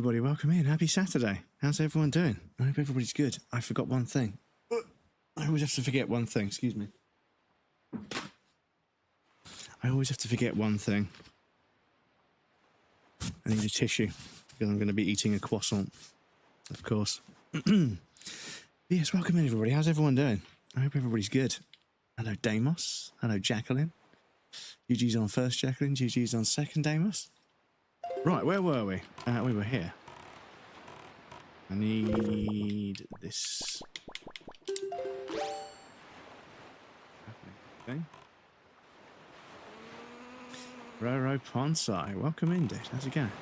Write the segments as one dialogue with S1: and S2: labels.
S1: everybody, welcome in. Happy Saturday. How's everyone doing? I hope everybody's good. I forgot one thing. I always have to forget one thing, excuse me. I always have to forget one thing. I need a tissue, because I'm going to be eating a croissant, of course. Yes, welcome in everybody. How's everyone doing? I hope everybody's good. Hello Deimos. Hello Jacqueline. GG's on first Jacqueline, GG's on second Deimos. Right, where were we? We were here. I need this. Okay. Roro Ponsai, welcome in, dude. How's it going?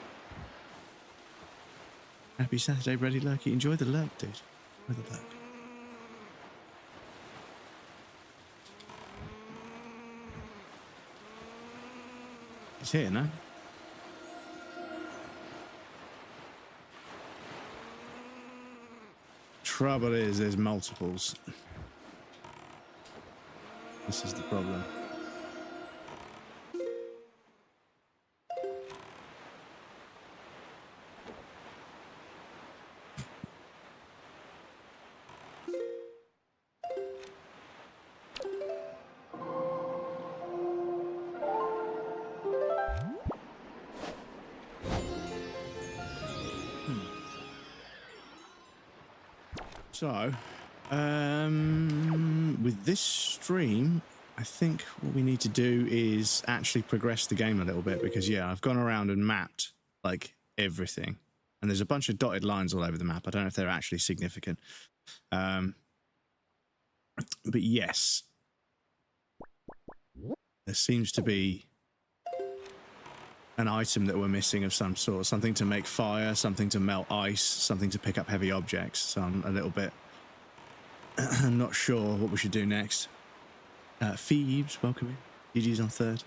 S1: Happy Saturday, Ready Lurky. Enjoy the lurk, dude. Enjoy the lurk. He's here, no? Trouble is, there's multiples. This is the problem. So, with this stream, I think what we need to do is actually progress the game a little bit because, yeah, I've gone around and mapped, like, everything. And there's a bunch of dotted lines all over the map. I don't know if they're actually significant. But, yes. There seems to be an item that we're missing of some sort. Something to make fire, something to melt ice, something to pick up heavy objects. So I'm a little bit not sure what we should do next. Phoebes, welcome in. GG's on third.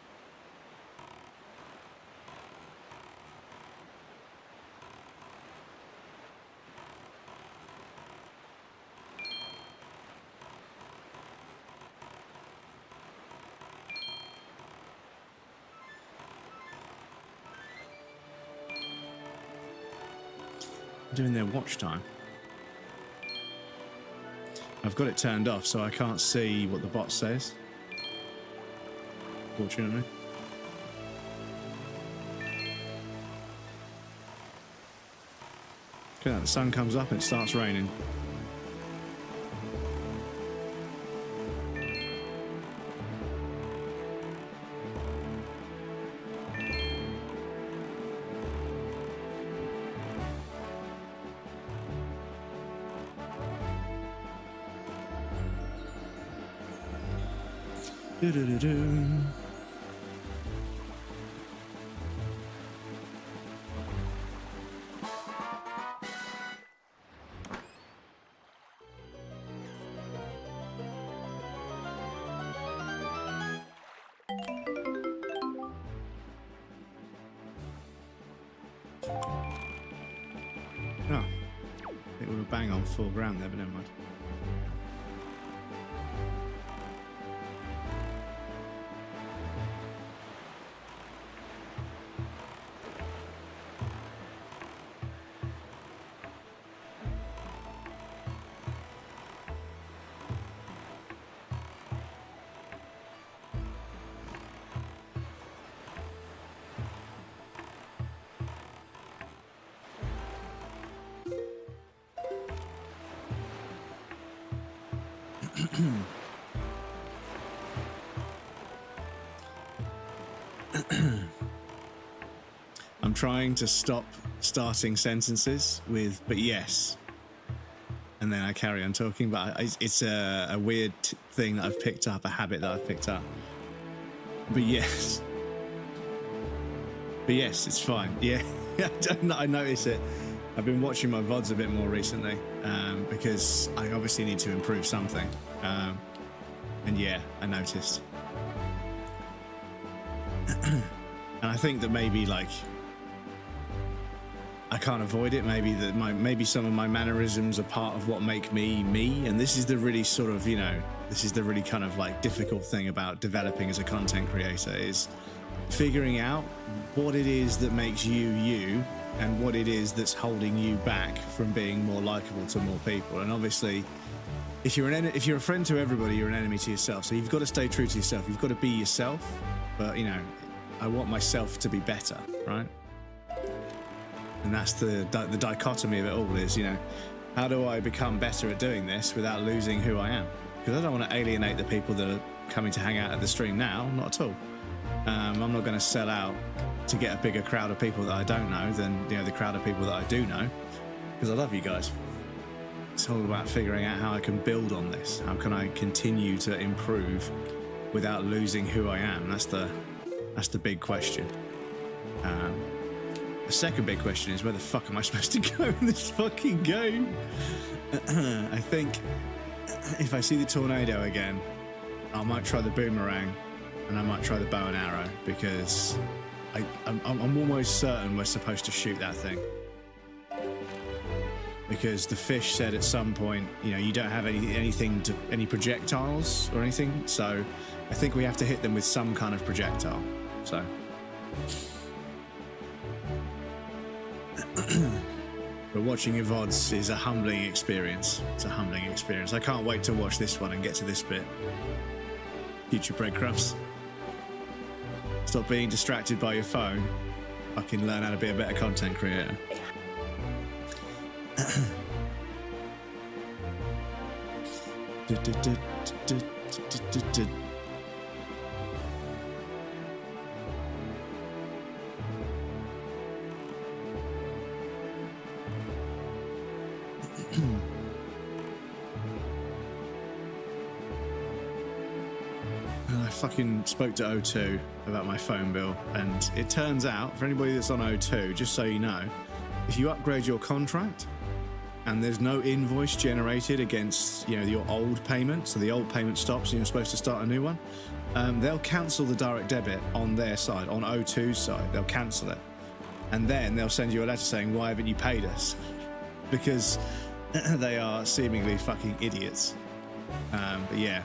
S1: Doing their watch time. I've got it turned off, so I can't see what the bot says. Fortunately. Look at that, the sun comes up and it starts raining. Do-do-do-do. Oh, I think we were bang on full ground there, but never mind. I'm trying to stop starting sentences with "but yes," and then I carry on talking. But it's a weird thing that I've picked up, a habit that I've picked up. But yes, it's fine. Yeah, I notice it. I've been watching my VODs a bit more recently because I obviously need to improve something. And yeah, I noticed. And I think that maybe like I can't avoid it. Maybe some of my mannerisms are part of what make me me. And this is the really sort of, you know, this is the really kind of like difficult thing about developing as a content creator is figuring out what it is that makes you you and what it is that's holding you back from being more likable to more people. And obviously, if you're a friend to everybody, you're an enemy to yourself. So you've got to stay true to yourself. You've got to be yourself. But, you know, I want myself to be better, right? And that's the dichotomy of it all is, you know, how do I become better at doing this without losing who I am? Because I don't want to alienate the people that are coming to hang out at the stream now, not at all. I'm not going to sell out to get a bigger crowd of people that I don't know than, you know, the crowd of people that I do know, because I love you guys. It's all about figuring out how I can build on this. How can I continue to improve without losing who I am? That's the big question. The second big question is, where the fuck am I supposed to go in this fucking game? I think if I see the tornado again, I might try the boomerang and I might try the bow and arrow, because I'm almost certain we're supposed to shoot that thing. Because the fish said at some point, you know, you don't have any projectiles or anything, so I think we have to hit them with some kind of projectile. So. But watching your VODs is a humbling experience. It's a humbling experience. I can't wait to watch this one and get to this bit. Future breadcrumbs. Stop being distracted by your phone. Fucking learn how to be a better content creator. I fucking spoke to O2 about my phone bill, and it turns out, for anybody that's on O2, just so you know, if you upgrade your contract and there's no invoice generated against, you know, your old payment, so the old payment stops and you're supposed to start a new one, they'll cancel the direct debit on their side, on O2's side. They'll cancel it, and then they'll send you a letter saying, why haven't you paid us? Because they are seemingly fucking idiots. But yeah,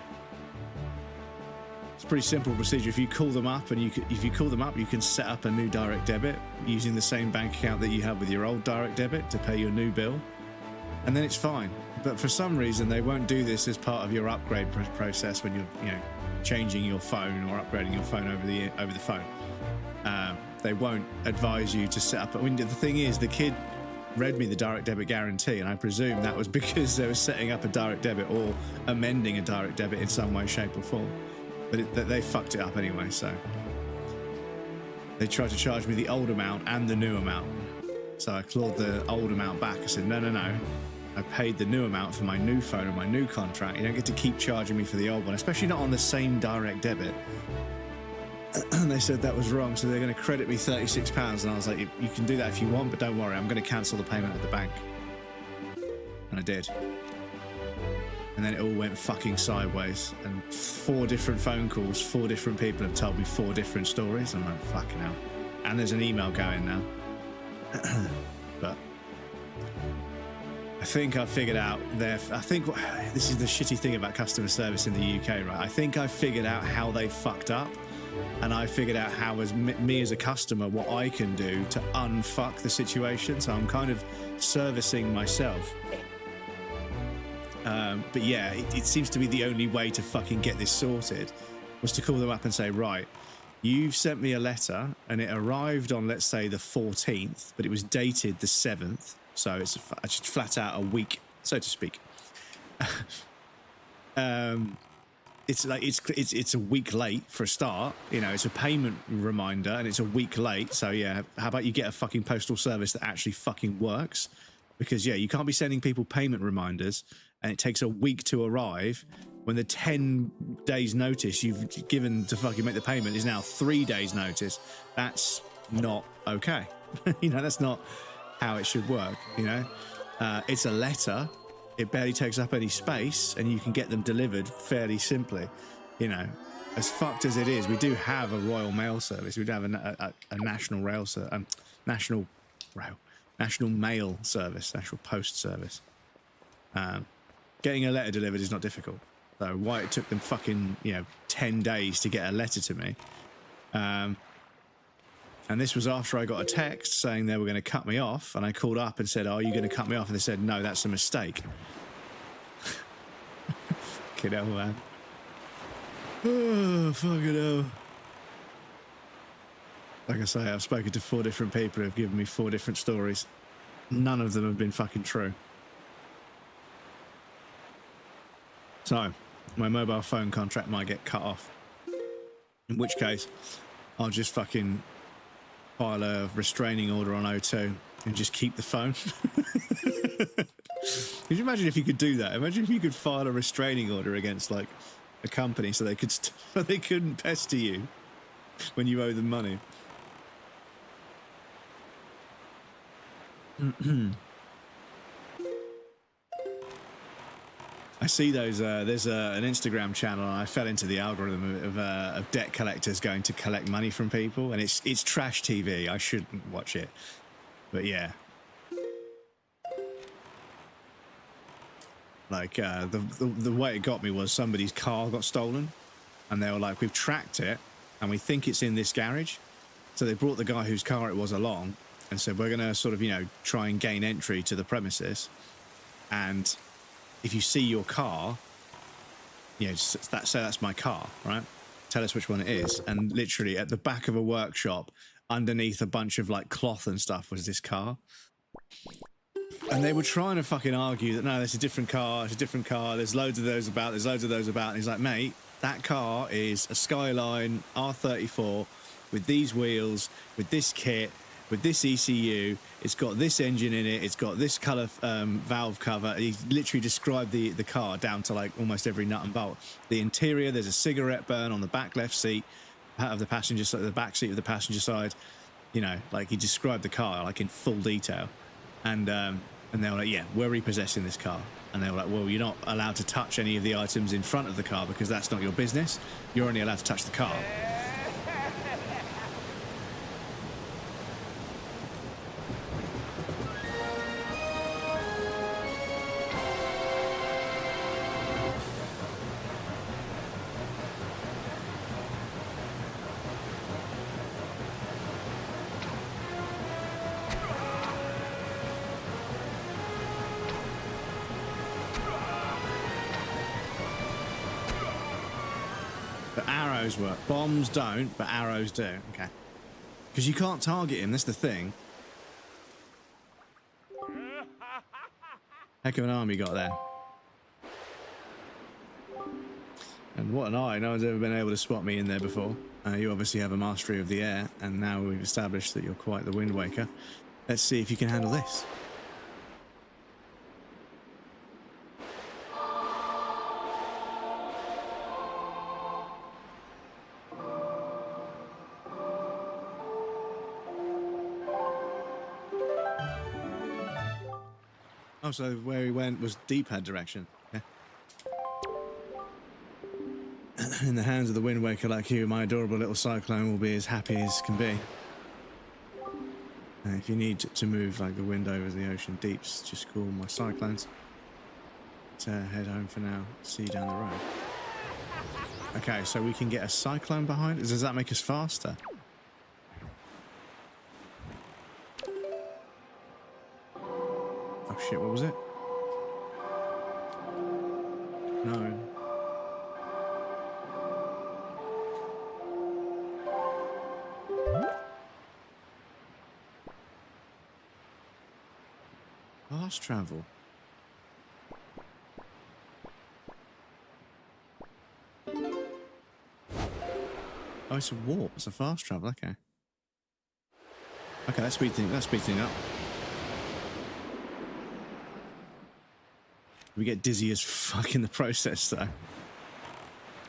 S1: it's a pretty simple procedure. If you call them up and you can set up a new direct debit using the same bank account that you have with your old direct debit to pay your new bill, and then it's fine. But for some reason, they won't do this as part of your upgrade process when you're, you know, changing your phone or upgrading your phone over the phone. They won't advise you to set up. I mean, the thing is, the kid read me the direct debit guarantee, and I presume that was because they were setting up a direct debit or amending a direct debit in some way, shape, or form. But they fucked it up anyway, so they tried to charge me the old amount and the new amount. So I clawed the old amount back. I said, no. I paid the new amount for my new phone and my new contract. You don't get to keep charging me for the old one, especially not on the same direct debit. And they said that was wrong, so they're going to credit me £36. And I was like, you can do that if you want, but don't worry, I'm going to cancel the payment at the bank. And I did. And then it all went fucking sideways. And 4 different phone calls, 4 different people have told me 4 different stories. I'm like, fucking hell. And there's an email going now. But I think I figured out I think this is the shitty thing about customer service in the UK, right? I think I figured out how they fucked up. And I figured out how, as me as a customer, what I can do to unfuck the situation. So I'm kind of servicing myself. But yeah, it seems to be the only way to fucking get this sorted was to call them up and say, right, you've sent me a letter and it arrived on, let's say, the 14th, but it was dated the 7th. So it's just flat out a week, so to speak. It's like it's a week late for a start. You know, it's a payment reminder and it's a week late. So yeah, how about you get a fucking postal service that actually fucking works? Because yeah, you can't be sending people payment reminders and it takes a week to arrive when the 10 days notice you've given to fucking make the payment is now 3 days notice. That's not okay. You know, that's not how it should work. You know, it's a letter. It barely takes up any space and you can get them delivered fairly simply. You know, as fucked as it is, we do have a Royal Mail service. We do have a national rail national mail service, national post service. Getting a letter delivered is not difficult. So why it took them fucking, 10 days to get a letter to me, And this was after I got a text saying they were going to cut me off. And I called up and said, "Are you going to cut me off?" And they said, "No, that's a mistake." Fucking hell, man. Oh, fucking hell. Like I say, I've spoken to 4 different people who have given me 4 different stories. None of them have been fucking true. So, my mobile phone contract might get cut off. In which case, I'll just fucking file a restraining order on O2 and just keep the phone. Could you imagine if you could do that? Imagine if you could file a restraining order against, like, a company so they could so they couldn't pester you when you owe them money. I see those. There's an Instagram channel, and I fell into the algorithm of debt collectors going to collect money from people, and it's trash TV. I shouldn't watch it, but yeah. Like the way it got me was somebody's car got stolen, and they were like, "We've tracked it, and we think it's in this garage." So they brought the guy whose car it was along, and said, "We're going to sort of, you know, try and gain entry to the premises, and if you see your car, you know, say that's my car, right? Tell us which one it is." And literally at the back of a workshop, underneath a bunch of like cloth and stuff, was this car. And they were trying to fucking argue that no, it's a different car, it's a different car. There's loads of those about. There's loads of those about. And he's like, "Mate, that car is a Skyline R34 with these wheels, with this kit, with this ECU. It's got this engine in it. It's got this colour valve cover." He literally described the car down to like almost every nut and bolt. The interior, there's a cigarette burn on the back left seat of the passenger side, the back seat of the passenger side. You know, like he described the car like in full detail. And they were like, "Yeah, we're repossessing this car." And they were like, "Well, you're not allowed to touch any of the items in front of the car because that's not your business. You're only allowed to touch the car." Work. Bombs don't, but arrows do. Okay. Because you can't target him, that's the thing. Heck of an arm you got there. And what an eye. No one's ever been able to spot me in there before. You obviously have a mastery of the air, and now we've established that you're quite the Wind Waker. Let's see if you can handle this. Oh, so where he went was D-pad direction. Okay. In the hands of the Wind Waker like you, my adorable little cyclone will be as happy as can be. If you need to move like the wind over the ocean deeps, just call my cyclones. So head home for now. See you down the road. Okay, so we can get a cyclone behind. Does that make us faster? Oh shit, what was it? No. Fast travel. Oh, it's a warp. It's a fast travel. Okay. Okay, that's speeding up. We get dizzy as fuck in the process, though.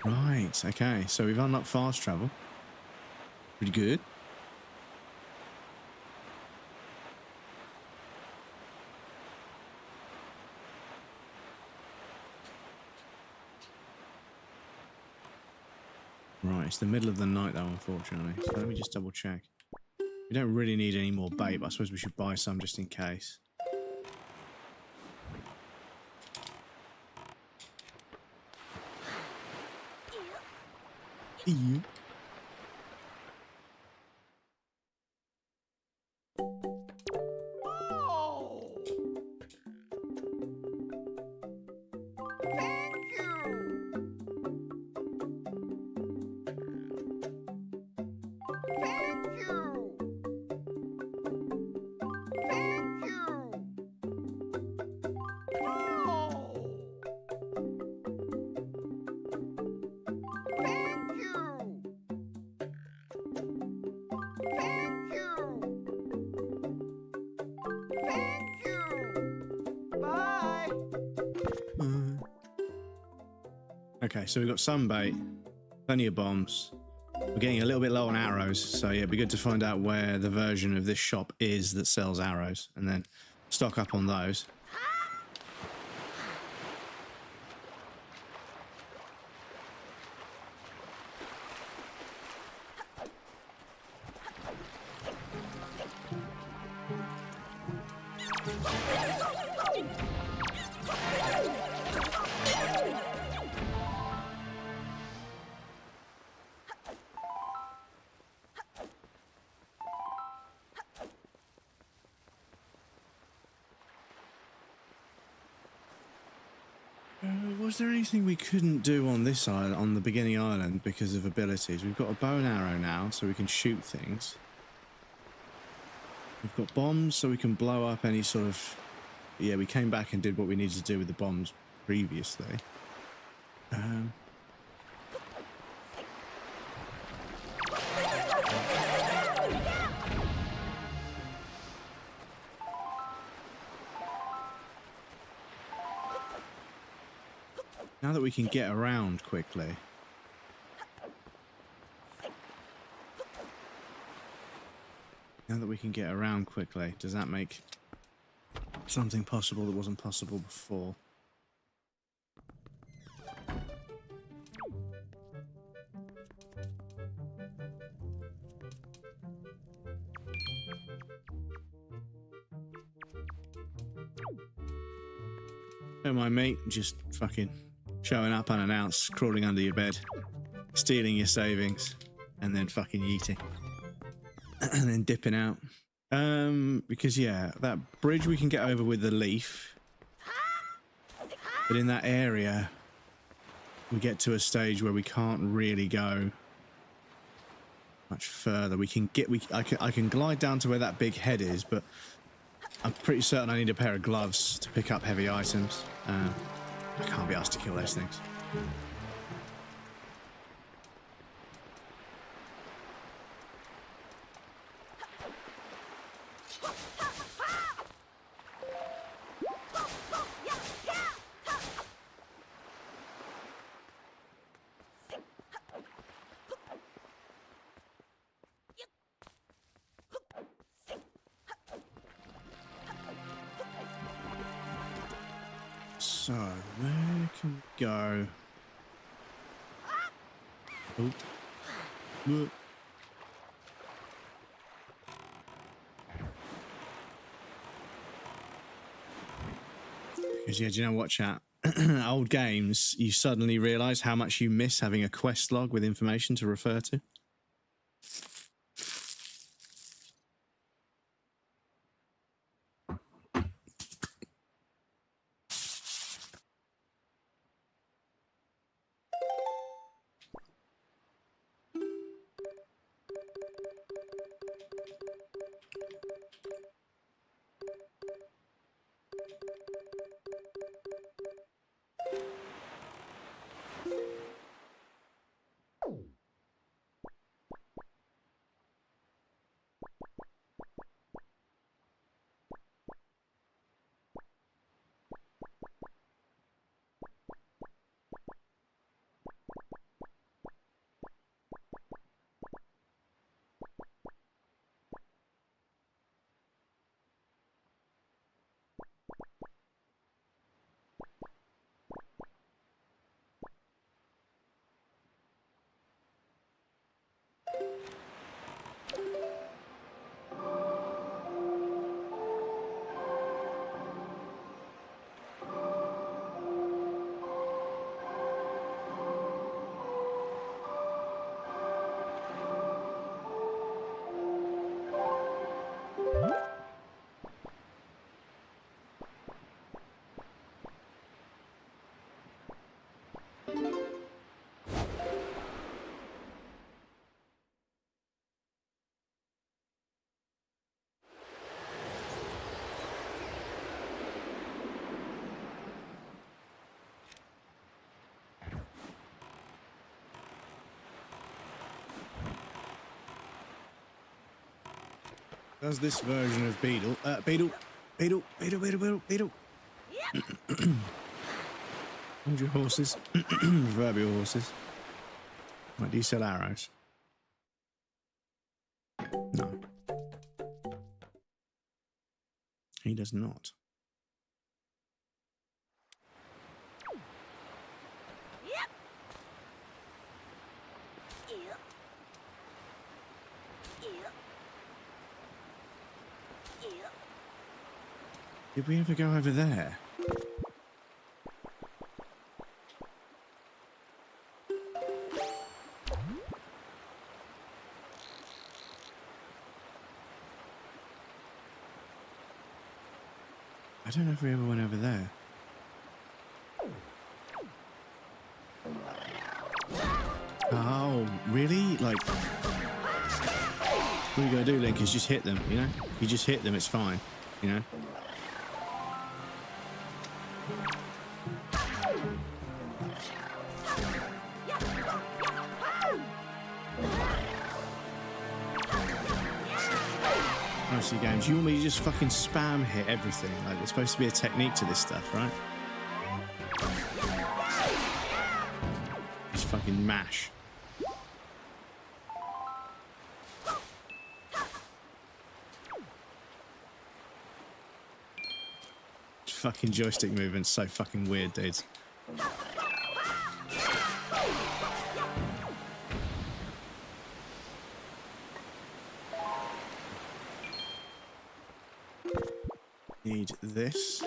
S1: Right. Okay. So we've unlocked fast travel. Pretty good. Right, it's the middle of the night though, unfortunately. So let me just double check. We don't really need any more bait, but I suppose we should buy some just in case. Okay, so we've got some bait, plenty of bombs. We're getting a little bit low on arrows, so yeah, it'd be good to find out where the version of this shop is that sells arrows, and then stock up on those. Was there anything we couldn't do on this island, on the beginning island, because of abilities? We've got a bow and arrow now, so we can shoot things. We've got bombs, so we can blow up any sort of... Yeah, we came back and did what we needed to do with the bombs previously. Now that we can get around quickly. Does that make something possible that wasn't possible before? Don't mind me, just fucking showing up unannounced, crawling under your bed, stealing your savings, and then fucking yeeting. And then dipping out. Because yeah, that bridge we can get over with the leaf. But in that area, we get to a stage where we can't really go much further. I can glide down to where that big head is, but I'm pretty certain I need a pair of gloves to pick up heavy items. I can't be asked to kill those things. So, where can we go? Oh. Whoa. Because yeah, do you know what, chat? Old games, you suddenly realise how much you miss having a quest log with information to refer to. Does this version of Beetle... Beetle! Hold your horses. Proverbial horses. Wait, do you sell arrows? No. He does not. Did we ever go over there? I don't know if we ever went over there. Oh, really? Like, what you gotta do, Link, is just hit them, you know? You just hit them, it's fine, you know? Honestly, games, you want me to just fucking spam hit everything? Like, there's supposed to be a technique to this stuff, right? Just fucking mash. Fucking joystick movements so fucking weird, dudes. Need this.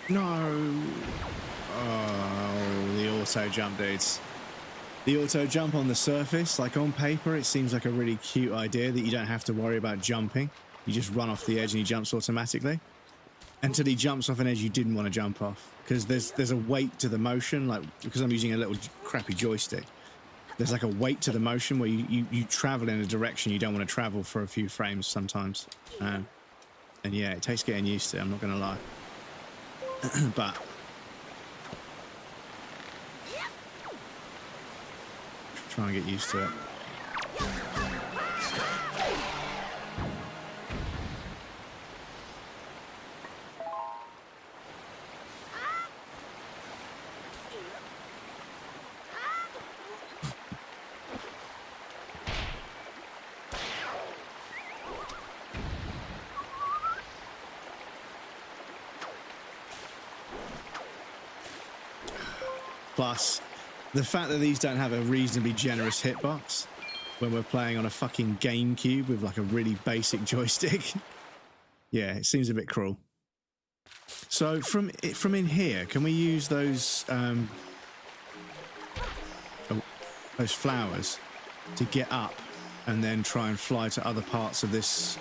S1: No. Oh, the auto jump, dudes. The auto jump on the surface, like on paper, it seems like a really cute idea that you don't have to worry about jumping. You just run off the edge and he jumps automatically. Until he jumps off an edge you didn't want to jump off. Because there's a weight to the motion, like, because I'm using a little crappy joystick. There's like a weight to the motion where you travel in a direction you don't want to travel for a few frames sometimes. And yeah, it takes getting used to, I'm not going to lie. But try and get used to it. Plus, the fact that these don't have a reasonably generous hitbox when we're playing on a fucking GameCube with like a really basic joystick. Yeah, it seems a bit cruel. So from in here, can we use those flowers to get up and then try and fly to other parts of this?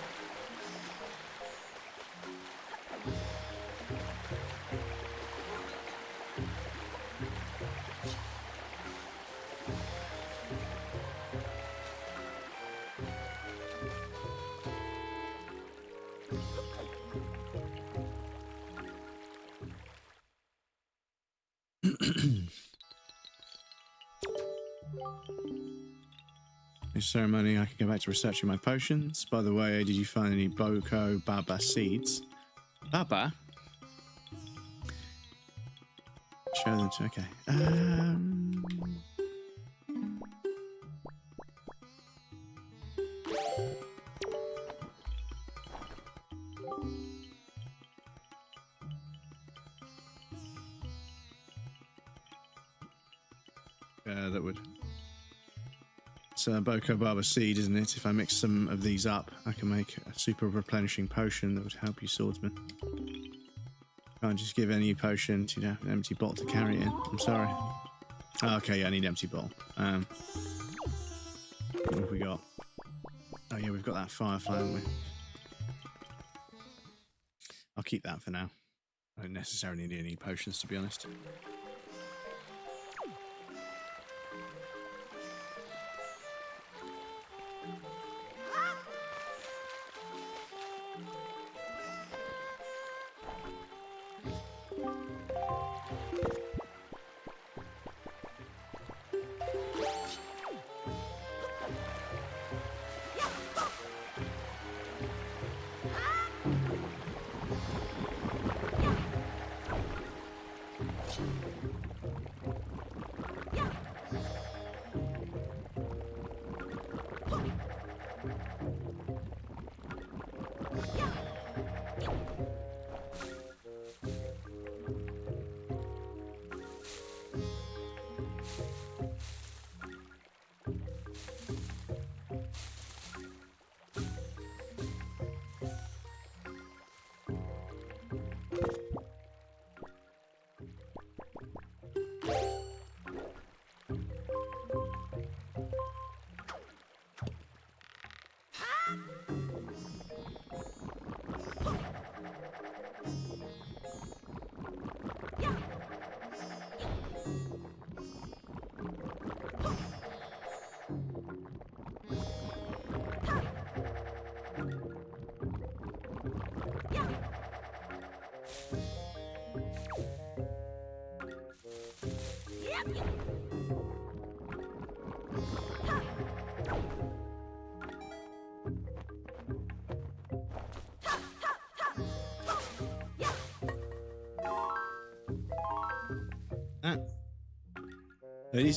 S1: Ceremony, I can go back to researching my potions. By the way, did you find any Boko Baba seeds? Baba? Show them to, okay. That would... It's a Boko Baba seed, isn't it? If I mix some of these up, I can make a super replenishing potion that would help you swordsman. Can't just give any potion to, you know, an empty bottle to carry it in. I'm sorry. Oh, okay, yeah, I need an empty bottle. What have we got? Oh yeah, we've got that firefly, haven't we? I'll keep that for now. I don't necessarily need any potions, to be honest.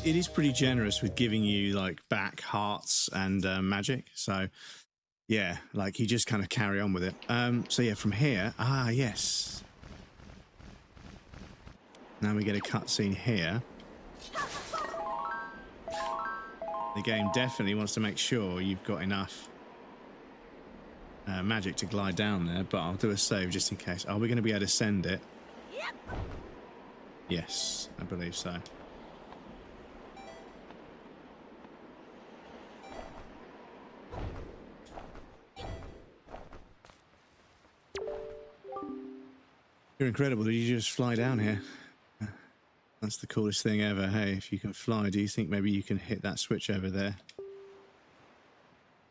S1: It is pretty generous with giving you like back hearts and magic. So yeah, like you just kind of carry on with it. So yeah, from here, yes. Now we get a cutscene here. The game definitely wants to make sure you've got enough magic to glide down there, but I'll do a save just in case. Are we going to be able to send it? Yes, I believe so. You're incredible. Did you just fly down here? That's the coolest thing ever. Hey, if you can fly, do you think maybe you can hit that switch over there?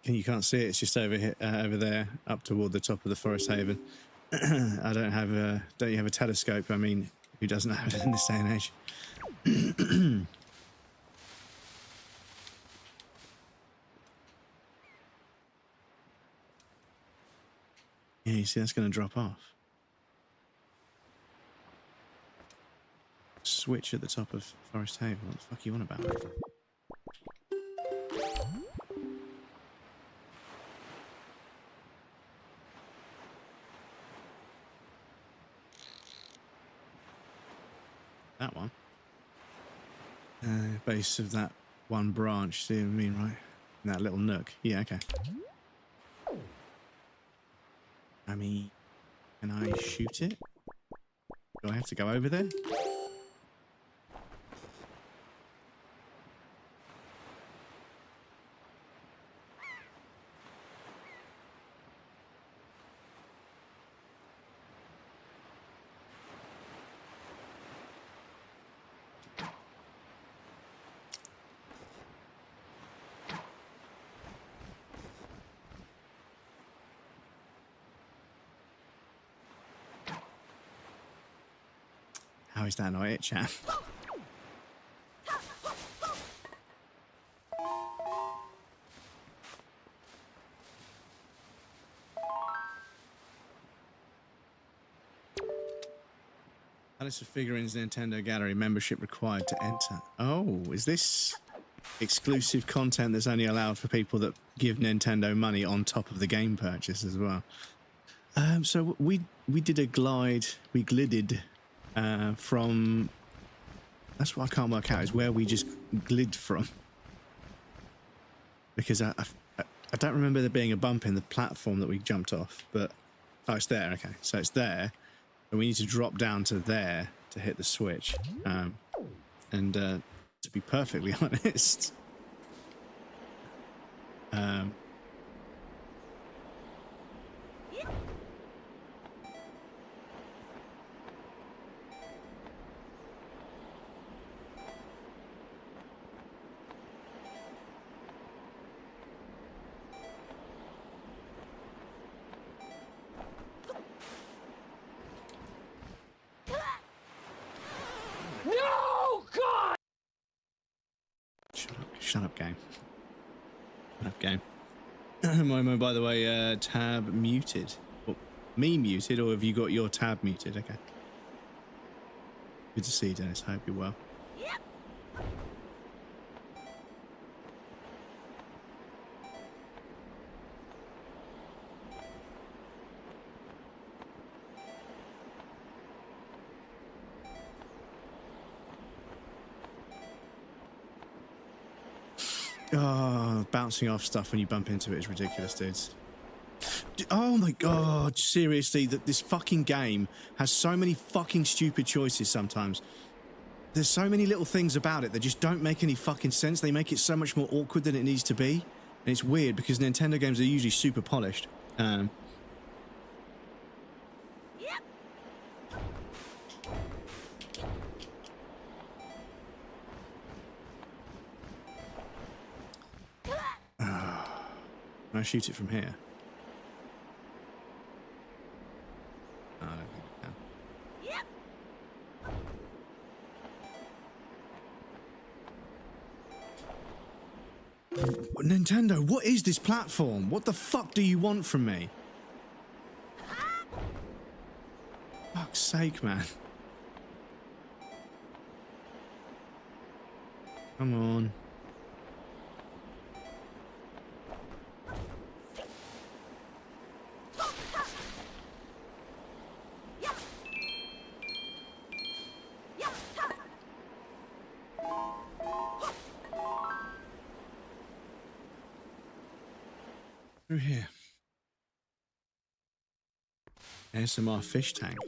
S1: You can't see it. It's just over here, over there, up toward the top of the forest haven. I don't have a. Don't you have a telescope? I mean, who doesn't have it in this day and age? Yeah, you see, that's going to drop off. Switch at the top of Forest Haven. What the fuck you on about? That one. Base of that one branch. See what I mean, right? In that little nook. Yeah, okay. I mean, can I shoot it? Do I have to go over there? How is that not it, chap? Alice of Figurines Nintendo Gallery membership required to enter. Oh, is this exclusive content that's only allowed for people that give Nintendo money on top of the game purchase as well? So we did a glide. We glided from. That's what I can't work out is where we just glid from. Because I don't remember there being a bump in the platform that we jumped off, but oh, it's there. Okay, so it's there. And we need to drop down to there to hit the switch. And to be perfectly honest, Shut up, game. Shut up, game. Momo, by the way, tab muted. Well, me muted, or have you got your tab muted? Okay. Good to see you, Dennis. I hope you're well. Oh, bouncing off stuff when you bump into it is ridiculous, dudes. Oh my god, seriously, that this fucking game has so many fucking stupid choices sometimes. There's so many little things about it that just don't make any fucking sense. They make it so much more awkward than it needs to be. And it's weird because Nintendo games are usually super polished. Can I shoot it from here? Oh, I don't think I can. Nintendo, what is this platform? What the fuck do you want from me? Fuck's sake, man. Come on. Through here. ASMR fish tank.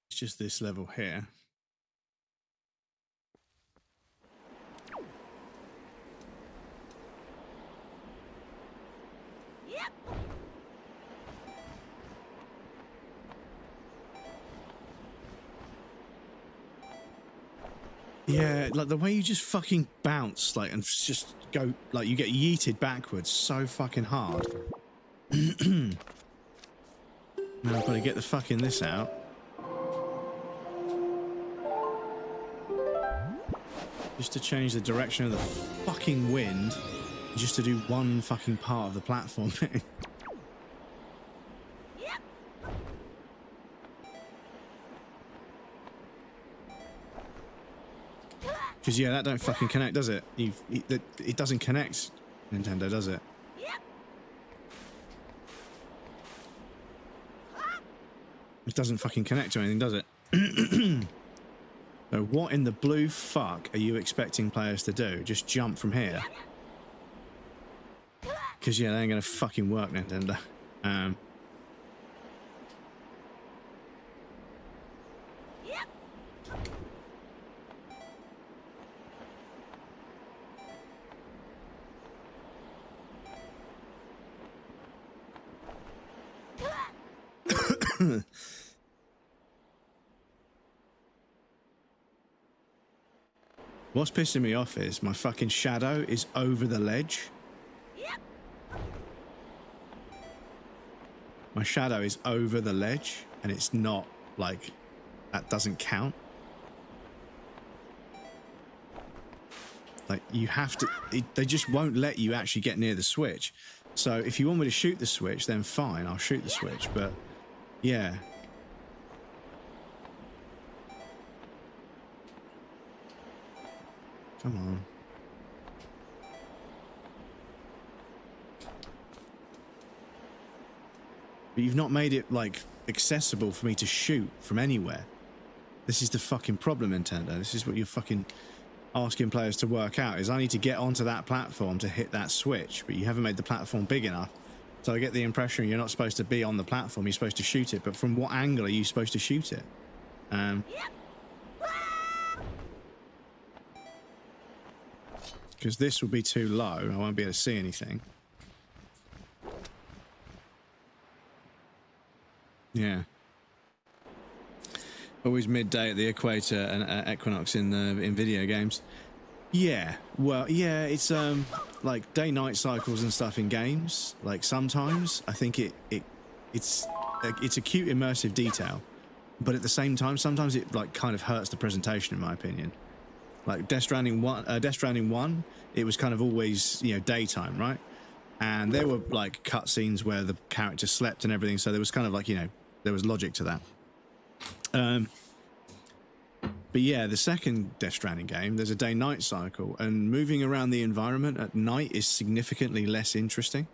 S1: It's just this level here. Yeah, like the way you just fucking bounce, like, and just go, like, you get yeeted backwards so fucking hard. Now I've got to get the fucking this out. Just to change the direction of the fucking wind, just to do one fucking part of the platform thing. Because, yeah, that don't fucking connect, does it? It doesn't connect, Nintendo, does it? It doesn't fucking connect to anything, does it? So what in the blue fuck are you expecting players to do? Just jump from here? Because, yeah, they ain't gonna fucking work, Nintendo. What's pissing me off is my fucking shadow is over the ledge. My shadow is over the ledge, and it's not, like, that doesn't count. Like, you have to, they just won't let you actually get near the switch. So if you want me to shoot the switch, then fine, I'll shoot the switch, but yeah. Come on. But you've not made it, like, accessible for me to shoot from anywhere. This is the fucking problem, Nintendo. This is what you're fucking asking players to work out, is I need to get onto that platform to hit that switch, but you haven't made the platform big enough. So I get the impression you're not supposed to be on the platform, you're supposed to shoot it, but from what angle are you supposed to shoot it? Because this will be too low, I won't be able to see anything. Yeah. Always midday at the equator and equinox in video games. Yeah, well, yeah, it's like day-night cycles and stuff in games. Like sometimes I think it's a cute immersive detail, but at the same time, sometimes it like kind of hurts the presentation, in my opinion. Like Death Stranding 1, it was kind of always, you know, daytime, right? And there were like cutscenes where the character slept and everything, so there was kind of like, you know, there was logic to that. But yeah, the second Death Stranding game, there's a day-night cycle, and moving around the environment at night is significantly less interesting.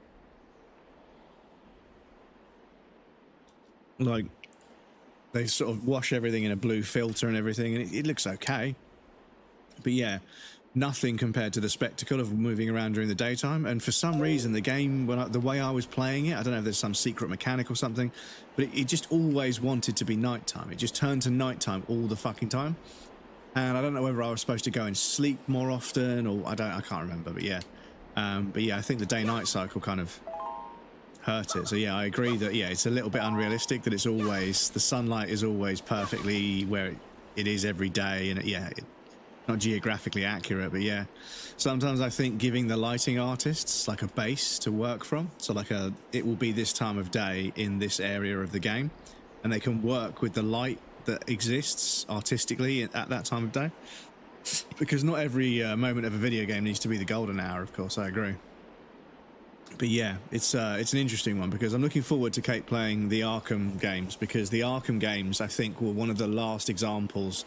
S1: Like, they sort of wash everything in a blue filter and everything, and it looks okay. But yeah, nothing compared to the spectacle of moving around during the daytime. And for some reason, the game, the way I was playing it, I don't know if there's some secret mechanic or something, but it just always wanted to be nighttime. It just turned to nighttime all the fucking time. And I don't know whether I was supposed to go and sleep more often, or I can't remember. But yeah, I think the day-night cycle kind of hurt it. So yeah, I agree that yeah, it's a little bit unrealistic that it's always, the sunlight is always perfectly where it is every day, and not geographically accurate, but yeah, sometimes I think giving the lighting artists like a base to work from, so like it will be this time of day in this area of the game, and they can work with the light that exists artistically at that time of day, because not every moment of a video game needs to be the golden hour, of course, I agree. But yeah, it's an interesting one, because I'm looking forward to Kate playing the Arkham games, because the Arkham games, I think, were one of the last examples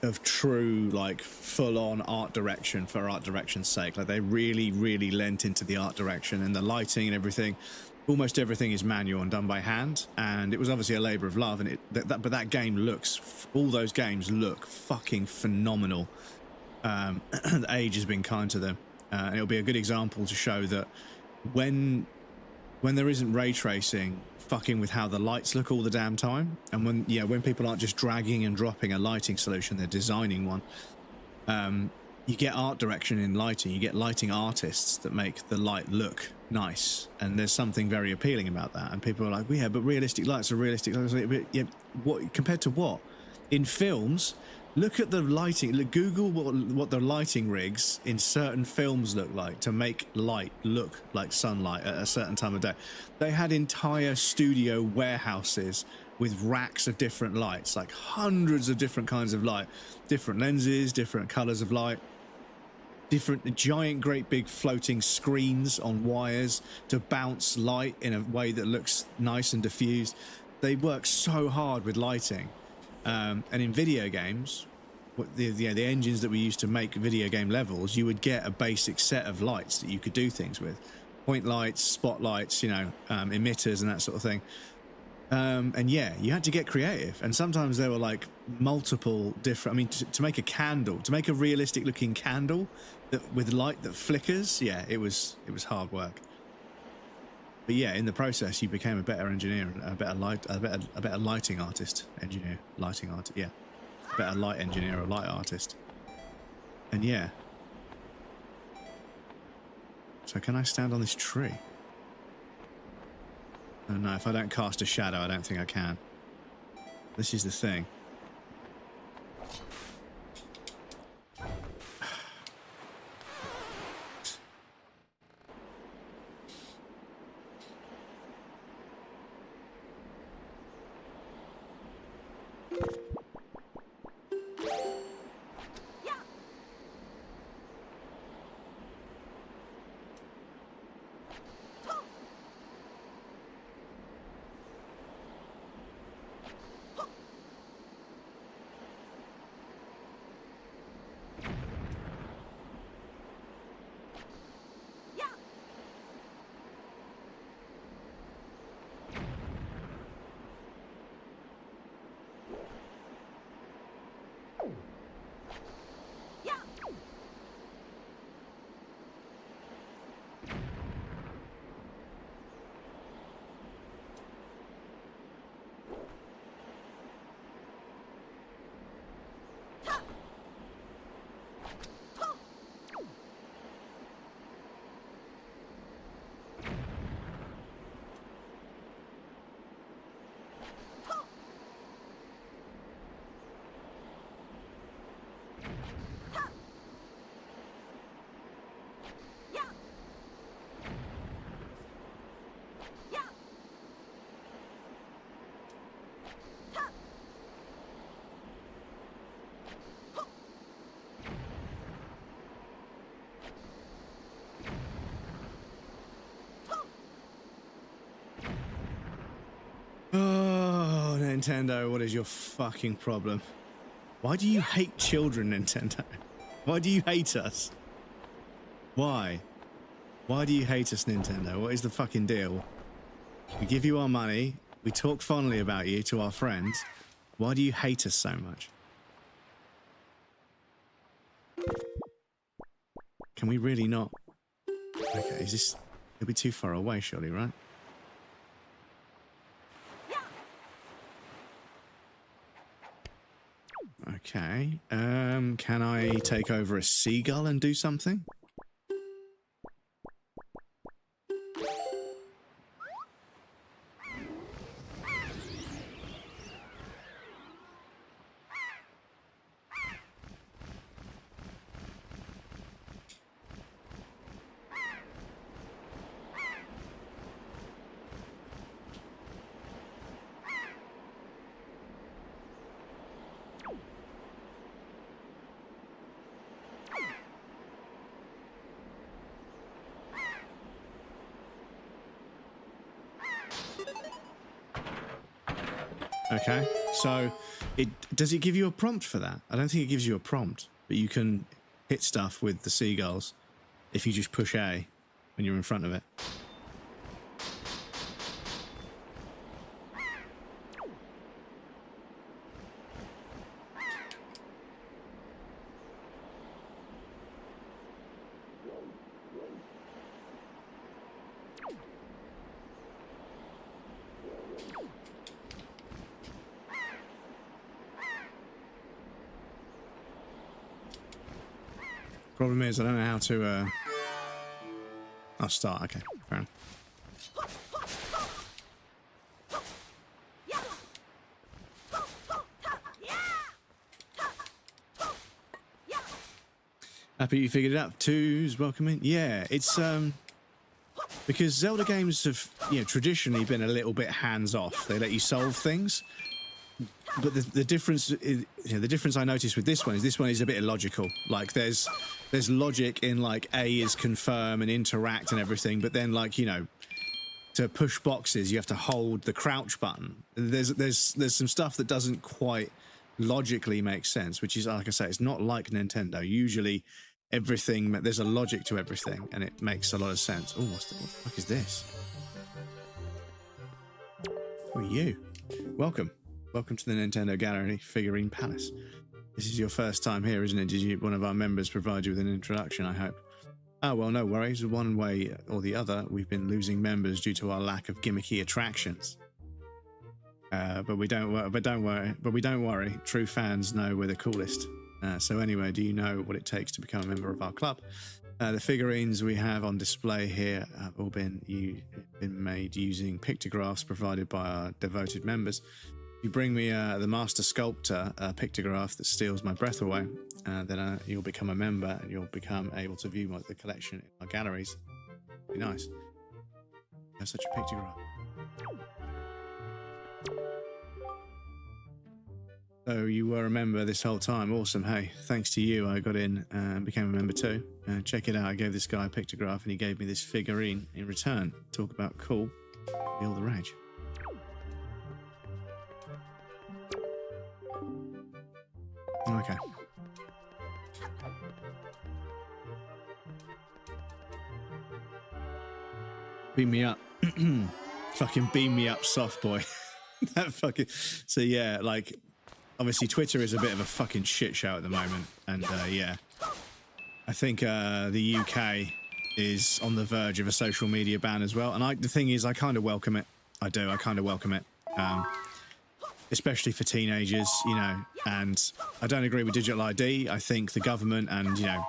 S1: of true, like, full-on art direction for art direction's sake. Like, they really, really lent into the art direction and the lighting and everything. Almost everything is manual and done by hand, and it was obviously a labor of love. And but that game looks, all those games look fucking phenomenal. The age has been kind to them, and it'll be a good example to show that when there isn't ray tracing fucking with how the lights look all the damn time, and when people aren't just dragging and dropping a lighting solution, they're designing one. You get art direction in lighting. You get lighting artists that make the light look nice, and there's something very appealing about that. And people are like, well, yeah, but realistic lights are realistic lights. Yeah, what compared to what? In films, look at the lighting. Google what the lighting rigs in certain films look like to make light look like sunlight at a certain time of day. They had entire studio warehouses with racks of different lights, like hundreds of different kinds of light, different lenses, different colors of light, different giant, great big floating screens on wires to bounce light in a way that looks nice and diffused. They work so hard with lighting. And in video games, the engines that we used to make video game levels, you would get a basic set of lights that you could do things with. Point lights, spotlights, emitters and that sort of thing. And yeah, you had to get creative. And sometimes there were like multiple different, I mean, to make a candle, to make a realistic looking candle with light that flickers, yeah, it was hard work. But yeah, in the process, you became a better engineer, a better lighting artist, engineer, lighting artist, yeah. A better light engineer or light artist. And yeah. So can I stand on this tree? I don't know, if I don't cast a shadow, I don't think I can. This is the thing. Nintendo, what is your fucking problem? Why do you hate children, Nintendo? Why do you hate us? Why? Why do you hate us, Nintendo? What is the fucking deal? We give you our money. We talk fondly about you to our friends. Why do you hate us so much? Can we really not? Okay, is this... It'll be too far away, surely, right? Okay. Can I take over a seagull and do something? Okay, so does it give you a prompt for that? I don't think it gives you a prompt, but you can hit stuff with the seagulls if you just push A when you're in front of it. Problem is, I don't know how to, I'll start, okay, fair enough. Happy you figured it out. Twos, welcome in. Yeah, it's, because Zelda games have, you know, traditionally been a little bit hands-off. They let you solve things. But the difference, is, you know, the difference I noticed with this one is a bit illogical. Like there's logic in like A is confirm and interact and everything, but then like, you know, to push boxes you have to hold the crouch button. There's some stuff that doesn't quite logically make sense, which is, like I say, it's not like Nintendo. Usually everything, there's a logic to everything and it makes a lot of sense. Oh, what the fuck is this? Who are you? Welcome. Welcome to the Nintendo Gallery Figurine Palace. This is your first time here, isn't it? Did one of our members provide you with an introduction, I hope? Oh, well, no worries. One way or the other, we've been losing members due to our lack of gimmicky attractions. But we don't worry. True fans know we're the coolest. So anyway, do you know what it takes to become a member of our club? The figurines we have on display here have all been made using pictographs provided by our devoted members. You bring me the master sculptor pictograph that steals my breath away, then you'll become a member and you'll become able to view the collection in our galleries. Be nice. Have such a pictograph. So you were a member this whole time. Awesome. Hey, thanks to you, I got in and became a member too. Check it out. I gave this guy a pictograph and he gave me this figurine in return. Talk about cool. Be all the rage. Okay. Beam me up. Fucking beam me up, soft boy. That fucking... So yeah, like, obviously Twitter is a bit of a fucking shit show at the moment. And yeah, I think the UK is on the verge of a social media ban as well. And the thing is, I kind of welcome it. I do. I kind of welcome it. Especially for teenagers, you know, and I don't agree with digital ID. I think the government and, you know,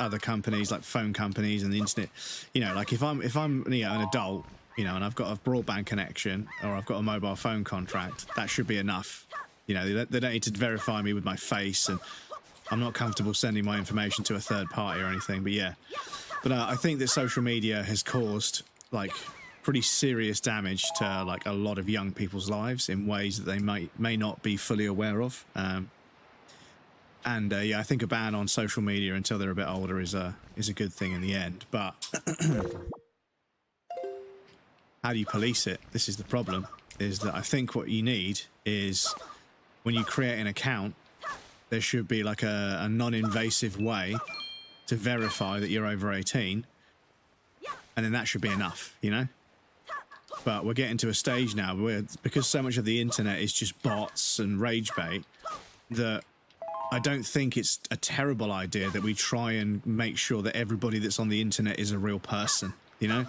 S1: other companies like phone companies and the internet, you know, like if I'm you know, an adult, you know, and I've got a broadband connection or I've got a mobile phone contract, that should be enough. You know, they don't need to verify me with my face, and I'm not comfortable sending my information to a third party or anything, but yeah. But I think that social media has caused, like, pretty serious damage to like a lot of young people's lives in ways that they may not be fully aware of. And yeah, I think a ban on social media until they're a bit older is a good thing in the end. But how do you police it? This is the problem. is that I think what you need is when you create an account, there should be like a non-invasive way to verify that you're over 18, and then that should be enough, you know? But we're getting to a stage now where, because so much of the internet is just bots and rage bait, that I don't think it's a terrible idea that we try and make sure that everybody that's on the internet is a real person, you know?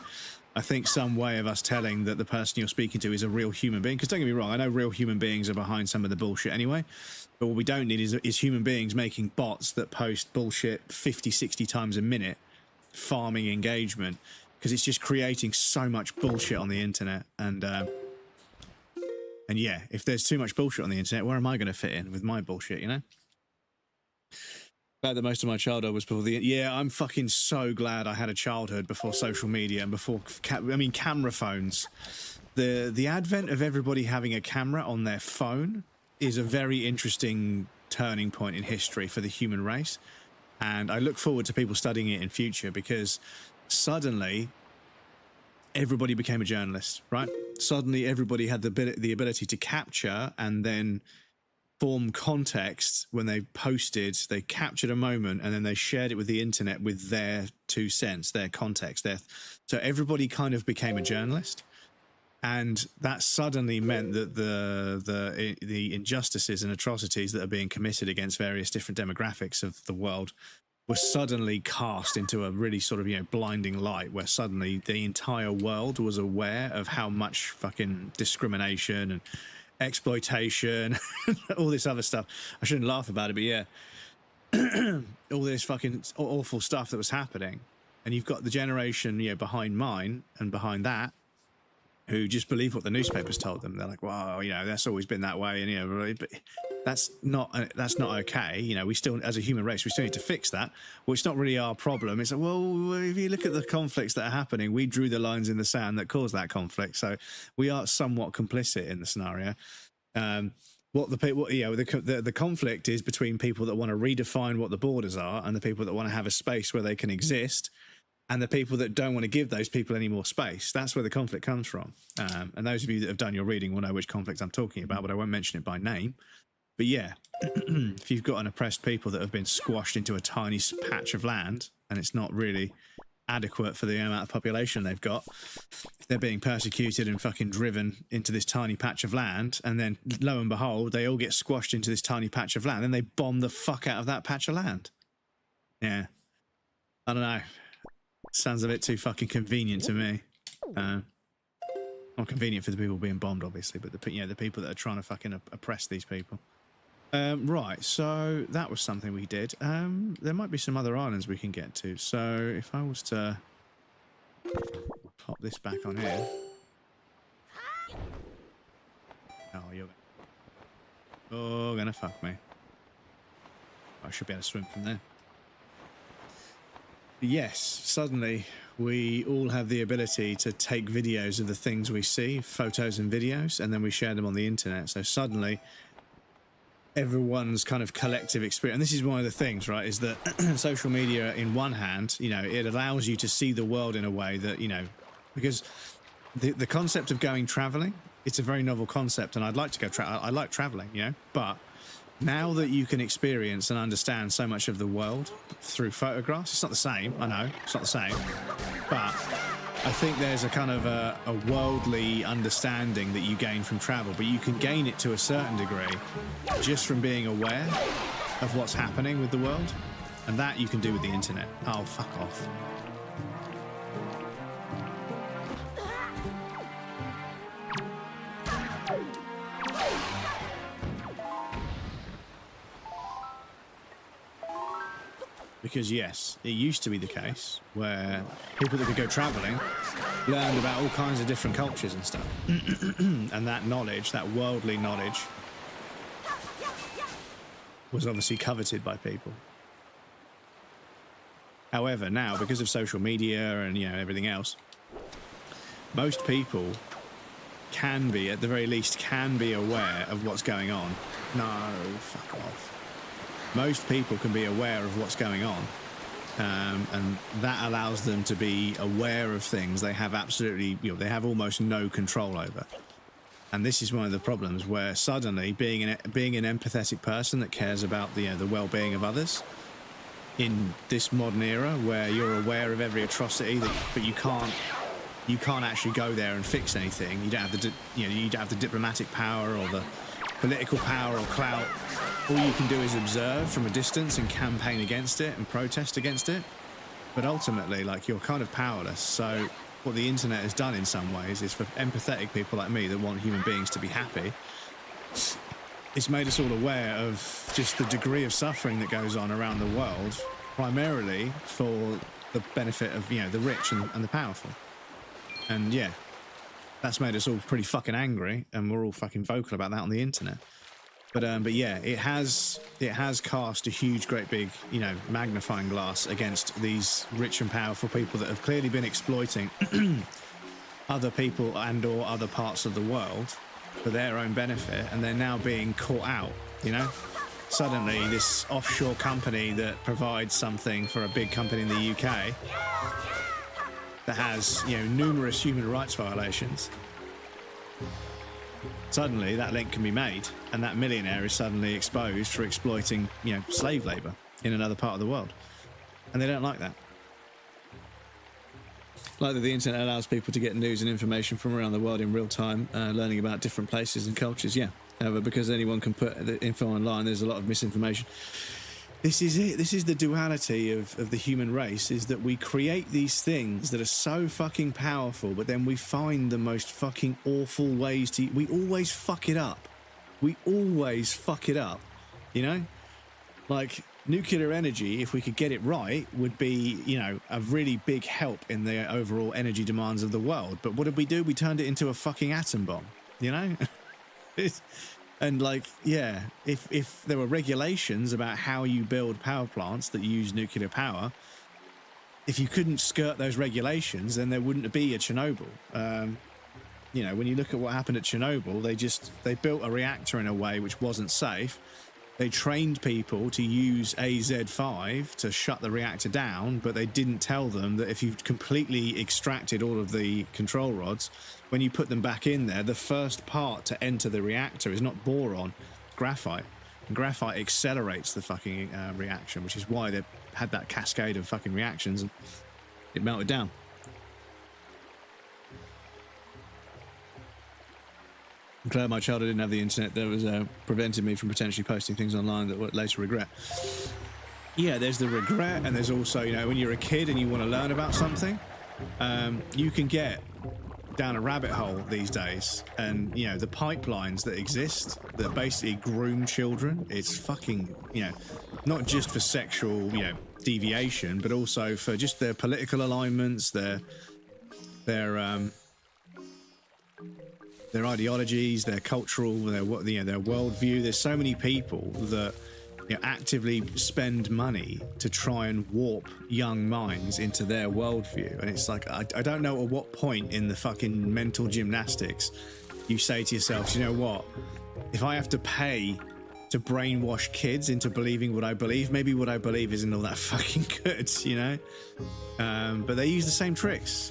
S1: I think some way of us telling that the person you're speaking to is a real human being, because don't get me wrong, I know real human beings are behind some of the bullshit anyway, but what we don't need is human beings making bots that post bullshit 50, 60 times a minute, farming engagement, because it's just creating so much bullshit on the internet. And yeah, if there's too much bullshit on the internet, where am I going to fit in with my bullshit, you know? Glad that most of my childhood was before the... Yeah, I'm fucking so glad I had a childhood before social media and before... camera phones. The advent of everybody having a camera on their phone is a very interesting turning point in history for the human race. And I look forward to people studying it in future, because suddenly everybody became a journalist, right? Suddenly everybody had the ability to capture and then form context. When they posted, they captured a moment and then they shared it with the internet with their 2 cents, their context. So everybody kind of became a journalist, and that suddenly meant that the injustices and atrocities that are being committed against various different demographics of the world were suddenly cast into a really sort of, you know, blinding light, where suddenly the entire world was aware of how much fucking discrimination and exploitation, all this other stuff. I shouldn't laugh about it, but yeah, all this fucking awful stuff that was happening. And you've got the generation, you know, behind mine and behind that, who just believe what the newspapers told them. They're like, well, you know, that's always been that way, and, you know, but that's not okay. You know, we still, as a human race, we still need to fix that. Well, it's not really our problem. It's like, well, if you look at the conflicts that are happening, we drew the lines in the sand that caused that conflict, so we are somewhat complicit in the scenario. The conflict is between people that want to redefine what the borders are, and the people that want to have a space where they can exist, and the people that don't want to give those people any more space. That's where the conflict comes from. And those of you that have done your reading will know which conflict I'm talking about, but I won't mention it by name. But yeah, if you've got an oppressed people that have been squashed into a tiny patch of land, and it's not really adequate for the amount of population they've got, they're being persecuted and fucking driven into this tiny patch of land, and then lo and behold, they all get squashed into this tiny patch of land, and they bomb the fuck out of that patch of land. Yeah. I don't know. Sounds a bit too fucking convenient to me. Not convenient for the people being bombed, obviously, but the people that are trying to fucking oppress these people. Right, so that was something we did. There might be some other islands we can get to. So if I was to pop this back on here. Oh, you're gonna fuck me. I should be able to swim from there. Yes, suddenly we all have the ability to take videos of the things we see, photos and videos, and then we share them on the internet. So suddenly everyone's kind of collective experience, and this is one of the things, right, is that social media, in one hand, you know, it allows you to see the world in a way that, you know, because the concept of going traveling, it's a very novel concept, and I'd like to go I like traveling, you know, but now that you can experience and understand so much of the world through photographs, it's not the same, I know, it's not the same, but I think there's a kind of a worldly understanding that you gain from travel, but you can gain it to a certain degree just from being aware of what's happening with the world, and that you can do with the internet. Oh, fuck off. Because yes, it used to be the case where people that could go traveling learned about all kinds of different cultures and stuff. And that knowledge, that worldly knowledge, was obviously coveted by people. However, now, because of social media and, you know, everything else, most people can be, at the very least, can be aware of what's going on. No, fuck off. Most people can be aware of what's going on, and that allows them to be aware of things they have absolutely, you know, they have almost no control over. And this is one of the problems where suddenly being an empathetic person that cares about the well-being of others in this modern era where you're aware of every atrocity, but you can't actually go there and fix anything. You don't have the you don't have the diplomatic power or the political power or clout. All you can do is observe from a distance and campaign against it and protest against it. But ultimately, like, you're kind of powerless. So what the internet has done in some ways is for empathetic people like me that want human beings to be happy, it's made us all aware of just the degree of suffering that goes on around the world, primarily for the benefit of, the rich and the powerful. And yeah, that's made us all pretty fucking angry, and we're all fucking vocal about that on the internet. But yeah, it has cast a huge, great big, magnifying glass against these rich and powerful people that have clearly been exploiting other people and or other parts of the world for their own benefit, and they're now being caught out, Suddenly, this offshore company that provides something for a big company in the UK that has, numerous human rights violations, suddenly that link can be made, and that millionaire is suddenly exposed for exploiting, slave labor in another part of the world. And they don't like that. Like that the internet allows people to get news and information from around the world in real time, learning about different places and cultures, yeah. However, because anyone can put the info online, there's a lot of misinformation. This is it. This is the duality of the human race, is that we create these things that are so fucking powerful, but then we find the most fucking awful ways to... We always fuck it up. We always fuck it up, Like, nuclear energy, if we could get it right, would be, a really big help in the overall energy demands of the world. But what did we do? We turned it into a fucking atom bomb, And like, yeah, if there were regulations about how you build power plants that use nuclear power, if you couldn't skirt those regulations, then there wouldn't be a Chernobyl. When you look at what happened at Chernobyl, they built a reactor in a way which wasn't safe. They trained people to use AZ5 to shut the reactor down, but they didn't tell them that if you've completely extracted all of the control rods, when you put them back in there, the first part to enter the reactor is not boron, graphite. And graphite accelerates the fucking reaction, which is why they had that cascade of fucking reactions and it melted down. I'm glad my childhood didn't have the internet that was preventing me from potentially posting things online that would later regret. Yeah, there's the regret, and there's also, when you're a kid and you want to learn about something, you can get down a rabbit hole these days, and the pipelines that exist that basically groom children. It's fucking, not just for sexual, deviation, but also for just their political alignments, their ideologies, their cultural, their worldview. There's so many people that actively spend money to try and warp young minds into their worldview. And it's like, I don't know at what point in the fucking mental gymnastics you say to yourself, you know what? If I have to pay to brainwash kids into believing what I believe, maybe what I believe isn't all that fucking good, But they use the same tricks,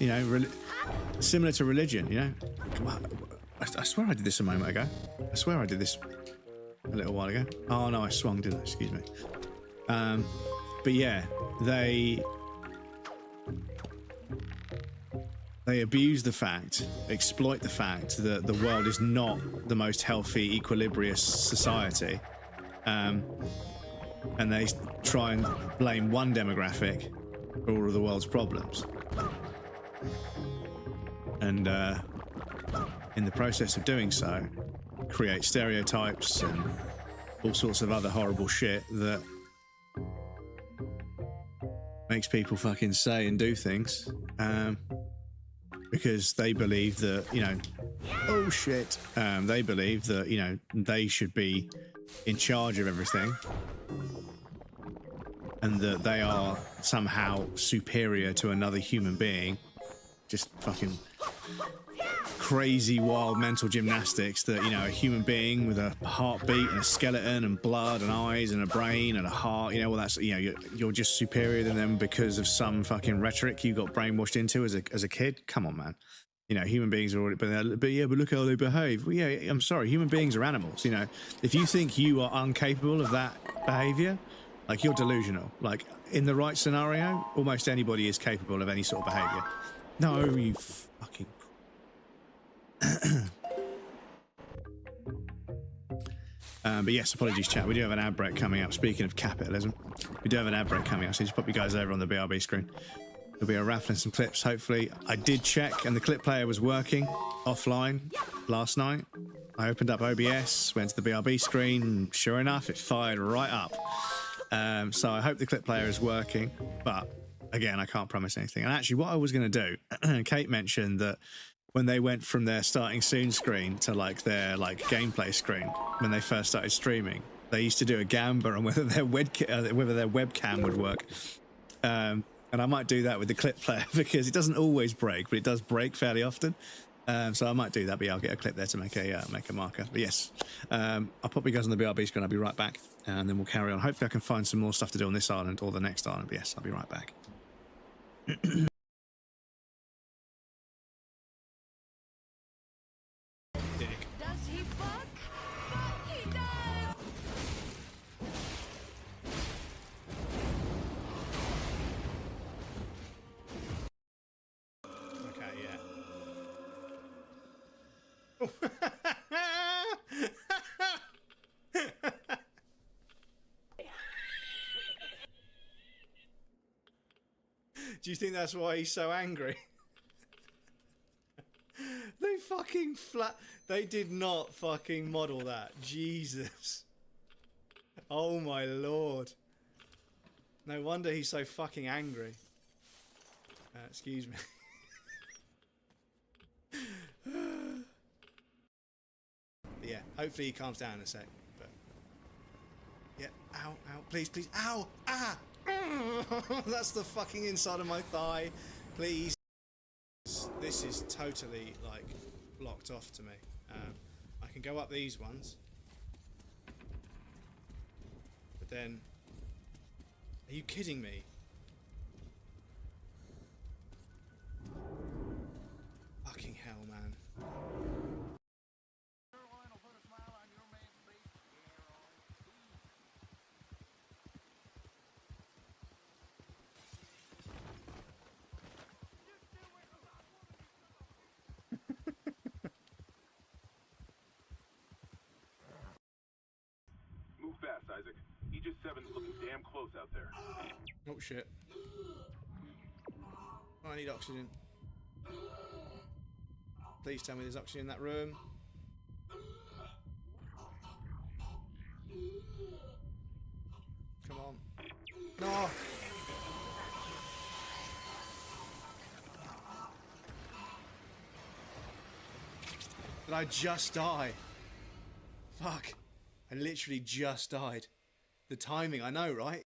S1: similar to religion, I swear I did this a moment ago. I swear I did this a little while ago. Oh no, I swung, didn't I? Excuse me. But yeah, they abuse the fact, exploit the fact that the world is not the most healthy, equilibrious society. And they try and blame one demographic for all of the world's problems. And in the process of doing so, create stereotypes and all sorts of other horrible shit that makes people fucking say and do things because they believe that, oh shit, they believe that, they should be in charge of everything and that they are somehow superior to another human being. Just fucking crazy, wild mental gymnastics that, a human being with a heartbeat and a skeleton and blood and eyes and a brain and a heart, well, that's, you're just superior than them because of some fucking rhetoric you got brainwashed into as a kid. Come on, man. you know, human beings are already, but yeah, but look how they behave. Well, yeah, I'm sorry, human beings are animals. You know, if you think you are incapable of that behavior, like, you're delusional. Like, in the right scenario, almost anybody is capable of any sort of behavior. No, you fucking. But yes, apologies, chat. We do have an ad break coming up. Speaking of capitalism, we do have an ad break coming up. So just pop you guys over on the BRB screen. There'll be a raffling some clips, hopefully. I did check, and the clip player was working offline last night. I opened up OBS, went to the BRB screen, and sure enough, it fired right up. So I hope the clip player is working, but again, I can't promise anything. And actually, what I was going to do, Kate mentioned that when they went from their starting soon screen to like their gameplay screen when they first started streaming, they used to do a gamble on whether their webcam would work. And I might do that with the clip player because it doesn't always break, but it does break fairly often. So I might do that, but yeah, I'll get a clip there to make a marker. But yes, I'll pop you guys on the BRB screen. I'll be right back, and then we'll carry on. Hopefully I can find some more stuff to do on this island or the next island. But yes, I'll be right back.
S2: Does he fuck? Fuck, he does!
S1: Okay, yeah. Do you think that's why he's so angry? They fucking they did not fucking model that. Jesus. Oh my lord. No wonder he's so fucking angry. Excuse me. But yeah, hopefully he calms down in a sec. But yeah, ow, ow, please, please, ow, ah, that's the fucking inside of my thigh. Please. This is totally like blocked off to me. I can go up these ones, but then, are you kidding me? Fucking hell, man.
S3: Move fast, Isaac. Aegis 7's looking damn close out there.
S1: Oh shit. Oh, I need oxygen. Please tell me there's oxygen in that room. Come on. No! Did I just die? Fuck. I literally just died. The timing, I know, right?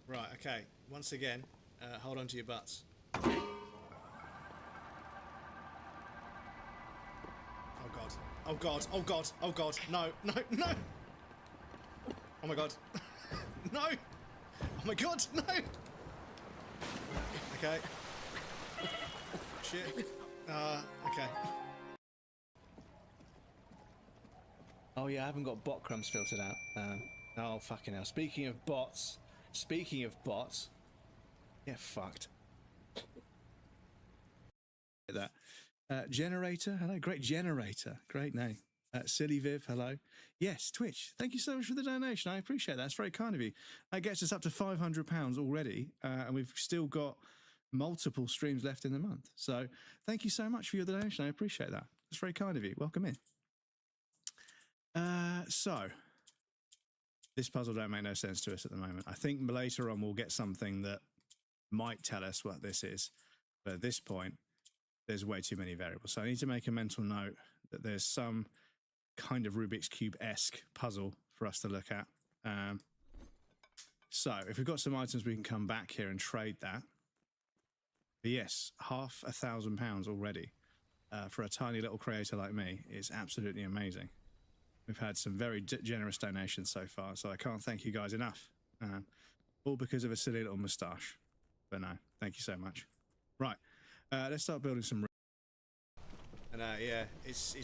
S1: Right, okay. Once again, hold on to your butts. Oh god. Oh god. Oh god. Oh god. No. No. No. Oh my god. No. Oh my god. No. Okay. Shit. Okay. Oh yeah, I haven't got bot crumbs filtered out. Oh fucking hell. Speaking of bots, get fucked. That generator, hello, great generator, great name. Silly Viv, hello. Yes, Twitch, thank you so much for the donation. I appreciate that. That's very kind of you. That gets us up to £500 already, and we've still got multiple streams left in the month. So thank you so much for your donation. I appreciate that. That's very kind of you. Welcome in. So this puzzle don't make no sense to us at the moment. I think later on we'll get something that might tell us what this is, but at this point there's way too many variables. So I need to make a mental note that there's some kind of Rubik's Cube-esque puzzle for us to look at. So if we've got some items, we can come back here and trade that. But yes, £500 already. for a tiny little creator like me is absolutely amazing. We've had some very generous donations so far, so I can't thank you guys enough. All because of a silly little moustache. But no, thank you so much. Right, let's start building some. And yeah, it's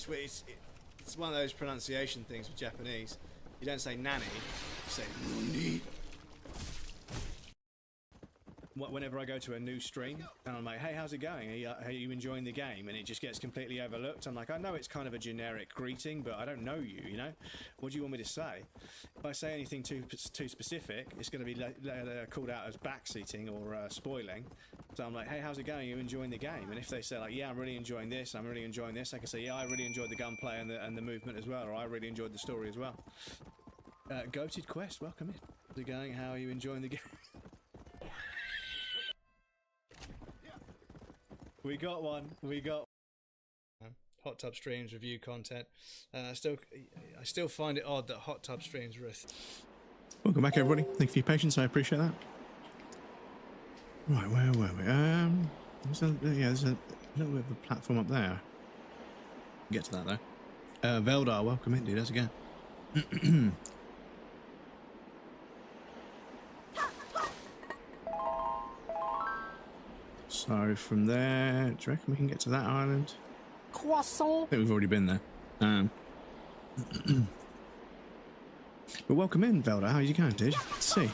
S1: one of those pronunciation things with Japanese. You don't say nanny, you say nani. Whenever I go to a new stream and I'm like, hey, how's it going? Are you enjoying the game? And it just gets completely overlooked. I'm like, I know it's kind of a generic greeting, but I don't know you, you know? What do you want me to say? If I say anything too specific, it's going to be called out as backseating or spoiling. So I'm like, hey, how's it going? Are you enjoying the game? And if they say like, yeah, I'm really enjoying this, I'm really enjoying this, I can say, yeah, I really enjoyed the gunplay and the movement as well, or I really enjoyed the story as well. Goated Quest, welcome in. How's it going? How are you enjoying the game? We got one. We got Hot Tub Streams review content. I still find it odd that Hot Tub Streams are Welcome back, everybody. Thank you for your patience. I appreciate that. Right, where were we? There's a little bit of a platform up there. Get to that though. Veldar, welcome in, dude. How's it going? So from there, do you reckon we can get to that island? Croissant. I think we've already been there. But welcome in, Velda. How are you going, dude? Let's see.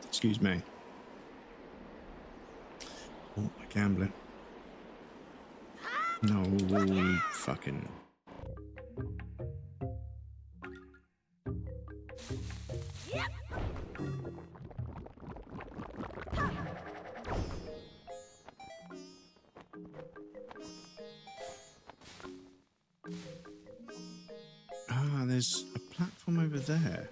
S1: Excuse me. Oh, my gambling. No, fucking. Ah, there's a platform over there.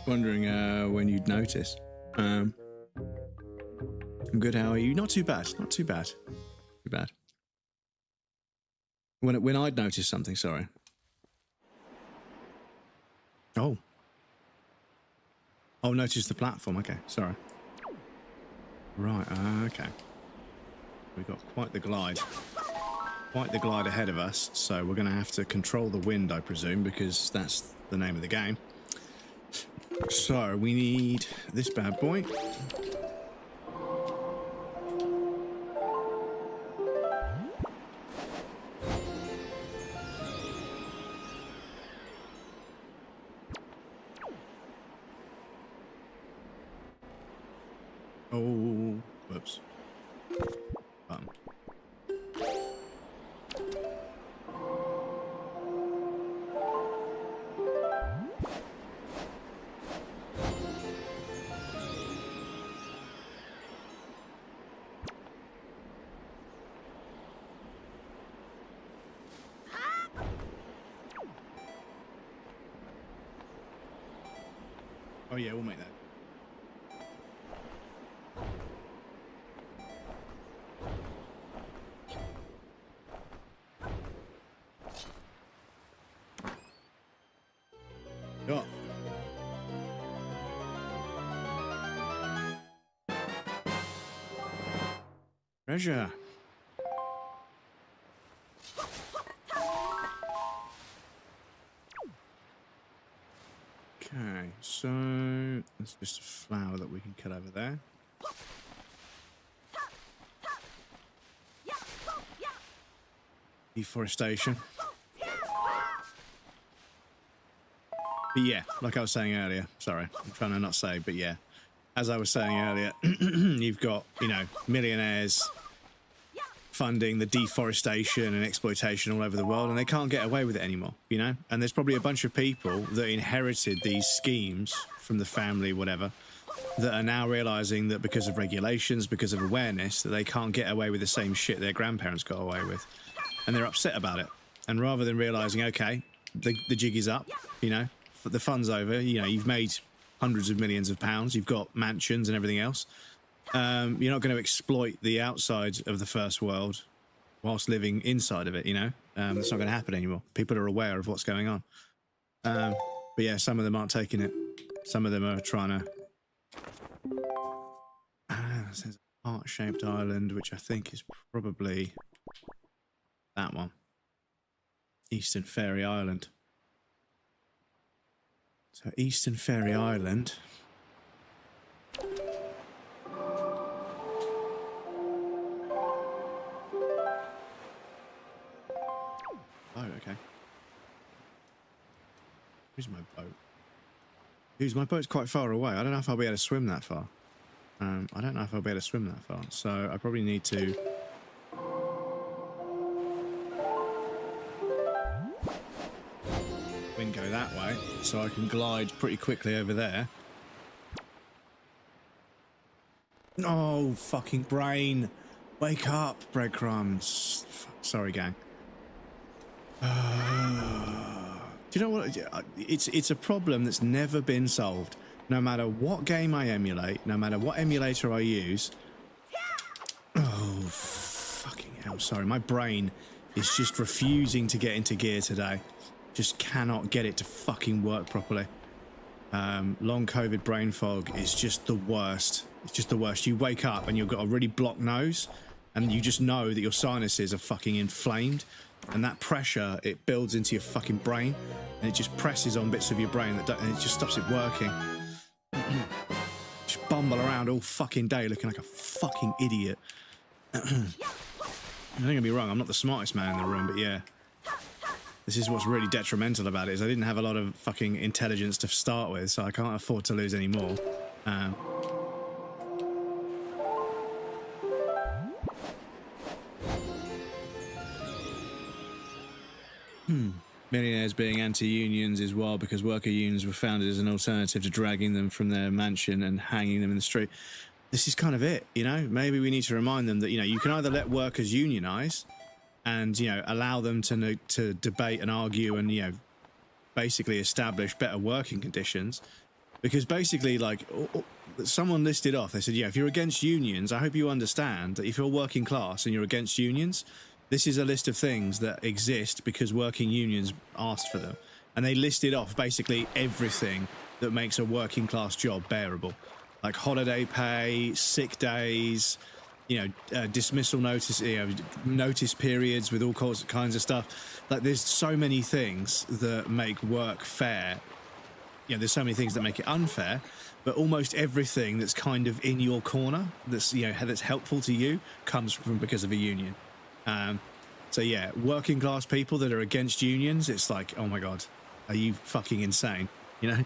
S1: Wondering when you'd notice. I'm good. How are you? Not too bad. Not too bad. Too bad. When I'd notice something. Sorry. Oh. Oh, notice the platform. Okay. Sorry. Right. Okay. We've got quite the glide. Quite the glide ahead of us. So we're going to have to control the wind, I presume, because that's the name of the game. So we need this bad boy. Oh, whoops. Button. Oh yeah, we'll make that. Oh. Treasure. Okay, so there's just a flower that we can cut over there. Deforestation. But yeah, like I was saying earlier, sorry, I'm trying to not say, but yeah, as I was saying earlier, you've got, you know, millionaires funding the deforestation and exploitation all over the world, and they can't get away with it anymore, you know? And there's probably a bunch of people that inherited these schemes from the family, whatever, that are now realizing that because of regulations, because of awareness, that they can't get away with the same shit their grandparents got away with. And they're upset about it. And rather than realizing, okay, the jig is up, you know, the fun's over, you know, you've made hundreds of millions of pounds, you've got mansions and everything else. You're not going to exploit the outside of the first world whilst living inside of it, you know. That's not going to happen anymore. People are aware of what's going on. But yeah, some of them aren't taking it. Some of them are trying to... There's an heart-shaped island, which I think is probably that one. Eastern Fairy Island. So Eastern Fairy Island... Oh, okay. Where's my boat? My boat's quite far away. I don't know if I'll be able to swim that far. I don't know if I'll be able to swim that far. So I probably need to... wind go that way, so I can glide pretty quickly over there. Oh, fucking brain. Wake up, breadcrumbs. Sorry, gang. Do you know what? It's a problem that's never been solved. No matter what game I emulate, no matter what emulator I use. Oh, fucking hell. Sorry, my brain is just refusing to get into gear today. Just cannot get it to fucking work properly. Long COVID brain fog is just the worst. It's just the worst. You wake up and you've got a really blocked nose and you just know that your sinuses are fucking inflamed. And that pressure, it builds into your fucking brain and it just presses on bits of your brain that don't, and it just stops it working. Just bumble around all fucking day looking like a fucking idiot. Don't get me wrong, I'm not the smartest man in the room, but yeah. This is what's really detrimental about it, is I didn't have a lot of fucking intelligence to start with, so I can't afford to lose any more. Millionaires being anti-unions is wild because worker unions were founded as an alternative to dragging them from their mansion and hanging them in the street. This is kind of it, you know? Maybe we need to remind them that, you know, you can either let workers unionize and, you know, allow them to debate and argue and, you know, basically establish better working conditions. Because basically, like, someone listed off, they said, yeah, if you're against unions, I hope you understand that if you're working class and you're against unions, this is a list of things that exist because working unions asked for them. And they listed off basically everything that makes a working class job bearable. Like holiday pay, sick days, you know, dismissal notice, you know, notice periods with all kinds of stuff. Like there's so many things that make work fair. You know, there's so many things that make it unfair, but almost everything that's kind of in your corner, that's, you know, that's helpful to you, comes from because of a union. So yeah, working class people that are against unions, it's like, oh my God, are you fucking insane? You know?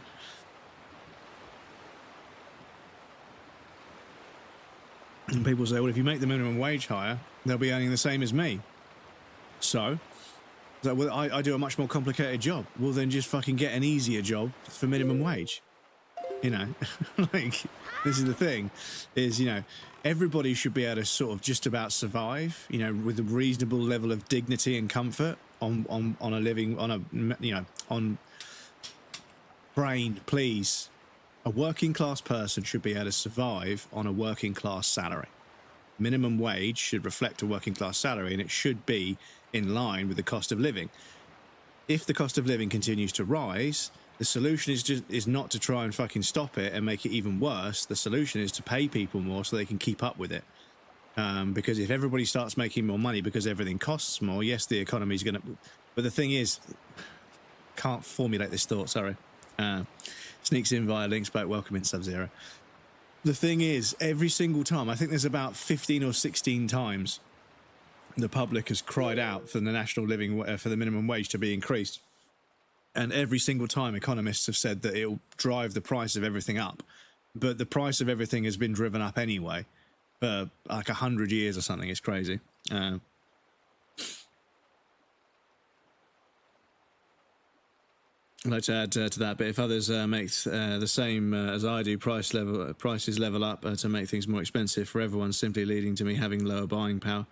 S1: And people say, well, if you make the minimum wage higher, they'll be earning the same as me. So well, I do a much more complicated job. Well, then just fucking get an easier job for minimum wage. You know, like, this is the thing, is, you know, everybody should be able to sort of just about survive, you know, with a reasonable level of dignity and comfort on a living, on a, you know, on brain, please. A working class person should be able to survive on a working class salary. Minimum wage should reflect a working class salary, and it should be in line with the cost of living. If the cost of living continues to rise, the solution is not to try and fucking stop it and make it even worse. The solution is to pay people more so they can keep up with it. Because if everybody starts making more money because everything costs more, yes, the economy's going to... But the thing is... Can't formulate this thought, sorry. Sneaks in via links, but welcome in Sub-Zero. The thing is, every single time, I think there's about 15 or 16 times the public has cried out for the national living, for the minimum wage to be increased. And every single time economists have said that it'll drive the price of everything up. But the price of everything has been driven up anyway for like 100 years or something. It's crazy. I'd like to add to that, but if others make the same as I do, prices level up to make things more expensive for everyone, simply leading to me having lower buying power.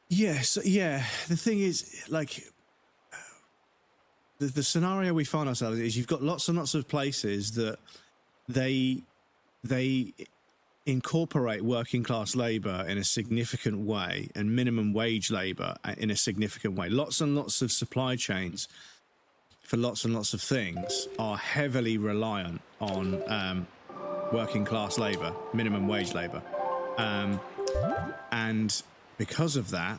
S1: Yes, yeah. The thing is, like, the scenario we find ourselves is you've got lots and lots of places that they incorporate working class labor in a significant way and minimum wage labor in a significant way. Lots and lots of supply chains for lots and lots of things are heavily reliant on working class labor, minimum wage labor. And because of that,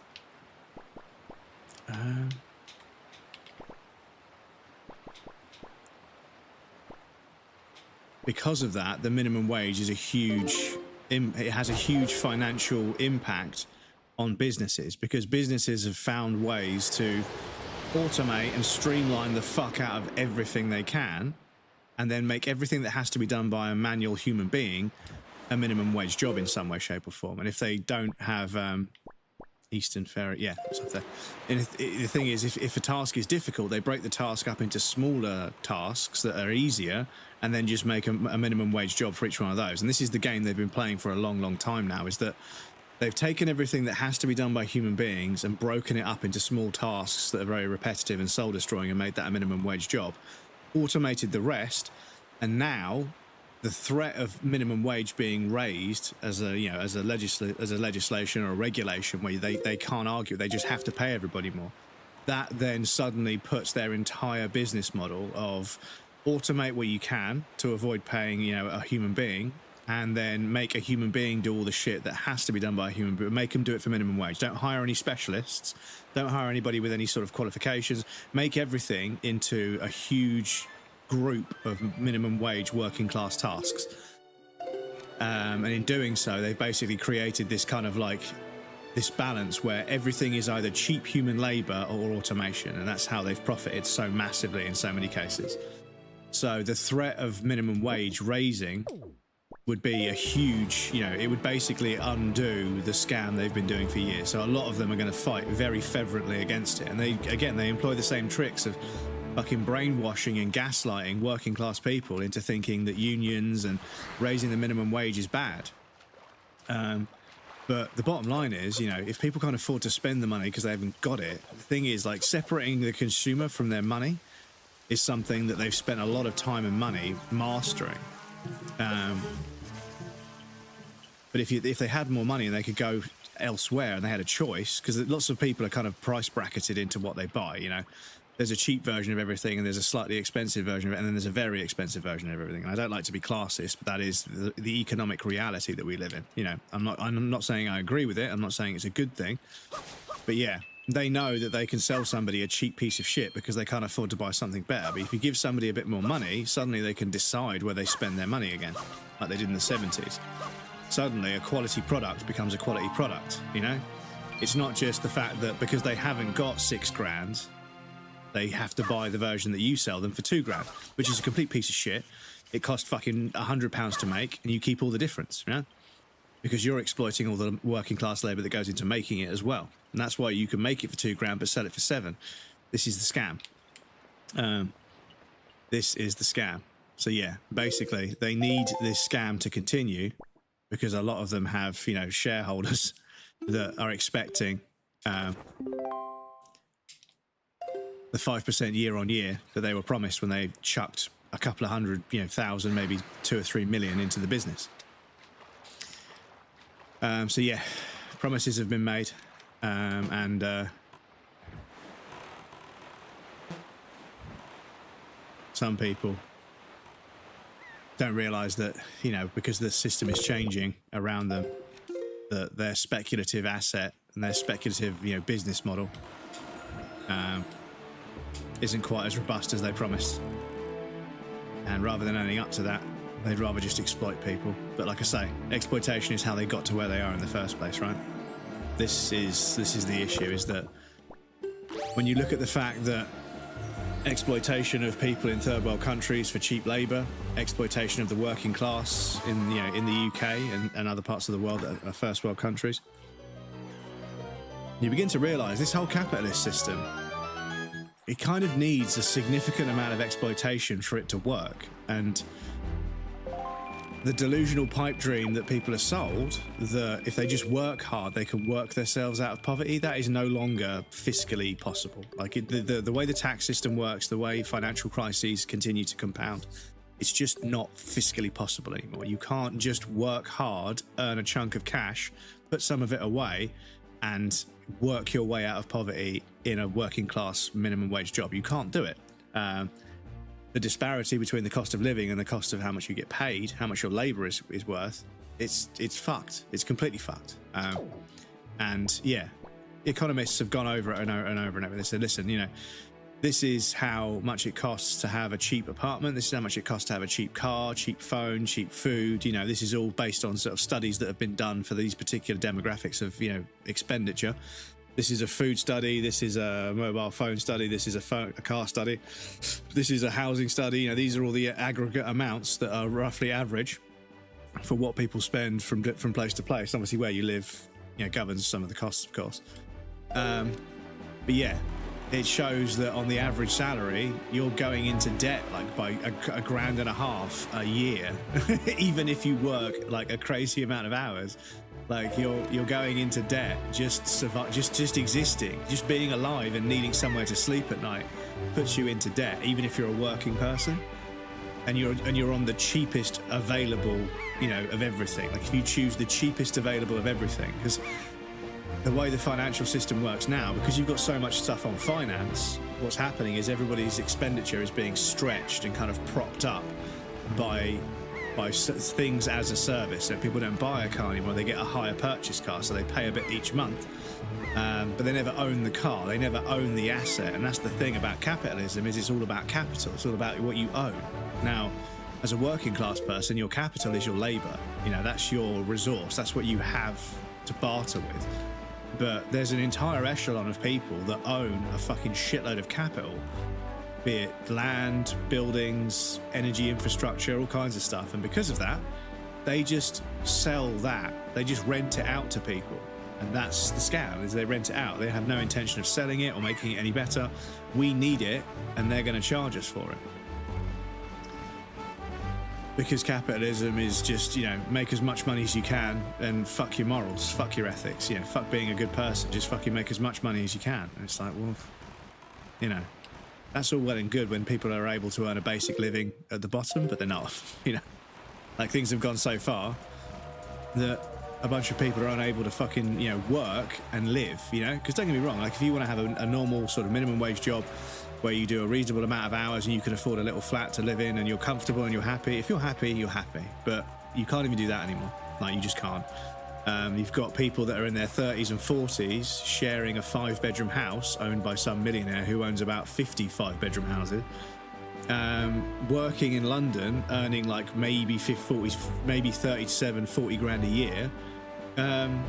S1: the minimum wage is it has a huge financial impact on businesses, because businesses have found ways to automate and streamline the fuck out of everything they can, and then make everything that has to be done by a manual human being a minimum wage job in some way, shape or form. And if they don't have Eastern Ferry, yeah, it's up there. And the thing is, if a task is difficult, they break the task up into smaller tasks that are easier, and then just make a minimum wage job for each one of those. And this is the game they've been playing for a long, long time now, is that they've taken everything that has to be done by human beings and broken it up into small tasks that are very repetitive and soul destroying, and made that a minimum wage job, automated the rest, and now the threat of minimum wage being raised as a legislation or a regulation where they can't argue, they just have to pay everybody more. That then suddenly puts their entire business model of automate what you can to avoid paying a human being, and then make a human being do all the shit that has to be done by a human being. Make them do it for minimum wage. Don't hire any specialists. Don't hire anybody with any sort of qualifications. Make everything into a huge group of minimum wage working class tasks. And in doing so, they've basically created this kind of like this balance where everything is either cheap human labor or automation. And that's how they've profited so massively in so many cases. So the threat of minimum wage raising would be a huge, it would basically undo the scam they've been doing for years. So a lot of them are going to fight very fervently against it. And they employ the same tricks of fucking brainwashing and gaslighting working class people into thinking that unions and raising the minimum wage is bad. But the bottom line is, if people can't afford to spend the money because they haven't got it, the thing is, like, separating the consumer from their money is something that they've spent a lot of time and money mastering. But if they had more money and they could go elsewhere and they had a choice, because lots of people are kind of price bracketed into what they buy, There's a cheap version of everything, and there's a slightly expensive version of it, and then there's a very expensive version of everything. And I don't like to be classist, but that is the economic reality that we live in. I'm not saying I agree with it. I'm not saying it's a good thing. But yeah, they know that they can sell somebody a cheap piece of shit because they can't afford to buy something better. But if you give somebody a bit more money, suddenly they can decide where they spend their money again, like they did in the 70s. Suddenly a quality product becomes a quality product, It's not just the fact that because they haven't got $6,000, they have to buy the version that you sell them for $2,000, which is a complete piece of shit. It costs fucking £100 to make, and you keep all the difference, because you're exploiting all the working class labor that goes into making it as well. And that's why you can make it for $2,000 but sell it for $7,000. This is the scam. This is the scam. So yeah, basically they need this scam to continue because a lot of them have, shareholders that are expecting the 5% year on year that they were promised when they chucked a couple of hundred, thousand, maybe 2 or 3 million into the business. So yeah, promises have been made, and some people don't realize that, because the system is changing around them, that their speculative asset and their speculative, business model isn't quite as robust as they promised. And rather than owning up to that, they'd rather just exploit people. But like I say, exploitation is how they got to where they are in the first place, right? This is the issue, is that when you look at the fact that exploitation of people in third world countries for cheap labor, exploitation of the working class in the UK and other parts of the world that are first world countries, you begin to realize this whole capitalist system it kind of needs a significant amount of exploitation for it to work. And the delusional pipe dream that people are sold, that if they just work hard, they can work themselves out of poverty, that is no longer fiscally possible. Like the way the tax system works, the way financial crises continue to compound, it's just not fiscally possible anymore. You can't just work hard, earn a chunk of cash, put some of it away, and work your way out of poverty in a working class minimum wage job. You can't do it. The disparity between the cost of living and the cost of how much you get paid, how much your labor is worth, it's fucked. It's completely fucked. And yeah, economists have gone over it and over and over and over. They said, listen, you know, this is how much it costs to have a cheap apartment. This is how much it costs to have a cheap car, cheap phone, cheap food. You know, this is all based on sort of studies that have been done for these particular demographics of, you know, expenditure. This is a food study. This is a mobile phone study. This is a car study. This is a housing study. You know, these are all the aggregate amounts that are roughly average for what people spend from place to place. Obviously, where you live, you know, governs some of the costs, of course. But yeah, it shows that on the average salary, you're going into debt like by a grand and a half a year, even if you work like a crazy amount of hours. Like you're going into debt just existing, just being alive and needing somewhere to sleep at night puts you into debt, even if you're a working person, and you're on the cheapest available, you know, of everything. Like if you choose the cheapest available of everything, because the way the financial system works now, because you've got so much stuff on finance, what's happening is everybody's expenditure is being stretched and kind of propped up by things as a service. So people don't buy a car anymore, they get a hire purchase car, so they pay a bit each month, but they never own the car, they never own the asset. And that's the thing about capitalism, is it's all about capital, it's all about what you own. Now, as a working class person, your capital is your labor, you know, that's your resource, that's what you have to barter with. But there's an entire echelon of people that own a fucking shitload of capital, be it land, buildings, energy infrastructure, all kinds of stuff. And because of that, they just sell that. They just rent it out to people. And that's the scam, is they rent it out. They have no intention of selling it or making it any better. We need it, and they're going to charge us for it. Because capitalism is just, you know, make as much money as you can and fuck your morals, fuck your ethics, you know, fuck being a good person, just fucking make as much money as you can. And it's like, well, you know, that's all well and good when people are able to earn a basic living at the bottom, but they're not, you know. Like, things have gone so far that a bunch of people are unable to fucking, you know, work and live, you know. Because don't get me wrong, like, if you want to have a normal sort of minimum wage job where you do a reasonable amount of hours and you can afford a little flat to live in and you're comfortable and you're happy, if you're happy, you're happy. But you can't even do that anymore. Like, you just can't. You've got people that are in their 30s and 40s sharing a 5-bedroom house owned by some millionaire who owns about 50 5-bedroom houses, working in London, earning like maybe 37, 40 grand a year, and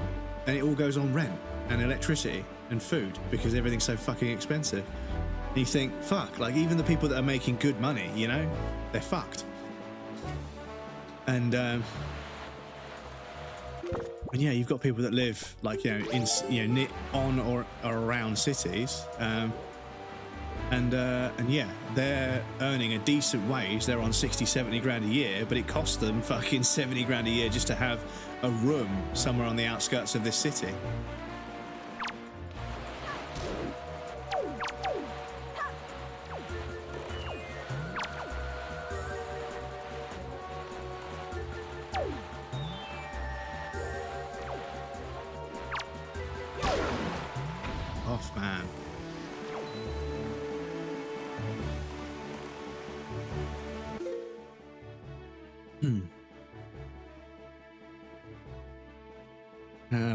S1: it all goes on rent and electricity and food because everything's so fucking expensive. And you think, fuck, like, even the people that are making good money, you know, they're fucked. And yeah, you've got people that live like, you know, on or around cities, and yeah, they're earning a decent wage. They're on 60, 70 grand a year, but it costs them fucking 70 grand a year just to have a room somewhere on the outskirts of this city. Off, man.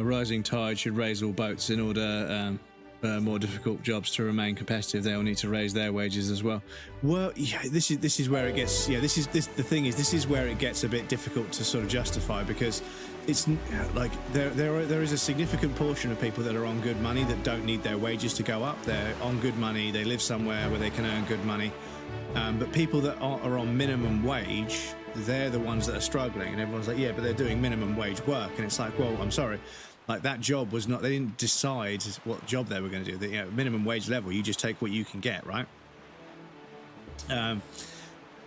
S1: Rising tide should raise all boats. In order more difficult jobs to remain competitive, they all need to raise their wages as well. Well, yeah, this is where it gets. Yeah, the thing is, this is where it gets a bit difficult to sort of justify, because it's like there is a significant portion of people that are on good money that don't need their wages to go up. They're on good money. They live somewhere where they can earn good money. But people that are on minimum wage, they're the ones that are struggling. And everyone's like, yeah, but they're doing minimum wage work. And it's like, well, I'm sorry. Like that job was not, they didn't decide what job they were going to do. The minimum wage level, you just take what you can get, right?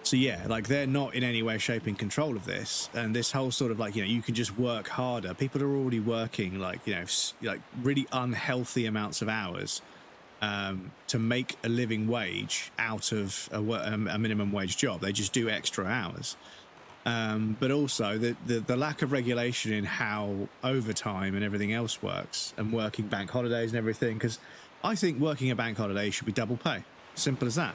S1: So yeah, like they're not in any way, shape, in control of this. And this whole sort of like, you can just work harder. People are already working like, like really unhealthy amounts of hours to make a living wage out of a minimum wage job. They just do extra hours. But also the lack of regulation in how overtime and everything else works, and working bank holidays and everything, because I think working a bank holiday should be double pay. Simple as that.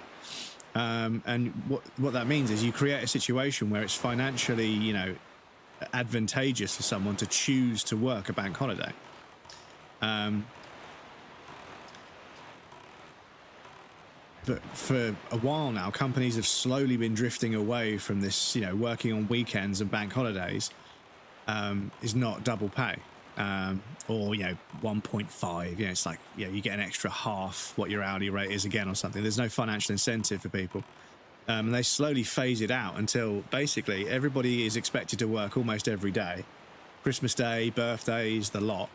S1: And what that means is you create a situation where it's financially, advantageous for someone to choose to work a bank holiday. But for a while now, companies have slowly been drifting away from this, working on weekends and bank holidays is not double pay. Or 1.5. It's like you get an extra half what your hourly rate is again or something. There's no financial incentive for people, and they slowly phase it out until basically everybody is expected to work almost every day, Christmas Day, birthdays, the lot,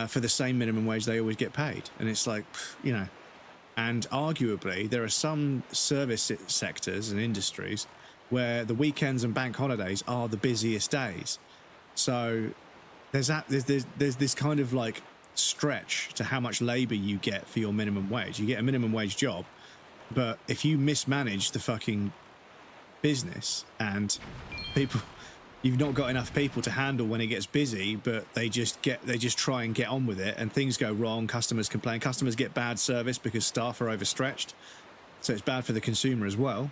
S1: for the same minimum wage they always get paid. And it's like, and arguably there are some service sectors and industries where the weekends and bank holidays are the busiest days. So there's this kind of like stretch to how much labor you get for your minimum wage. You get a minimum wage job, but if you mismanage the fucking business and you've not got enough people to handle when it gets busy, but they just try and get on with it, and things go wrong, customers complain, customers get bad service because staff are overstretched, so it's bad for the consumer as well.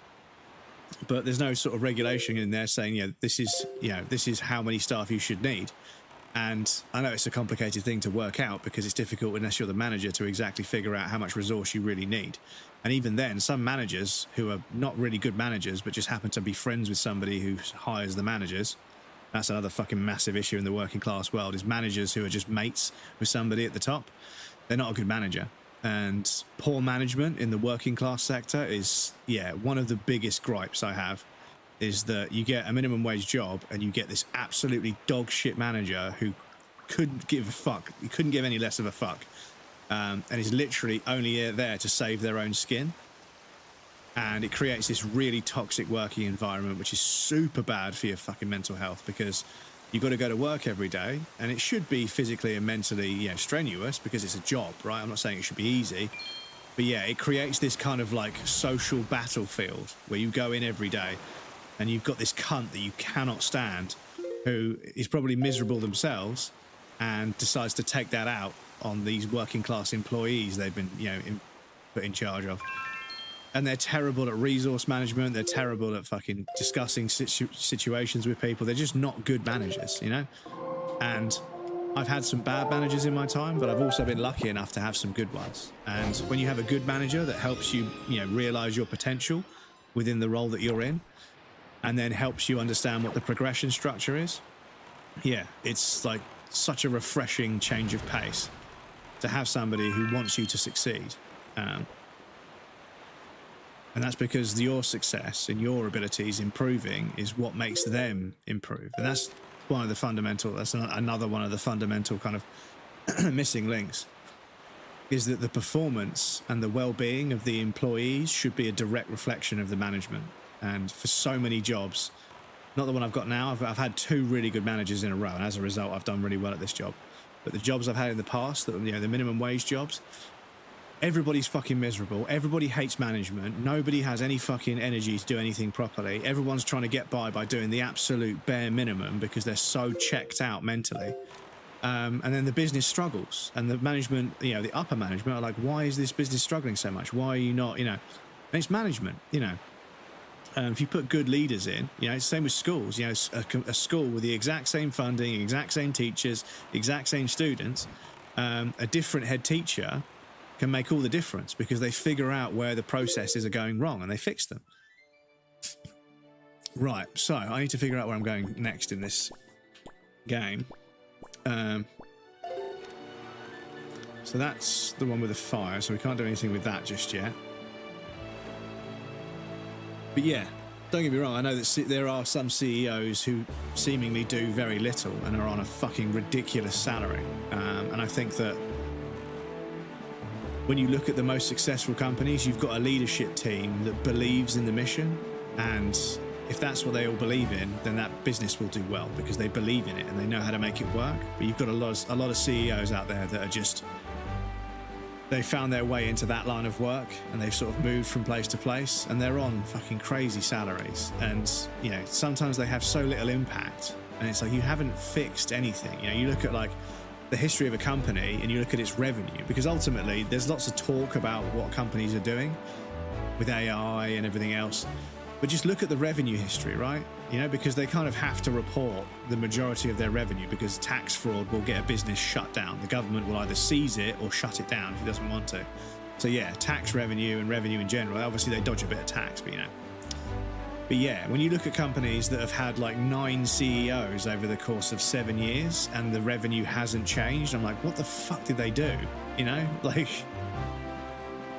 S1: But there's no sort of regulation in there saying, this is how many staff you should need. And I know it's a complicated thing to work out because it's difficult unless you're the manager to exactly figure out how much resource you really need. And even then, some managers who are not really good managers but just happen to be friends with somebody who hires the managers, that's another fucking massive issue in the working class world, is managers who are just mates with somebody at the top. They're not a good manager. And poor management in the working class sector is, one of the biggest gripes I have. Is that you get a minimum wage job and you get this absolutely dog shit manager who couldn't give a fuck. He couldn't give any less of a fuck. And is literally only there to save their own skin. And it creates this really toxic working environment, which is super bad for your fucking mental health, because you've got to go to work every day, and it should be physically and mentally, strenuous because it's a job, right? I'm not saying it should be easy. But it creates this kind of like social battlefield where you go in every day and you've got this cunt that you cannot stand, who is probably miserable themselves and decides to take that out on these working class employees they've been, put in charge of. And they're terrible at resource management. They're terrible at fucking discussing situations with people. They're just not good managers, And I've had some bad managers in my time, but I've also been lucky enough to have some good ones. And when you have a good manager that helps you, realize your potential within the role that you're in, and then helps you understand what the progression structure is, it's like such a refreshing change of pace to have somebody who wants you to succeed. And that's because your success and your abilities improving is what makes them improve. And that's one of the fundamental, that's another one of the fundamental kind of missing links, is that the performance and the well-being of the employees should be a direct reflection of the management. And for so many jobs, not the one I've got now, I've had 2 really good managers in a row, and as a result, I've done really well at this job. But the jobs I've had in the past, the minimum wage jobs, everybody's fucking miserable. Everybody hates management. Nobody has any fucking energy to do anything properly. Everyone's trying to get by doing the absolute bare minimum because they're so checked out mentally. And then the business struggles, and the management, the upper management are like, why is this business struggling so much? Why are you not, and it's management, if you put good leaders in, it's the same with schools, a school with the exact same funding, exact same teachers, exact same students, a different head teacher can make all the difference because they figure out where the processes are going wrong and they fix them. Right, so I need to figure out where I'm going next in this game. So that's the one with the fire, so we can't do anything with that just yet. But Don't get me wrong, I know that there are some CEOs who seemingly do very little and are on a fucking ridiculous salary. And I think that when you look at the most successful companies, you've got a leadership team that believes in the mission. And if that's what they all believe in, then that business will do well because they believe in it and they know how to make it work. But you've got a lot of CEOs out there that are just... they found their way into that line of work and they've sort of moved from place to place and they're on fucking crazy salaries. And, you know, sometimes they have so little impact and it's like you haven't fixed anything. You know, you look at like the history of a company and you look at its revenue, because ultimately there's lots of talk about what companies are doing with AI and everything else. But just look at the revenue history, right? You know, because they kind of have to report the majority of their revenue because tax fraud will get a business shut down. The government will either seize it or shut it down if it doesn't want to. So yeah, tax revenue and revenue in general, obviously they dodge a bit of tax, but you know. But yeah, when you look at companies that have had like 9 CEOs over the course of 7 years and the revenue hasn't changed, I'm like, what the fuck did they do? You know, like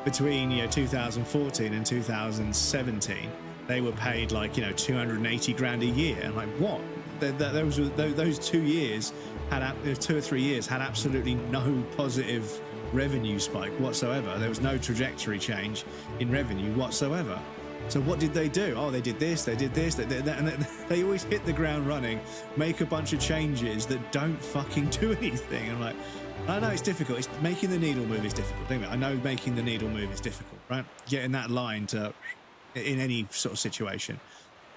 S1: between, you know, 2014 and 2017, they were paid like, you know, 280 grand a year. And like, what? Those 2 years had 2 or 3 years had absolutely no positive revenue spike whatsoever. There was no trajectory change in revenue whatsoever. So what did they do? Oh, they did this, they did this, they did that, and they always hit the ground running, make a bunch of changes that don't fucking do anything. I'm like, I know it's difficult. It's making the needle move is difficult. Don't I know making the needle move is difficult, right? Getting that line to in any sort of situation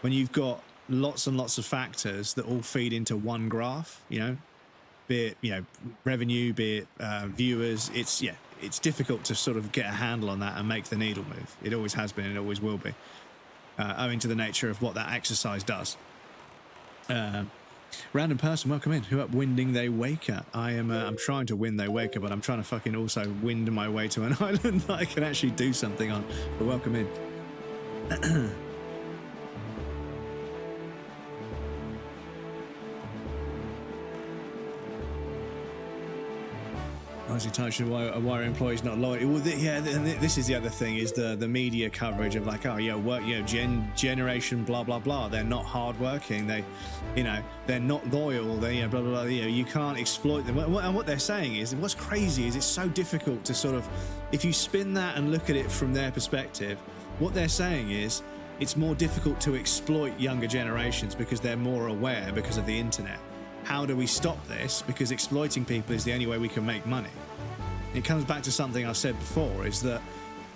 S1: when you've got lots and lots of factors that all feed into one graph, you know, be it, you know, revenue, be it viewers. It's difficult to sort of get a handle on that and make the needle move. It always has been and it always will be, owing to the nature of what that exercise does. Random person, welcome in. Who up winding they waker? I'm trying to win they waker, but I'm trying to fucking also wind my way to an island that I can actually do something on. But welcome in. Honestly, touched why are employees not loyal? Well, this is the other thing: is the media coverage of like, oh, yeah, work, you know, generation, blah blah blah. They're not hardworking. They, you know, they're not loyal. They, you know, blah blah blah. You know, you can't exploit them. And what they're saying is, what's crazy is it's so difficult to sort of, if you spin that and look at it from their perspective, what they're saying is it's more difficult to exploit younger generations because they're more aware because of the internet. How do we stop this? Because exploiting people is the only way we can make money. It comes back to something I've said before, is that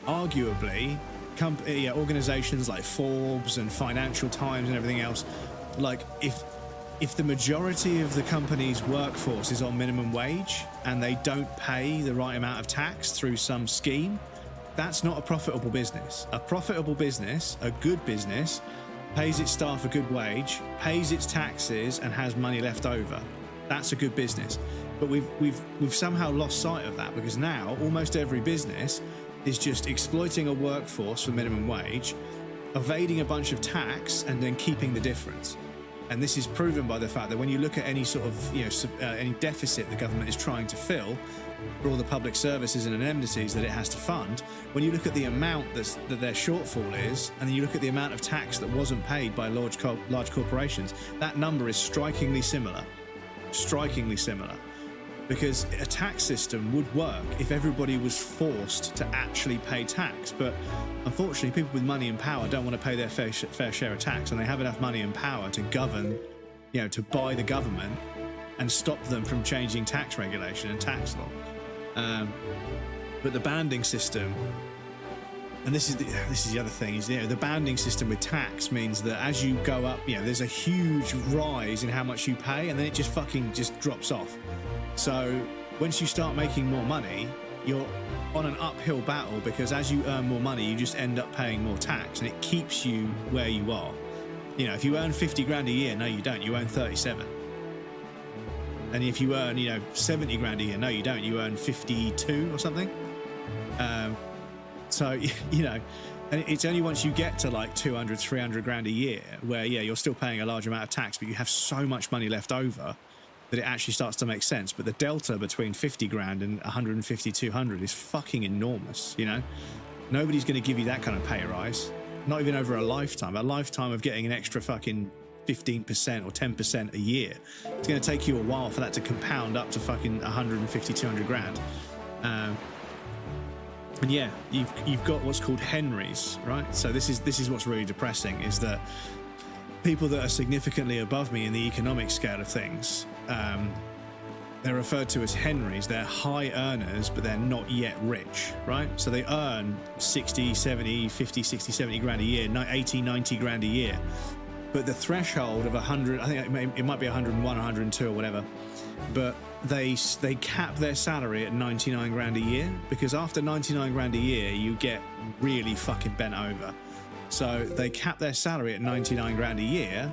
S1: arguably organizations like Forbes and Financial Times and everything else, like if the majority of the company's workforce is on minimum wage and they don't pay the right amount of tax through some scheme, that's not a profitable business. A profitable business, a good business, pays its staff a good wage, pays its taxes, and has money left over. That's a good business. But we've somehow lost sight of that, because now almost every business is just exploiting a workforce for minimum wage, evading a bunch of tax, and then keeping the difference. And this is proven by the fact that when you look at any sort of, you know, any deficit the government is trying to fill for all the public services and indemnities that it has to fund, when you look at the amount that their shortfall is, and then you look at the amount of tax that wasn't paid by large corporations, that number is strikingly similar. Strikingly similar. Because a tax system would work if everybody was forced to actually pay tax. But unfortunately, people with money and power don't want to pay their fair share of tax, and they have enough money and power to govern, you know, to buy the government and stop them from changing tax regulation and tax law. But the banding system, and this is the other thing, is, you know, the banding system with tax means that as you go up, you know, there's a huge rise in how much you pay, and then it just drops off. So once you start making more money, you're on an uphill battle, because as you earn more money, you just end up paying more tax, and it keeps you where you are. You know, if you earn 50 grand a year, no, you don't. You earn 37. And if you earn, you know, 70 grand a year, no, you don't. You earn 52 or something. So, you know, and it's only once you get to like 200, 300 grand a year where, yeah, you're still paying a large amount of tax, but you have so much money left over that it actually starts to make sense. But the delta between 50 grand and 150, 200 is fucking enormous, you know? Nobody's going to give you that kind of pay rise. not even over a lifetime of getting an extra fucking 15% or 10% a year. It's going to take you a while for that to compound up to fucking 150, 200 grand. And yeah, you've got what's called Henrys, right? So this is what's really depressing, is that people that are significantly above me in the economic scale of things, they're referred to as Henrys. They're high earners, but they're not yet rich, right? So they earn 60, 70, 50, 60, 70 grand a year, 80, 90 grand a year. But the threshold of 100, I think it might be 101, 102 or whatever, but they cap their salary at 99 grand a year, because after 99 grand a year, you get really fucking bent over. So they cap their salary at 99 grand a year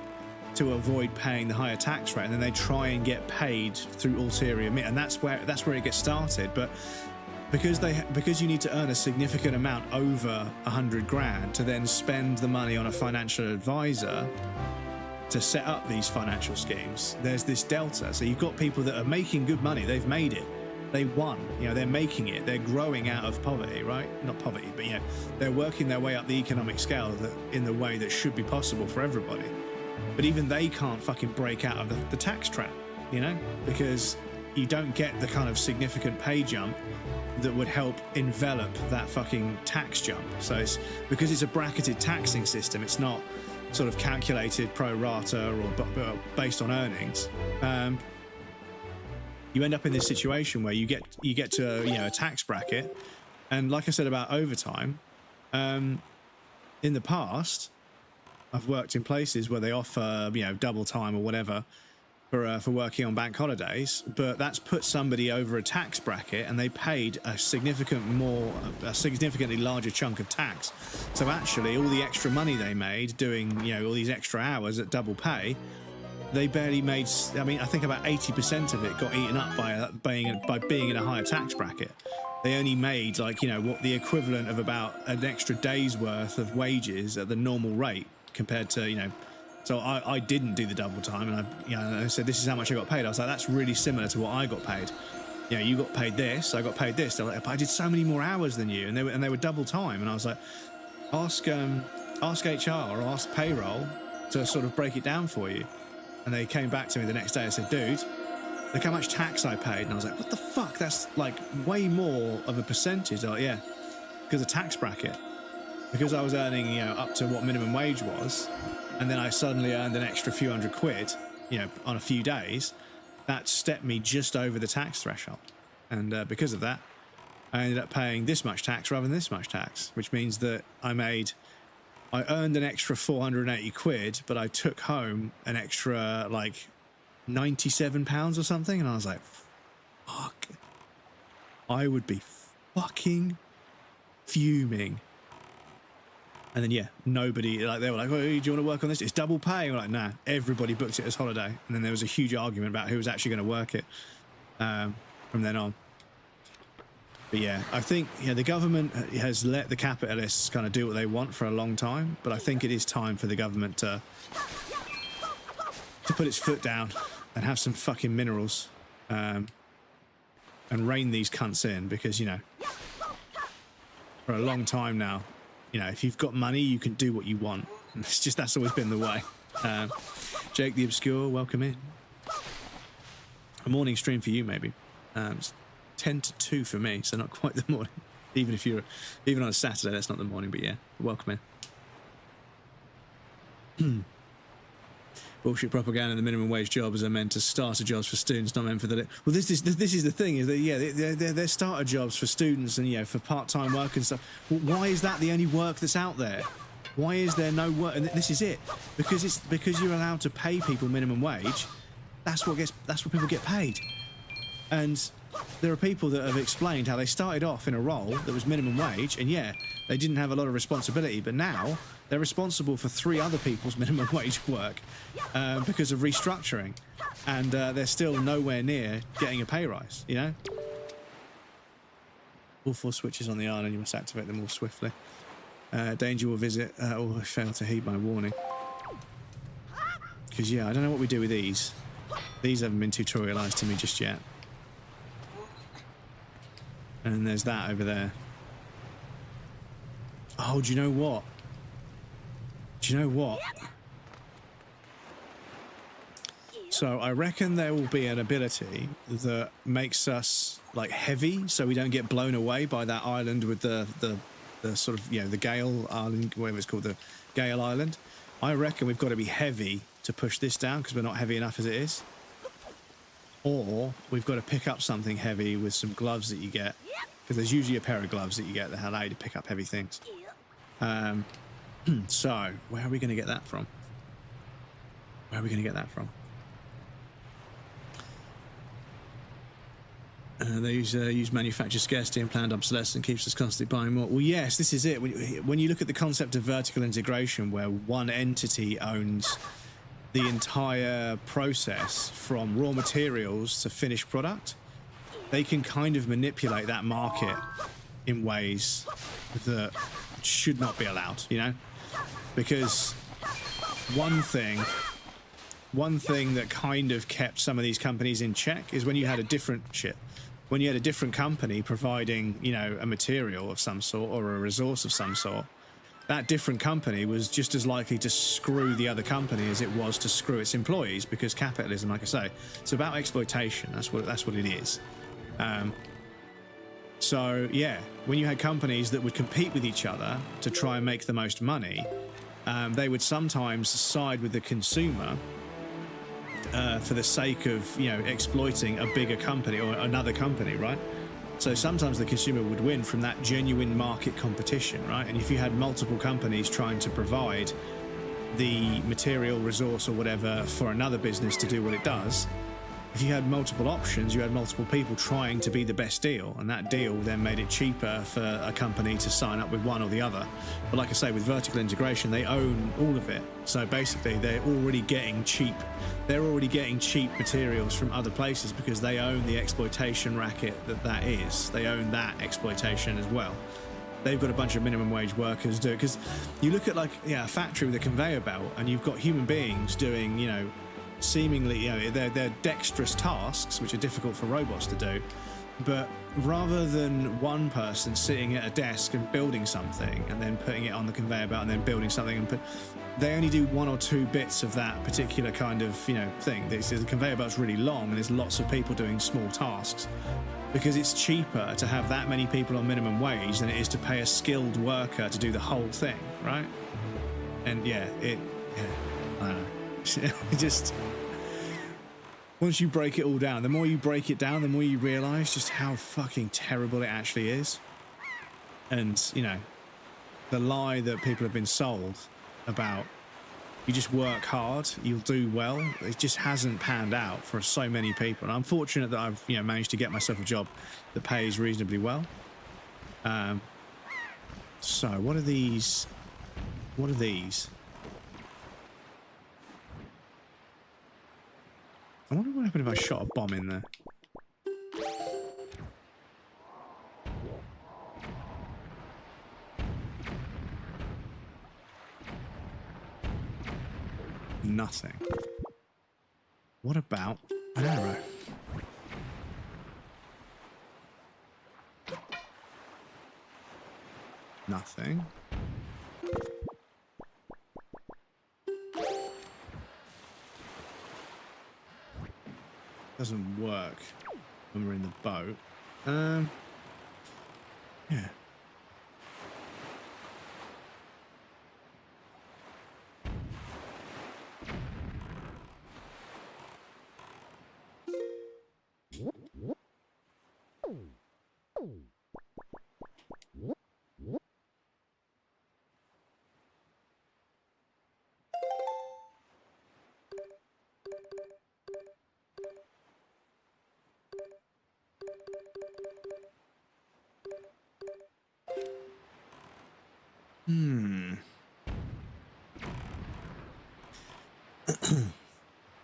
S1: to avoid paying the higher tax rate, and then they try and get paid through ulterior means, and that's where it gets started. But because you need to earn a significant amount over 100 grand to then spend the money on a financial advisor to set up these financial schemes, there's this delta. So you've got people that are making good money, they've made it, they won, they're making it, they're growing out of poverty, right? Not poverty, but they're working their way up the economic scale in the way that should be possible for everybody. But even they can't fucking break out of the tax trap, because you don't get the kind of significant pay jump that would help envelop that fucking tax jump. So it's because it's a bracketed taxing system, it's not sort of calculated pro rata or based on earnings. You end up in this situation where you get to a tax bracket, and like I said about overtime, in the past I've worked in places where they offer double time or whatever for working on bank holidays, but that's put somebody over a tax bracket and they paid a significantly larger chunk of tax. So actually all the extra money they made doing all these extra hours at double pay, they barely made. I think about 80% of it got eaten up by being in a higher tax bracket. They only made what the equivalent of about an extra day's worth of wages at the normal rate compared to So I didn't do the double time, and I said, this is how much I got paid. I was like, that's really similar to what I got paid. You got paid this, I got paid this. They're like, but I did so many more hours than you, and they were double time. And I was like, ask HR or ask payroll to sort of break it down for you. And they came back to me the next day and said, dude, look how much tax I paid. And I was like, what the fuck? That's like way more of a percentage. They're like, yeah, because of tax bracket. Because I was earning up to what minimum wage was, and then I suddenly earned an extra few hundred quid, on a few days, that stepped me just over the tax threshold. And because of that, I ended up paying this much tax rather than this much tax, which means that I earned an extra 480 quid, but I took home an extra like £97 or something. And I was like, fuck, I would be fucking fuming. And then nobody, they were like, oh, do you want to work on this? It's double pay. We're like, nah, everybody booked it as holiday. And then there was a huge argument about who was actually going to work it from then on. But I think the government has let the capitalists kind of do what they want for a long time, but I think it is time for the government to put its foot down and have some fucking minerals and rein these cunts in, because for a long time now, if you've got money, you can do what you want. That's always been the way. Jake the Obscure, welcome in. A morning stream for you, maybe. It's 10 to 2 for me, so not quite the morning. Even on a Saturday, that's not the morning, but welcome in. Bullshit propaganda. The minimum wage jobs are meant to starter jobs for students, not meant for the. Well, this is the thing, is that they're starter jobs for students and for part-time work and stuff. Well, why is that the only work that's out there? Why is there no work? And this is it, because you're allowed to pay people minimum wage. That's what people get paid. And there are people that have explained how they started off in a role that was minimum wage, and they didn't have a lot of responsibility, but now they're responsible for 3 other people's minimum wage work because of restructuring, and they're still nowhere near getting a pay rise, All 4 switches on the island, you must activate them all swiftly. Danger will visit or fail to heed my warning. Because, I don't know what we do with these. These haven't been tutorialized to me just yet. And there's that over there. Oh, do you know what? Do you know what? So I reckon there will be an ability that makes us like heavy, so we don't get blown away by that island with the sort of, you know, the Gale Island, whatever it's called, the Gale Island. I reckon we've got to be heavy to push this down because we're not heavy enough as it is. Or we've got to pick up something heavy with some gloves that you get, because there's usually a pair of gloves that you get that allow you to pick up heavy things. So where are we going to get that from? Where are we going to get that from? They use manufacturer scarcity and planned obsolescence, keeps us constantly buying more. Well, yes, this is it. When you look at the concept of vertical integration, where one entity owns the entire process from raw materials to finished product, they can kind of manipulate that market in ways that should not be allowed, you know? Because one thing that kind of kept some of these companies in check is when you had a different company providing, you know, a material of some sort or a resource of some sort, that different company was just as likely to screw the other company as it was to screw its employees, because capitalism, like I say, it's about exploitation. That's what it is. So yeah, when you had companies that would compete with each other to try and make the most money, they would sometimes side with the consumer for the sake of, you know, exploiting a bigger company or another company, right? So sometimes the consumer would win from that genuine market competition, right? And if you had multiple companies trying to provide the material, resource or whatever for another business to do what it does, if you had multiple options, you had multiple people trying to be the best deal, and that deal then made it cheaper for a company to sign up with one or the other. But like I say, with vertical integration, they own all of it. So basically, they're already getting cheap materials from other places because they own the exploitation racket that is. They own that exploitation as well. They've got a bunch of minimum wage workers do it, because you look at like, yeah, a factory with a conveyor belt, and you've got human beings doing, you know, seemingly, you know, they're dexterous tasks which are difficult for robots to do, but rather than one person sitting at a desk and building something and then putting it on the conveyor belt and then building something and they only do one or two bits of that particular kind of, you know, thing. The conveyor belt's really long and there's lots of people doing small tasks, because it's cheaper to have that many people on minimum wage than it is to pay a skilled worker to do the whole thing, right? And I don't know. It just, once you break it all down, the more you break it down, the more you realize just how fucking terrible it actually is. And, you know, the lie that people have been sold about you just work hard, you'll do well, it just hasn't panned out for so many people. And I'm fortunate that I've, you know, managed to get myself a job that pays reasonably well. So what are these? What are these? I wonder what happened if I shot a bomb in there. Nothing. What about an arrow? Nothing. Doesn't work when we're in the boat. Yeah.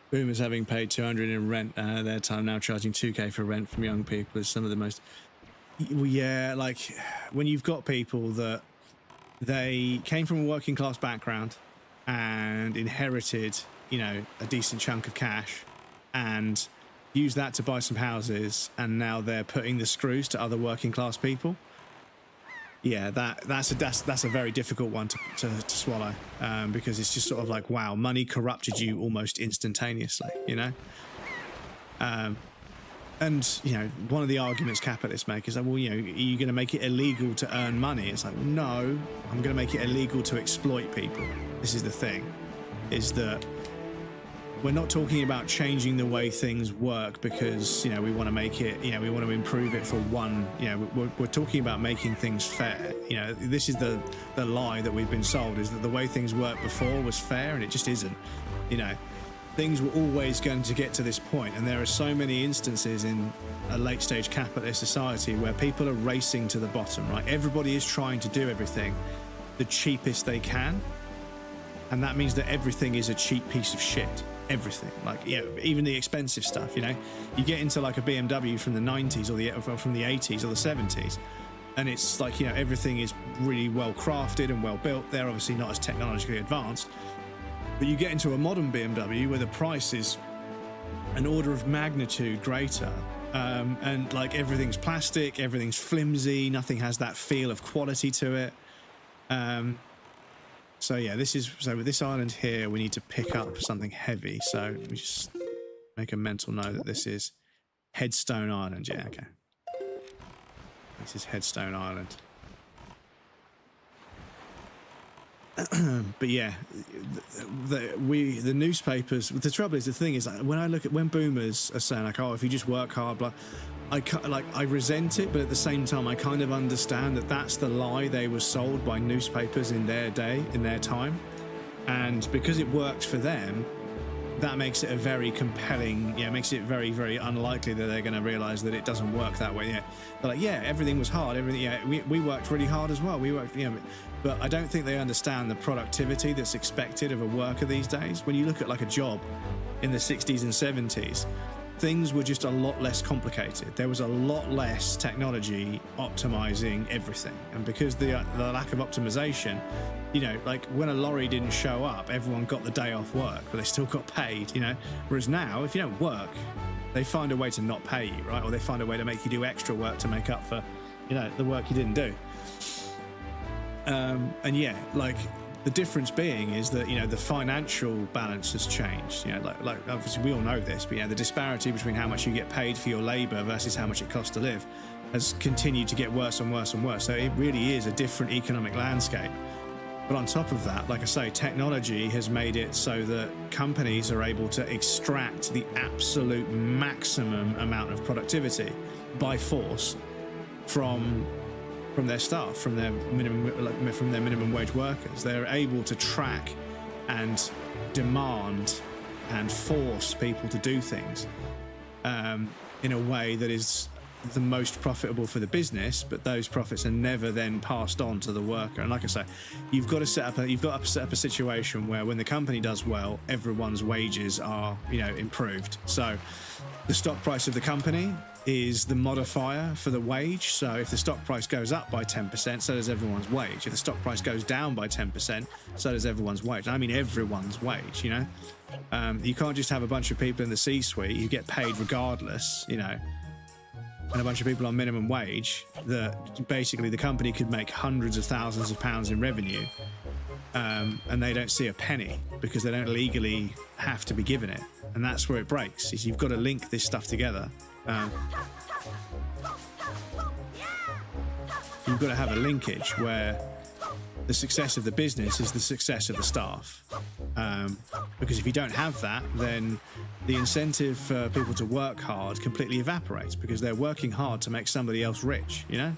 S1: Boomers having paid 200 in rent their time now charging 2k for rent from young people is some of the most. Well, yeah, like when you've got people that they came from a working class background and inherited, you know, a decent chunk of cash and used that to buy some houses, and now they're putting the screws to other working class people. yeah, that's a very difficult one to swallow, because it's just sort of like, wow, money corrupted you almost instantaneously, you know. And you know, one of the arguments capitalists make is like, well, you know, are you going to make it illegal to earn money? It's like, no, I'm going to make it illegal to exploit people. This is the thing, is that we're not talking about changing the way things work because, you know, we want to make it, you know, we want to improve it for one, you know, we're talking about making things fair. You know, this is the lie that we've been sold, is that the way things worked before was fair, and it just isn't. You know, things were always going to get to this point, and there are so many instances in a late stage capitalist society where people are racing to the bottom, right? Everybody is trying to do everything the cheapest they can, and that means that everything is a cheap piece of shit. Everything, like, you know, even the expensive stuff. You know, you get into like a BMW from the 90s or from the 80s or the 70s, and it's like, you know, everything is really well crafted and well built. They're obviously not as technologically advanced, but you get into a modern BMW where the price is an order of magnitude greater, and like everything's plastic, everything's flimsy, nothing has that feel of quality to it. So yeah, so with this island here, we need to pick up something heavy. So we just make a mental note that this is Headstone Island. Yeah, okay. This is Headstone Island. But yeah, the newspapers. The trouble is, the thing is, like, when boomers are saying like, oh, if you just work hard, blah. I resent it, but at the same time, I kind of understand that that's the lie they were sold by newspapers in their day, in their time, and because it worked for them, that makes it a very compelling. Yeah, makes it very, very unlikely that they're going to realize that it doesn't work that way. Yeah, they're like, yeah, everything was hard. Everything. Yeah, we worked really hard as well. We worked. You know, but I don't think they understand the productivity that's expected of a worker these days. When you look at like a job in the 60s and 70s. Things were just a lot less complicated. There was a lot less technology optimizing everything. And because the lack of optimization, you know, like when a lorry didn't show up, everyone got the day off work, but they still got paid, you know. Whereas now, if you don't work, they find a way to not pay you, right? Or they find a way to make you do extra work to make up for, you know, the work you didn't do. And yeah, like, the difference being is that, you know, the financial balance has changed. You know, like obviously we all know this, but, you know, the disparity between how much you get paid for your labor versus how much it costs to live has continued to get worse and worse and worse. So it really is a different economic landscape. But on top of that, like I say, technology has made it so that companies are able to extract the absolute maximum amount of productivity by force from their staff, from their minimum wage workers. They're able to track and demand and force people to do things in a way that is the most profitable for the business, but those profits are never then passed on to the worker. And like I say, you've got to set up a situation where when the company does well, everyone's wages are, you know, improved. So the stock price of the company is the modifier for the wage. So if the stock price goes up by 10%, so does everyone's wage. If the stock price goes down by 10%, so does everyone's wage. I mean, everyone's wage, you know. You can't just have a bunch of people in the C-suite who get paid regardless, you know, and a bunch of people on minimum wage that basically the company could make hundreds of thousands of pounds in revenue, and they don't see a penny because they don't legally have to be given it. And that's where it breaks, is you've got to link this stuff together. You've got to have a linkage where the success of the business is the success of the staff. Because if you don't have that, then the incentive for people to work hard completely evaporates, because they're working hard to make somebody else rich, you know?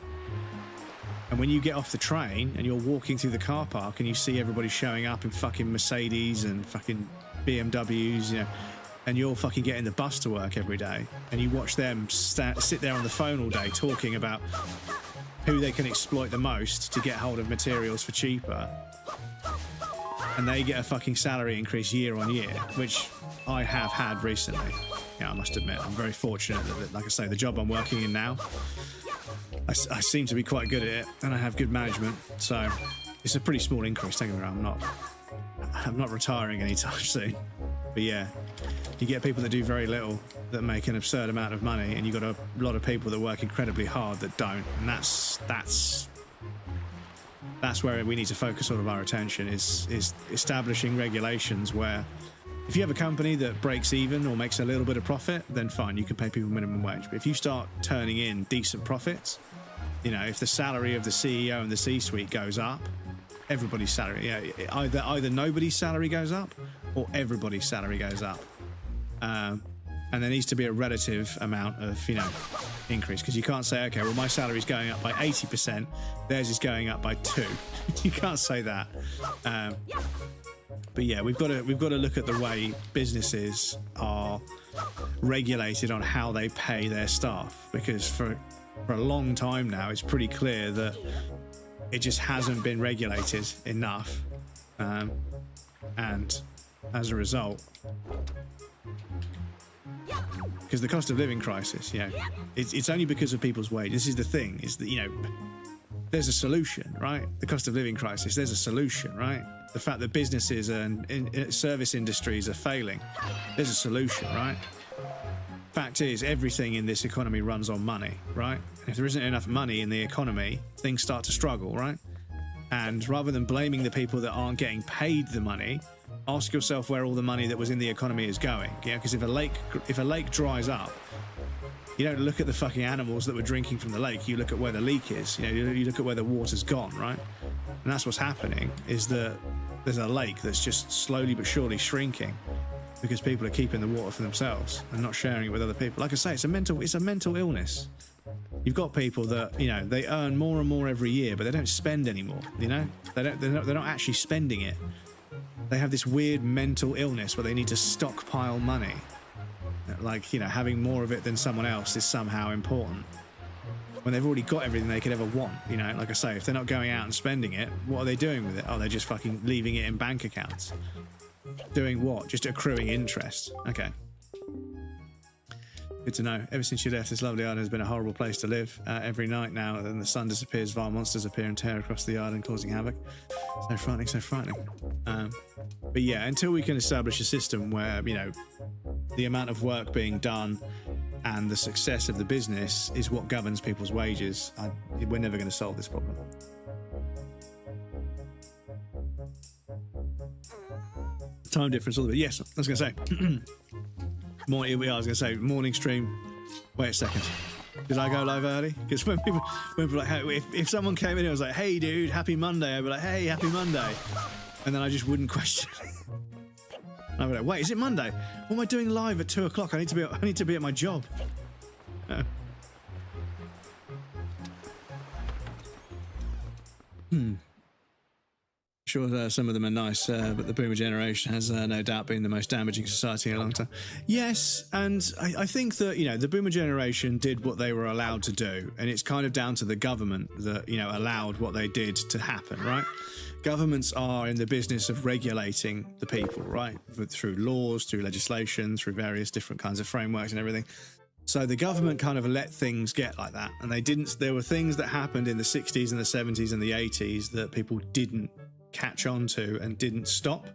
S1: And when you get off the train and you're walking through the car park and you see everybody showing up in fucking Mercedes and fucking BMWs, you know, and you're fucking getting the bus to work every day, and you watch them sit there on the phone all day talking about who they can exploit the most to get hold of materials for cheaper, and they get a fucking salary increase year on year, which I have had recently. Yeah, I must admit, I'm very fortunate that, like I say, the job I'm working in now, I seem to be quite good at it, and I have good management, so it's a pretty small increase. Don't get me wrong, I'm not retiring anytime soon. But yeah, you get people that do very little that make an absurd amount of money, and you've got a lot of people that work incredibly hard that don't, and that's that's where we need to focus all of our attention, is establishing regulations where if you have a company that breaks even or makes a little bit of profit, then fine, you can pay people minimum wage. But if you start turning in decent profits, you know, if the salary of the CEO and the C-suite goes up, everybody's salary, either nobody's salary goes up or everybody's salary goes up. And there needs to be a relative amount of, you know, increase, because you can't say, okay, well, my salary's going up by 80%, theirs is going up by 2. You can't say that. But yeah, we've got to look at the way businesses are regulated on how they pay their staff, because for a long time now, it's pretty clear that it just hasn't been regulated enough, and as a result, because the cost of living crisis, you know, it's only because of people's wage. This is the thing, is that, you know, there's a solution, right? The cost of living crisis, there's a solution, right? The fact that businesses and service industries are failing, there's a solution, right? Fact is, everything in this economy runs on money, right? And if there isn't enough money in the economy, things start to struggle, right? And rather than blaming the people that aren't getting paid the money, ask yourself where all the money that was in the economy is going. Yeah, because if a lake dries up, you don't look at the fucking animals that were drinking from the lake. You look at where the leak is. You know, you look at where the water's gone, right? And that's what's happening, is that there's a lake that's just slowly but surely shrinking because people are keeping the water for themselves and not sharing it with other people. Like I say, it's a mental illness. You've got people that, you know, they earn more and more every year, but they don't spend anymore. You know, they're not actually spending it. They have this weird mental illness where they need to stockpile money. Like, you know, having more of it than someone else is somehow important, when they've already got everything they could ever want. You know, like I say, if they're not going out and spending it, what are they doing with it? Oh, they're just fucking leaving it in bank accounts. Doing what? Just accruing interest. Okay. Good to know. Ever since you left, this lovely island has been a horrible place to live. Every night now, then the sun disappears, vile monsters appear and tear across the island, causing havoc. So frightening, so frightening. But yeah, until we can establish a system where, you know, the amount of work being done and the success of the business is what governs people's wages, we're never going to solve this problem. Time difference, all of it. Yes, I was going to say. Morning, I was going to say morning stream. Wait a second. Did I go live early? Because when people like, hey, if someone came in and was like, "Hey, dude, happy Monday," I'd be like, "Hey, happy Monday," and then I just wouldn't question it. I'd be like, "Wait, is it Monday? What am I doing live at 2 o'clock? I need to be at my job." Sure, some of them are nice, but the boomer generation has no doubt been the most damaging society in a long time. Yes, and I think that, you know, the boomer generation did what they were allowed to do, and it's kind of down to the government that, you know, allowed what they did to happen, right? Governments are in the business of regulating the people, right? Through laws, through legislation, through various different kinds of frameworks and everything. So the government kind of let things get like that, and they didn't. There were things that happened in the 60s and the 70s and the 80s that people didn't catch on to and didn't stop.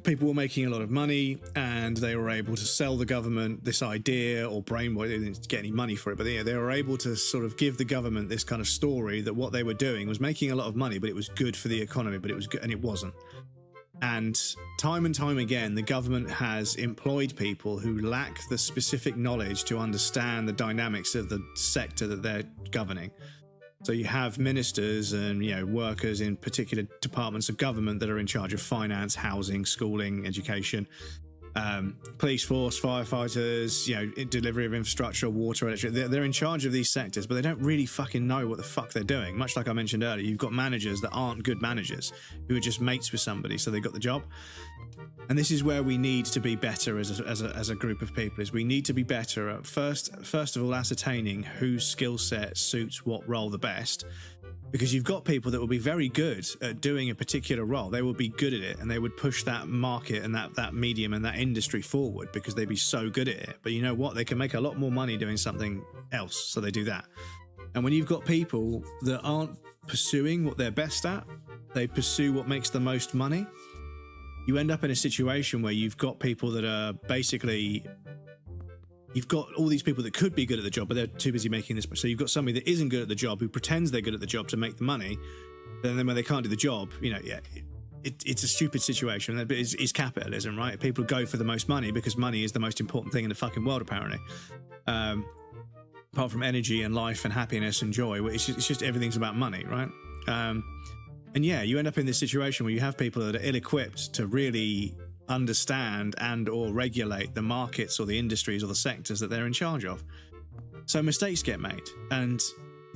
S1: People were making a lot of money and they were able to sell the government this idea or brainwash. They didn't get any money for it, but they were able to sort of give the government this kind of story that what they were doing was making a lot of money, but it was good for the economy, but it was good, and it wasn't. And time again, the government has employed people who lack the specific knowledge to understand the dynamics of the sector that they're governing. So you have ministers and, you know, workers in particular departments of government that are in charge of finance, housing, schooling, education, police force, firefighters, you know, delivery of infrastructure, water, electric. They're in charge of these sectors, but they don't really fucking know what the fuck they're doing. Much like I mentioned earlier, you've got managers that aren't good managers, who are just mates with somebody, so they got the job. And this is where we need to be better as a group of people. Is we need to be better at first of all ascertaining whose skill set suits what role the best. Because you've got people that will be very good at doing a particular role. They will be good at it, and they would push that market and that medium and that industry forward because they'd be so good at it. But you know what? They can make a lot more money doing something else, so they do that. And when you've got people that aren't pursuing what they're best at, they pursue what makes the most money, you end up in a situation where you've got people that are basically... You've got all these people that could be good at the job, but they're too busy making this. So you've got somebody that isn't good at the job, who pretends they're good at the job to make the money, And then when they can't do the job, it's a stupid situation. But it's capitalism, right? People go for the most money because money is the most important thing in the fucking world, apparently. Apart from energy and life and happiness and joy, it's just everything's about money, right? And yeah, you end up in this situation where you have people that are ill-equipped to really understand and or regulate the markets or the industries or the sectors that they're in charge of. So mistakes get made, and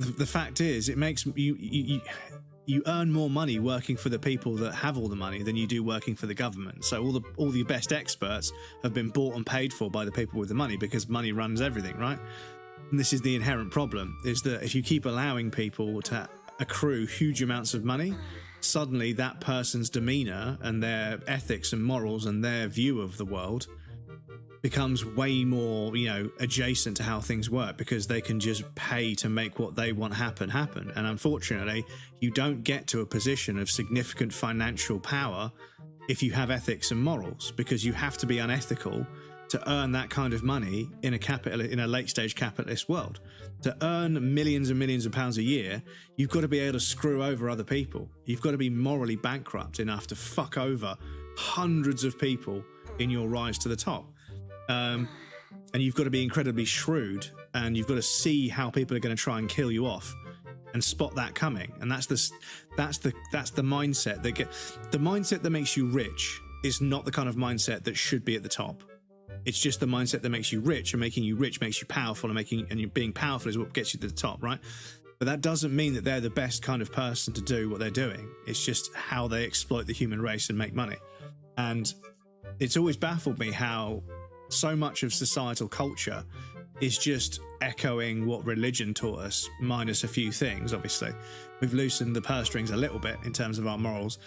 S1: the fact is, it makes you earn more money working for the people that have all the money than you do working for the government. So all the best experts have been bought and paid for by the people with the money, because money runs everything, right? And this is the inherent problem, is that if you keep allowing people to accrue huge amounts of money, suddenly that person's demeanor and their ethics and morals and their view of the world becomes way more, adjacent to how things work, because they can just pay to make what they want happen. And unfortunately, you don't get to a position of significant financial power if you have ethics and morals, because you have to be unethical to earn that kind of money in a late stage capitalist world. To earn millions and millions of pounds a year, you've got to be able to screw over other people. You've got to be morally bankrupt enough to fuck over hundreds of people in your rise to the top. And you've got to be incredibly shrewd, and you've got to see how people are going to try and kill you off and spot that coming. And that's the mindset the mindset that makes you rich is not the kind of mindset that should be at the top. It's just the mindset that makes you rich, and making you rich makes you powerful, and you being powerful is what gets you to the top, right? But that doesn't mean that they're the best kind of person to do what they're doing. It's just how they exploit the human race and make money. And it's always baffled me how so much of societal culture is just echoing what religion taught us, minus a few things, obviously. We've loosened the purse strings a little bit in terms of our morals,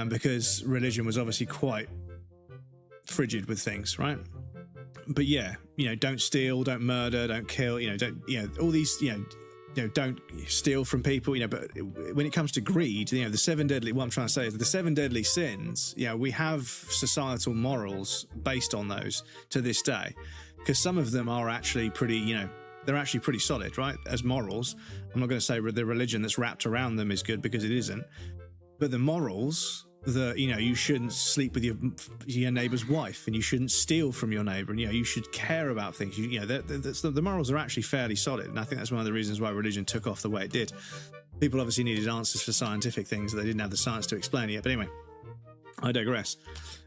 S1: because religion was obviously quite frigid with things, right? But yeah, don't steal, don't murder, don't kill, don't, all these, don't steal from people, but when it comes to greed, what I'm trying to say is the 7 deadly sins, we have societal morals based on those to this day, because some of them are actually pretty, they're actually pretty solid, right? As morals. I'm not going to say the religion that's wrapped around them is good, because it isn't. But the morals, you shouldn't sleep with your neighbor's wife, and you shouldn't steal from your neighbor, and you should care about things. The morals are actually fairly solid, and I think that's one of the reasons why religion took off the way it did. People obviously needed answers for scientific things that they didn't have the science to explain yet. But anyway, I digress.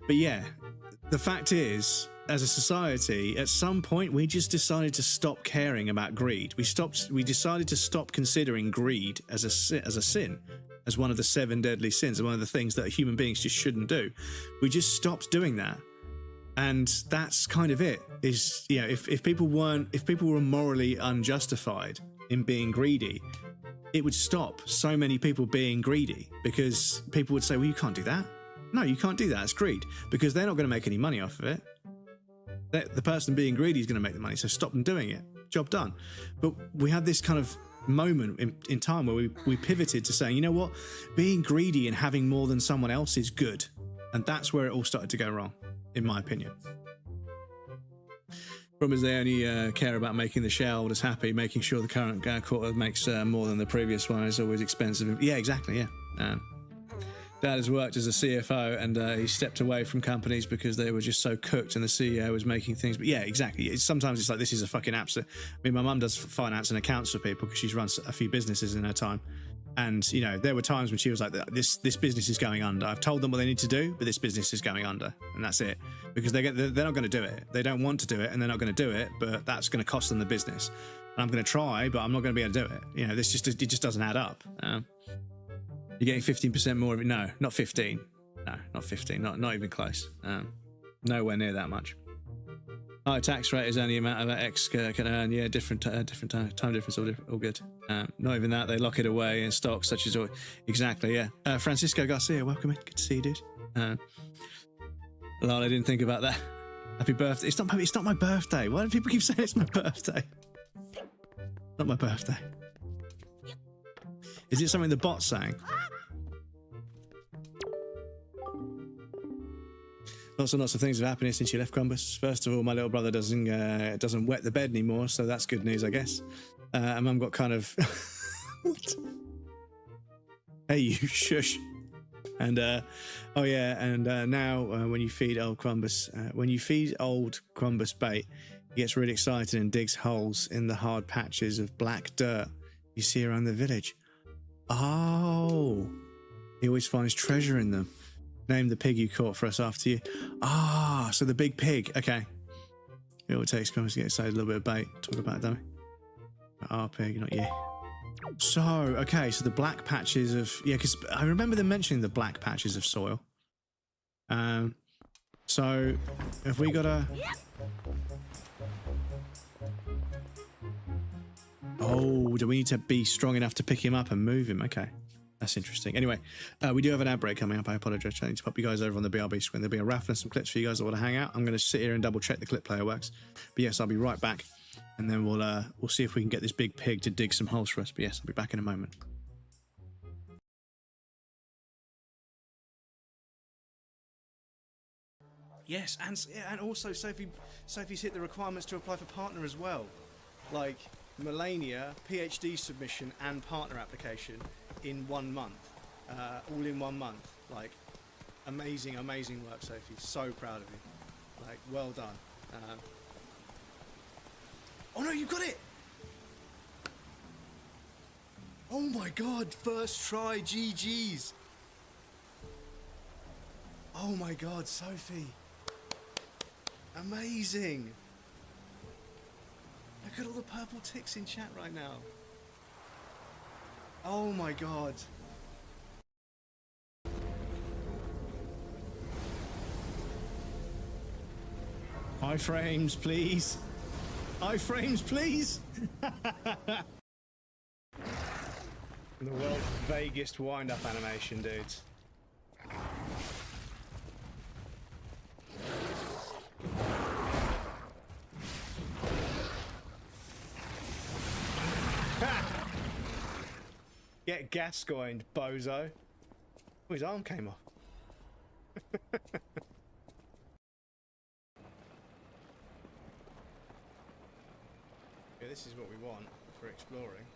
S1: But yeah, the fact is, as a society, at some point we just decided to stop caring about greed. We decided to stop considering greed as a sin. As one of the 7 deadly sins, and one of the things that human beings just shouldn't do. We just stopped doing that. And that's kind of it. Is, if people were morally unjustified in being greedy, it would stop so many people being greedy, because people would say, well, you can't do that. No, you can't do that. It's greed, because they're not going to make any money off of it. The person being greedy is going to make the money, so stop them doing it. Job done. But we had this kind of moment in time where we pivoted to saying, you know what, being greedy and having more than someone else is good. And that's where it all started to go wrong, in my opinion. Problem is, they only care about making the shareholders happy, making sure the current quarter makes more than the previous one is always expensive. Yeah, exactly, yeah. Dad has worked as a CFO, and he stepped away from companies because they were just so cooked, and the CEO was making things. But yeah, exactly. Sometimes it's like, this is a fucking absolute. I mean, my mum does finance and accounts for people because she's run a few businesses in her time, and there were times when she was like, "This business is going under. I've told them what they need to do, but this business is going under, and that's it." Because they're not going to do it. They don't want to do it, and they're not going to do it. But that's going to cost them the business. And I'm going to try, but I'm not going to be able to do it. It just doesn't add up. You're getting 15% more of it. No, not 15. No, not 15. Not even close. Nowhere near that much. High tax rate is only the amount of X can earn. Yeah, different time difference, all good. Not even that. They lock it away in stocks such as oil. Exactly, yeah. Francisco Garcia, welcome in. Good to see you, dude. Lol, I didn't think about that. Happy birthday. It's not my birthday. Why do people keep saying it's my birthday? Not my birthday. Is it something the bot's saying? Lots and lots of things have happened since you left Columbus. First of all, my little brother doesn't wet the bed anymore, so that's good news, I guess. And Mum got kind of... What? Hey, you shush. And oh yeah, and now when you feed old Crumbus, bait, he gets really excited and digs holes in the hard patches of black dirt you see around the village. Oh, he always finds treasure in them. Name the pig you caught for us after you. Ah, so the big pig. Okay. It all takes Crumbus to get excited, a little bit of bait. Talk about it, don't we? Our pig, not you. So, okay, so the black patches of... Yeah, because I remember them mentioning the black patches of soil. So, have we got a... Oh, do we need to be strong enough to pick him up and move him? Okay, that's interesting. Anyway, we do have an ad break coming up. I apologize. I need to pop you guys over on the BRB screen. There'll be a raffle and some clips for you guys that want to hang out. I'm going to sit here and double check the clip player works. But yes, I'll be right back. And then we'll see if we can get this big pig to dig some holes for us. But yes, I'll be back in a moment. Yes, and also Sophie's hit the requirements to apply for partner as well. Like Melania, PhD submission and partner application in 1 month. All in 1 month. Like amazing work, Sophie. So proud of you. Like well done. Oh no, you got it! Oh my god, first try, GG's! Oh my god, Sophie. Amazing! Look at all the purple ticks in chat right now. Oh my god. Iframes, please. Iframes, please. The world's vaguest wind-up animation, dudes. Get Gascoigned, bozo. Oh, his arm came off. Yeah, this is what we want for exploring.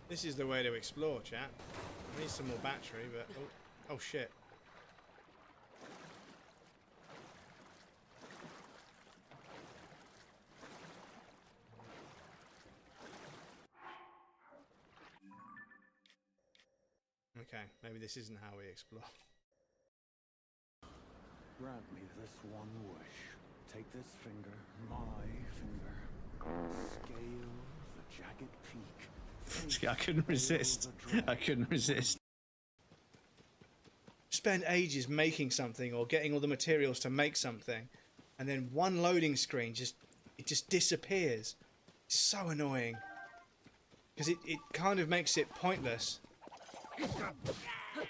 S1: This is the way to explore, chat. I need some more battery, but... Oh shit. Okay, maybe this isn't how we explore.
S4: Grant me this one wish. Take this finger, my finger. Scale the jagged peak.
S1: I couldn't resist. I couldn't resist. Spend ages making something or getting all the materials to make something, and then one loading screen just disappears. It's so annoying. Because it kind of makes it pointless.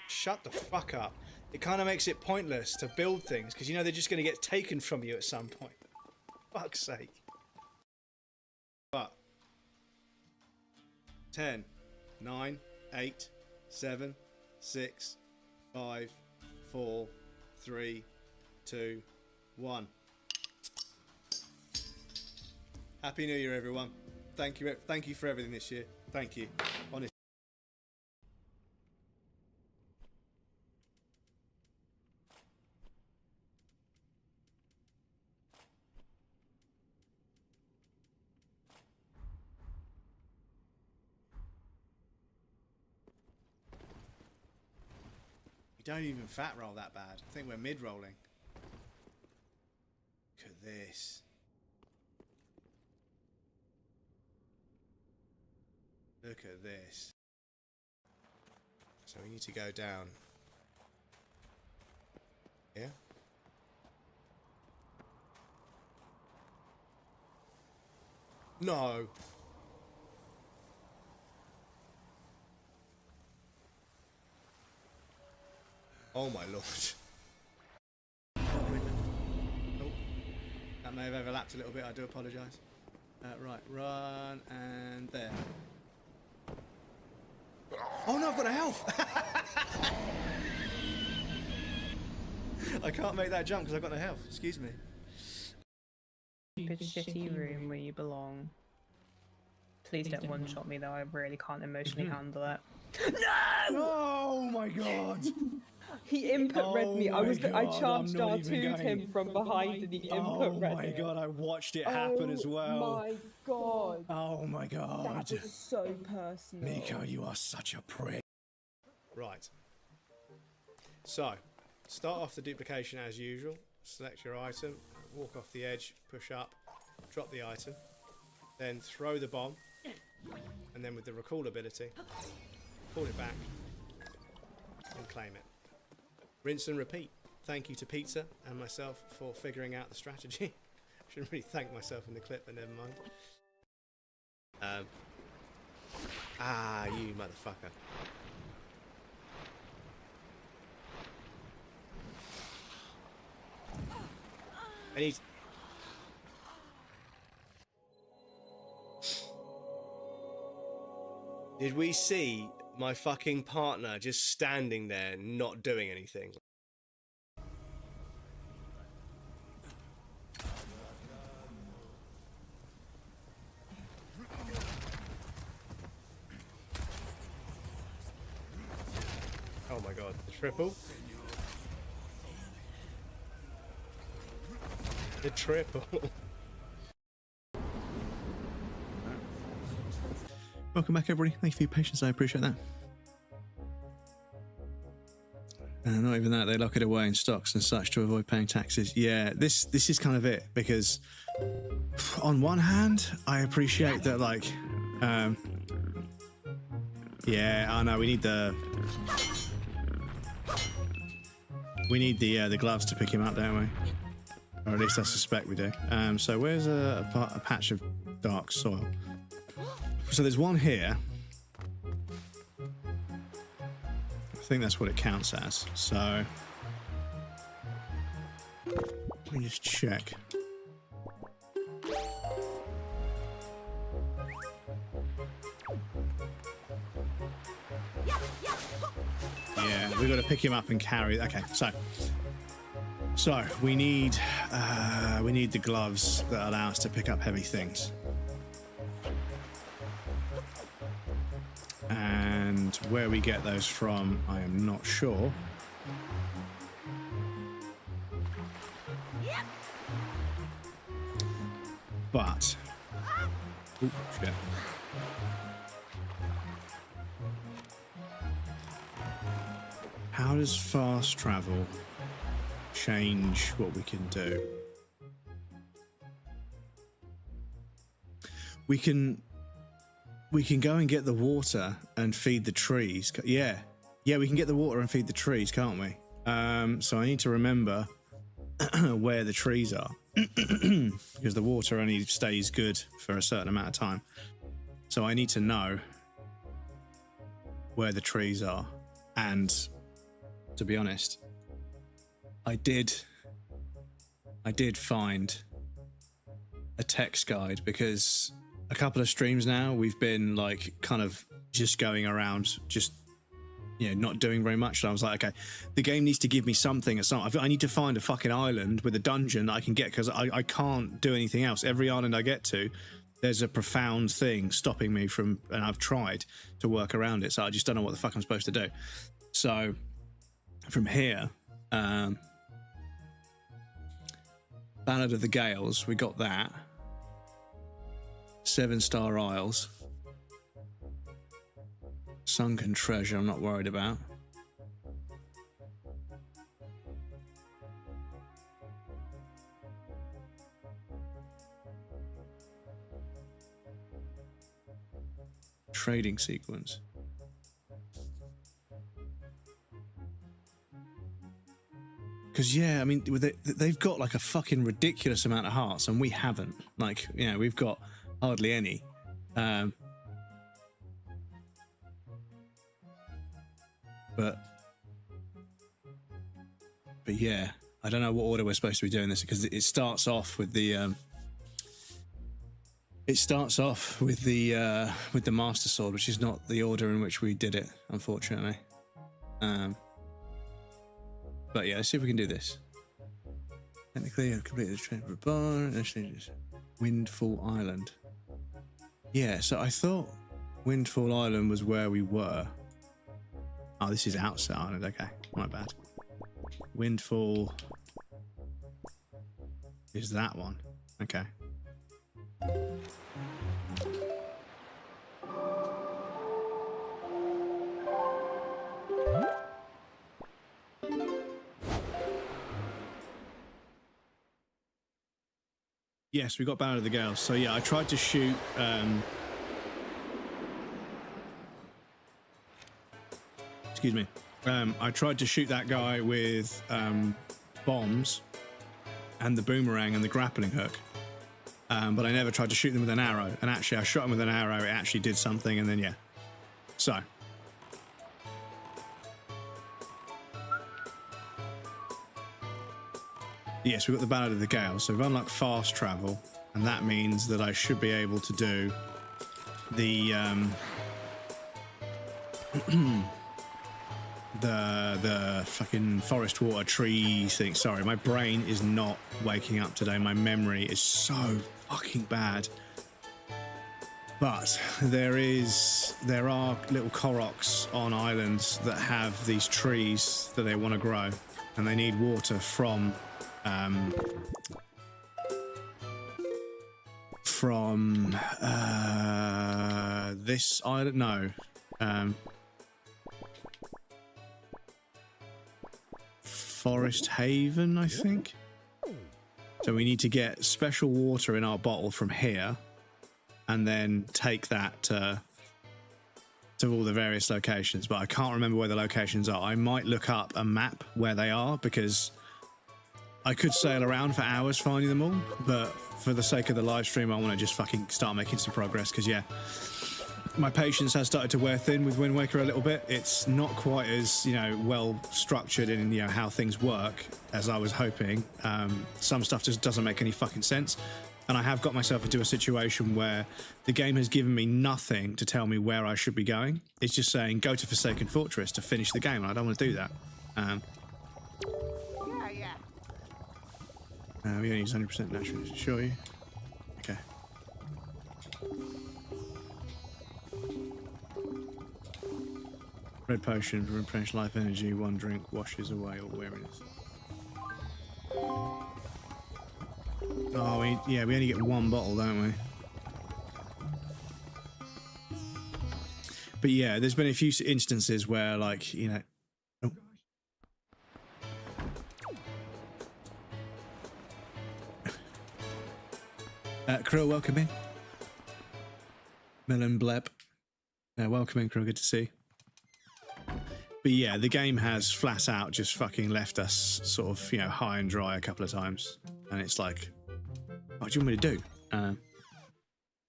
S1: Shut the fuck up. It kind of makes it pointless to build things because you know they're just going to get taken from you at some point. Fuck's sake. But 10, 9, 8, 7, 6, 5, 4, 3, 2, 1. Happy New Year, everyone. Thank you for everything this year. Thank you. Honestly. We don't even fat roll that bad. I think we're mid rolling. Look at this. Look at this. So we need to go down. Yeah? No. Oh my lord. Oh, that may have overlapped a little bit, I do apologise. Right, run and there. Oh no, I've got a health! I can't make that jump because I've got no health, excuse me.
S5: stupid shitty room where you belong. Please don't one-shot me though, I really can't emotionally handle it. No!
S1: Oh my god!
S5: He input read me.
S1: Oh my
S5: I
S1: God,
S5: charged
S1: I'm not even
S5: R2'd him
S1: going.
S5: from behind and he input
S1: Oh
S5: read
S1: my
S5: it.
S1: god, I watched it happen as well.
S5: Oh my god.
S1: Oh my god.
S5: That was so personal.
S1: Miko, you are such a prick. Right. So, start off the duplication as usual. Select your item, walk off the edge, push up, drop the item, then throw the bomb, and then with the recall ability, pull it back and claim it. Rinse and repeat. Thank you to Pizza and myself for figuring out the strategy. I shouldn't really thank myself in the clip, but never mind. You motherfucker. I need... Did we see my fucking partner just standing there not doing anything? Oh my god, the triple? The triple. Welcome back, everybody. Thank you for your patience. I appreciate that. Not even that, they lock it away in stocks and such to avoid paying taxes. Yeah, this is kind of it, because on one hand, I appreciate that, like, yeah, I know we need the gloves to pick him up, don't we? Or at least I suspect we do. So where's a patch of dark soil? So there's one here. I think that's what it counts as. So let me just check. Yeah, we've got to pick him up and carry. Okay, so we need the gloves that allow us to pick up heavy things. And where we get those from, I am not sure. But ooh, shit. How does fast travel change what we can do? We can go and get the water and feed the trees. Yeah, we can get the water and feed the trees, can't we? So I need to remember where the trees are, because the water only stays good for a certain amount of time. So I need to know where the trees are. And to be honest, I did find a text guide, because a couple of streams now we've been like kind of just going around, just, you know, not doing very much. So I was like, okay, the game needs to give me something. I need to find a fucking island with a dungeon that I can get, because I can't do anything else. Every island I get to, there's a profound thing stopping me from, and I've tried to work around it, so I just don't know what the fuck I'm supposed to do. So from here, Ballad of the Gales, we got that. 7-star Isles. Sunken Treasure, I'm not worried about. Trading sequence. Because, yeah, I mean, they've got like a fucking ridiculous amount of hearts, and we haven't. Like, you know, we've got hardly any. But yeah, I don't know what order we're supposed to be doing this, because it starts off with the with the Master Sword, which is not the order in which we did it, unfortunately. But yeah, let's see if we can do this. Technically, I've completed the training for a bar. Windfall Island. Yeah, so I thought Windfall Island was where we were. Oh, this is Outside Island. Okay, my bad. Windfall is that one. Okay. Yes, we got Ballad of the Gales. So yeah, I tried to shoot excuse me. I tried to shoot that guy with bombs and the boomerang and the grappling hook. But I never tried to shoot them with an arrow. And actually I shot him with an arrow, it actually did something, and then yeah. So yes, we've got the Ballad of the Gales. So we've unlocked fast travel, and that means that I should be able to do the the fucking forest water tree thing. Sorry, my brain is not waking up today. My memory is so fucking bad. But there are little koroks on islands that have these trees that they want to grow, and they need water from this island. No. Forest Haven, I think. So we need to get special water in our bottle from here, and then take that to all the various locations. But I can't remember where the locations are. I might look up a map where they are, because I could sail around for hours finding them all. But for the sake of the live stream, I want to just fucking start making some progress, because yeah, my patience has started to wear thin with Wind Waker a little bit. It's not quite as, well structured in, how things work as I was hoping. Some stuff just doesn't make any fucking sense. And I have got myself into a situation where the game has given me nothing to tell me where I should be going. It's just saying, go to Forsaken Fortress to finish the game. And I don't want to do that. We only use 100% natural, sure you? Okay. Red potion for replenish life energy. One drink washes away all weariness. Oh, we only get one bottle, don't we? But yeah, there's been a few instances where, like, oh. Krill, welcome in. Melon Bleb. Welcome in, Krill, good to see you. But yeah, the game has flat out just fucking left us sort of, high and dry a couple of times. And it's like, what do you want me to do?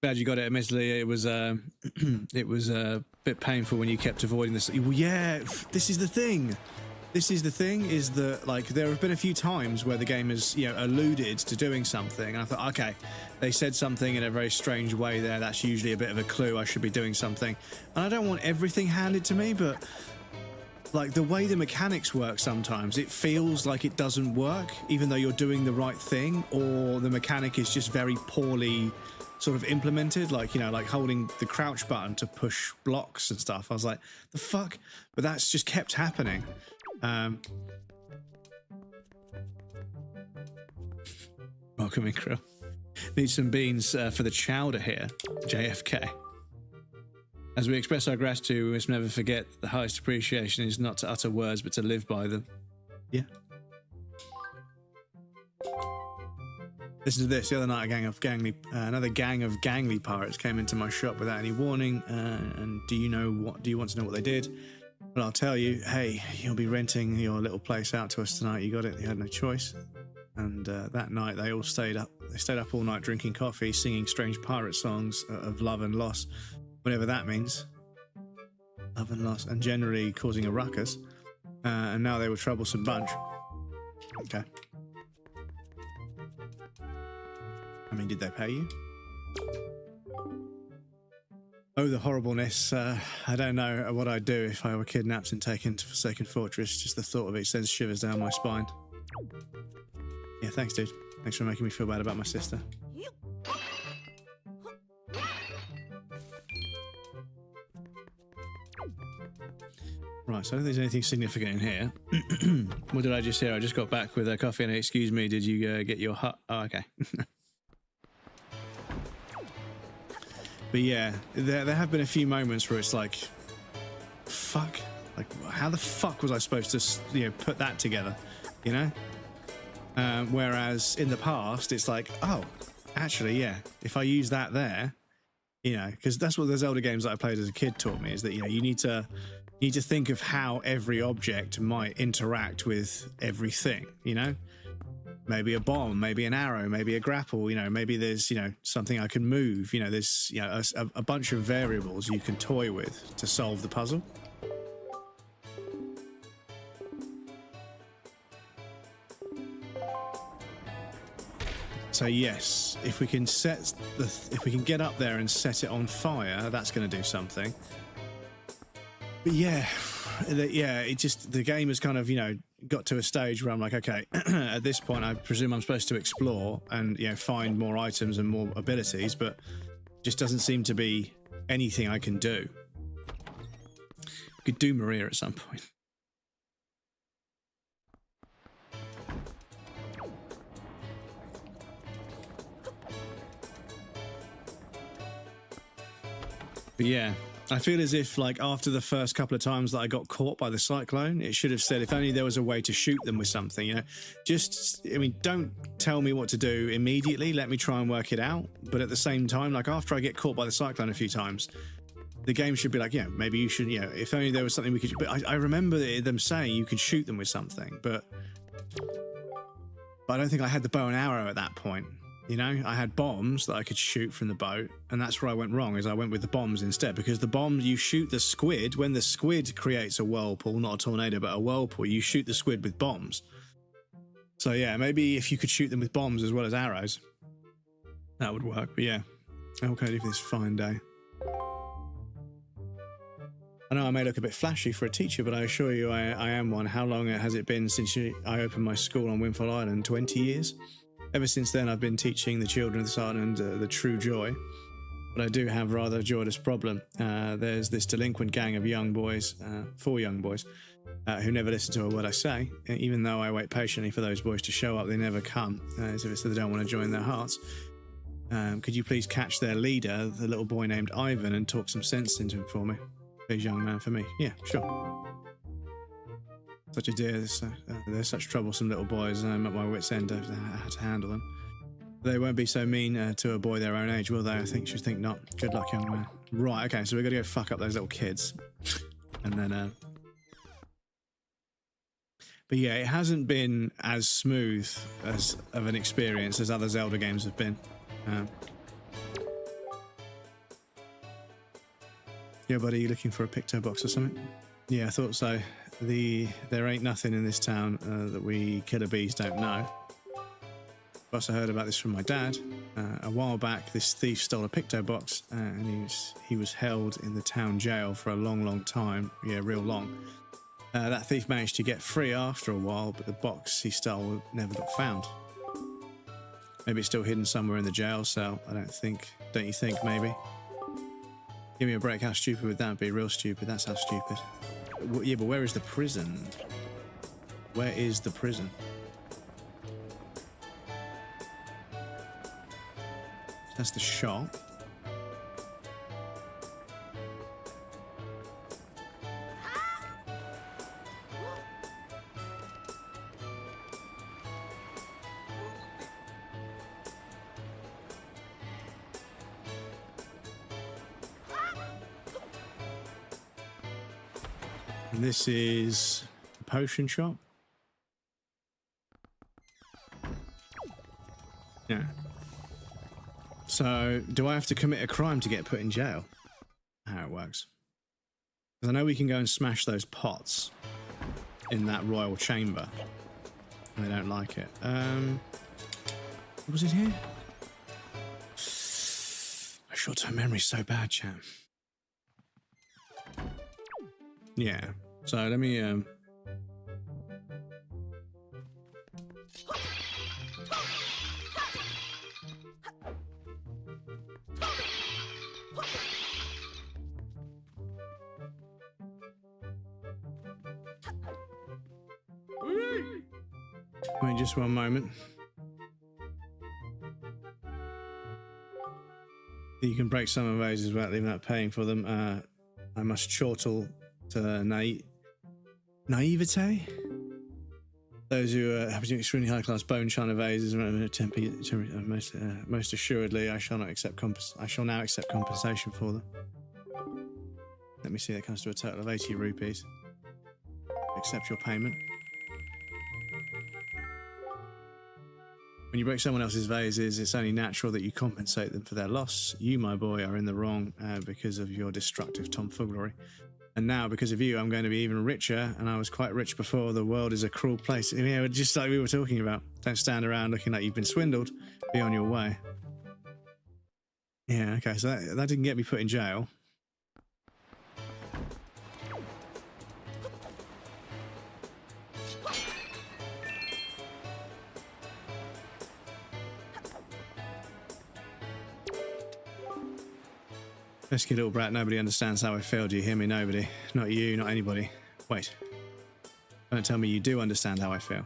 S1: Glad you got it. Admittedly, it was it was a bit painful when you kept avoiding this. Well, yeah, this is the thing. This is the thing, is that, like, there have been a few times where the game has, alluded to doing something. And I thought, okay, they said something in a very strange way there. That's usually a bit of a clue I should be doing something. And I don't want everything handed to me, but, like, the way the mechanics work sometimes, it feels like it doesn't work, even though you're doing the right thing, or the mechanic is just very poorly sort of implemented, like, like holding the crouch button to push blocks and stuff. I was like, the fuck? But that's just kept happening. Welcome in, Krill. Need some beans for the chowder here, JFK. As we express our gratitude, we must never forget the highest appreciation is not to utter words, but to live by them. Yeah. Listen to this. The other night, another gang of gangly pirates came into my shop without any warning. And do you want to know what they did? Well, I'll tell you. Hey, you'll be renting your little place out to us tonight. You got it. You had no choice. And that night, they all stayed up. They stayed up all night drinking coffee, singing strange pirate songs of love and loss, whatever that means. Love and loss, and generally causing a ruckus. And now they were a troublesome bunch. Okay. I mean, did they pay you? Oh, the horribleness. I don't know what I'd do if I were kidnapped and taken to Forsaken Fortress. Just the thought of it sends shivers down my spine. Yeah, thanks, dude. Thanks for making me feel bad about my sister. Right, so I don't think there's anything significant in here. What did I just hear? I just got back with a coffee and excuse me, did you get your hut? Oh, okay. But yeah, there have been a few moments where it's like, fuck, like how the fuck was I supposed to, you know, put that together, you know? Whereas in the past, it's like, oh, actually, yeah, if I use that there, you know, because that's what the Zelda games that I played as a kid taught me, is that, you know, you need to think of how every object might interact with everything, you know? Maybe a bomb, maybe an arrow, maybe a grapple, you know, maybe there's, you know, something I can move, you know, there's, you know, a bunch of variables you can toy with to solve the puzzle. So yes, if we can if we can get up there and set it on fire, that's going to do something. But yeah, the game has kind of, you know, got to a stage where I'm like, okay, at this point, I presume I'm supposed to explore and, you know, find more items and more abilities, but just doesn't seem to be anything I can do. Could do Maria at some point. But yeah, I feel as if, like, after the first couple of times that I got caught by the cyclone, it should have said, if only there was a way to shoot them with something, you know? Just, I mean, don't tell me what to do immediately. Let me try and work it out. But at the same time, like, after I get caught by the cyclone a few times, the game should be like, yeah, maybe you should, you know, if only there was something we could... But I remember them saying you could shoot them with something, but I don't think I had the bow and arrow at that point. You know, I had bombs that I could shoot from the boat, and that's where I went wrong, is I went with the bombs instead, because the bombs, you shoot the squid, when the squid creates a whirlpool, not a tornado, but a whirlpool, you shoot the squid with bombs. So yeah, maybe if you could shoot them with bombs as well as arrows, that would work, but yeah. How can I do for this fine day? I know I may look a bit flashy for a teacher, but I assure you I am one. How long has it been since I opened my school on Windfall Island? 20 years? Ever since then, I've been teaching the children of this island the true joy. But I do have a rather joyless problem. There's this delinquent gang of young boys, 4 young boys, who never listen to a word I say. Even though I wait patiently for those boys to show up, they never come, as if it's that they don't want to join their hearts. Could you please catch their leader, the little boy named Ivan, and talk some sense into him for me? Please, young man, for me. Yeah, sure. Such a dear, they're such troublesome little boys, and I'm at my wit's end of how to handle them. They won't be so mean to a boy their own age, will they? I should think not. Good luck, young man. Right, okay, so we've got to go fuck up those little kids. And then, but yeah, it hasn't been as smooth as of an experience as other Zelda games have been. Yeah, buddy, you looking for a picto box or something? Yeah, I thought so. There ain't nothing in this town that we killer bees don't know. I've also heard about this from my dad. A while back, this thief stole a picto box, and he was held in the town jail for a long time. Yeah, real long. That thief managed to get free after a while, but the box he stole never got found. Maybe it's still hidden somewhere in the jail cell. I don't think. Don't you think? Maybe. Give me a break. How stupid would that be? Real stupid. That's how stupid. Yeah, but where is the prison? Where is the prison? That's the shop. And this is a potion shop. Yeah. So, do I have to commit a crime to get put in jail? How it works. Because I know we can go and smash those pots in that royal chamber. And they don't like it. What was it here? My short-term memory's so bad, chat. Yeah. So let me Wait just one moment. You can break some of those without even paying for them. I must chortle to naivete. Those who have extremely high-class bone china vases, most assuredly, I shall now accept compensation for them. Let me see. That comes to a total of 80 rupees. Accept your payment. When you break someone else's vases, it's only natural that you compensate them for their loss. You, my boy, are in the wrong because of your destructive tomfoolery. And now, because of you, I'm going to be even richer, and I was quite rich before. The world is a cruel place. Yeah, just like we were talking about. Don't stand around looking like you've been swindled. Be on your way. Yeah, okay, so that didn't get me put in jail. Pesky little brat, nobody understands how I feel. Do you hear me? Nobody. Not you, not anybody. Wait. Don't tell me you do understand how I feel.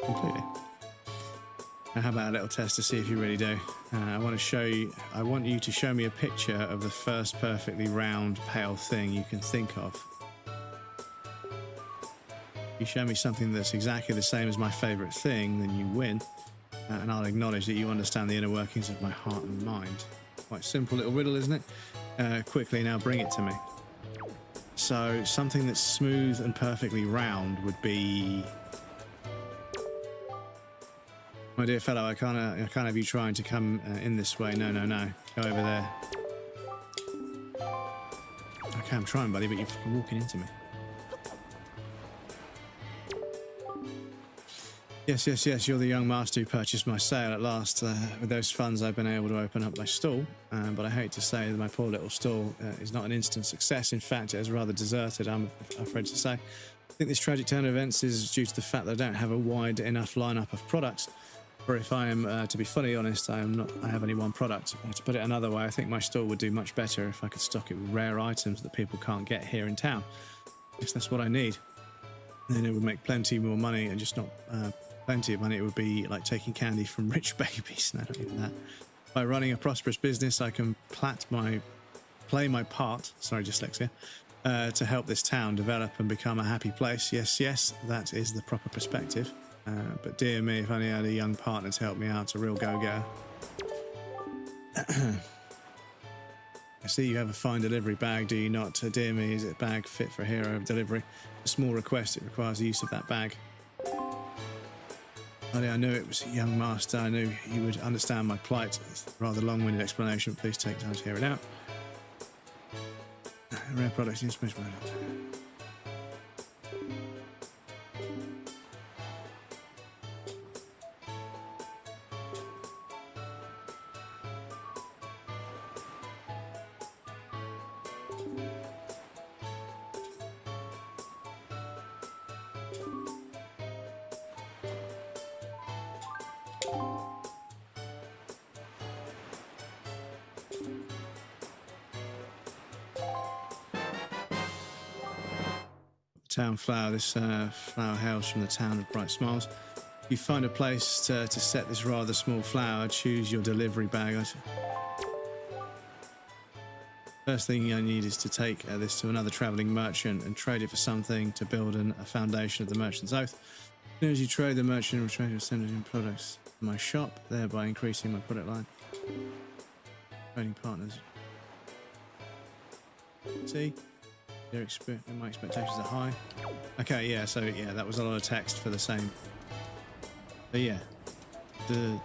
S1: Completely. Now, how about a little test to see if you really do? I want you to show me a picture of the first perfectly round, pale thing you can think of. If you show me something that's exactly the same as my favourite thing, then you win. And I'll acknowledge that you understand the inner workings of my heart and mind. Quite simple little riddle, isn't it? Quickly, now bring it to me. So, something that's smooth and perfectly round would be... My dear fellow, I can't have you trying to come in this way. No. Go over there. Okay, I'm trying, buddy, but you're fucking walking into me. Yes, you're the young master who purchased my sale at last. With those funds, I've been able to open up my stall, but I hate to say that my poor little stall is not an instant success. In fact, it is rather deserted, I'm afraid to say. I think this tragic turn of events is due to the fact that I don't have a wide enough lineup of products. Or if I am, to be fully honest, I have only one product. To put it another way, I think my stall would do much better if I could stock it with rare items that people can't get here in town. I guess that's what I need. And then it would make plenty more money, and just not... plenty of money. It would be like taking candy from rich babies. No, not even that. By running a prosperous business, I can play my part, sorry, dyslexia, to help this town develop and become a happy place. Yes, that is the proper perspective. But dear me, if only I had a young partner to help me out, a real go-getter. I see you have a fine delivery bag, do you not? Dear me, is it a bag fit for a hero of delivery? A small request, it requires the use of that bag. I knew it was a young master. I knew you would understand my plight. It's a rather long-winded explanation. Please take time to hear it out. Rare products, inspiration product. Town flower. This flower hails from the town of Bright Smiles. If you find a place to set this rather small flower, choose your delivery bag. First thing I need is to take this to another travelling merchant and trade it for something to build a foundation of the merchant's oath. As soon as you trade, the merchant will trade your sending products to my shop, thereby increasing my product line. Trading partners. See? My expectations are high. Okay, yeah, so yeah, that was a lot of text for the same. But yeah, will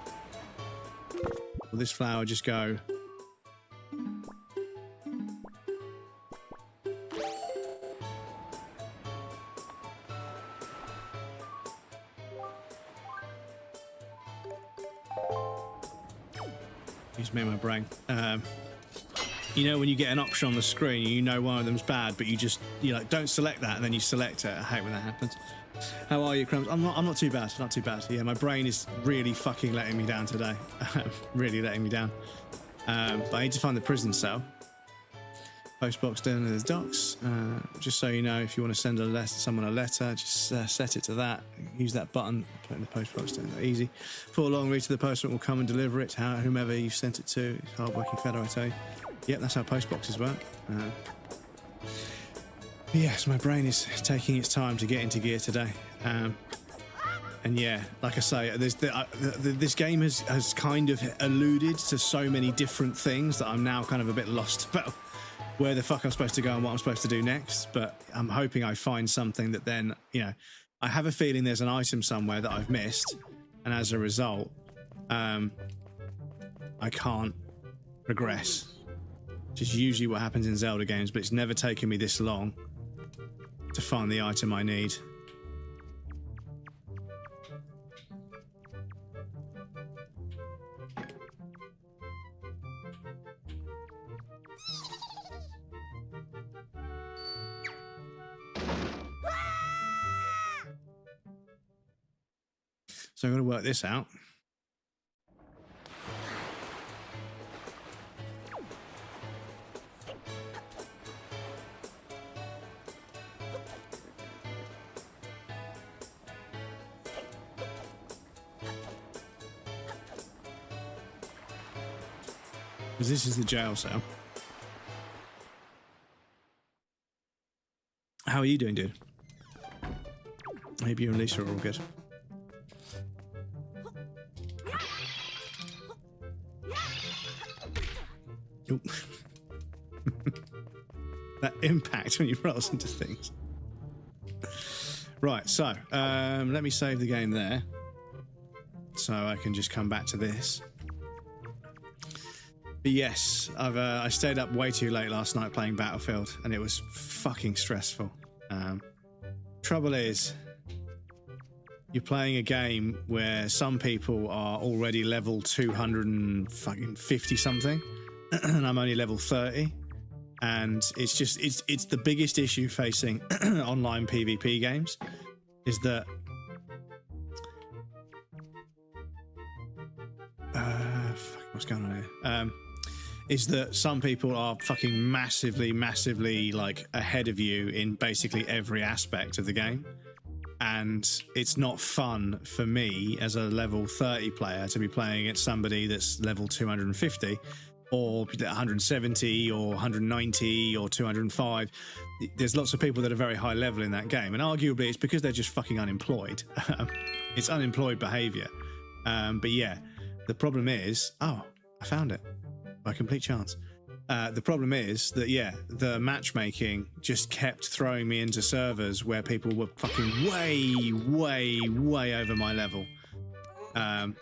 S1: this flower just go? Just me and my brain. You know when you get an option on the screen, you know one of them's bad, but you like don't select that, and then you select it. I hate when that happens. How are you, Crumbs? I'm not too bad. Not too bad. Yeah, my brain is really fucking letting me down today. Really letting me down. But I need to find the prison cell. Postbox down in the docks. Just so you know, if you want to send someone a letter, just set it to that. Use that button, put it in the postbox down there. Easy. Before long, reach to the postman will come and deliver it to whomever you sent it to. It's a hard-working fellow, I tell you. Yep, that's how postboxes work. Yes, my brain is taking its time to get into gear today. And yeah, like I say, this game has kind of alluded to so many different things that I'm now kind of a bit lost about where the fuck I'm supposed to go and what I'm supposed to do next. But I'm hoping I find something that then, you know, I have a feeling there's an item somewhere that I've missed, and as a result, I can't progress. Which is usually what happens in Zelda games, but it's never taken me this long to find the item I need. So I'm going to work this out. Because this is the jail cell. How are you doing, dude? Maybe you and Lisa are all good. Oop. That impact when you roll into things. Right, so let me save the game there so I can just come back to this. But yes, I stayed up way too late last night playing Battlefield, and it was fucking stressful. Trouble is, you're playing a game where some people are already level 250 something, and I'm only level 30, and it's the biggest issue facing online PvP games is that what's going on here? Is that some people are fucking massively like ahead of you in basically every aspect of the game. And it's not fun for me as a level 30 player to be playing against somebody that's level 250 or 170 or 190 or 205. There's lots of people that are very high level in that game, and arguably it's because they're just fucking unemployed. It's unemployed behavior. But yeah, the problem is, oh, I found it by complete chance. The problem is that, yeah, the matchmaking just kept throwing me into servers where people were fucking way over my level. And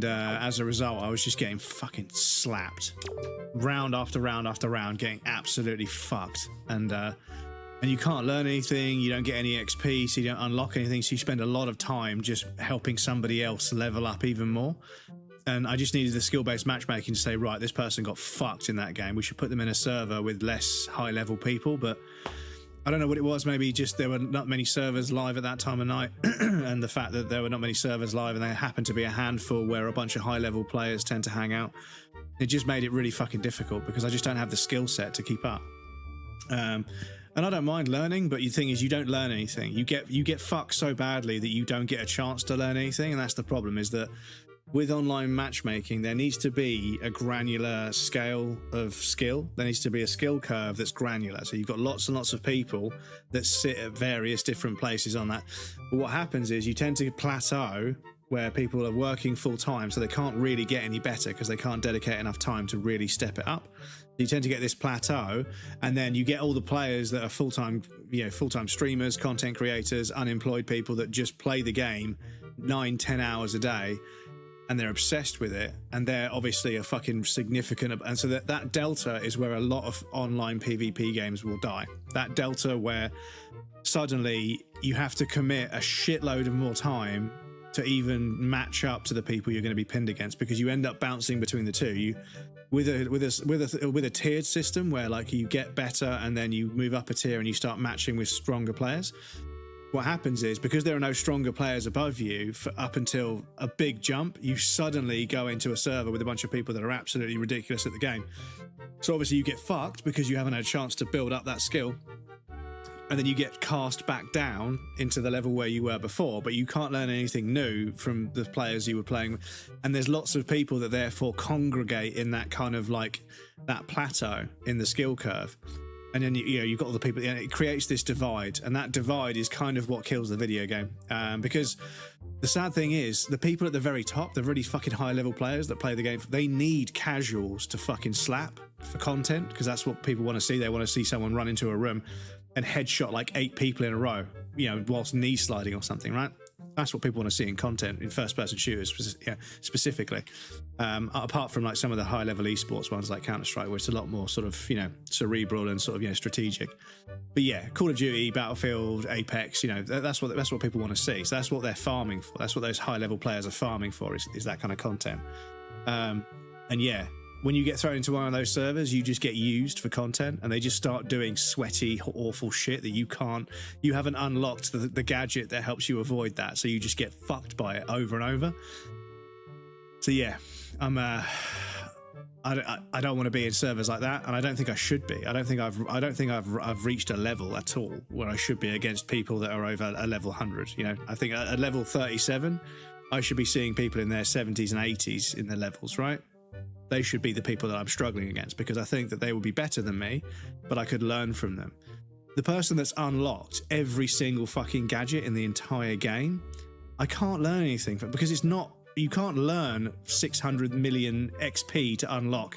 S1: as a result, I was just getting fucking slapped. Round after round after round, getting absolutely fucked. And you can't learn anything, you don't get any XP, so you don't unlock anything, so you spend a lot of time just helping somebody else level up even more. And I just needed the skill-based matchmaking to say, right, this person got fucked in that game. We should put them in a server with less high-level people. But I don't know what it was. Maybe just there were not many servers live at that time of night. And the fact that there were not many servers live and there happened to be a handful where a bunch of high-level players tend to hang out. It just made it really fucking difficult because I just don't have the skill set to keep up. And I don't mind learning, but the thing is you don't learn anything. You get fucked so badly that you don't get a chance to learn anything. And that's the problem, is that with online matchmaking, there needs to be a granular scale of skill. There needs to be a skill curve that's granular. So you've got lots and lots of people that sit at various different places on that. But what happens is you tend to plateau where people are working full time, so they can't really get any better because they can't dedicate enough time to really step it up. You tend to get this plateau, and then you get all the players that are full-time streamers, content creators, unemployed people that just play the game 9-10 hours a day. And they're obsessed with it, and they're obviously a fucking significant, and so that delta is where a lot of online PvP games will die. That delta where suddenly you have to commit a shitload of more time to even match up to the people you're going to be pinned against, because you end up bouncing between the two. With a tiered system where like you get better and then you move up a tier and you start matching with stronger players. what happens is, because there are no stronger players above you for up until a big jump, you suddenly go into a server with a bunch of people that are absolutely ridiculous at the game. So obviously you get fucked because you haven't had a chance to build up that skill. And then you get cast back down into the level where you were before, but you can't learn anything new from the players you were playing with. And there's lots of people that therefore congregate in that kind of like that plateau in the skill curve. And then you've got all the people, and it creates this divide, and that divide is kind of what kills the video game. Because the sad thing is, the people at the very top, the really fucking high level players that play the game, they need casuals to fucking slap for content, because that's what people want to see. They want to see someone run into a room and headshot like 8 people in a row, whilst knee sliding or something, right? That's what people want to see in content, in first-person shooters, specifically. Apart from like some of the high-level esports ones like Counter-Strike, where it's a lot more sort of, cerebral and sort of, strategic. But yeah, Call of Duty, Battlefield, Apex, that's what people want to see. So that's what they're farming for. That's what those high-level players are farming for, is that kind of content. And yeah, when you get thrown into one of those servers, you just get used for content, and they just start doing sweaty, awful shit that you haven't unlocked the gadget that helps you avoid that. So you just get fucked by it over and over. So yeah, I don't want to be in servers like that, and I don't think I should be. I don't think I've reached a level at all where I should be against people that are over a level 100. I think at level 37, I should be seeing people in their 70s and 80s in their levels, right? They should be the people that I'm struggling against, because I think that they would be better than me, but I could learn from them. The person that's unlocked every single fucking gadget in the entire game, I can't learn anything from, because you can't learn 600 million XP to unlock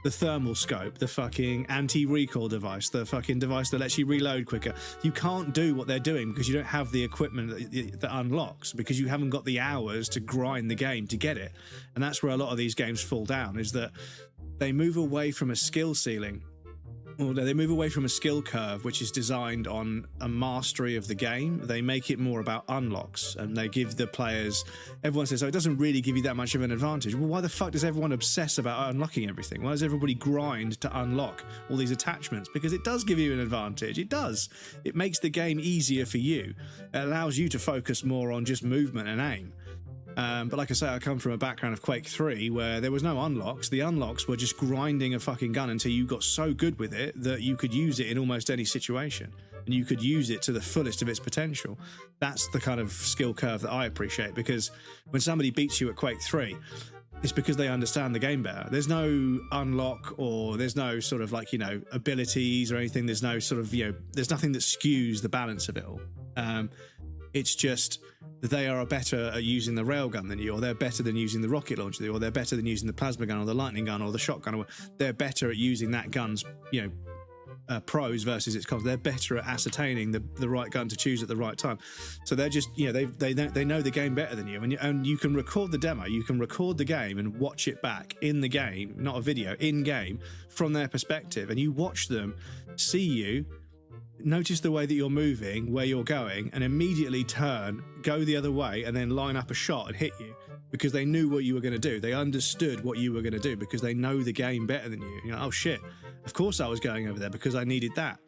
S1: the thermal scope, the fucking anti-recoil device, the fucking device that lets you reload quicker. You can't do what they're doing because you don't have the equipment that unlocks, because you haven't got the hours to grind the game to get it. And that's where a lot of these games fall down, is that they move away from a skill ceiling, or they move away from a skill curve which is designed on a mastery of the game. They make it more about unlocks, and they give the players, everyone says, it doesn't really give you that much of an advantage. Well, why the fuck does everyone obsess about unlocking everything? Why does everybody grind to unlock all these attachments? Because it does give you an advantage. It does. It makes the game easier for you. It allows you to focus more on just movement and aim. But like I say, I come from a background of Quake 3 where there was no unlocks. The unlocks were just grinding a fucking gun until you got so good with it that you could use it in almost any situation, and you could use it to the fullest of its potential. That's the kind of skill curve that I appreciate, because when somebody beats you at Quake 3, it's because they understand the game better. There's no unlock, or there's no sort of like, abilities or anything. There's no sort of, there's nothing that skews the balance of it all. It's just that they are better at using the railgun than you, or they're better than using the rocket launcher, or they're better than using the plasma gun or the lightning gun or the shotgun, or they're better at using that gun's, pros versus its cons. They're better at ascertaining the right gun to choose at the right time. So they're just, they know the game better than you, and you can record the demo, you can record the game and watch it back in the game, not a video, in game, from their perspective, and you watch them see you, notice the way that you're moving, where you're going, and immediately turn, go the other way, and then line up a shot and hit you, because they knew what you were going to do. They understood what you were going to do, because they know the game better than you. Oh shit, of course I was going over there because I needed that.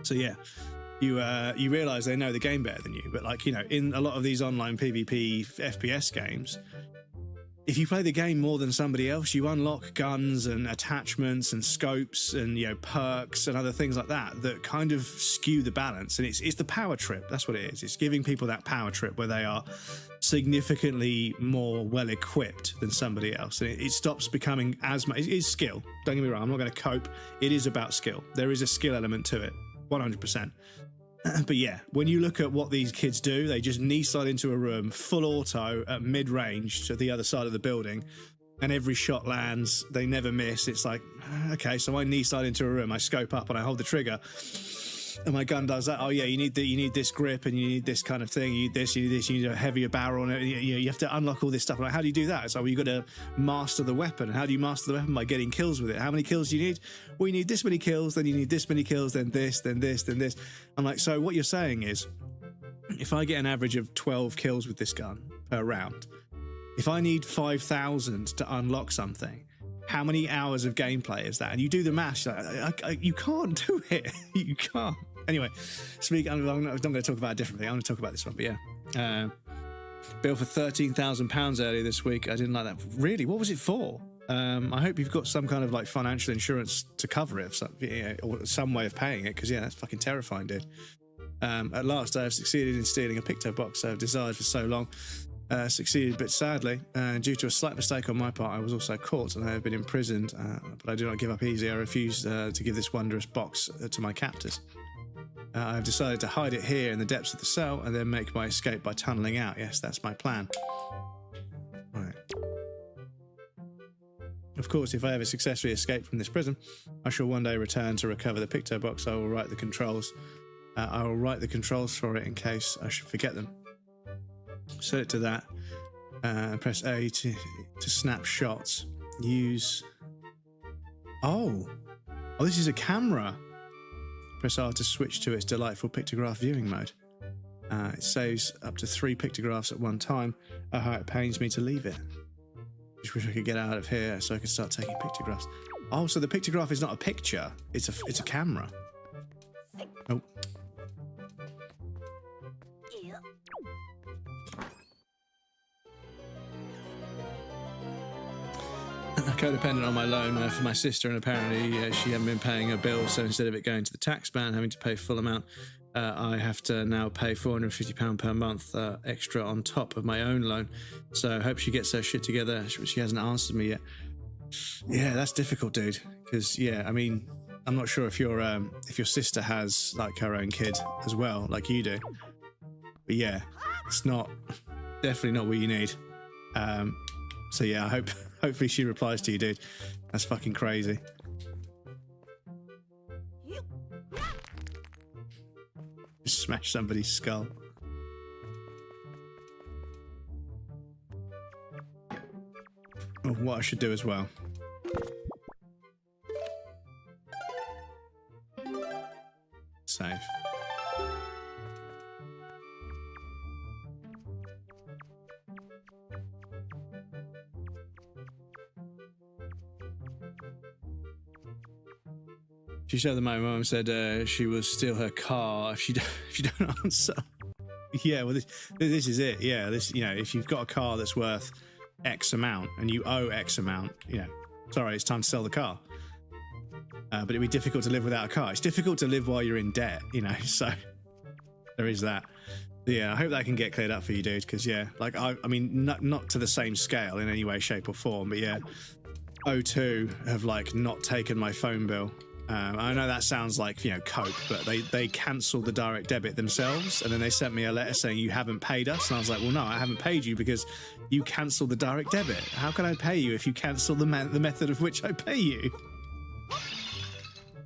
S1: So yeah, you realize they know the game better than you. But like, in a lot of these online PvP FPS games, if you play the game more than somebody else, you unlock guns and attachments and scopes and perks and other things like that kind of skew the balance. And it's the power trip. That's what it is. It's giving people that power trip where they are significantly more well equipped than somebody else. And it stops becoming as much. It is skill. Don't get me wrong. I'm not going to cope. It is about skill. There is a skill element to it, 100%. But yeah, when you look at what these kids do, they just knee slide into a room, full auto at mid-range to the other side of the building, and every shot lands. They never miss. It's like, okay, so I knee slide into a room, I scope up and I hold the trigger, and my gun does that. Oh yeah, you need this grip, and you need this kind of thing. You need this. You need a heavier barrel on it. You have to unlock all this stuff. Like, how do you do that? So you've got to master the weapon. How do you master the weapon? By getting kills with it. How many kills do you need? Well, you need this many kills. Then you need this many kills. Then this. Then this. Then this. I'm like, so what you're saying is, if I get an average of 12 kills with this gun per round, if I need 5,000 to unlock something, how many hours of gameplay is that? And you do the math, you can't do it. You can't. Anyway, I'm not going to talk about a different thing. I'm going to talk about this one. But yeah, bill for £13,000 earlier this week. I didn't like that. Really? What was it for? I hope you've got some kind of like financial insurance to cover it, or some way of paying it, because yeah, that's fucking terrifying, dude. At last, I have succeeded in stealing a picto box I've desired for so long. Succeeded, but sadly, due to a slight mistake on my part, I was also caught and I have been imprisoned. But I do not give up easy. I refuse to give this wondrous box to my captors. I have decided to hide it here in the depths of the cell and then make my escape by tunnelling out. Yes, that's my plan. Right. Of course, if I ever successfully escape from this prison, I shall one day return to recover the picto box. I will write the controls. I will write the controls for it in case I should forget them. Set it to that. Press A to snap shots. Use. Oh, this is a camera. Press R to switch to its delightful pictograph viewing mode. It saves up to 3 pictographs at one time. Oh, how it pains me to leave it. Just wish I could get out of here so I could start taking pictographs. Oh, so the pictograph is not a picture; it's a camera. Oh. Codependent on my loan for my sister, and apparently she hadn't been paying her bill, so instead of it going to the tax man having to pay full amount, I have to now pay £450 per month extra on top of my own loan. So I hope she gets her shit together. She hasn't answered me yet. Yeah, that's difficult, dude, because yeah, I mean, I'm not sure if your sister has like her own kid as well, like you do, but yeah, it's definitely not what you need. So yeah, hopefully she replies to you, dude. That's fucking crazy. Just smash somebody's skull. Oh, what I should do as well. Save. She said that my mum said she will steal her car if you don't answer. Yeah, well, this is it. Yeah, if you've got a car that's worth X amount and you owe X amount, sorry, it's time to sell the car. But it'd be difficult to live without a car. It's difficult to live while you're in debt, so there is that. Yeah, I hope that can get cleared up for you, dude, because yeah, like I mean, not to the same scale in any way, shape or form, but yeah, O2 have like not taken my phone bill. I know that sounds like, cope, but they cancelled the direct debit themselves, and then they sent me a letter saying you haven't paid us, and I was like, well, no, I haven't paid you because you cancelled the direct debit. How can I pay you if you cancel the method of which I pay you?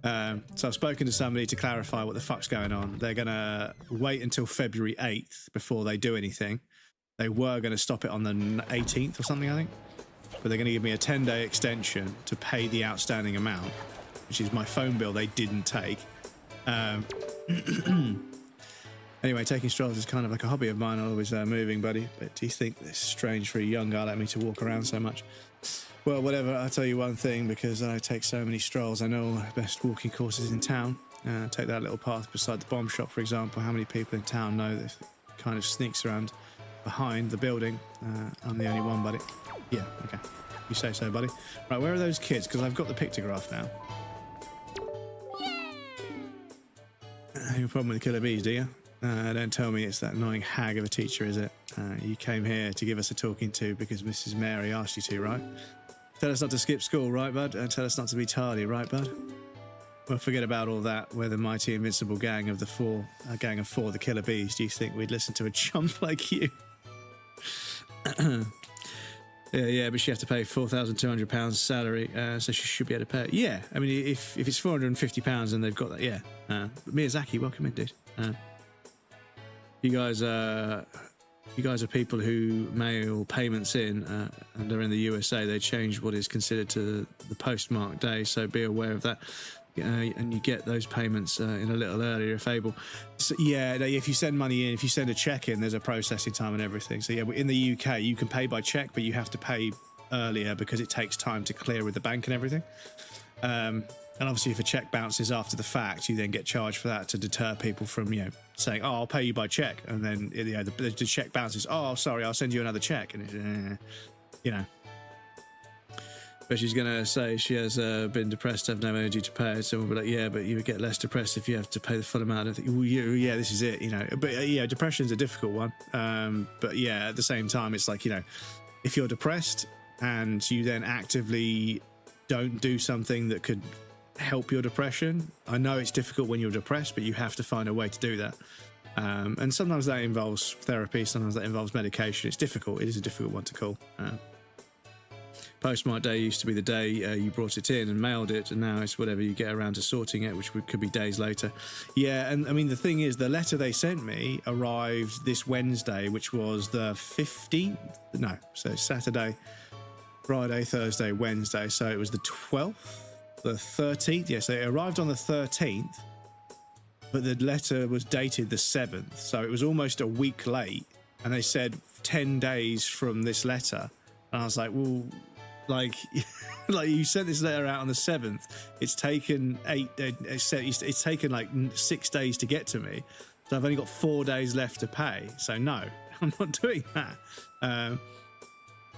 S1: So I've spoken to somebody to clarify what the fuck's going on. They're going to wait until February 8th before they do anything. They were going to stop it on the 18th or something, I think, but they're going to give me a 10-day extension to pay the outstanding amount, which is my phone bill they didn't take. Anyway, taking strolls is kind of like a hobby of mine. I'm always moving, buddy. But do you think it's strange for a young guy like me to walk around so much? Well, whatever. I'll tell you one thing, because I take so many strolls. I know the best walking courses in town. Take that little path beside the bomb shop, for example. How many people in town know this kind of sneaks around behind the building? I'm the only one, buddy. Yeah, okay. You say so, buddy. Right, where are those kids? Because I've got the pictograph now. You have a problem with the killer bees, do you? Don't tell me it's that annoying hag of a teacher, is it? You came here to give us a talking to because Mrs. Mary asked you to, right? Tell us not to skip school, right, bud? And tell us not to be tardy, right, bud? Well, forget about all that. We're the mighty invincible gang of four, the killer bees. Do you think we'd listen to a chump like you? Yeah, but she has to pay £4,200 salary, so she should be able to pay it. Yeah, I mean, if it's £450 and they've got that, yeah. Miyazaki, welcome in, dude. You guys are people who mail payments in, and are in the USA. They changed what is considered to the postmark day, so be aware of that. And you get those payments in a little earlier if able. So, yeah, if you send money in, if you send a check in, there's a processing time and everything. So yeah, in the UK, you can pay by check, but you have to pay earlier because it takes time to clear with the bank and everything. And obviously, if a check bounces after the fact, you then get charged for that to deter people from, saying, "Oh, I'll pay you by check," and then the check bounces. "Oh, sorry, I'll send you another check," and But she's gonna say she has been depressed, have no energy to pay. So we'll be like, "Yeah, but you would get less depressed if you have to pay the full amount." I think, well, yeah, this is it, But depression's a difficult one. But yeah, at the same time, it's like, if you're depressed and you then actively don't do something that could help your depression. I know it's difficult when you're depressed, but you have to find a way to do that. And sometimes that involves therapy, sometimes that involves medication. It's difficult. It is a difficult one to call. Postmark day used to be the day you brought it in and mailed it, and now it's whatever you get around to sorting it, which could be days later. Yeah, and I mean, the thing is, the letter they sent me arrived this Wednesday, which was the 15th? No, so Saturday, Friday, Thursday, Wednesday. So it was the 12th? The 13th, yes, it arrived on the 13th, but the letter was dated the 7th, so it was almost a week late, and they said 10 days from this letter, and I was like, well, like you sent this letter out on the 7th, it's taken it's taken like 6 days to get to me, so I've only got 4 days left to pay, so no, I'm not doing that.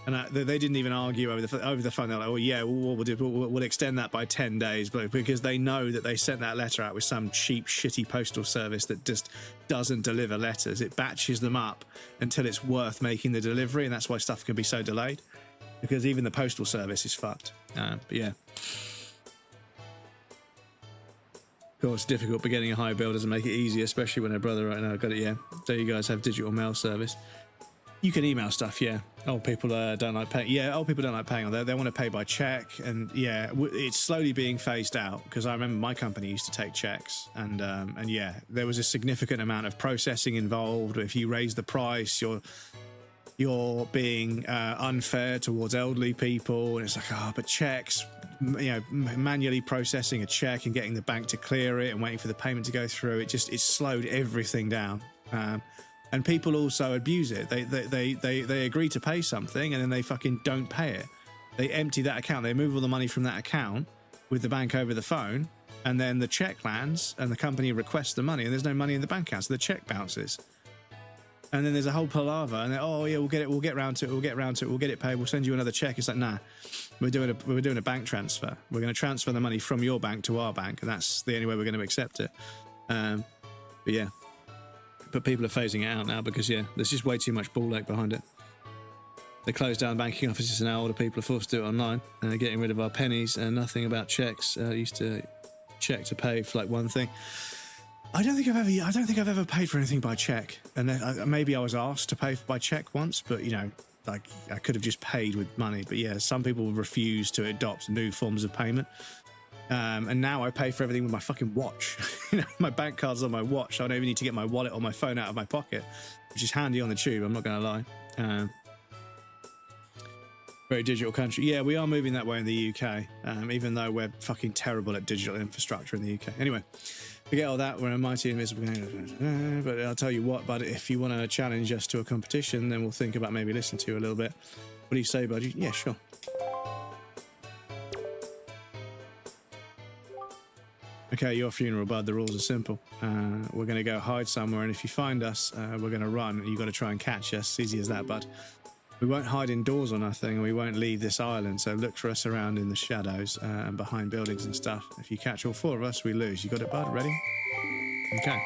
S1: And they didn't even argue over the phone. They're like, "Oh yeah, we'll extend that by 10 days," but because they know that they sent that letter out with some cheap, shitty postal service that just doesn't deliver letters. It batches them up until it's worth making the delivery, and that's why stuff can be so delayed. Because even the postal service is fucked. But yeah, of course, difficult, but getting a high bill doesn't make it easy, especially when a brother right now got it. Yeah, so you guys have digital mail service. You can email stuff, yeah. Old people don't like paying. Yeah, old people don't like paying. They want to pay by check, and yeah, it's slowly being phased out. Because I remember my company used to take checks, and yeah, there was a significant amount of processing involved. If you raise the price, you're being unfair towards elderly people, and it's like, but checks, manually processing a check and getting the bank to clear it and waiting for the payment to go through. It slowed everything down. And people also abuse it. They agree to pay something and then they fucking don't pay it. They empty that account. They move all the money from that account with the bank over the phone, and then the check lands and the company requests the money and there's no money in the bank account, so the check bounces. And then there's a whole palaver, and oh yeah, we'll get round to it, we'll get it paid, we'll send you another check. It's like, nah, we're doing a bank transfer. We're going to transfer the money from your bank to our bank, and that's the only way we're going to accept it. But yeah. But people are phasing it out now because, yeah, there's just way too much ball ache behind it. They closed down banking offices and now older people are forced to do it online. And they're getting rid of our pennies and nothing about checks. Used to check to pay for like one thing. I don't think I've ever paid for anything by check. And maybe I was asked to pay by check once, but like I could have just paid with money. But yeah, some people refuse to adopt new forms of payment. And now I pay for everything with my fucking watch. My bank card's on my watch. I don't even need to get my wallet or my phone out of my pocket, which is handy on the tube, I'm not going to lie. Very digital country. Yeah, we are moving that way in the UK, even though we're fucking terrible at digital infrastructure in the UK. Anyway, forget all that. We're a mighty invisible. But I'll tell you what, bud, if you want to challenge us to a competition, then we'll think about maybe listening to you a little bit. What do you say, bud? Yeah, sure. Okay, your funeral, bud. The rules are simple. We're going to go hide somewhere, and if you find us, we're going to run. You've got to try and catch us. Easy as that, bud. We won't hide indoors or nothing, and we won't leave this island, so look for us around in the shadows and behind buildings and stuff. If you catch all four of us, we lose. You got it, bud? Ready? Okay.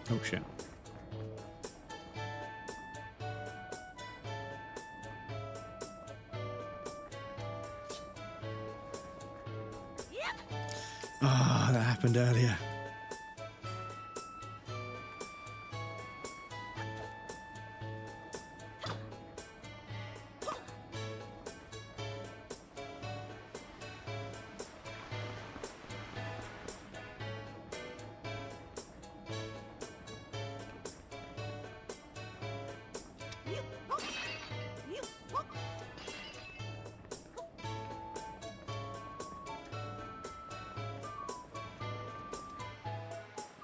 S1: Oh, shit. Ah, that happened earlier.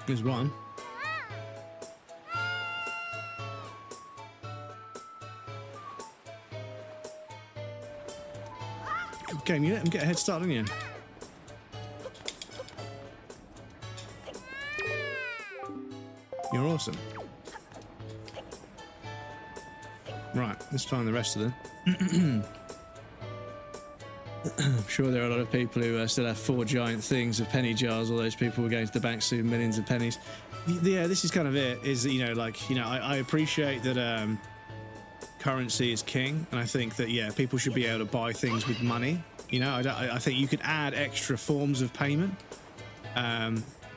S1: There's one. God, game, you let them get a head start, didn't you? You're awesome. Right, let's find the rest of them. I'm sure there are a lot of people who still have 4 giant things of penny jars. All those people who are going to the bank soon, millions of pennies. Yeah, this is kind of it. Is, you know, like, you know, I appreciate that currency is king, and I think that, yeah, people should be able to buy things with money. You know, I think you could add extra forms of payment.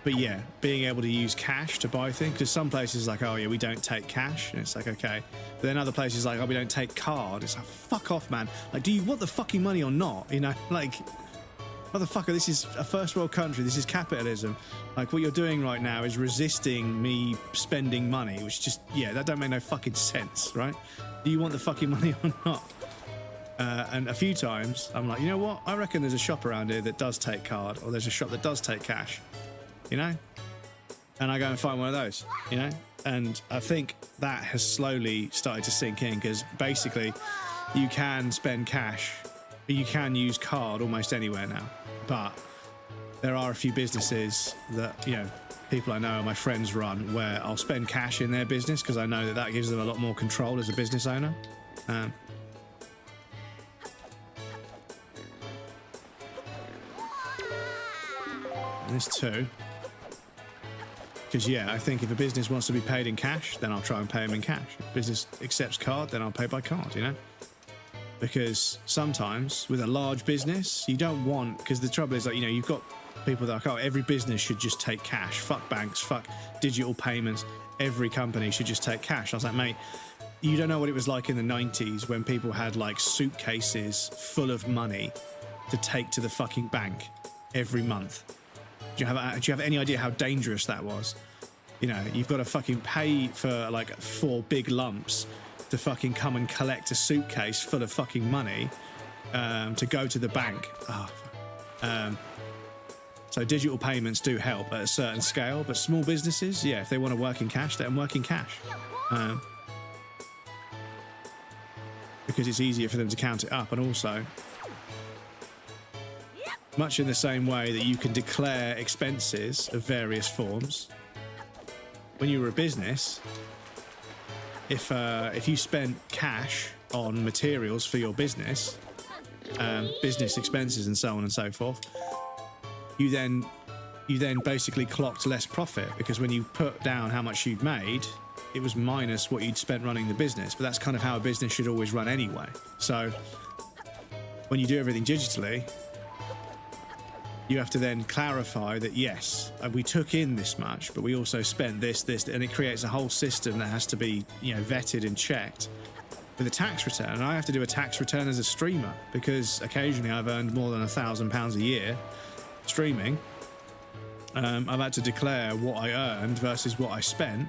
S1: But yeah, being able to use cash to buy things, because some places like, oh yeah, we don't take cash, and it's like, okay. But then other places like, oh, we don't take card. It's like, fuck off, man. Like, do you want the fucking money or not? You know, like, motherfucker, this is a first world country. This is capitalism. Like, what you're doing right now is resisting me spending money, which just, yeah, that don't make no fucking sense, right? Do you want the fucking money or not? And a few times I'm like, you know what? I reckon there's a shop around here that does take card, or there's a shop that does take cash. You know, and I go and find one of those, you know, and I think that has slowly started to sink in, because basically you can spend cash, you can use card almost anywhere now, but there are a few businesses that, you know, people I know, my friends run, where I'll spend cash in their business because I know that that gives them a lot more control as a business owner. And there's 2. Because, yeah, I think if a business wants to be paid in cash, then I'll try and pay them in cash. If a business accepts card, then I'll pay by card, you know? Because sometimes with a large business, you don't want... Because the trouble is, like, you know, you've got people that are like, oh, every business should just take cash. Fuck banks, fuck digital payments. Every company should just take cash. I was like, mate, you don't know what it was like in the 90s when people had, like, suitcases full of money to take to the fucking bank every month. Do you have any idea how dangerous that was? You know, you've got to fucking pay for like 4 big lumps to fucking come and collect a suitcase full of fucking money to go to the bank. So digital payments do help at a certain scale, but small businesses, yeah, if they want to work in cash, let them work in cash. Because it's easier for them to count it up, and also... much in the same way that you can declare expenses of various forms, when you were a business, if you spent cash on materials for your business, business expenses and so on and so forth, you then basically clocked less profit, because when you put down how much you'd made, it was minus what you'd spent running the business. But that's kind of how a business should always run anyway. So when you do everything digitally, you have to then clarify that, yes, we took in this much, but we also spent this, and it creates a whole system that has to be, you know, vetted and checked with a tax return. And I have to do a tax return as a streamer, because occasionally I've earned more than £1,000 a year streaming. I've had to declare what I earned versus what I spent.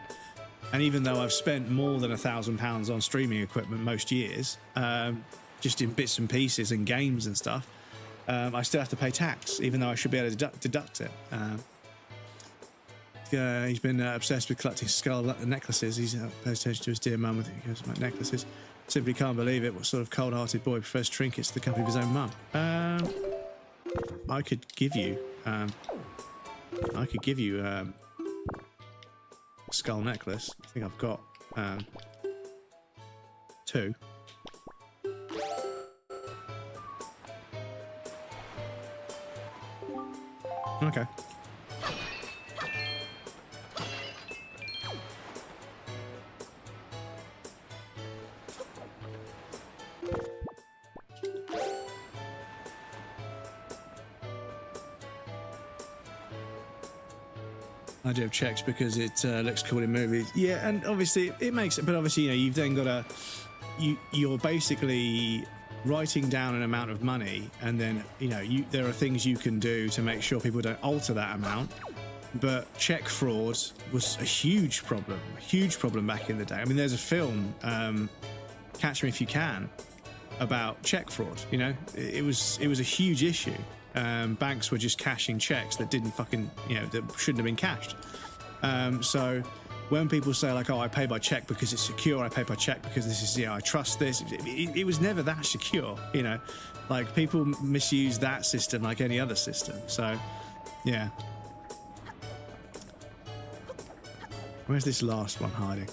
S1: And even though I've spent more than £1,000 on streaming equipment most years, just in bits and pieces and games and stuff, I still have to pay tax, even though I should be able to deduct it. He's been obsessed with collecting skull necklaces. He's paid attention to his dear mum with necklaces. Simply can't believe it. What sort of cold-hearted boy prefers trinkets to the company of his own mum? I could give you a skull necklace. I think I've got 2. Okay. I do have checks because it looks cool in movies. Yeah, and obviously it makes it, but obviously, you know, you've then got to, you're basically writing down an amount of money, and then, you know, there are things you can do to make sure people don't alter that amount. But check fraud was a huge problem back in the day. I mean, there's a film, Catch Me If You Can, about check fraud. You know, it was a huge issue. Banks were just cashing checks that didn't fucking, you know, that shouldn't have been cashed. So when people say like, oh, I pay by check because it's secure, I pay by check because this is, I trust this, it was never that secure, like people misuse that system like any other system. So yeah, where's this last one hiding?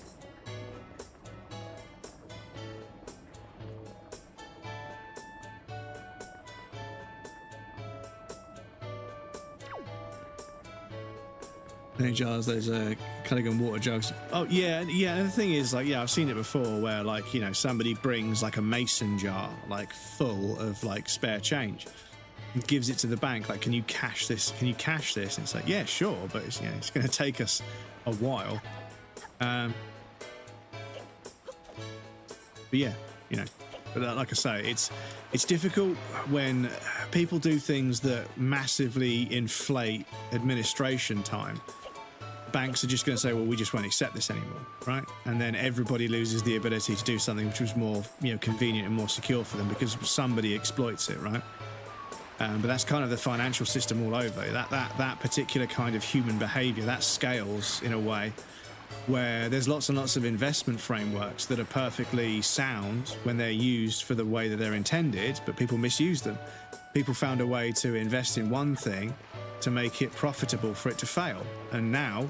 S1: Any jars, those Culligan water jugs. Oh yeah, and the thing is, like, I've seen it before where, like, somebody brings like a mason jar like full of like spare change and gives it to the bank, like, can you cash this, and it's like, yeah, sure, but it's it's going to take us a while. But yeah, but like I say, it's difficult when people do things that massively inflate administration time. Banks are just going to say, well, we just won't accept this anymore, right? And then everybody loses the ability to do something which was more, convenient and more secure for them because somebody exploits it, right? But that's kind of the financial system all over. That particular kind of human behavior, that scales in a way where there's lots and lots of investment frameworks that are perfectly sound when they're used for the way that they're intended, but people misuse them. People found a way to invest in one thing to make it profitable for it to fail. And now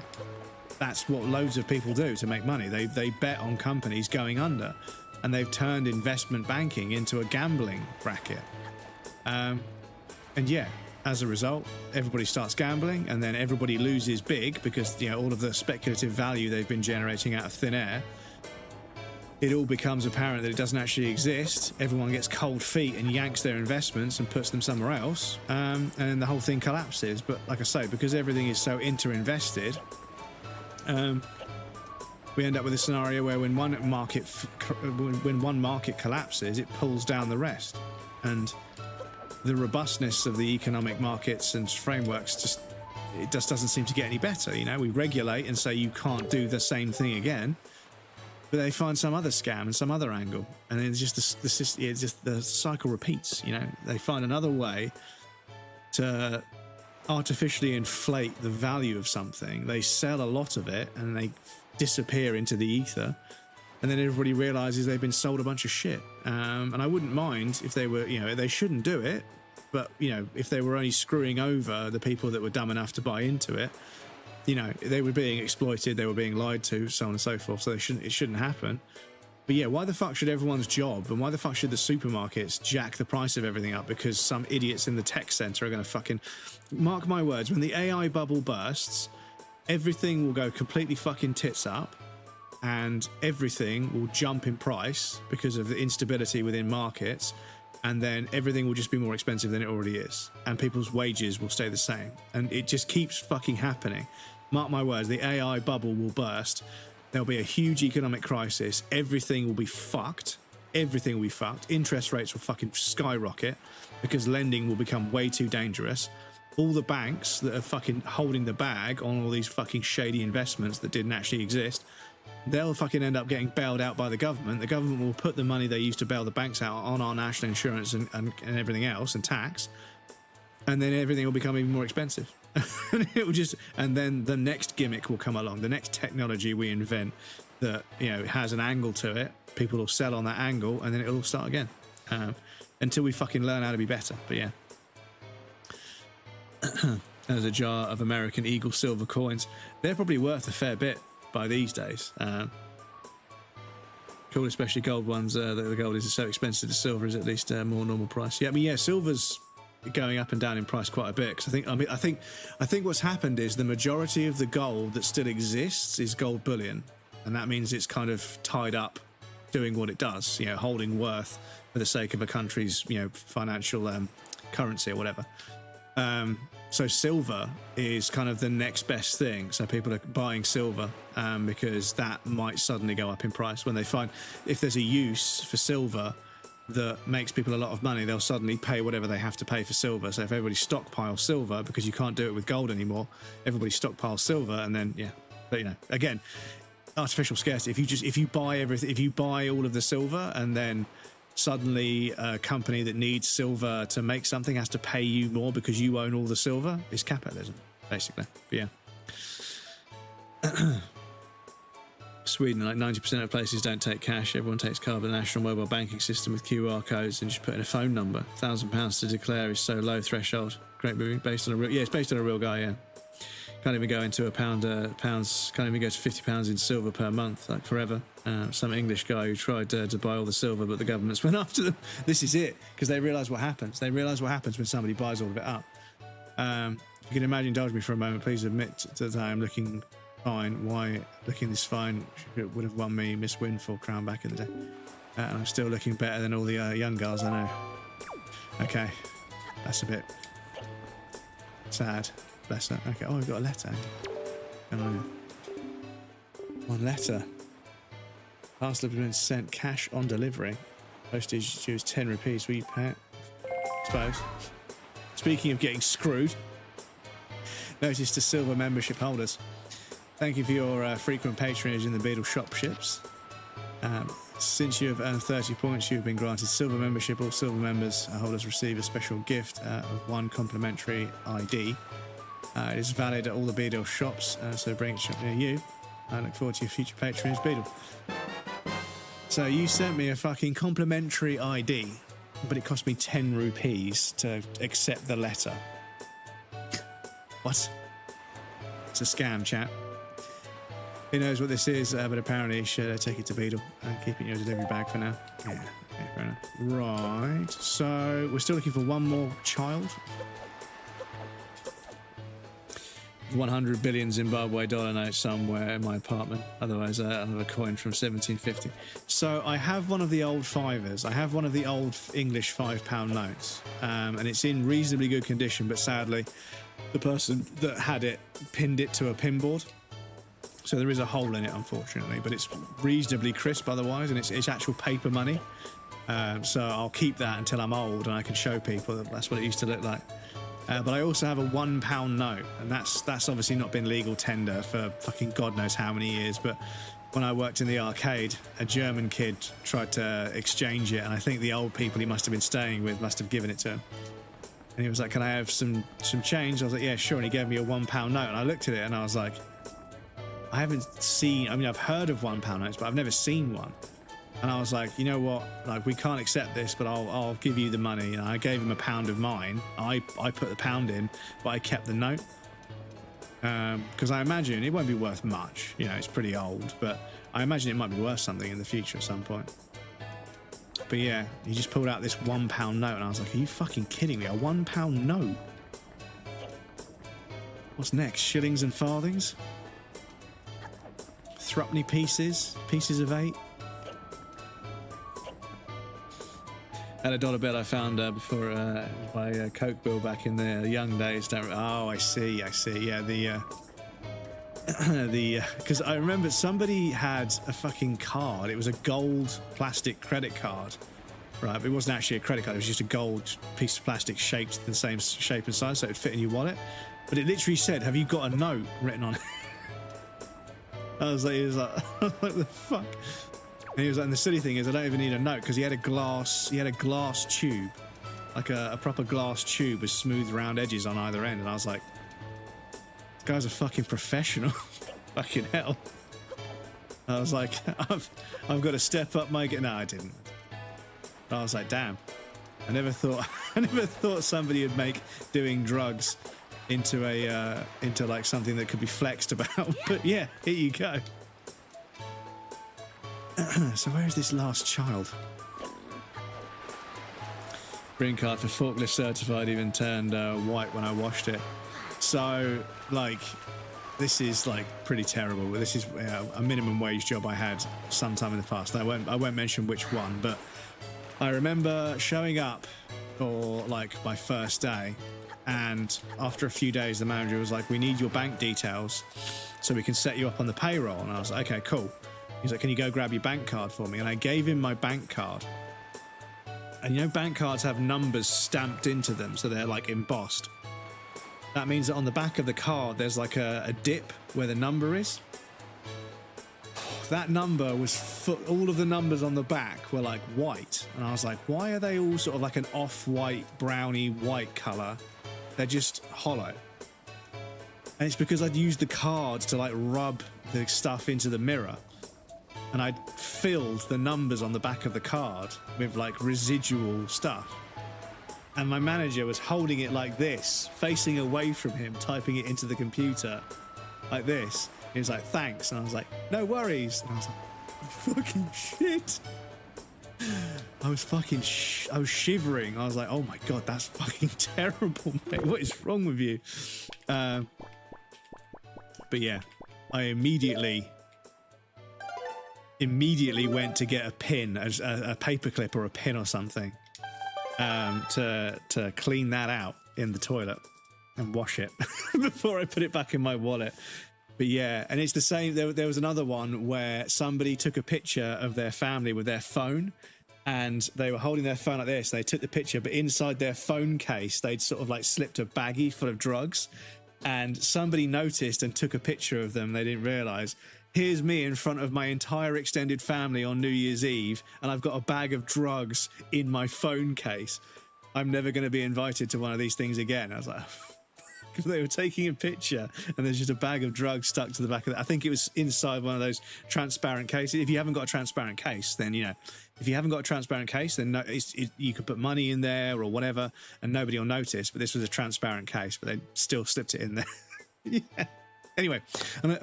S1: that's what loads of people do to make money. They bet on companies going under, and they've turned investment banking into a gambling bracket. And yeah, as a result, everybody starts gambling, and then everybody loses big because all of the speculative value they've been generating out of thin air, it all becomes apparent that it doesn't actually exist. Everyone gets cold feet and yanks their investments and puts them somewhere else, and then the whole thing collapses. But like I say, because everything is so inter-invested, we end up with a scenario where when one market collapses, it pulls down the rest, and the robustness of the economic markets and frameworks it just doesn't seem to get any better. We regulate and say you can't do the same thing again, but they find some other scam and some other angle, and then it's just the cycle repeats. They find another way to artificially inflate the value of something. They sell a lot of it and they disappear into the ether, and then everybody realizes they've been sold a bunch of shit. And I wouldn't mind if they were, they shouldn't do it, but if they were only screwing over the people that were dumb enough to buy into it, they were being exploited, they were being lied to, so on and so forth. So it shouldn't happen. But yeah, why the fuck should everyone's job, and why the fuck should the supermarkets jack the price of everything up because some idiots in the tech center are going to fucking, mark my words, when the AI bubble bursts, everything will go completely fucking tits up, and everything will jump in price because of the instability within markets, and then everything will just be more expensive than it already is, and people's wages will stay the same, and it just keeps fucking happening. Mark my words, the AI bubble will burst. There'll be a huge economic crisis. Everything will be fucked. Interest rates will fucking skyrocket because lending will become way too dangerous. All the banks that are fucking holding the bag on all these fucking shady investments that didn't actually exist, they'll fucking end up getting bailed out by the government. The government will put the money they used to bail the banks out on our national insurance and everything else, and tax, and then everything will become even more expensive. And it will and then the next gimmick will come along, the next technology we invent that has an angle to it. People will sell on that angle, and then it'll all start again until we fucking learn how to be better. But yeah. There's a jar of American Eagle silver coins. They're probably worth a fair bit by these days. Cool, especially gold ones. The gold is so expensive. The silver is at least more normal price. Yeah, I mean, yeah, silver's going up and down in price quite a bit. Because I think what's happened is the majority of the gold that still exists is gold bullion, and that means it's kind of tied up, doing what it does. Holding worth for the sake of a country's financial currency or whatever. So silver is kind of the next best thing. So people are buying silver because that might suddenly go up in price when they find if there's a use for silver that makes people a lot of money, they'll suddenly pay whatever they have to pay for silver. So if everybody stockpiles silver because you can't do it with gold anymore, everybody stockpiles silver, and then but again, artificial scarcity. If you buy everything, if you buy all of the silver, and then suddenly a company that needs silver to make something has to pay you more because you own all the silver, it's capitalism, basically. But yeah. Sweden, like 90% of places don't take cash. Everyone takes card, but the national mobile banking system with QR codes and just put in a phone number. £1,000 to declare is so low threshold. Great movie, based on a real. Yeah, it's based on a real guy. Yeah, can't even go into pounds. Can't even go to £50 in silver per month, like forever. Some English guy who tried to buy all the silver, but the governments went after them. This is it, because they realise what happens. They realise what happens when somebody buys all of it up. If you can imagine, indulge me for a moment, please admit that I am looking fine. Why looking this fine would have won me Miss Windfall crown back in the day. And I'm still looking better than all the young girls I know. Okay, that's a bit sad. Bless her. Okay, oh, we've got a letter. One letter. Parcel has been sent, cash on delivery. Postage due is 10 rupees. Will you pay it? Suppose. Speaking of getting screwed, notice to silver membership holders. Thank you for your frequent patronage in the Beetle shop ships. Since you have earned 30 points, you have been granted silver membership. All silver members holders receive a special gift of one complimentary ID. It is valid at all the Beetle shops, so bring it shop near you. I look forward to your future patronage, Beetle. So you sent me a fucking complimentary ID, but it cost me 10 rupees to accept the letter. What? It's a scam, chat. Who knows what this is, but apparently you should take it to Beetle and keep it in your delivery bag for now. Yeah, fair enough. Right, so we're still looking for one more child. 100 billion Zimbabwe dollar note somewhere in my apartment. Otherwise, I'll have a coin from 1750. So I have one of the old fivers. I have one of the old English £5 notes, and it's in reasonably good condition. But sadly, the person that had it pinned it to a pinboard, so there is a hole in it, unfortunately. But it's reasonably crisp otherwise, and it's actual paper money. So I'll keep that until I'm old and I can show people that that's what it used to look like. But I also have a £1 note, and that's obviously not been legal tender for fucking God knows how many years. But when I worked in the arcade, a German kid tried to exchange it, and I think the old people he must have been staying with must have given it to him. And he was like, "Can I have some change?" I was like, "Yeah, sure." And he gave me a £1 note, and I looked at it and I was like, I haven't seen. I mean, I've heard of £1 notes, but I've never seen one. And I was like, you know what? Like, we can't accept this, but I'll give you the money. And I gave him £1 of mine. I put the £1 in, but I kept the note. Because I imagine it won't be worth much. You know, it's pretty old, but I imagine it might be worth something in the future at some point. But yeah, he just pulled out this £1 note, and I was like, are you fucking kidding me? A £1 note? What's next? Shillings and farthings? Threepenny pieces? Pieces of 8? Had a dollar bill I found before my Coke bill back in the young days. Oh, I see. Yeah, because I remember somebody had a fucking card. It was a gold plastic credit card, right? But it wasn't actually a credit card. It was just a gold piece of plastic shaped in the same shape and size, so it would fit in your wallet. But it literally said, "Have you got a note?" written on it. I was like, he was like, what the fuck? And he was like, and the silly thing is, I don't even need a note, because he had a glass tube, like a proper glass tube with smooth round edges on either end. And I was like, this guy's a fucking professional. Fucking hell. I was like, I've got to step up my game. No, I didn't. But I was like, damn. I never thought somebody would make doing drugs into like something that could be flexed about. But yeah, here you go. So where's this last child? Green card for forklift certified even turned white when I washed it. So like, this is like pretty terrible. This is a minimum wage job I had sometime in the past. I won't mention which one, but I remember showing up for like my first day, and after a few days the manager was like, "We need your bank details so we can set you up on the payroll." And I was like, "Okay, cool." He's like, "Can you go grab your bank card for me?" And I gave him my bank card. And you know, bank cards have numbers stamped into them, so they're like embossed. That means that on the back of the card there's like a dip where the number is. That number was all of the numbers on the back were like white, and I was like, why are they all sort of like an off-white, browny white color? They're just hollow. And it's because I'd used the card to like rub the stuff into the mirror. and I'd filled the numbers on the back of the card with like residual stuff. And my manager was holding it like this, facing away from him, typing it into the computer like this. He was like, thanks. And I was like, no worries. And I was like, fucking shit. I was fucking I was shivering. I was like, oh my God, that's fucking terrible, mate. What is wrong with you? But yeah, I immediately went to get a pin, a paperclip or a pin or something, to clean that out in the toilet and wash it before I put it back in my wallet. But yeah, and it's the same. There was another one where somebody took a picture of their family with their phone, and they were holding their phone like this. They took the picture, but inside their phone case, they'd sort of like slipped a baggie full of drugs, and somebody noticed and took a picture of them. They didn't realize. Here's me in front of my entire extended family on New Year's Eve, and I've got a bag of drugs in my phone case. I'm never going to be invited to one of these things again. I was like, they were taking a picture, and there's just a bag of drugs stuck to the back of it. I think it was inside one of those transparent cases. If you haven't got a transparent case, then, you know, if you haven't got a transparent case, then no, you could put money in there or whatever, and nobody will notice. But this was a transparent case, but they still slipped it in there. Yeah. Anyway,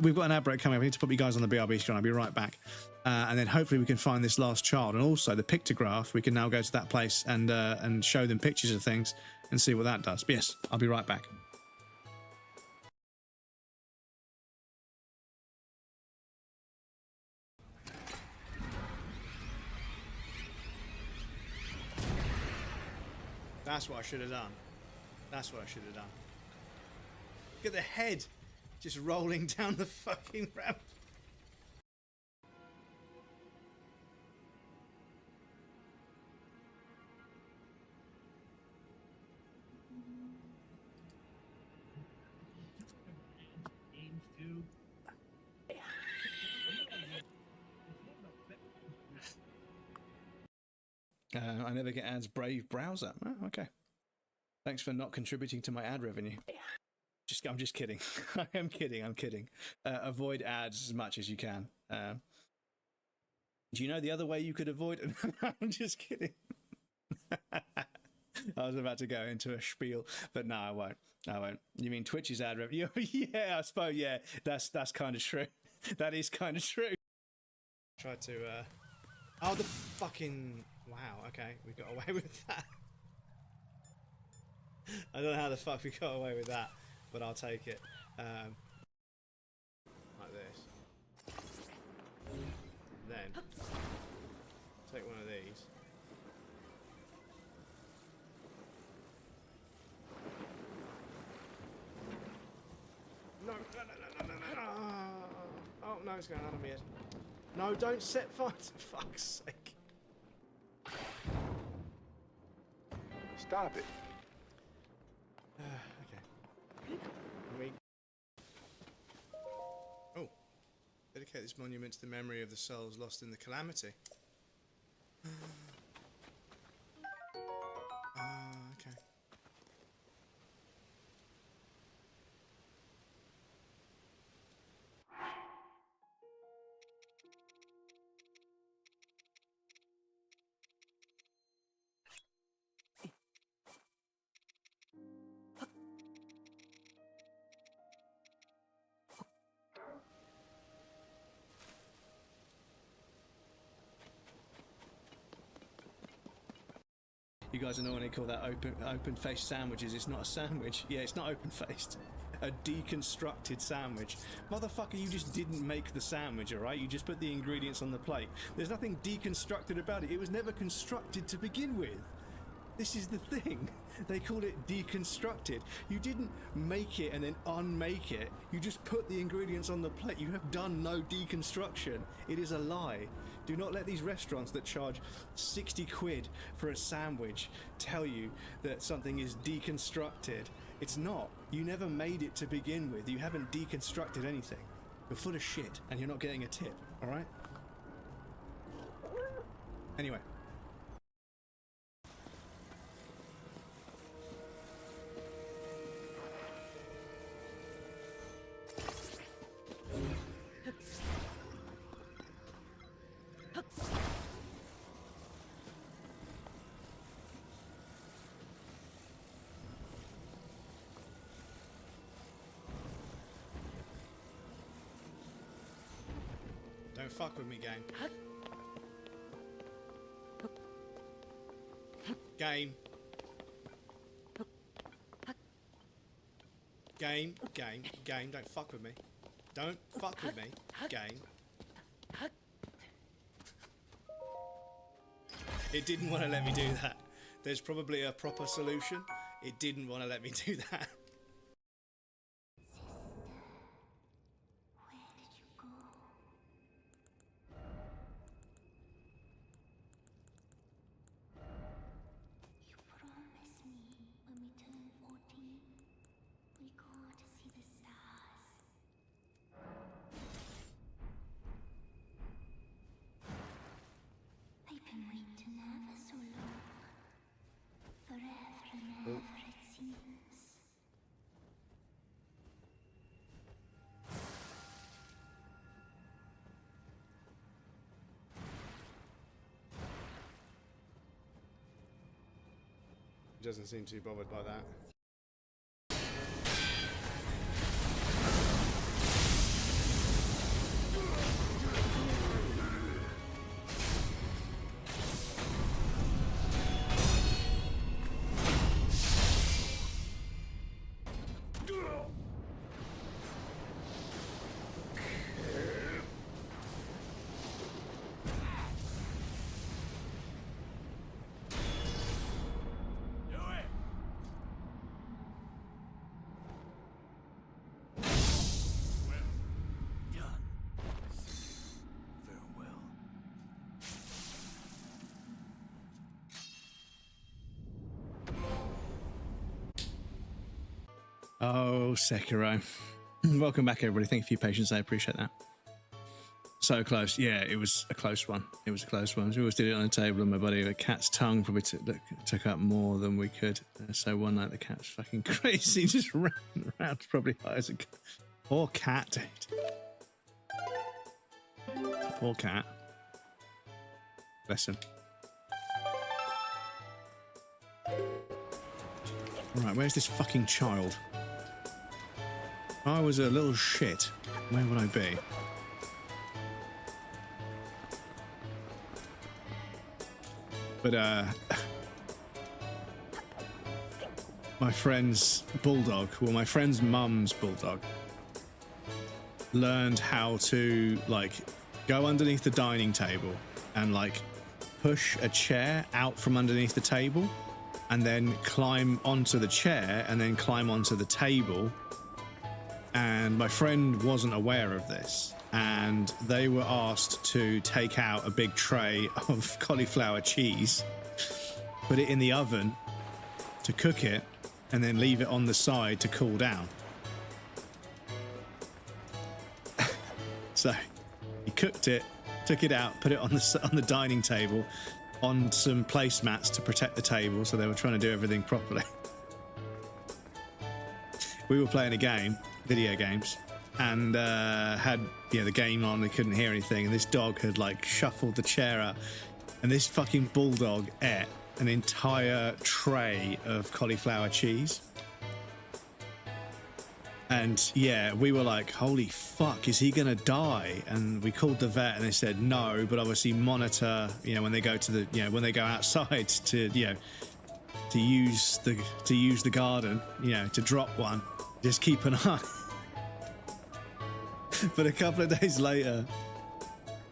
S1: we've got an ad break coming up. I need to put you guys on the BRB screen. I'll be right back. And then hopefully we can find this last child. And also the pictograph, we can now go to that place and show them pictures of things and see what that does. But yes, I'll be right back. That's what I should have done. That's what I should have done. Look at the head just rolling down the fucking ramp. I never get ads. Brave browser. Oh, okay. Thanks for not contributing to my ad revenue. I'm just kidding. I am kidding. I'm kidding. Avoid ads as much as you can. Do you know the other way you could avoid? I'm just kidding. I was about to go into a spiel, but no, I won't. I won't. You mean Twitch's ad revenue? Yeah, I suppose. Yeah, that's kind of true. That is kind of true. Tried to. Oh, the fucking. Wow. Okay, we got away with that. I don't know how the fuck we got away with that, but I'll take it. Like this. Then take one of these. No. Oh no, it's going out of my head. No, don't set fire. For fuck's sake.
S3: Stop it.
S1: Okay. Oh. Dedicate this monument to the memory of the souls lost in the calamity. Okay. You guys know when they call that open-faced sandwiches. It's not a sandwich. Yeah, it's not open-faced. A deconstructed sandwich. Motherfucker, you just didn't make the sandwich, alright? You just put the ingredients on the plate. There's nothing deconstructed about it. It was never constructed to begin with. This is the thing. They call it deconstructed. You didn't make it and then unmake it. You just put the ingredients on the plate. You have done no deconstruction. It is a lie. Do not let these restaurants that charge 60 quid for a sandwich tell you that something is deconstructed. It's not. You never made it to begin with. You haven't deconstructed anything. You're full of shit and you're not getting a tip, alright? Anyway. Don't fuck with me, game. Game. Game, don't fuck with me. Don't fuck with me, game. It didn't want to let me do that. There's probably a proper solution. It didn't want to let me do that.
S6: Where did you go? You promised me when we turn 14, we go to see the stars. I've been waiting ever so long. Forever and ever it seems.
S1: He doesn't seem too bothered by that. Oh, Sekiro. Welcome back, everybody. Thank you for your patience. I appreciate that. So close. Yeah, it was a close one. It was a close one. We always did it on the table, and my buddy, a cat's tongue probably took up more than we could. So one night the cat was fucking crazy, just ran around, probably high as a cat. Poor cat, dude. Poor cat. Bless him. Right, where's this fucking child? If I was a little shit, where would I be? But, my friend's bulldog, well, my friend's mum's bulldog, learned how to, like, go underneath the dining table and, like, push a chair out from underneath the table and then climb onto the chair and then climb onto the table. And my friend wasn't aware of this, and they were asked to take out a big tray of cauliflower cheese, put it in the oven to cook it, and then leave it on the side to cool down. So he cooked it, took it out, put it on the dining table on some placemats to protect the table, so they were trying to do everything properly. We were playing a game, video games, and had the game on. We couldn't hear anything, and this dog had like shuffled the chair out, and this fucking bulldog ate an entire tray of cauliflower cheese. And yeah, we were like, holy fuck, is he gonna die? And we called the vet, and they said no, but obviously monitor, when they go to the, when they go outside to, to use the garden, to drop one, just keep an eye. But a couple of days later,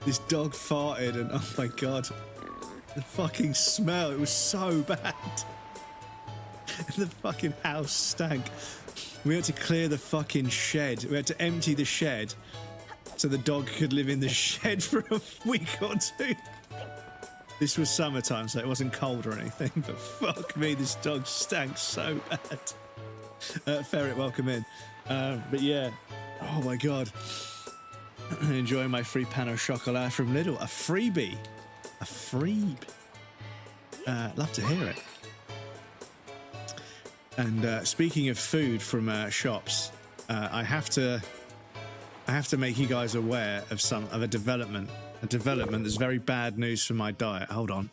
S1: this dog farted, and oh my god, the fucking smell, it was so bad. The fucking house stank. We had to clear the fucking shed. We had to empty the shed so the dog could live in the shed for a week or two. This was summertime, so it wasn't cold or anything, but fuck me, this dog stank so bad. Ferret, welcome in. But yeah, oh my god. Enjoying my free pan au chocolat from Lidl. A freebie. A freebie. Love to hear it. And speaking of food from shops, I have to make you guys aware of a development that's very bad news for my diet. Hold on.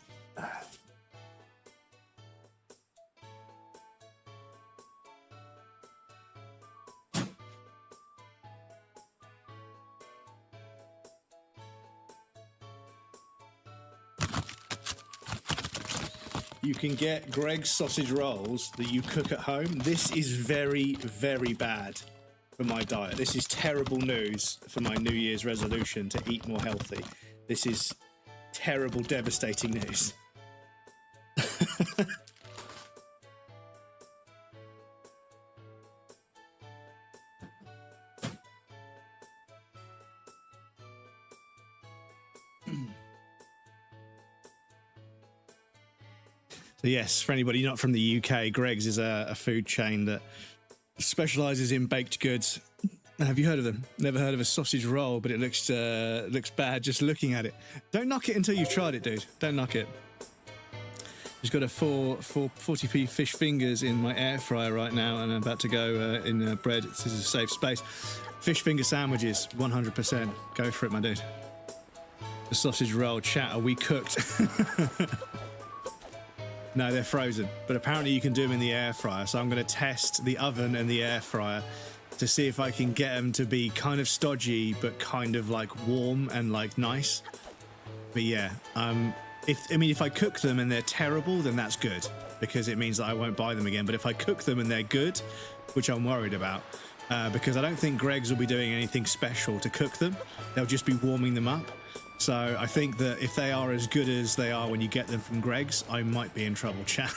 S1: you can get Greg's sausage rolls that you cook at home. This is very, very bad for my diet. This is terrible news for my New Year's resolution to eat more healthy. This is terrible, devastating news. So yes, for anybody not from the UK, Greg's is a food chain that specialises in baked goods. Have you heard of them? Never heard of a sausage roll, but it looks bad just looking at it. Don't knock it until you've tried it, dude. Don't knock it. Just got a 40p fish fingers in my air fryer right now, and I'm about to go in bread. This is a safe space. Fish finger sandwiches, 100%. Go for it, my dude. The sausage roll, chat, are we cooked? No, they're frozen, but apparently you can do them in the air fryer. So I'm going to test the oven and the air fryer to see if I can get them to be kind of stodgy, but kind of like warm and like nice. But yeah, if I cook them and they're terrible, then that's good, because it means that I won't buy them again. But if I cook them and they're good, which I'm worried about, because I don't think Greg's will be doing anything special to cook them. They'll just be warming them up. So I think that if they are as good as they are when you get them from Greg's, I might be in trouble, chat.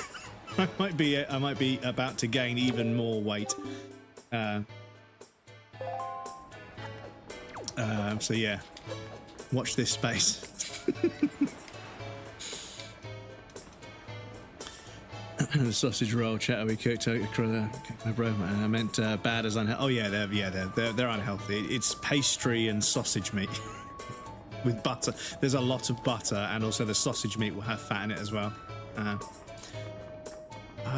S1: I might be about to gain even more weight. So yeah, watch this space. The sausage roll, chat, we cooked. My bro, I meant bad as unhealthy. Oh yeah, they're unhealthy. It's pastry and sausage meat. With butter. There's a lot of butter, and also the sausage meat will have fat in it as well.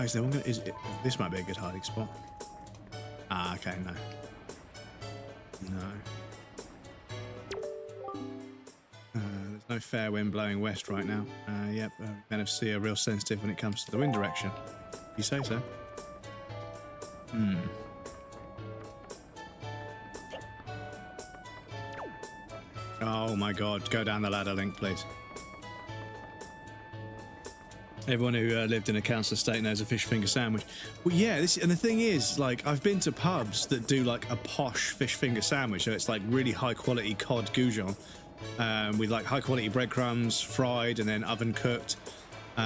S1: Is there one gonna, this might be a good hiding spot. Okay, no. There's no fair wind blowing west right now. Yep, NFC are real sensitive when it comes to the wind direction. You say so. Oh my god, go down the ladder link, please. Everyone who lived in a council estate knows a fish finger sandwich. Well, yeah, and the thing is, like, I've been to pubs that do like a posh fish finger sandwich, so it's like really high quality cod goujon, with like high quality breadcrumbs, fried and then oven cooked. They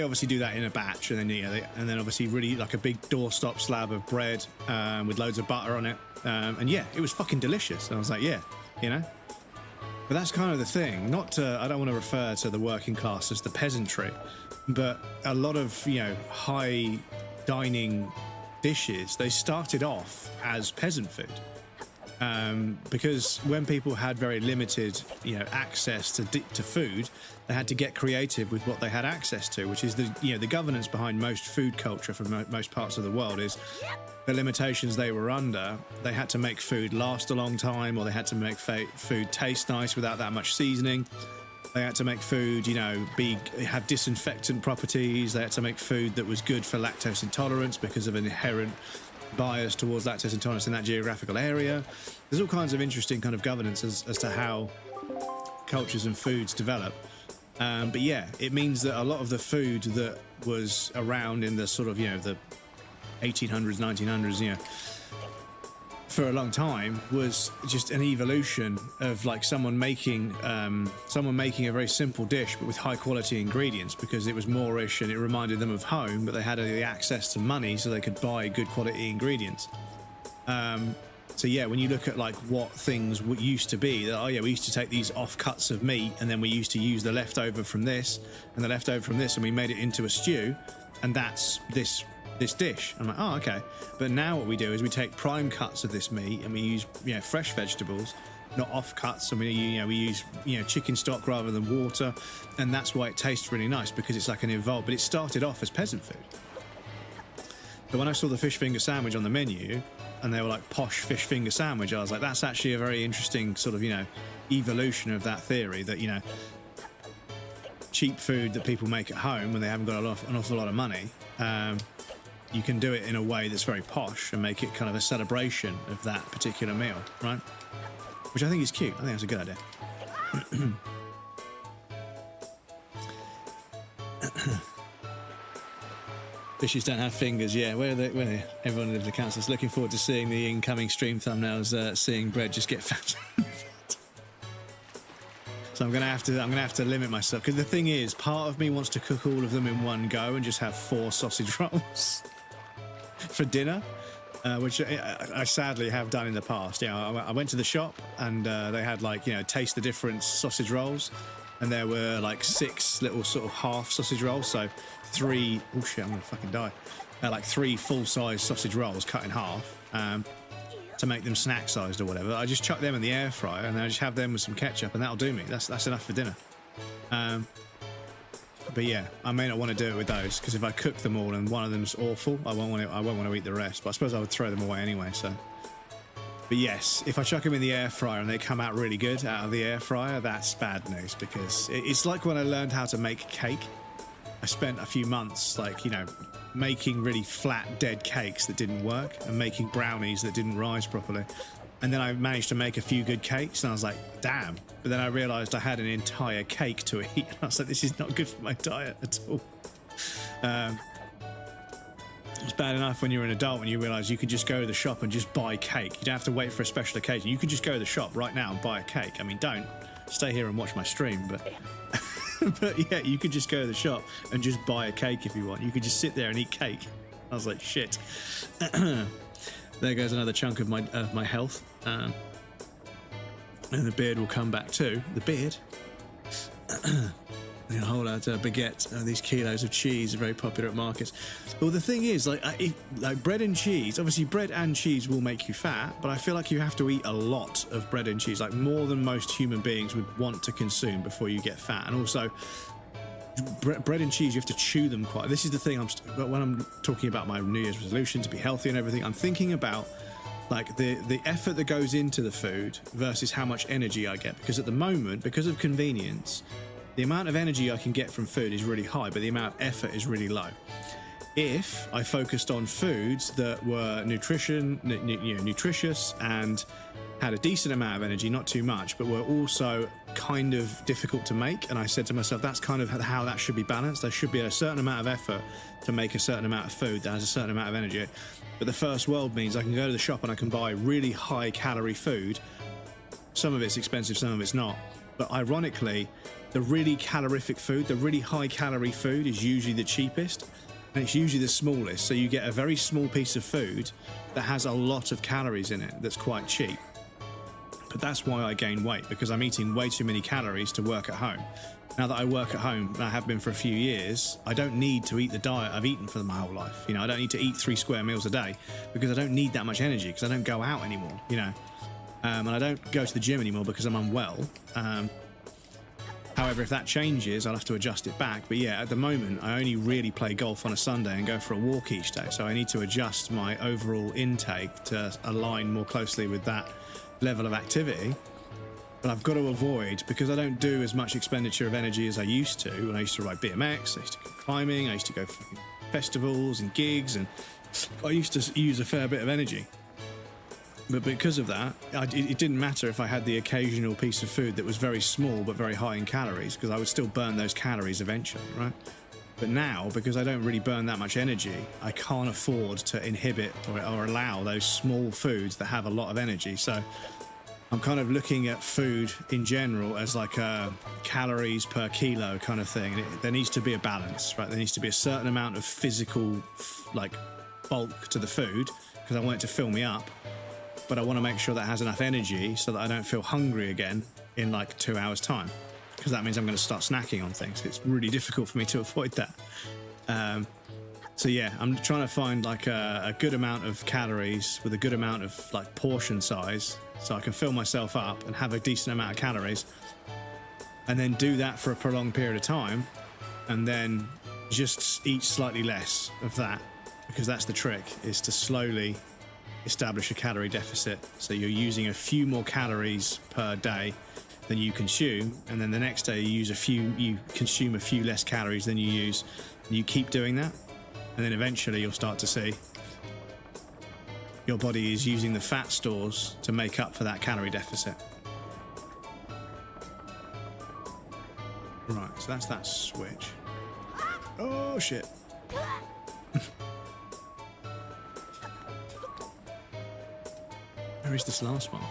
S1: obviously do that in a batch, and then and then obviously really like a big doorstop slab of bread with loads of butter on it, and yeah, it was fucking delicious. And I was like, yeah, you know. But that's kind of the thing. I don't want to refer to the working class as the peasantry, but a lot of, high dining dishes, they started off as peasant food. Because when people had very limited, access to food, they had to get creative with what they had access to, which is the governance behind most food culture for most parts of the world is the limitations they were under. They had to make food last a long time, or they had to make food taste nice without that much seasoning. They had to make food, have disinfectant properties. They had to make food that was good for lactose intolerance because of an inherent bias towards lactose intolerance in that geographical area. There's all kinds of interesting kind of governance as to how cultures and foods develop. But yeah, it means that a lot of the food that was around in the sort of, the 1800s, 1900s, for a long time was just an evolution of like someone making a very simple dish but with high quality ingredients, because it was Moorish and it reminded them of home, but they had the access to money so they could buy good quality ingredients. So yeah, when you look at like what things used to be, we used to take these offcuts of meat and then we used to use the leftover from this and the leftover from this, and we made it into a stew, and that's this dish. I'm like, oh, okay. But now what we do is we take prime cuts of this meat and we use, fresh vegetables, not off cuts. And we use, chicken stock rather than water. And that's why it tastes really nice, because it's like an evolved, but it started off as peasant food. But when I saw the fish finger sandwich on the menu and they were like posh fish finger sandwich, I was like, that's actually a very interesting sort of, evolution of that theory that, cheap food that people make at home when they haven't got an awful lot of money, you can do it in a way that's very posh and make it kind of a celebration of that particular meal, right? Which I think is cute. I think that's a good idea. Fishes don't have fingers. Yeah, where are they? Everyone in the council is looking forward to seeing the incoming stream thumbnails. Seeing bread just get fat. So I'm gonna have to limit myself, because the thing is, part of me wants to cook all of them in one go and just have 4 sausage rolls for dinner, which I sadly have done in the past. You know, I went to the shop and they had, like, you know, taste the difference sausage rolls, and there were like 6 little sort of half sausage rolls, so 3. Oh shit! I'm gonna fucking die. Like 3 full-size sausage rolls cut in half. To make them snack sized or whatever. I just chuck them in the air fryer and then I just have them with some ketchup, and that'll do me. That's enough for dinner. But yeah, I may not want to do it with those, because if I cook them all and one of them's awful, I won't want to eat the rest. But I suppose I would throw them away anyway. So, but yes, if I chuck them in the air fryer and they come out really good out of the air fryer, that's bad news, because it's like when I learned how to make cake. I spent a few months, like, you know, making really flat, dead cakes that didn't work, and making brownies that didn't rise properly. And then I managed to make a few good cakes, and I was like, damn. But then I realized I had an entire cake to eat, and I was like, this is not good for my diet at all. It's bad enough when you're an adult and you realize you can just go to the shop and just buy cake. You don't have to wait for a special occasion. You can just go to the shop right now and buy a cake. I mean, don't stay here and watch my stream, but but yeah, you could just go to the shop and just buy a cake if you want. You could just sit there and eat cake. I was like, shit. There goes another chunk of my health. And the beard will come back too. The beard. A whole lot of baguette. These kilos of cheese are very popular at markets. Well, the thing is, like bread and cheese. Obviously, bread and cheese will make you fat, but I feel like you have to eat a lot of bread and cheese, like more than most human beings would want to consume before you get fat. And also, bread and cheese, you have to chew them quite. This is the thing. When I'm talking about my New Year's resolution to be healthy and everything, I'm thinking about like the effort that goes into the food versus how much energy I get. Because at the moment, because of convenience, the amount of energy I can get from food is really high, but the amount of effort is really low. If I focused on foods that were nutritious and had a decent amount of energy, not too much, but were also kind of difficult to make, and I said to myself, that's kind of how that should be balanced. There should be a certain amount of effort to make a certain amount of food that has a certain amount of energy. But the first world means I can go to the shop and I can buy really high calorie food. Some of it's expensive, some of it's not. But ironically, the really calorific food, the really high calorie food is usually the cheapest, and it's usually the smallest. So you get a very small piece of food that has a lot of calories in it that's quite cheap. But that's why I gain weight, because I'm eating way too many calories to work at home. Now that I work at home, and I have been for a few years, I don't need to eat the diet I've eaten for my whole life. You know, I don't need to eat 3 square meals a day, because I don't need that much energy, because I don't go out anymore, you know. And I don't go to the gym anymore because I'm unwell. However, if that changes, I'll have to adjust it back. But yeah, at the moment, I only really play golf on a Sunday and go for a walk each day. So I need to adjust my overall intake to align more closely with that level of activity. But I've got to avoid, because I don't do as much expenditure of energy as I used to. When I used to ride BMX, I used to go climbing, I used to go for festivals and gigs, and I used to use a fair bit of energy. But because of that, it didn't matter if I had the occasional piece of food that was very small but very high in calories, because I would still burn those calories eventually, right? But now, because I don't really burn that much energy, I can't afford to inhibit or allow those small foods that have a lot of energy. So I'm kind of looking at food in general as like a calories per kilo kind of thing. There needs to be a balance, right? There needs to be a certain amount of physical, like, bulk to the food, because I want it to fill me up. But I want to make sure that it has enough energy so that I don't feel hungry again in like 2 hours time, because that means I'm going to start snacking on things. It's really difficult for me to avoid that. So yeah, I'm trying to find like a good amount of calories with a good amount of like portion size, so I can fill myself up and have a decent amount of calories, and then do that for a prolonged period of time, and then just eat slightly less of that, because that's the trick, is to slowly establish a calorie deficit. So you're using a few more calories per day than you consume, and then the next day you consume a few less calories than you use, and you keep doing that, and then eventually you'll start to see your body is using the fat stores to make up for that calorie deficit. Right, so that's that switch. Oh shit. Where is this last one?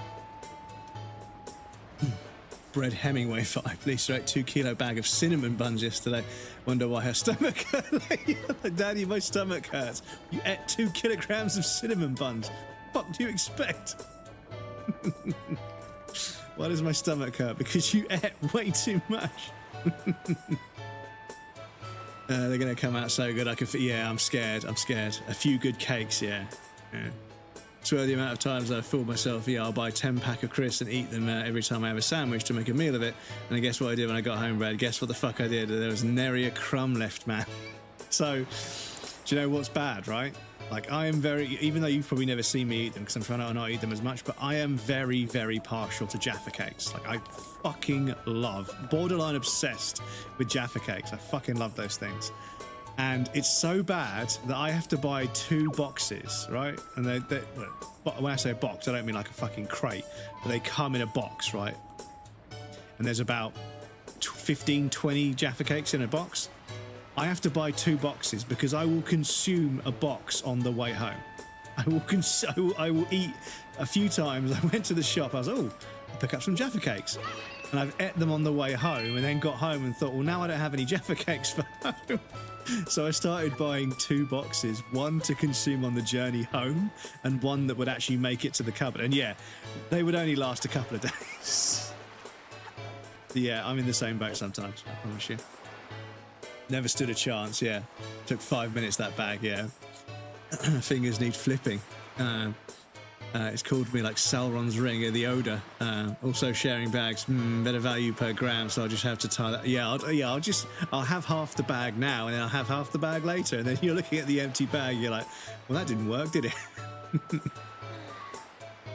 S1: Bread Hemingway 5. Lisa ate 2 kilo bag of cinnamon buns yesterday. Wonder why her stomach hurt. Daddy, my stomach hurts. You ate 2 kilograms of cinnamon buns. What do you expect? Why does my stomach hurt? Because you ate way too much. They're gonna come out so good. Yeah, I'm scared. I'm scared. A few good cakes, yeah. Swear the amount of times I've fooled myself. Yeah, I'll buy 10-pack of crisps and eat them every time I have a sandwich to make a meal of it. And I guess what I did when I got home, Brad? Guess what the fuck I did? There was nary a crumb left, man. So, do you know what's bad, right? Like, I am very, even though you've probably never seen me eat them because I'm trying to not eat them as much, but I am very, very partial to Jaffa cakes. Like, I fucking love, borderline obsessed with Jaffa cakes. I fucking love those things. And it's so bad that I have to buy 2 boxes, right? And when I say a box, I don't mean like a fucking crate, but they come in a box, right? And there's about 15, 20 Jaffa cakes in a box. I have to buy 2 boxes because I will consume a box on the way home. I will eat a few times. I went to the shop. I was, I'll pick up some Jaffa cakes. And I've ate them on the way home and then got home and thought, well, now I don't have any Jaffa cakes for home. So I started buying 2 boxes, one to consume on the journey home and one that would actually make it to the cupboard. And yeah, they would only last a couple of days. Yeah, I'm in the same boat sometimes, I promise you. Never stood a chance, yeah. Took 5 minutes, that bag, yeah. Fingers need flipping. It's called me like Sauron's ring, the odour. Also sharing bags, better value per gram, so I'll just have to tie that. I'll have half the bag now, and then I'll have half the bag later, and then you're looking at the empty bag, you're like, well, that didn't work, did it?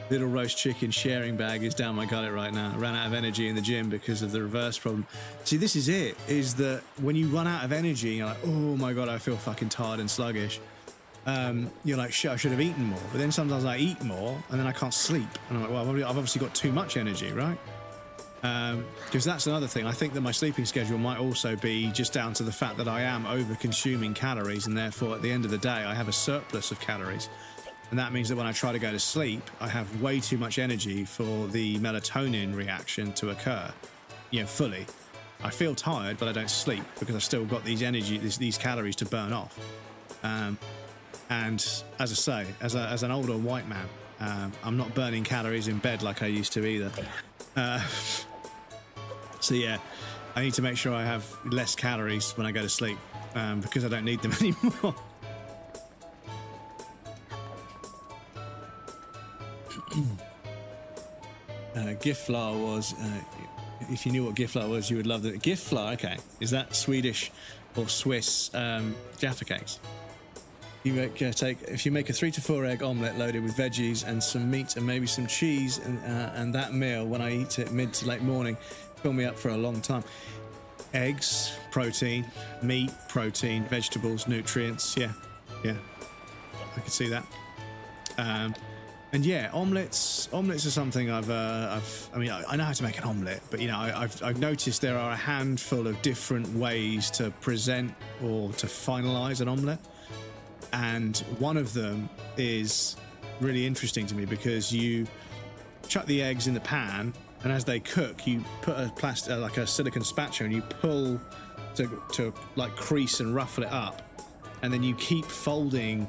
S1: Little roast chicken sharing bag is down my gullet right now. I ran out of energy in the gym because of the reverse problem. See, this is it, is that when you run out of energy, you're like, oh my God, I feel fucking tired and sluggish. You're like, shit, I should have eaten more. But then sometimes I eat more and then I can't sleep. And I'm like, well, I've obviously got too much energy, right? Because that's another thing. I think that my sleeping schedule might also be just down to the fact that I am over-consuming calories, and therefore at the end of the day, I have a surplus of calories. And that means that when I try to go to sleep, I have way too much energy for the melatonin reaction to occur, fully. I feel tired, but I don't sleep because I've still got these calories to burn off. And as I say, as an older white man, I'm not burning calories in bed like I used to either. So yeah, I need to make sure I have less calories when I go to sleep because I don't need them anymore. Gifflar was, if you knew what Gifflar was, you would love it. Gifflar, okay. Is that Swedish or Swiss Jaffa cakes? If you make a 3 to 4 egg omelette loaded with veggies and some meat and maybe some cheese, and that meal, when I eat it mid to late morning, fill me up for a long time. Eggs, protein, meat, protein, vegetables, nutrients. Yeah, I could see that. And yeah, omelets are something I know how to make an omelette, but I've noticed there are a handful of different ways to present or to finalize an omelette. And one of them is really interesting to me because you chuck the eggs in the pan, and as they cook, you put like a silicone spatula, and you pull to like crease and ruffle it up, and then you keep folding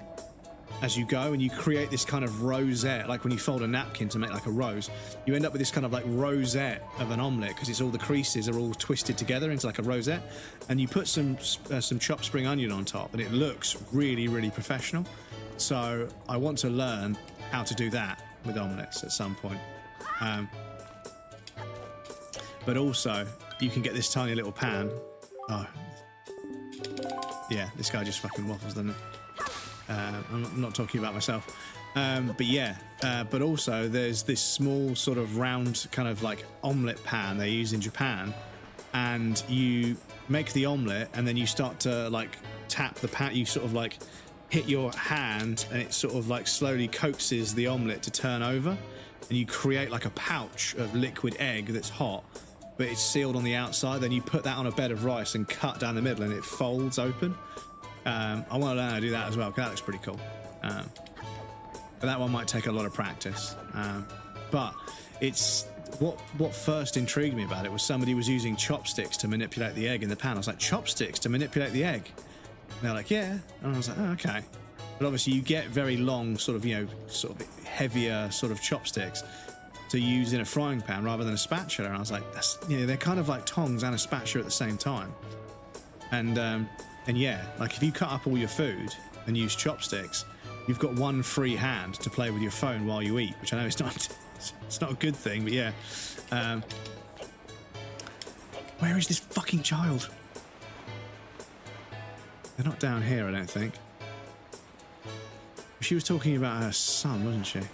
S1: as you go, and you create this kind of rosette, like when you fold a napkin to make like a rose, you end up with this kind of like rosette of an omelette because it's all the creases are all twisted together into like a rosette, and you put some chopped spring onion on top, and it looks really, really professional. So I want to learn how to do that with omelettes at some point. But also, you can get this tiny little pan. Oh, yeah, this guy just fucking waffles, doesn't he? I'm not talking about myself, but also there's this small sort of round kind of like omelette pan they use in Japan, and you make the omelette and then you start to like tap the pan. You sort of like hit your hand and it sort of like slowly coaxes the omelette to turn over, and you create like a pouch of liquid egg that's hot, but it's sealed on the outside. Then you put that on a bed of rice and cut down the middle, and it folds open. I want to learn how to do that as well, because that looks pretty cool. But that one might take a lot of practice. But it's what first intrigued me about it was somebody was using chopsticks to manipulate the egg in the pan. I was like, chopsticks to manipulate the egg? And they're like, yeah. And I was like, oh, okay. But obviously you get very long, sort of, sort of heavier sort of chopsticks to use in a frying pan rather than a spatula. And I was like, that's, they're kind of like tongs and a spatula at the same time. And yeah, like if you cut up all your food and use chopsticks, you've got one free hand to play with your phone while you eat, which I know is not, it's not a good thing, but yeah. Where is this fucking child? They're not down here, I don't think. She was talking about her son, wasn't she? Have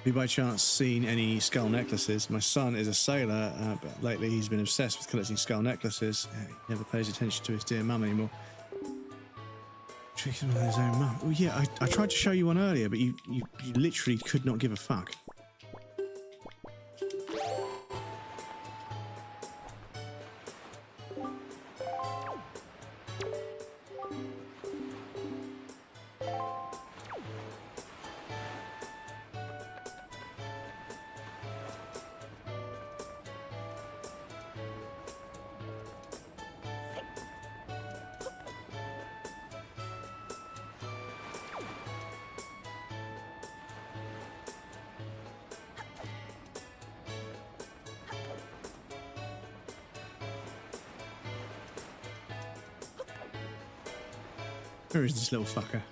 S1: you by chance seen any skull necklaces? My son is a sailor, but lately he's been obsessed with collecting skull necklaces. He never pays attention to his dear mum anymore. Tricking with his own mum. Oh yeah, I tried to show you one earlier, but you literally could not give a fuck. Where is this little fucker?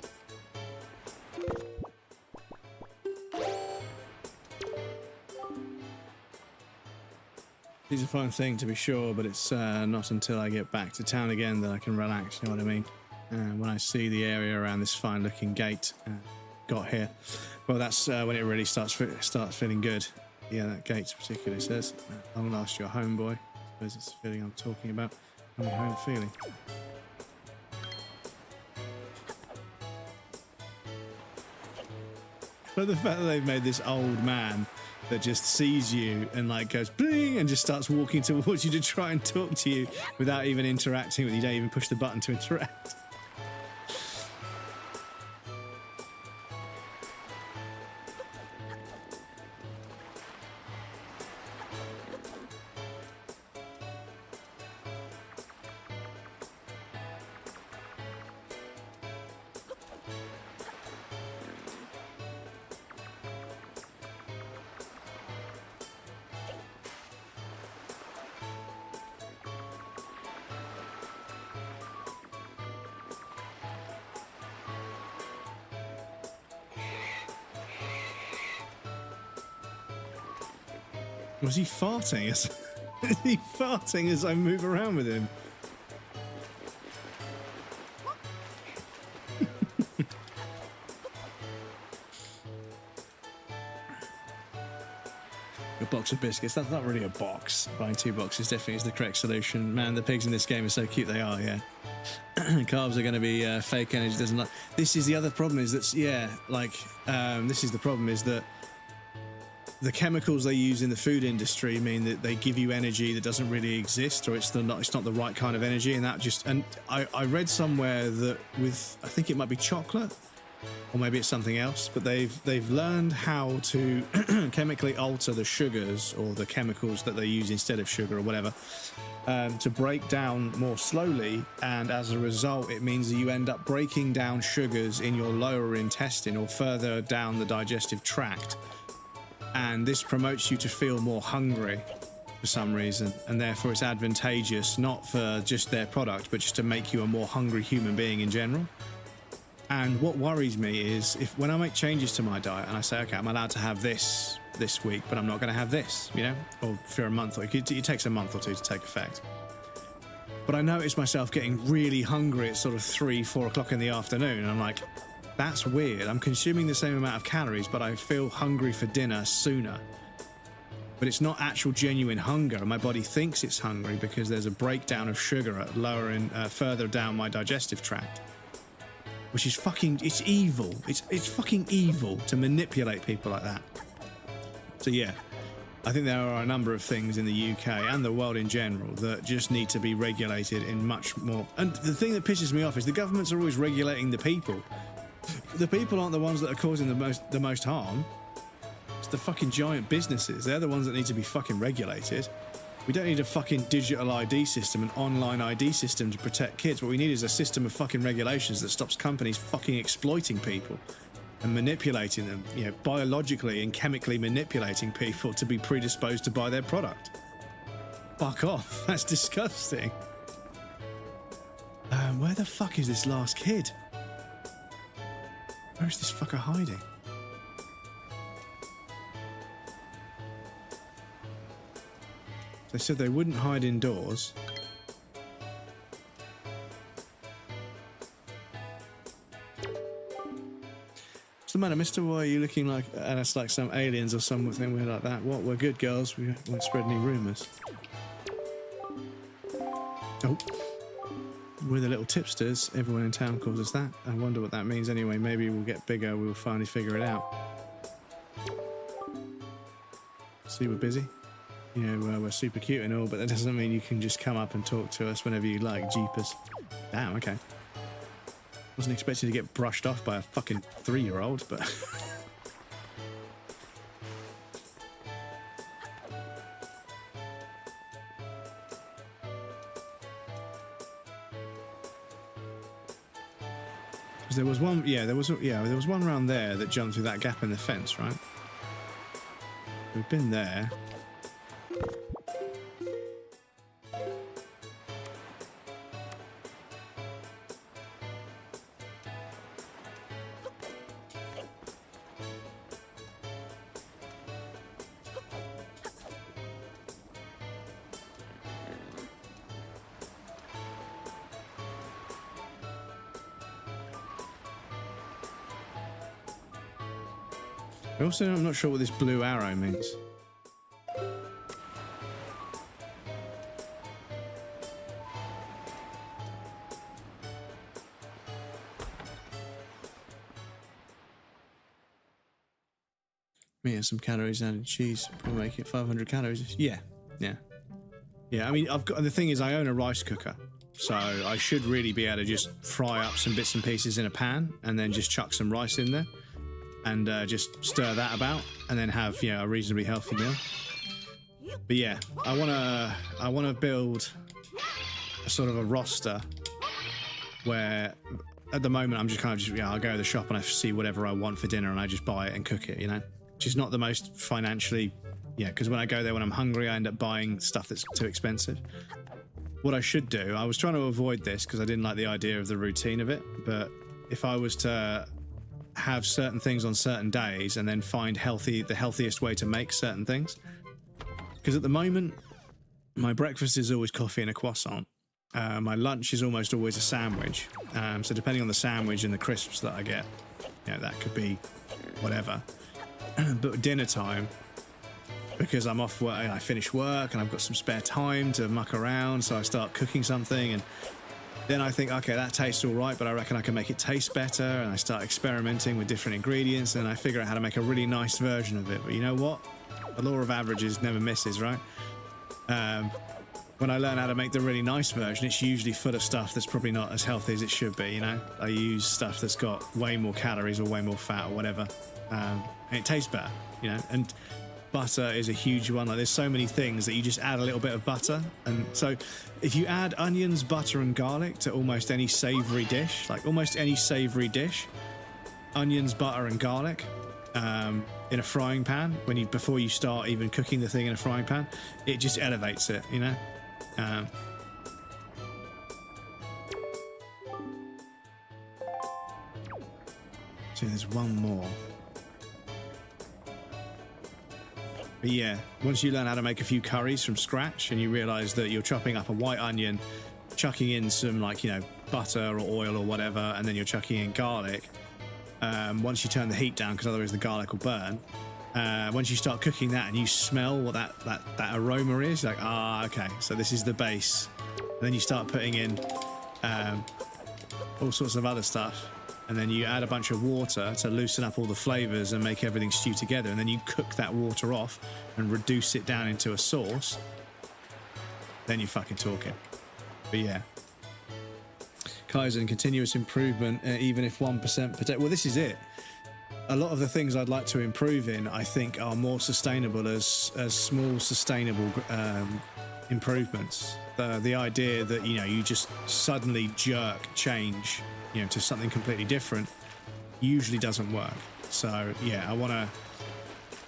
S1: It's a fun thing to be sure, but it's not until I get back to town again that I can relax, you know what I mean? When I see the area around this fine looking gate got here, well that's when it really starts feeling good. Yeah, that gate particularly says, "Long last your home, boy." I suppose it's the feeling I'm talking about. My home feeling. But the fact that they've made this old man that just sees you and like goes bling and just starts walking towards you to try and talk to you without even interacting with you. You don't even push the button to interact. Was he farting? Is he farting as I move around with him? A box of biscuits. That's not really a box. Buying 2 boxes definitely is the correct solution. Man, the pigs in this game are so cute. They are, yeah. Carbs are going to be fake energy. Doesn't like. This is the other problem. Is that this is the problem. Is that the chemicals they use in the food industry mean that they give you energy that doesn't really exist, or it's not the right kind of energy, and I read somewhere that with, I think it might be chocolate, or maybe it's something else, but they've learned how to chemically alter the sugars or the chemicals that they use instead of sugar or whatever, to break down more slowly, and as a result it means that you end up breaking down sugars in your lower intestine or further down the digestive tract. And this promotes you to feel more hungry for some reason, and therefore it's advantageous not for just their product, but just to make you a more hungry human being in general. And what worries me is if when I make changes to my diet and I say, okay, I'm allowed to have this week, but I'm not going to have this, or for a month, or it takes a month or 2 to take effect. But I notice myself getting really hungry at sort of 3-4 o'clock in the afternoon, and I'm like, that's weird. I'm consuming the same amount of calories, but I feel hungry for dinner sooner. But it's not actual genuine hunger, and my body thinks it's hungry because there's a breakdown of sugar at further down my digestive tract, which is it's evil. It's fucking evil to manipulate people like that. So yeah, I think there are a number of things in the UK and the world in general that just need to be regulated in much more. And the thing that pisses me off is the governments are always regulating the people. The people aren't the ones that are causing the most harm. It's the fucking giant businesses. They're the ones that need to be fucking regulated. We don't need a fucking digital ID system, an online ID system to protect kids. What we need is a system of fucking regulations that stops companies fucking exploiting people and manipulating them, you know, biologically and chemically manipulating people to be predisposed to buy their product. Fuck off. That's disgusting. Where the fuck is this last kid? Where is this fucker hiding? They said they wouldn't hide indoors. What's the matter, mister? Why are you looking like at us like some aliens or something weird like that? What? We're good girls. We won't spread any rumours. Oh. We're the little tipsters. Everyone in town calls us that. I wonder what that means anyway. Maybe we'll get bigger. We'll finally figure it out. See, we're busy. You know, we're super cute and all, but that doesn't mean you can just come up and talk to us whenever you like. Jeepers. Damn, okay. Wasn't expecting to get brushed off by a fucking 3-year-old, but... There was one, there was one around there that jumped through that gap in the fence, right? We've been there. Also, I'm not sure what this blue arrow means. Yeah, some calories added cheese. We'll make it 500 calories. Yeah. I mean, the thing is, I own a rice cooker, so I should really be able to just fry up some bits and pieces in a pan and then just chuck some rice in there. And just stir that about, and then have, you know, a reasonably healthy meal. But yeah, I wanna build a sort of a roster where, at the moment, I'm just kind of I'll go to the shop and I see whatever I want for dinner, and I just buy it and cook it. You know, which is not the most financially, because when I go there when I'm hungry, I end up buying stuff that's too expensive. What I should do, I was trying to avoid this because I didn't like the idea of the routine of it. But if I was to have certain things on certain days and then find the healthiest way to make certain things, because at the moment my breakfast is always coffee and a croissant, my lunch is almost always a sandwich, so depending on the sandwich and the crisps that I get, that could be whatever. But dinner time, because I'm off work, I finish work and I've got some spare time to muck around, so I start cooking something, and then I think, okay, that tastes all right, but I reckon I can make it taste better, and I start experimenting with different ingredients, and I figure out how to make a really nice version of it. But you know what? The law of averages never misses, right? When I learn how to make the really nice version, it's usually full of stuff that's probably not as healthy as it should be, I use stuff that's got way more calories or way more fat or whatever, and it tastes better, and butter is a huge one. Like, there's so many things that you just add a little bit of butter, and so if you add onions, butter and garlic to almost any savory dish, onions, butter and garlic in a frying pan, before you start even cooking the thing in a frying pan, it just elevates it, So there's one more. But yeah, once you learn how to make a few curries from scratch and you realise that you're chopping up a white onion, chucking in some butter or oil or whatever, and then you're chucking in garlic, once you turn the heat down, because otherwise the garlic will burn, once you start cooking that and you smell what that aroma is, like, okay, so this is the base. And then you start putting in all sorts of other stuff. and then you add a bunch of water to loosen up all the flavors and make everything stew together, and then you cook that water off and reduce it down into a sauce, then you're fucking talking. But yeah, Kaizen, continuous improvement, even if 1% per day. Well, this is it. A lot of the things I'd like to improve in, I think, are more sustainable as small, sustainable improvements. The idea that, you know, you just suddenly jerk change, you know, to something completely different usually doesn't work. So yeah,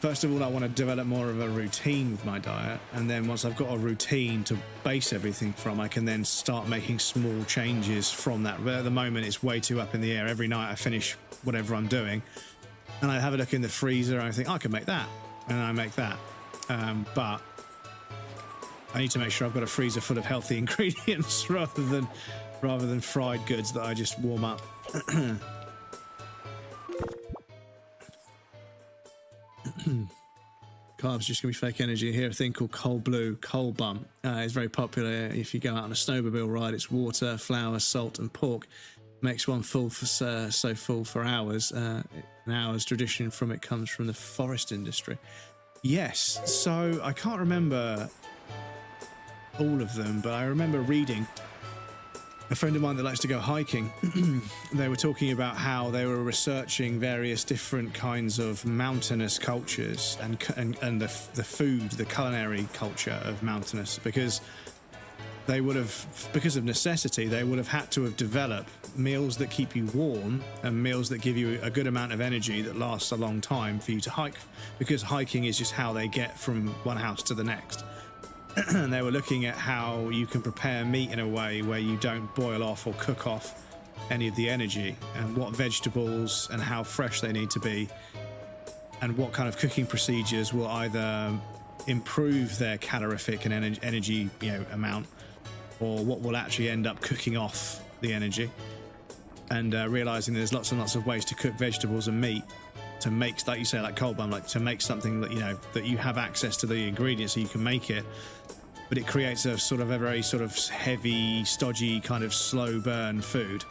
S1: first of all, I want to develop more of a routine with my diet, and then once I've got a routine to base everything from, I can then start making small changes from that. But at the moment, it's way too up in the air. Every night I finish whatever I'm doing, and I have a look in the freezer, and I think, I can make that, and I make that. But I need to make sure I've got a freezer full of healthy ingredients rather than fried goods that I just warm up. Carbs just gonna be fake energy. Here, a thing called cold blue, cold bump. It's very popular if you go out on a snowmobile ride. It's water, flour, salt, and pork. Makes one full for so full for hours. An hour's tradition from it comes from the forest industry. Yes, so I can't remember all of them, but I remember reading. A friend of mine that likes to go hiking, they were talking about how they were researching various different kinds of mountainous cultures and the food, the culinary culture of mountainous, because they would have, because of necessity, they would have had to have developed meals that keep you warm and meals that give you a good amount of energy that lasts a long time for you to hike, because hiking is just how they get from one house to the next. And they were looking at how you can prepare meat in a way where you don't boil off or cook off any of the energy, and what vegetables and how fresh they need to be, and what kind of cooking procedures will either improve their calorific and energy, you know, amount, or what will actually end up cooking off the energy. And realizing there's lots and lots of ways to cook vegetables and meat to make, like you say, like cold bun, like to make something that, you know, that you have access to the ingredients so you can make it, but it creates a sort of a very sort of heavy, stodgy kind of slow burn food,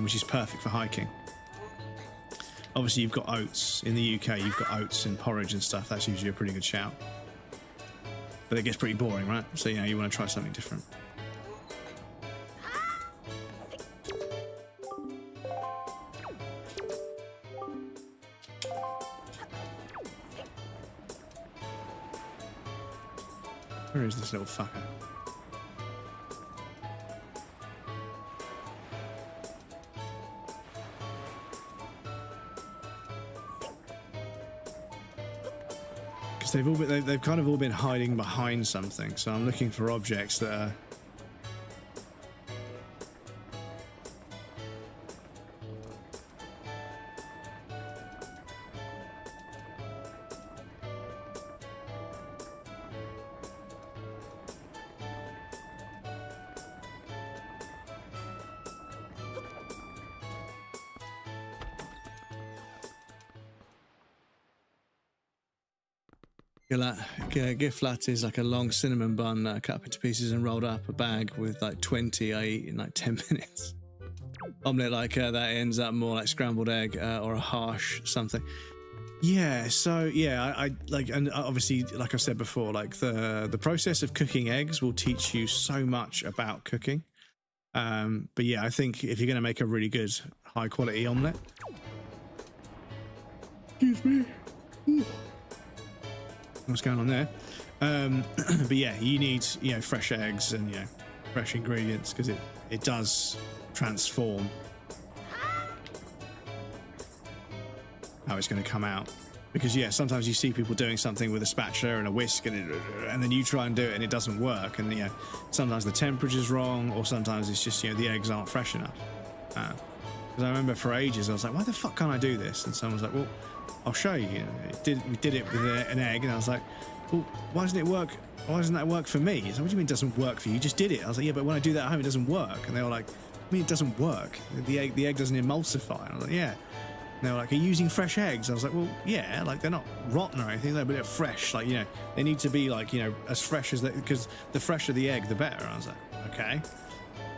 S1: which is perfect for hiking. Obviously, you've got oats in the UK. You've got oats and porridge and stuff. That's usually a pretty good shout, but it gets pretty boring, right? So, you know, you want to try something different. Where is this little fucker? Because they've kind of all been hiding behind something. So I'm looking for objects that are. Giflat is like a long cinnamon bun cut up into pieces and rolled up a bag with like 20 I eat in like 10 minutes. Omelette like that ends up more like scrambled egg or a harsh something. Yeah, so yeah, I like, and obviously, like I said before, like the process of cooking eggs will teach you so much about cooking. But yeah, I think if you're going to make a really good high quality omelette, excuse me. Ooh. What's going on there? But yeah, you need, you know, fresh eggs and, you know, fresh ingredients, because it does transform how it's going to come out. Because yeah, sometimes you see people doing something with a spatula and a whisk, and then you try and do it and it doesn't work, and, you know, sometimes the temperature's wrong, or sometimes it's just, you know, the eggs aren't fresh enough. Because I remember for ages I was like, why the fuck can't I do this? And someone was like, well, I'll show you. We did it with an egg, and I was like, well, why doesn't it work? Why doesn't that work for me? He's like, what do you mean it doesn't work for you? You just did it. I was like, yeah, but when I do that at home, it doesn't work. And they were like, I mean, it doesn't work. The egg doesn't emulsify. And I was like, yeah. And they were like, are you using fresh eggs? I was like, well, yeah, like they're not rotten or anything, but they're fresh. Like, you know, they need to be like, you know, as fresh as they, because the fresher the egg, the better. I was like, okay.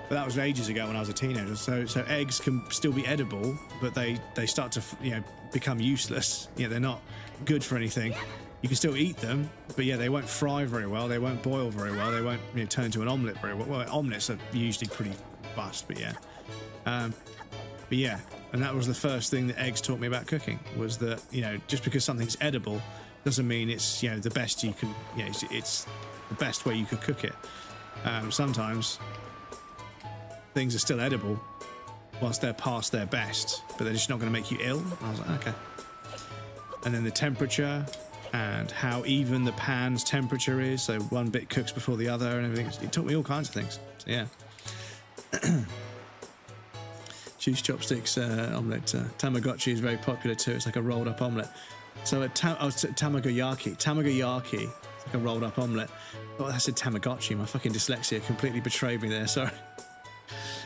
S1: But that was ages ago when I was a teenager. So eggs can still be edible, but they start to, you know, become useless. You know, they're not good for anything. You can still eat them, but yeah, they won't fry very well. They won't boil very well. They won't, you know, turn into an omelette very well. Well, omelets are usually pretty bust, but yeah. But yeah, and that was the first thing that eggs taught me about cooking, was that, you know, just because something's edible doesn't mean it's, you know, the best you can, you know, it's the best way you could cook it. Sometimes things are still edible once they're past their best, but they're just not going to make you ill. And I was like, okay. And then the temperature and how even the pan's temperature is, so one bit cooks before the other and everything. It taught me all kinds of things. So yeah. Juice chopsticks omelette. Tamagotchi is very popular too. It's like a rolled up omelette. So tamagoyaki. Tamagoyaki. It's like a rolled up omelette. Oh, I said Tamagotchi. My fucking dyslexia completely betrayed me there. Sorry.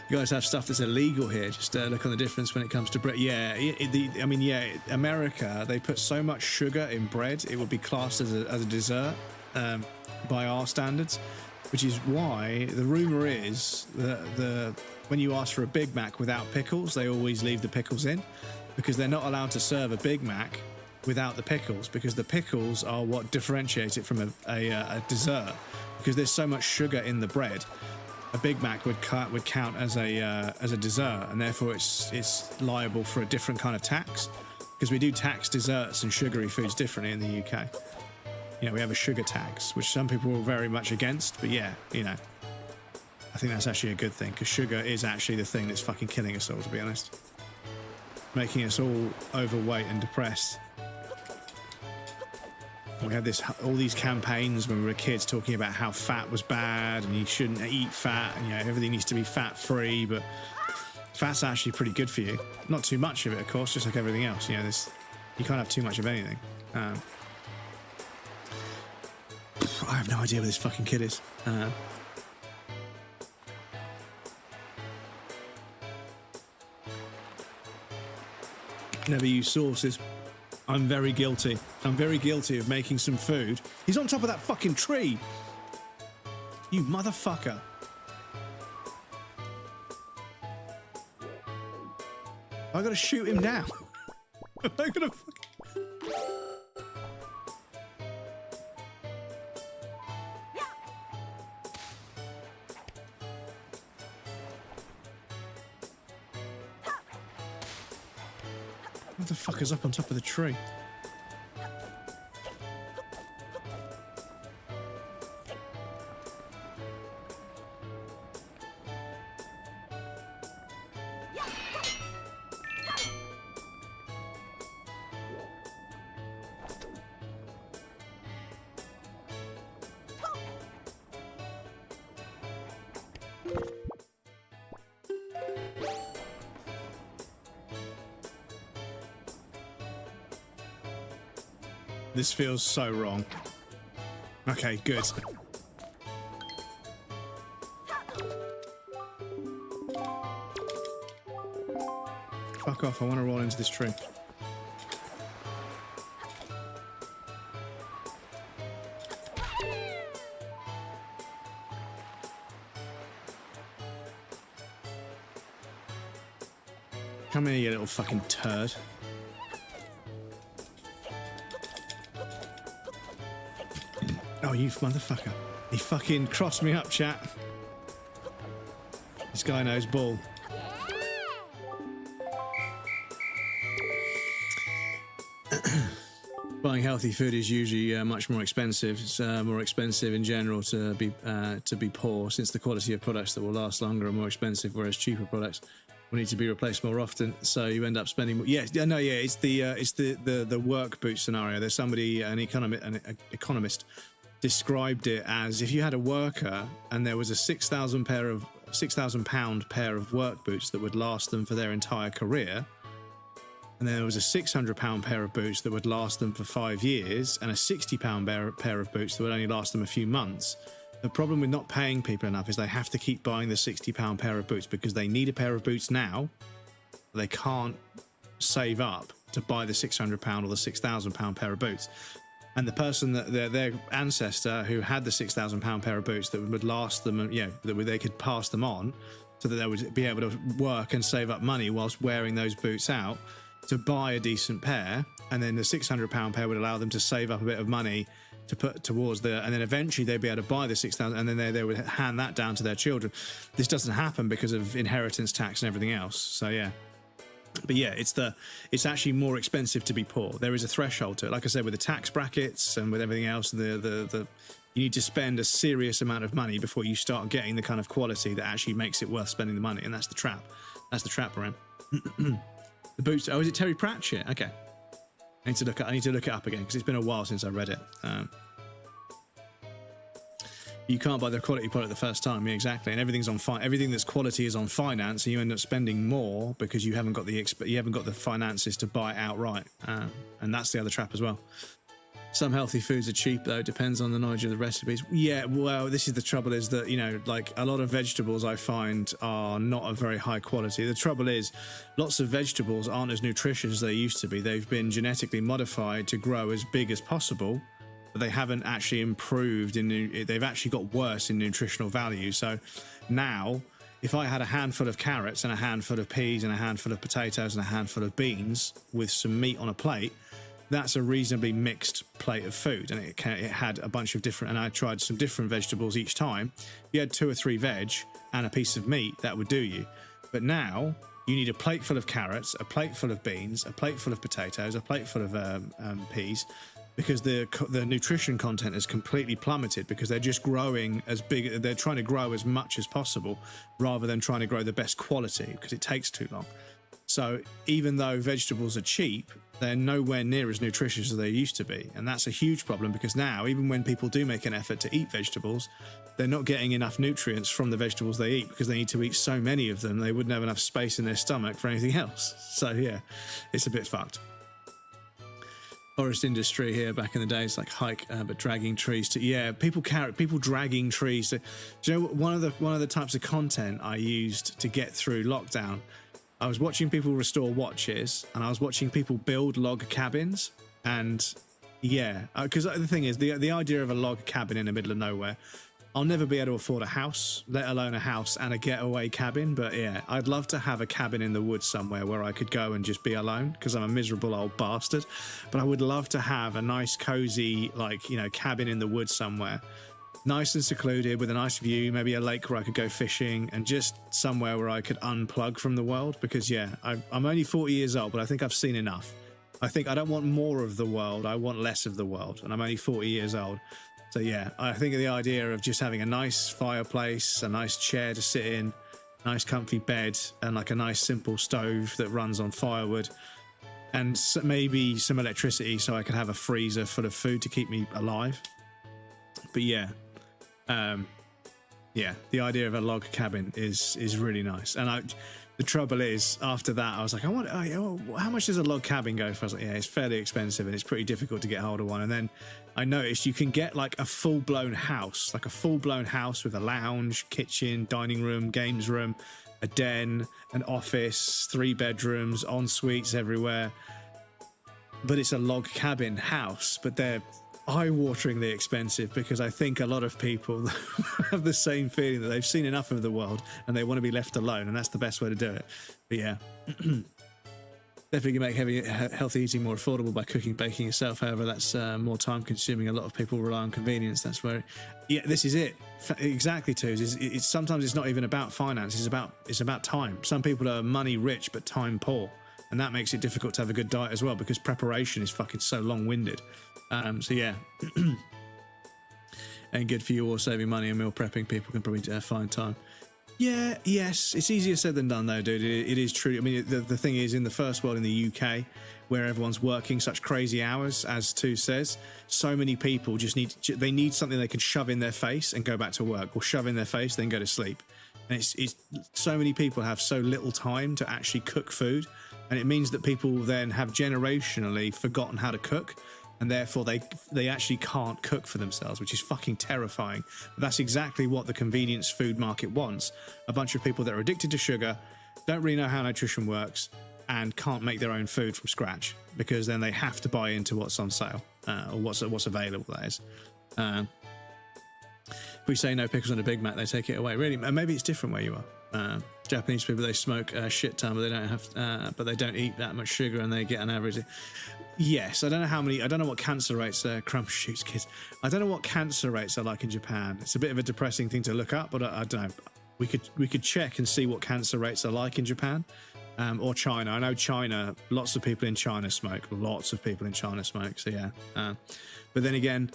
S1: You guys have stuff that's illegal here. Just look on the difference when it comes to bread. Yeah, I mean, yeah, America, they put so much sugar in bread, it would be classed as a dessert by our standards, which is why the rumor is that when you ask for a Big Mac without pickles, they always leave the pickles in, because they're not allowed to serve a Big Mac without the pickles, because the pickles are what differentiates it from a dessert, because there's so much sugar in the bread. A Big Mac would count as a dessert, and therefore it's liable for a different kind of tax, because we do tax desserts and sugary foods differently in the UK. You know, we have a sugar tax, which some people are very much against, but yeah, you know, I think that's actually a good thing, because sugar is actually the thing that's fucking killing us all, to be honest, making us all overweight and depressed. We had all these campaigns when we were kids talking about how fat was bad and you shouldn't eat fat, and, you know, everything needs to be fat-free, but fat's actually pretty good for you. Not too much of it, of course, just like everything else. You know, you can't have too much of anything. I have no idea where this fucking kid is. Never use sauces. I'm very guilty. I'm very guilty of making some food. He's on top of that fucking tree. You motherfucker. I gotta shoot him down. I gotta fucking... What the fuck is up on top of the tree? This feels so wrong. Okay, good. Fuck off, I want to roll into this tree. Come here, you little fucking turd. Oh, you motherfucker. He fucking crossed me up, chat. This guy knows ball. Buying healthy food is usually much more expensive. It's more expensive in general to be poor, since the quality of products that will last longer are more expensive, whereas cheaper products will need to be replaced more often. So you end up spending more. Yeah, no, yeah. It's the work boot scenario. There's somebody, an economist, described it as if you had a worker and there was a £6,000 pair of work boots that would last them for their entire career, and then there was a £600 pair of boots that would last them for 5 years, and a £60 pair of boots that would only last them a few months. The problem with not paying people enough is they have to keep buying the £60 pair of boots because they need a pair of boots now. They can't save up to buy the £600 or the £6,000 pair of boots. And the person that their ancestor who had the £6,000 pair of boots that would last them, you know, that they could pass them on, so that they would be able to work and save up money whilst wearing those boots out to buy a decent pair, and then the £600 pair would allow them to save up a bit of money to put towards and then eventually they'd be able to buy the 6,000, and then they would hand that down to their children. This doesn't happen because of inheritance tax and everything else. So yeah. But yeah, it's actually more expensive to be poor. There is a threshold to it. Like I said, with the tax brackets and with everything else, you need to spend a serious amount of money before you start getting the kind of quality that actually makes it worth spending the money. And that's the trap. That's the trap, Rem. The boots. Oh, is it Terry Pratchett? Okay. I need to look it up again because it's been a while since I read it. You can't buy the quality product the first time. Yeah, exactly. And everything's on everything that's quality is on finance, and you end up spending more because you haven't got the finances to buy it outright. And that's the other trap as well. Some healthy foods are cheap though. Depends on the knowledge of the recipes. Yeah, well, this is the trouble, is that, you know, like a lot of vegetables I find are not of very high quality. The trouble is lots of vegetables aren't as nutritious as they used to be. They've been genetically modified to grow as big as possible, but they haven't actually improved they've actually got worse in nutritional value. So now, if I had a handful of carrots and a handful of peas and a handful of potatoes and a handful of beans with some meat on a plate, that's a reasonably mixed plate of food. And it had a bunch of different, and I tried some different vegetables each time. If you had 2 or 3 veg and a piece of meat, that would do you. But now you need a plate full of carrots, a plate full of beans, a plate full of potatoes, a plate full of peas, because the nutrition content has completely plummeted because they're just growing as big. They're trying to grow as much as possible rather than trying to grow the best quality because it takes too long. So even though vegetables are cheap, they're nowhere near as nutritious as they used to be. And that's a huge problem because now, even when people do make an effort to eat vegetables, they're not getting enough nutrients from the vegetables they eat because they need to eat so many of them, they wouldn't have enough space in their stomach for anything else. So yeah, it's a bit fucked. Forest industry here back in the days, like hike, but dragging trees to, yeah, people dragging trees to, do you know, one of the types of content I used to get through lockdown, I was watching people restore watches and I was watching people build log cabins. And yeah, because the thing is, the idea of a log cabin in the middle of nowhere, I'll never be able to afford a house, let alone a house and a getaway cabin. But yeah, I'd love to have a cabin in the woods somewhere where I could go and just be alone because I'm a miserable old bastard. But I would love to have a nice, cozy, like, you know, cabin in the woods somewhere. Nice and secluded with a nice view, maybe a lake where I could go fishing, and just somewhere where I could unplug from the world. Because yeah, I'm only 40 years old, but I think I've seen enough. I think I don't want more of the world, I want less of the world, and I'm only 40 years old. So yeah, I think the idea of just having a nice fireplace, a nice chair to sit in, nice comfy bed, and like a nice simple stove that runs on firewood, and maybe some electricity so I could have a freezer full of food to keep me alive. But yeah, yeah, the idea of a log cabin is really nice. And the trouble is, after that, I was like, how much does a log cabin go for? I was like, yeah, it's fairly expensive and it's pretty difficult to get hold of one. And then I noticed you can get like a full-blown house, with a lounge, kitchen, dining room, games room, a den, an office, 3 bedrooms, en suites everywhere. But it's a log cabin house, but they're eye-wateringly expensive because I think a lot of people have the same feeling that they've seen enough of the world and they want to be left alone, and that's the best way to do it. But yeah, definitely can make healthy eating more affordable by cooking, baking yourself. However, that's more time-consuming. A lot of people rely on convenience. That's where, yeah, this is it. Exactly, Toos. It's sometimes it's not even about finance. It's about time. Some people are money rich but time poor, and that makes it difficult to have a good diet as well because preparation is fucking so long-winded. So yeah, and good for you all, saving money and meal prepping. People can probably find time. Yeah, yes, it's easier said than done though, dude. It is true. I mean, the thing is, in the first world, in the UK, where everyone's working such crazy hours, as Tu says, so many people just need something they can shove in their face and go back to work, or shove in their face then go to sleep. And it's so many people have so little time to actually cook food, and it means that people then have generationally forgotten how to cook. And therefore they actually can't cook for themselves, which is fucking terrifying. But that's exactly what the convenience food market wants. A bunch of people that are addicted to sugar, don't really know how nutrition works, and can't make their own food from scratch because then they have to buy into what's on sale, or what's available, that is. If we say no pickles on a Big Mac, they take it away. Really? Maybe it's different where you are. Japanese people, they smoke a shit ton, but they don't have, but they don't eat that much sugar, and they get an average. Yes, I don't know how many. I don't know what cancer rates. Crump shoots kids. I don't know what cancer rates are like in Japan. It's a bit of a depressing thing to look up, but I don't know. We could check and see what cancer rates are like in Japan, or China. I know China. Lots of people in China smoke. Lots of people in China smoke. So yeah, but then again,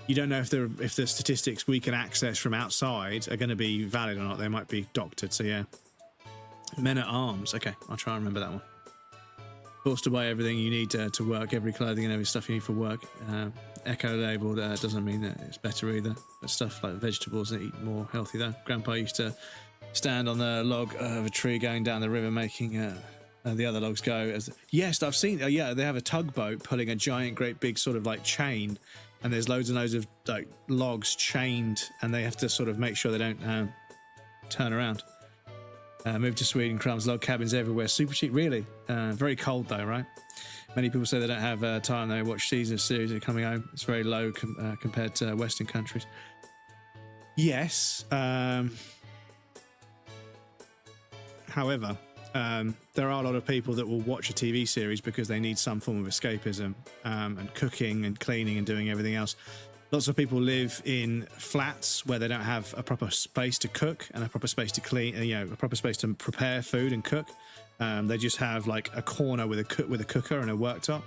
S1: you don't know if the statistics we can access from outside are going to be valid or not. They might be doctored. So yeah, Men at Arms. Okay, I'll try and remember that one. Forced to buy everything you need to work, every clothing and every stuff you need for work. Eco label doesn't mean that it's better either. But stuff like vegetables that eat more healthy though. Grandpa used to stand on the log of a tree going down the river, making the other logs go. Yes, I've seen. Yeah, they have a tugboat pulling a giant, great big sort of like chain, and there's loads and loads of like logs chained, and they have to sort of make sure they don't turn around. Moved to Sweden, crumbs, log cabins everywhere. Super cheap, really. Very cold though, right? Many people say they don't have time. They watch season series and coming home. It's very low compared to Western countries. Yes. However, there are a lot of people that will watch a TV series because they need some form of escapism, and cooking and cleaning and doing everything else. Lots of people live in flats where they don't have a proper space to cook and a proper space to clean, a proper space to prepare food and cook. They just have like a corner with a cooker and a worktop.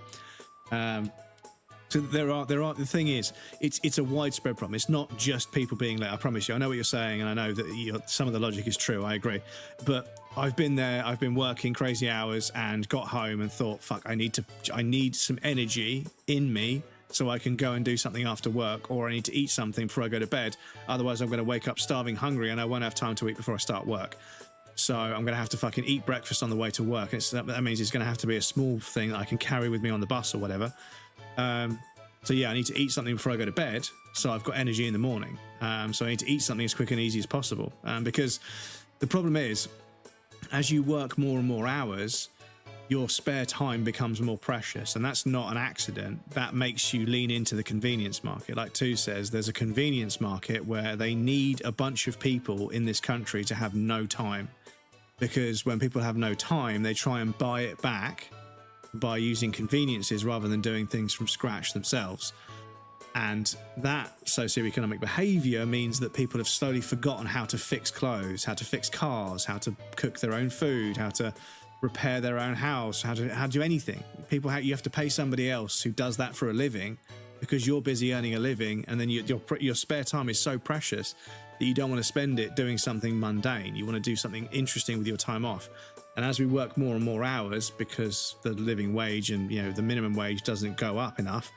S1: So there are. The thing is, it's a widespread problem. It's not just people being late. I promise you. I know what you're saying, and I know that some of the logic is true. I agree, but I've been there. I've been working crazy hours and got home and thought, "Fuck! I need some energy in me so I can go and do something after work, or I need to eat something before I go to bed. Otherwise, I'm going to wake up starving, hungry, and I won't have time to eat before I start work. So I'm going to have to fucking eat breakfast on the way to work. That means it's going to have to be a small thing that I can carry with me on the bus or whatever." So yeah, I need to eat something before I go to bed, so I've got energy in the morning. So I need to eat something as quick and easy as possible. Because the problem is, as you work more and more hours, your spare time becomes more precious, and that's not an accident. That makes you lean into the convenience market. Like Tu says, there's a convenience market where they need a bunch of people in this country to have no time. Because when people have no time, they try and buy it back by using conveniences rather than doing things from scratch themselves. And that socioeconomic behavior means that people have slowly forgotten how to fix clothes, how to fix cars, how to cook their own food, how to repair their own house, how to do anything. You have to pay somebody else who does that for a living because you're busy earning a living, and then your spare time is so precious that you don't want to spend it doing something mundane. You want to do something interesting with your time off. And as we work more and more hours, because the living wage and the minimum wage doesn't go up enough,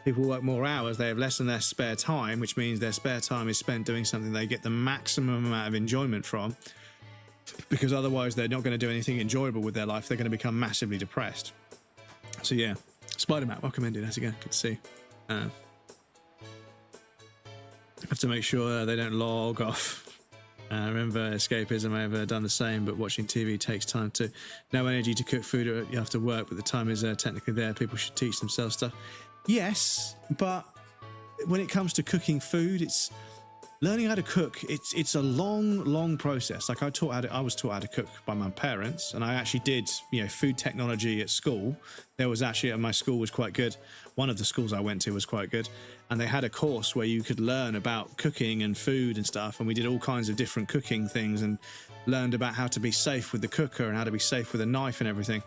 S1: people work more hours, they have less and less spare time, which means their spare time is spent doing something they get the maximum amount of enjoyment from, because otherwise they're not going to do anything enjoyable with their life. They're going to become massively depressed. So yeah, Spider-Man, welcome in, dude. How's it going? Good to see you. Have to make sure they don't log off. Remember, escapism, I've done the same, but watching TV takes time too. No energy to cook food after work, but the time is technically there. People should teach themselves stuff. Yes, but when it comes to cooking food, it's learning how to cook. It's a long process. Like I was taught how to cook by my parents, and I actually did food technology at school. There was actually, my school was quite good. One of the schools I went to was quite good, and they had a course where you could learn about cooking and food and stuff, and we did all kinds of different cooking things and learned about how to be safe with the cooker and how to be safe with a knife and everything.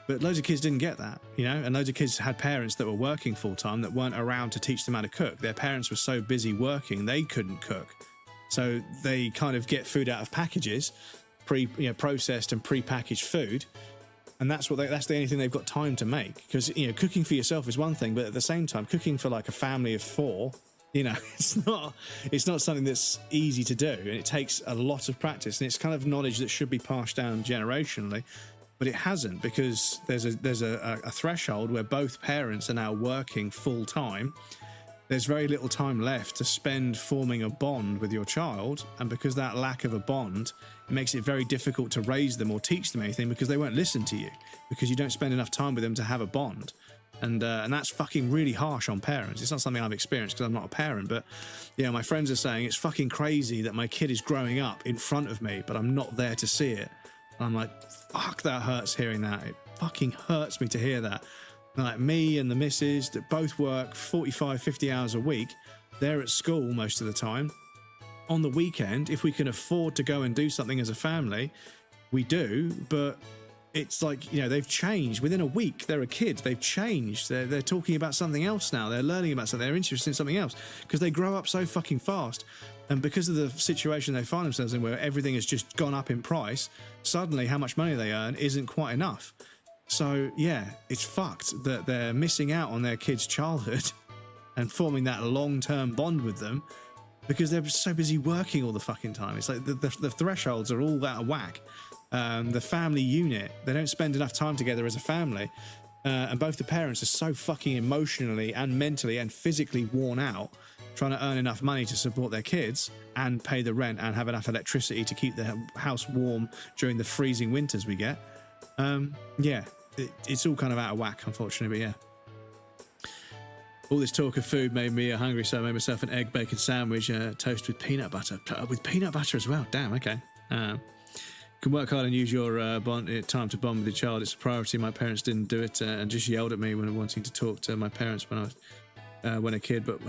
S1: But loads of kids didn't get that, and loads of kids had parents that were working full-time that weren't around to teach them how to cook. Their parents were so busy working, they couldn't cook. So they kind of get food out of packages, processed and pre-packaged food, and that's the only thing they've got time to make. Because cooking for yourself is one thing, but at the same time, cooking for like a family of 4, it's not something that's easy to do, and it takes a lot of practice, and it's kind of knowledge that should be passed down generationally. But it hasn't, because there's a threshold where both parents are now working full time. There's very little time left to spend forming a bond with your child, and because that lack of a bond, it makes it very difficult to raise them or teach them anything, because they won't listen to you, because you don't spend enough time with them to have a bond. And that's fucking really harsh on parents. It's not something I've experienced because I'm not a parent, but yeah, my friends are saying it's fucking crazy that my kid is growing up in front of me, but I'm not there to see it. And I'm like, fuck, that hurts hearing that. It fucking hurts me to hear that. Like me and the missus that both work 45, 50 hours a week, they're at school most of the time. On the weekend, if we can afford to go and do something as a family, we do, but it's like, you know, they've changed. Within a week, they're a kid. They've changed. They're talking about something else now. They're learning about something. They're interested in something else because they grow up so fucking fast. And because of the situation they find themselves in where everything has just gone up in price, suddenly how much money they earn isn't quite enough. So, yeah, it's fucked that they're missing out on their kids' childhood and forming that long-term bond with them because they're so busy working all the fucking time. It's like the thresholds are all out of whack. The family unit, they don't spend enough time together as a family. And both the parents are so fucking emotionally and mentally and physically worn out trying to earn enough money to support their kids and pay the rent and have enough electricity to keep the house warm during the freezing winters we get. Yeah, it's all kind of out of whack, unfortunately, but yeah. All this talk of food made me hungry, so I made myself an egg bacon sandwich, toast with peanut butter. With peanut butter as well, damn, okay. You can work hard and use your time to bond with your child. It's a priority. My parents didn't do it and just yelled at me when wanting to talk to my parents when I was a kid, but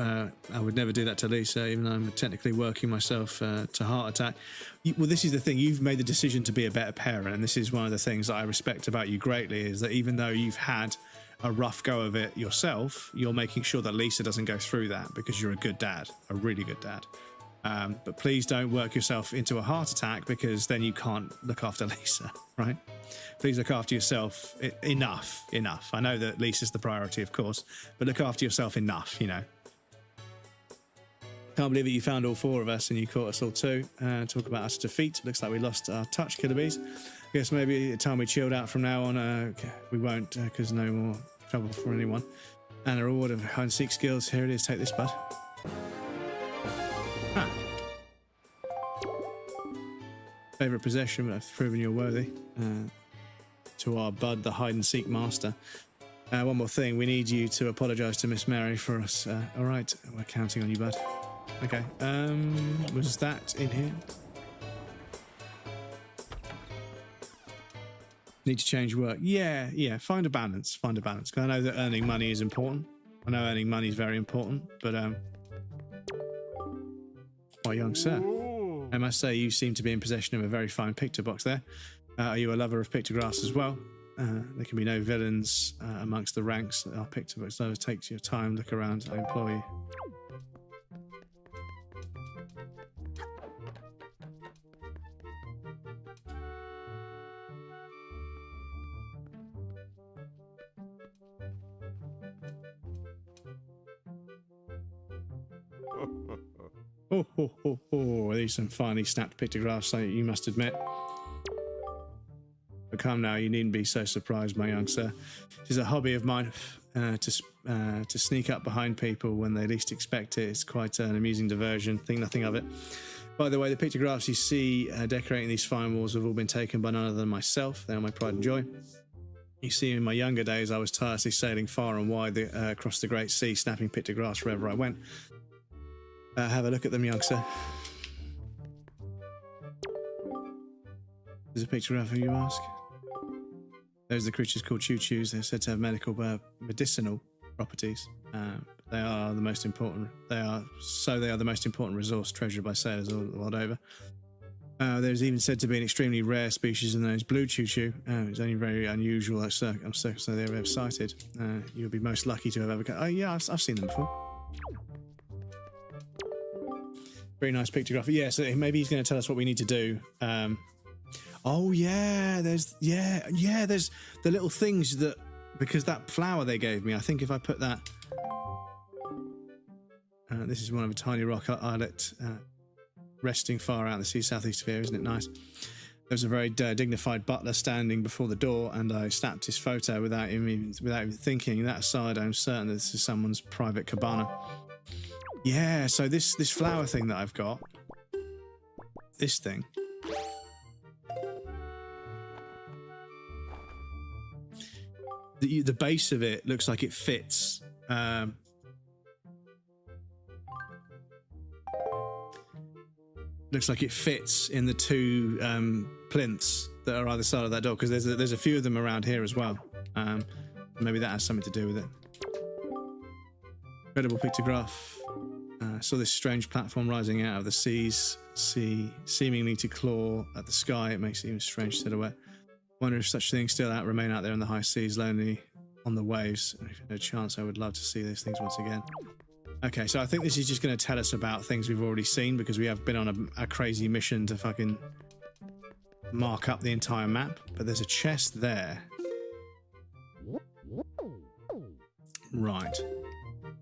S1: I would never do that to Lisa, even though I'm technically working myself to heart attack. Well, this is the thing. You've made the decision to be a better parent, and this is one of the things that I respect about you greatly, is that even though you've had a rough go of it yourself, you're making sure that Lisa doesn't go through that because you're a good dad, a really good dad. But please don't work yourself into a heart attack because then you can't look after Lisa, right? Please look after yourself enough. I know that Lisa's the priority, of course, but look after yourself enough, you know. Can't believe that you found all four of us and you caught us all too. Talk about us defeat. Looks like we lost our touch, Killer Bees. Guess maybe time we chilled out from now on. We won't, because no more trouble for anyone. And a reward of hide and seek skills. Here it is. Take this, bud. Favourite possession, but I've proven you're worthy. To our bud, the hide and seek master. One more thing, we need you to apologise to Miss Mary for us. All right, we're counting on you, bud. Okay. Was that in here? Need to change work. Yeah. Find a balance. Because I know that earning money is important. I know earning money is very important, but my young sir, I must say you seem to be in possession of a very fine picture box there. Are you a lover of pictographs as well? There can be no villains amongst the ranks that are pictobooks. So it takes your time, look around, I implore you. Oh, these are some finely snapped pictographs, you must admit. But come now, you needn't be so surprised, my young sir. It is a hobby of mine to sneak up behind people when they least expect it. It's quite an amusing diversion. Think nothing of it. By the way, the pictographs you see decorating these fine walls have all been taken by none other than myself. They are my pride and joy. You see, in my younger days, I was tirelessly sailing far and wide across the great sea, snapping pictographs wherever I went. Have a look at them, young sir. There's a pictograph, you ask? Those are the creatures called choo-choos. They're said to have medicinal properties. They are the most important. They are the most important resource treasured by sailors all the world over. There's even said to be an extremely rare species in those blue choo-choo. It's only very unusual circumstances they were ever sighted. You'll be most lucky to have ever. Oh yeah, I've seen them before. Very nice pictograph. Yeah, so maybe he's going to tell us what we need to do. Oh yeah, there's the little things that, because that flower they gave me, I think if I put that, this is one of a tiny rock islet resting far out in the sea southeast of here, isn't it nice? There's a very dignified butler standing before the door, and I snapped his photo without even thinking. That aside, I'm certain that this is someone's private cabana. Yeah, so this flower thing that I've got, this thing. the base of it looks like it fits. Looks like it fits in the two plinths that are either side of that door, because there's a few of them around here as well. Maybe that has something to do with it. Incredible pictograph. Saw this strange platform rising out of the seas, seemingly to claw at the sky. It makes it even strange silhouette. Wonder if such things still remain out there in the high seas, lonely on the waves. If no chance, I would love to see those things once again. Okay, so I think this is just going to tell us about things we've already seen, because we have been on a crazy mission to fucking mark up the entire map. But there's a chest there. Right.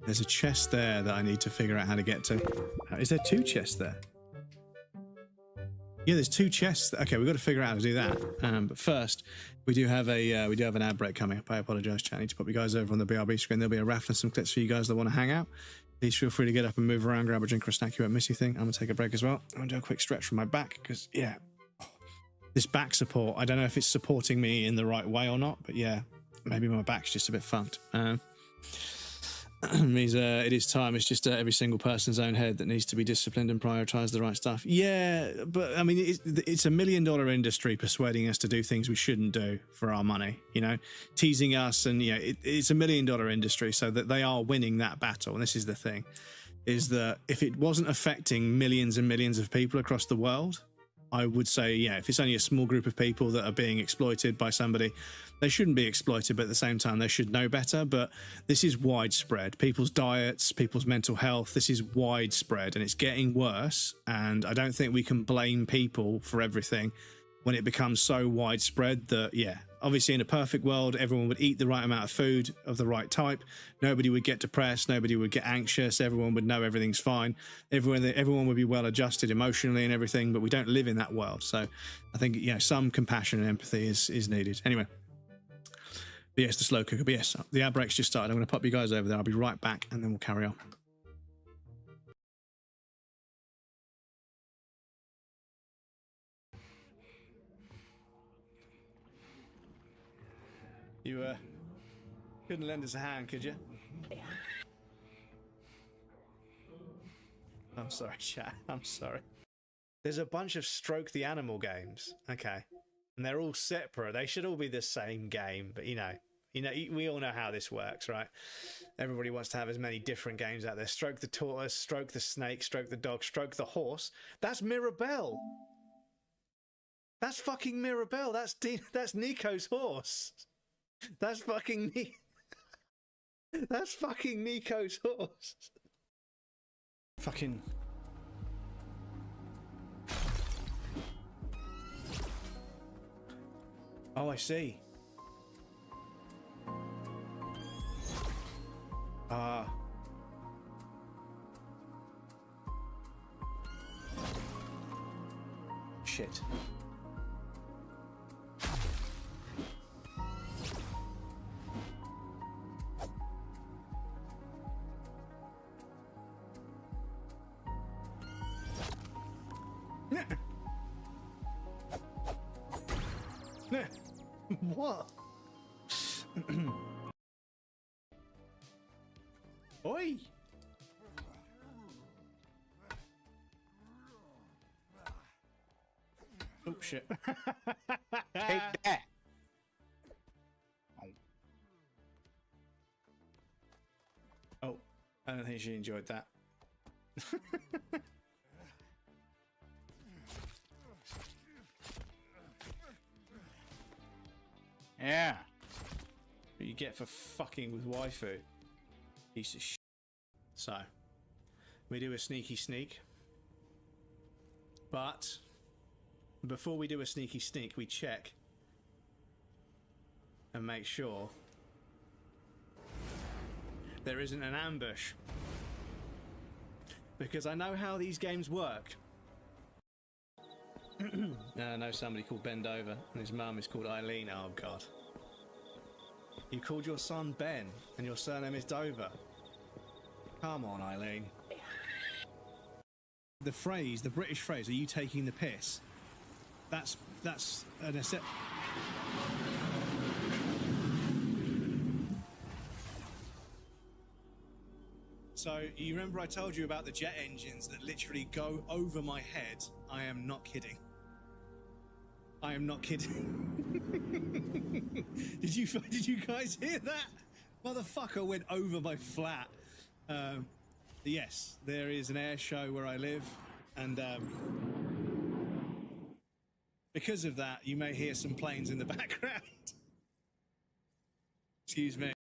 S1: There's a chest there that I need to figure out how to get to. Is there two chests there? Yeah, there's two chests. Okay, we've got to figure out how to do that. But first, we do have an ad break coming up. I apologise, chat. I need to pop you guys over on the BRB screen. There'll be a raffle and some clips for you guys that want to hang out. Please feel free to get up and move around, grab a drink or a snack. You won't miss anything. I'm going to take a break as well. I'm going to do a quick stretch from my back because, yeah, this back support, I don't know if it's supporting me in the right way or not, but yeah, maybe my back's just a bit fucked. Means it is time. It's just every single person's own head that needs to be disciplined and prioritise the right stuff. Yeah, but I mean, it's $1 million industry persuading us to do things we shouldn't do for our money, you know, teasing us, and you know, it's $1 million industry, so that they are winning that battle. And this is the thing, is that if it wasn't affecting millions and millions of people across the world, I would say, yeah, if it's only a small group of people that are being exploited by somebody, they shouldn't be exploited, but at the same time, they should know better. But this is widespread. People's diets, people's mental health, this is widespread, and it's getting worse. And I don't think we can blame people for everything when it becomes so widespread that, yeah, obviously in a perfect world, everyone would eat the right amount of food of the right type. Nobody would get depressed. Nobody would get anxious. Everyone would know everything's fine. Everyone would be well adjusted emotionally and everything, but we don't live in that world. So I think, you know, some compassion and empathy is needed. Anyway, but yes, the slow cooker. But yes, the ad break's just started. I'm going to pop you guys over there. I'll be right back, and then we'll carry on. You couldn't lend us a hand, could you? I'm sorry, chat. I'm sorry. There's a bunch of Stroke the Animal games, okay, and they're all separate. They should all be the same game, but you know, we all know how this works, right? Everybody wants to have as many different games out there. Stroke the tortoise, stroke the snake, stroke the dog, stroke the horse. That's Mirabelle. That's fucking Mirabelle. That's Nico's horse. That's fucking That's fucking Nico's horse. Fucking. Oh, I see. Shit. What? Oi! Oh shit.
S7: Take that.
S1: Oh, I don't think she enjoyed that.
S7: Yeah.
S1: What you get for fucking with waifu. Piece of shit. So, we do a sneaky sneak. But, before we do a sneaky sneak, we check and make sure there isn't an ambush. Because I know how these games work. I know somebody called Bend Over, and his mum is called Eileen. Oh, God. You called your son Ben, and your surname is Dover. Come on, Eileen. The phrase, the British phrase, are you taking the piss? That's an So you remember I told you about the jet engines that literally go over my head? I am not kidding. I am not kidding. Did you guys hear that? Motherfucker went over my flat. Yes, there is an air show where I live, and because of that, you may hear some planes in the background. Excuse me.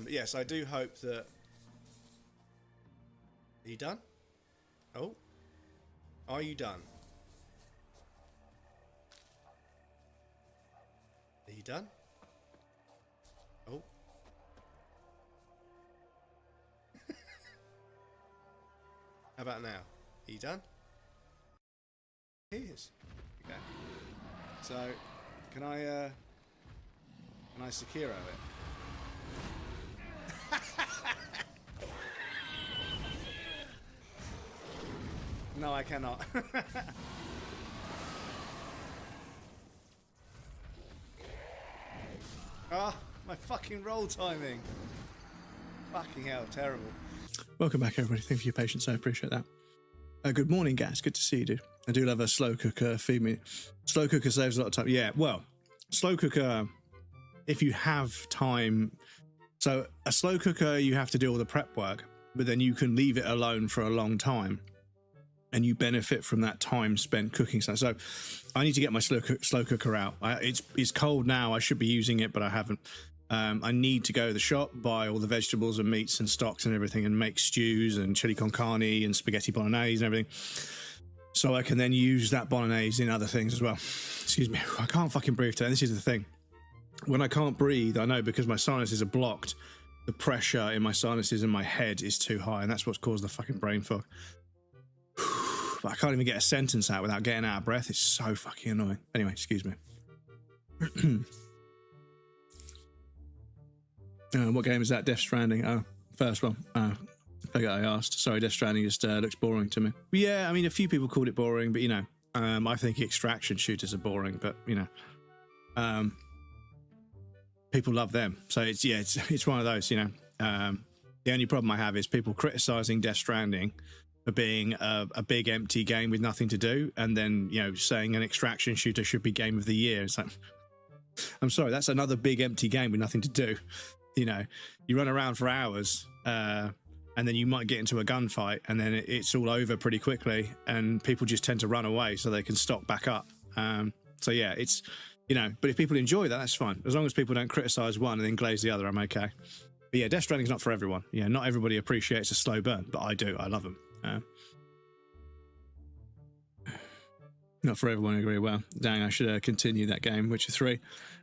S1: Yes, I do hope that... Are you done? Oh. Are you done? Are you done? Oh. How about now? Are you done? He is. Okay. So, can I Sekiro it? No, I cannot. Ah, my fucking roll timing. Fucking hell, terrible. Welcome back, everybody. Thank you for your patience. I appreciate that. Good morning, Gas. Good to see you, dude. I do love a slow cooker. Feed me. Slow cooker saves a lot of time. Yeah, well, slow cooker, if you have time. So a slow cooker, you have to do all the prep work, but then you can leave it alone for a long time. And you benefit from that time spent cooking stuff. So I need to get my slow cooker out. It's cold now. I should be using it, but I haven't. I need to go to the shop, buy all the vegetables and meats and stocks and everything, and make stews and chili con carne and spaghetti bolognese and everything. So I can then use that bolognese in other things as well. Excuse me. I can't fucking breathe today. This is the thing. When I can't breathe, I know because my sinuses are blocked, the pressure in my sinuses and my head is too high, and that's what's caused the fucking brain fog. I can't even get a sentence out without getting out of breath. It's so fucking annoying. Anyway, excuse me. What game is that? Death Stranding. Oh, first one. I forgot I asked. Sorry, Death Stranding just looks boring to me. But yeah, I mean, a few people called it boring, but you know, I think extraction shooters are boring, but you know, people love them. So it's one of those, you know. The only problem I have is people criticizing Death Stranding for being a big empty game with nothing to do, and then, you know, saying an extraction shooter should be game of the year. It's like, I'm sorry, that's another big empty game with nothing to do. You know, you run around for hours, and then you might get into a gunfight, and then it's all over pretty quickly, and people just tend to run away so they can stock back up. So yeah, it's, you know, but if people enjoy that, that's fine. As long as people don't criticize one and then glaze the other, I'm okay. But yeah, Death Stranding's not for everyone. Yeah, not everybody appreciates a slow burn, but I do. I love them. Not for everyone, I agree. Well, dang, I should continue that game, Witcher 3.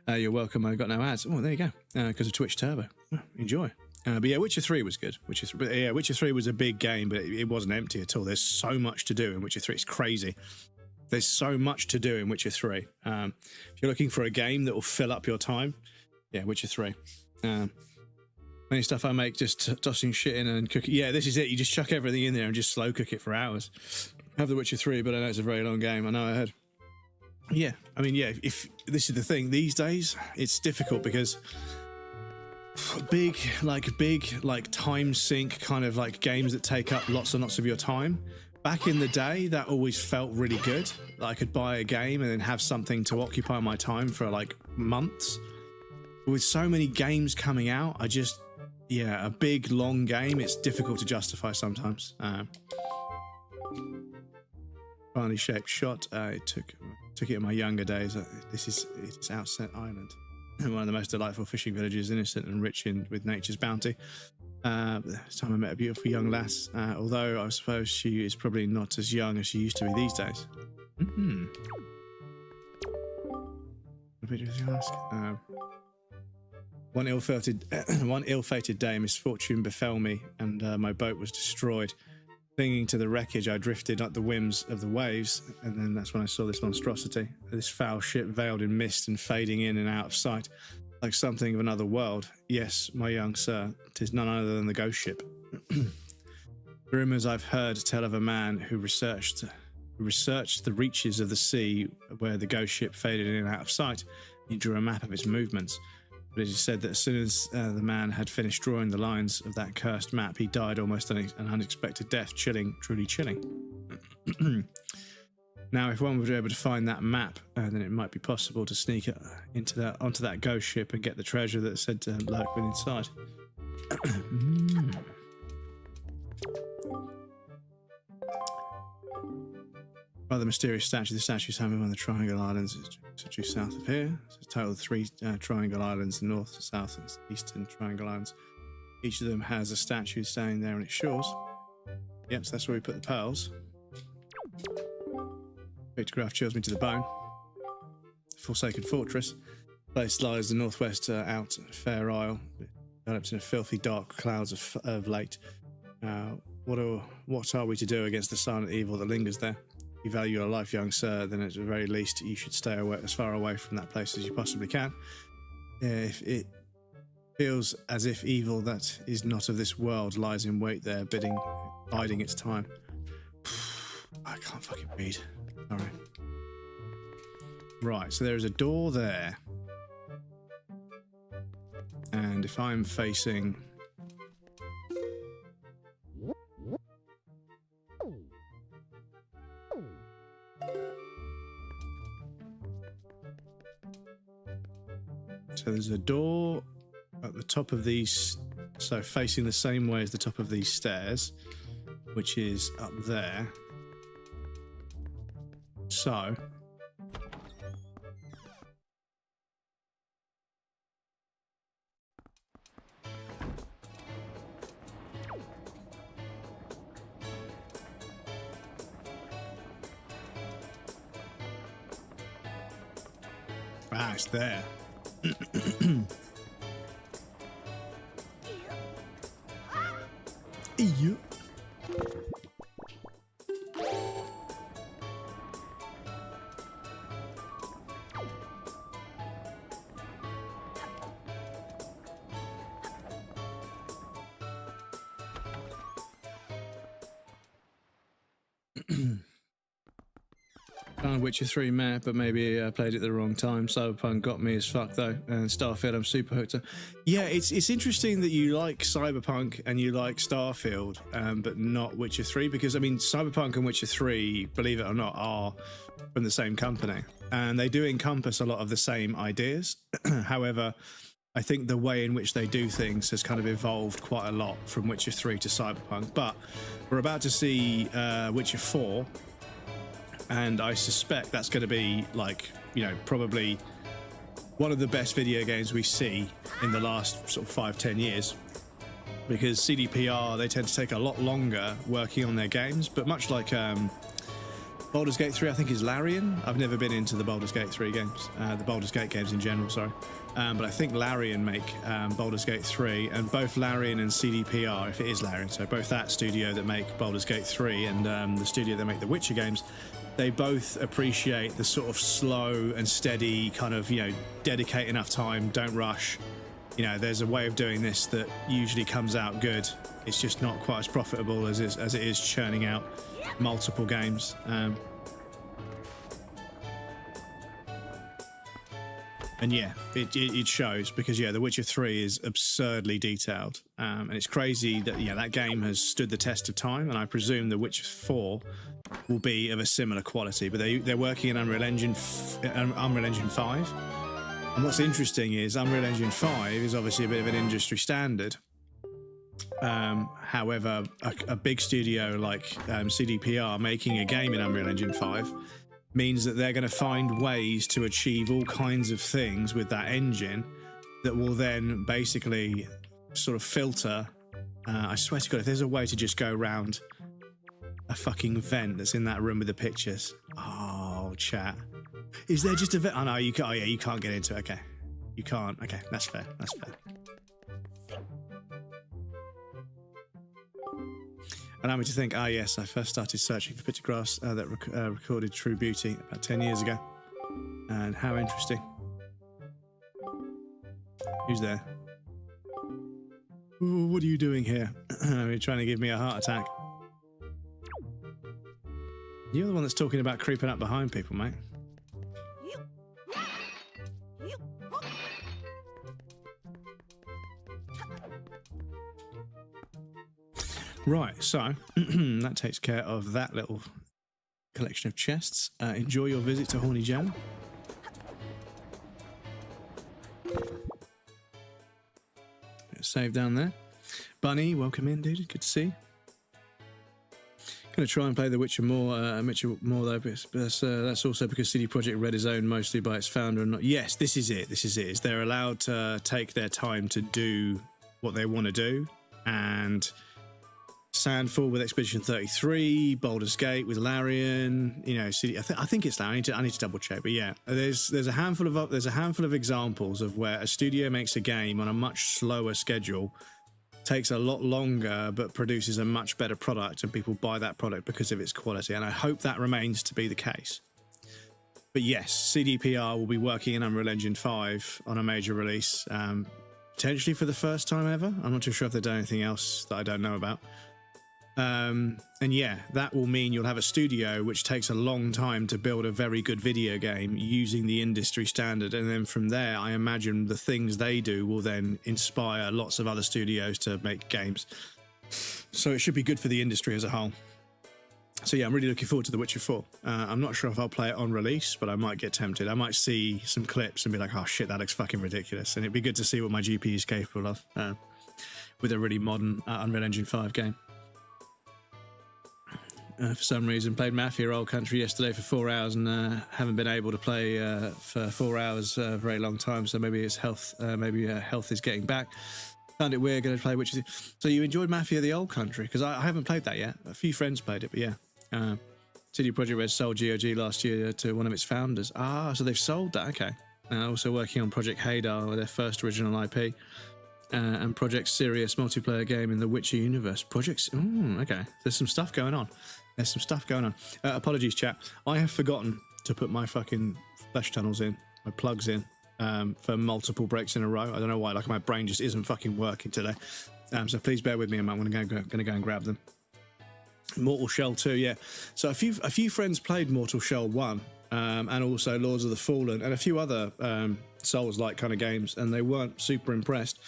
S1: You're welcome. I got no ads. Oh, there you go. Because of Twitch Turbo. Oh, enjoy. But yeah, Witcher 3 was good. Witcher 3 was a big game, but it wasn't empty at all. There's so much to do in Witcher 3. It's crazy. There's so much to do in Witcher 3. If you're looking for a game that will fill up your time, yeah, Witcher 3. Many stuff I make just tossing shit in and cooking. Yeah, this is it. You just chuck everything in there and just slow cook it for hours. I have The Witcher 3, but I know it's a very long game. I know I heard. Yeah, I mean, yeah, if this is the thing, these days, it's difficult because big time sink kind of like games that take up lots and lots of your time. Back in the day, that always felt really good. I could buy a game and then have something to occupy my time for like months. With so many games coming out, a big, long game, it's difficult to justify sometimes. Finely shaped shot. It took it in my younger days. It's Outset Island. one of the most delightful fishing villages, innocent and rich with nature's bounty. This time I met a beautiful young lass, although I suppose she is probably not as young as she used to be these days. Mm-hmm. One ill-fated day, misfortune befell me, and my boat was destroyed. Clinging to the wreckage, I drifted at the whims of the waves, and then that's when I saw this monstrosity, this foul ship veiled in mist and fading in and out of sight, like something of another world. Yes, my young sir, 'tis none other than the ghost ship. The rumours I've heard tell of a man who researched the reaches of the sea where the ghost ship faded in and out of sight. He drew a map of its movements. But it is said that as soon as the man had finished drawing the lines of that cursed map, he died almost an unexpected death, chilling, truly chilling. Now, if one were able to find that map, then it might be possible to sneak onto that ghost ship and get the treasure that's said to lurk within inside. Rather mysterious statue. The statue is hanging on the Triangle Islands, due south of here. It's a total of 3 Triangle Islands: the north, south, and eastern Triangle Islands. Each of them has a statue standing there on its shores. Yep, so that's where we put the pearls. Pictograph chills me to the bone. Forsaken fortress. Place lies the northwest out Fair Isle, developed in a filthy dark clouds of late. What are we to do against the silent evil that lingers there? If you value your life, young sir, then at the very least you should stay as far away from that place as you possibly can. If it feels as if evil that is not of this world lies in wait there, biding its time. I can't fucking read. Sorry. Right, so there is a door there. And if I'm facing... So there's a door at the top of these, so facing the same way as the top of these stairs, which is up there. So it's there. Yep. Witcher 3 meh, but maybe I played it at the wrong time. Cyberpunk got me as fuck though, and Starfield I'm super hooked on. Yeah, it's interesting that you like Cyberpunk and you like Starfield, but not Witcher 3, because I mean Cyberpunk and Witcher 3, believe it or not, are from the same company, and they do encompass a lot of the same ideas. However, I think the way in which they do things has kind of evolved quite a lot from Witcher 3 to Cyberpunk. But we're about to see Witcher 4. And I suspect that's going to be, like, you know, probably one of the best video games we see in the last sort of 5-10 years. Because CDPR, they tend to take a lot longer working on their games. But much like Baldur's Gate 3, I think, is Larian. I've never been into the Baldur's Gate 3 games. The Baldur's Gate games in general, sorry. But I think Larian make Baldur's Gate 3. And both Larian and CDPR, if it is Larian, so both that studio that make Baldur's Gate 3 and the studio that make the Witcher games, they both appreciate the sort of slow and steady kind of, you know, dedicate enough time, don't rush. You know, there's a way of doing this that usually comes out good. It's just not quite as profitable as it is churning out multiple games. And yeah, it shows, because yeah, The Witcher 3 is absurdly detailed, and it's crazy that that game has stood the test of time, and I presume The Witcher 4 will be of a similar quality. But they're working in Unreal Engine 5, and what's interesting is Unreal Engine 5 is obviously a bit of an industry standard. However, a big studio like CDPR making a game in Unreal Engine 5 means that they're going to find ways to achieve all kinds of things with that engine that will then basically sort of filter. I swear to God, if there's a way to just go around a fucking vent that's in that room with the pictures. Oh, chat. Is there just a vent? Oh, no, you can't. Oh, yeah, you can't get into it. Okay. You can't. Okay, that's fair. That's fair. Allow me to think. Ah, yes, I first started searching for pictographs that recorded true beauty about 10 years ago. And how interesting. Who's there? Ooh, what are you doing here? You're trying to give me a heart attack. You're the one that's talking about creeping up behind people, mate. Right, so that takes care of that little collection of chests. Enjoy your visit to Horny Jam. Save down there. Bunny, welcome in, dude. Good to see you. Going to try and play The Witcher more, though, but that's also because CD Projekt Red is owned mostly by its founder and not... Yes, this is it. This is it. They're allowed to take their time to do what they want to do, and Sandfall with Expedition 33, Baldur's Gate with Larian, you know, CD, I think it's Larian. I need to double check, but yeah, there's a handful of examples of where a studio makes a game on a much slower schedule, takes a lot longer, but produces a much better product, and people buy that product because of its quality. And I hope that remains to be the case. But yes, CDPR will be working in Unreal Engine 5 on a major release, potentially for the first time ever. I'm not too sure if they've done anything else that I don't know about. And yeah, that will mean you'll have a studio which takes a long time to build a very good video game using the industry standard, and then from there I imagine the things they do will then inspire lots of other studios to make games. So it should be good for the industry as a whole. So yeah, I'm really looking forward to The Witcher 4. I'm not sure if I'll play it on release, but I might get tempted. I might see some clips and be like, oh shit, that looks fucking ridiculous. And it'd be good to see what my GPU is capable of with a really modern Unreal Engine 5 game. For some reason, played Mafia Old Country yesterday for 4 hours and haven't been able to play for 4 hours a very long time. So maybe it's health. Maybe health is getting back. Found it weird going to play Witcher. So you enjoyed Mafia the Old Country? Because I haven't played that yet. A few friends played it, but yeah. CD Projekt Red sold GOG last year to one of its founders. Ah, so they've sold that. Okay. Also working on Project Hadar, their first original IP. And Project Sirius multiplayer game in the Witcher universe. Projects. Okay. There's some stuff going on. Apologies, chat. I have forgotten to put my fucking flesh tunnels in, my plugs in, for multiple breaks in a row. I don't know why. Like my brain just isn't fucking working today. So please bear with me. I'm going to go and grab them. Mortal Shell 2, yeah. So a few friends played Mortal Shell 1, and also Lords of the Fallen, and a few other Souls-like kind of games, and they weren't super impressed.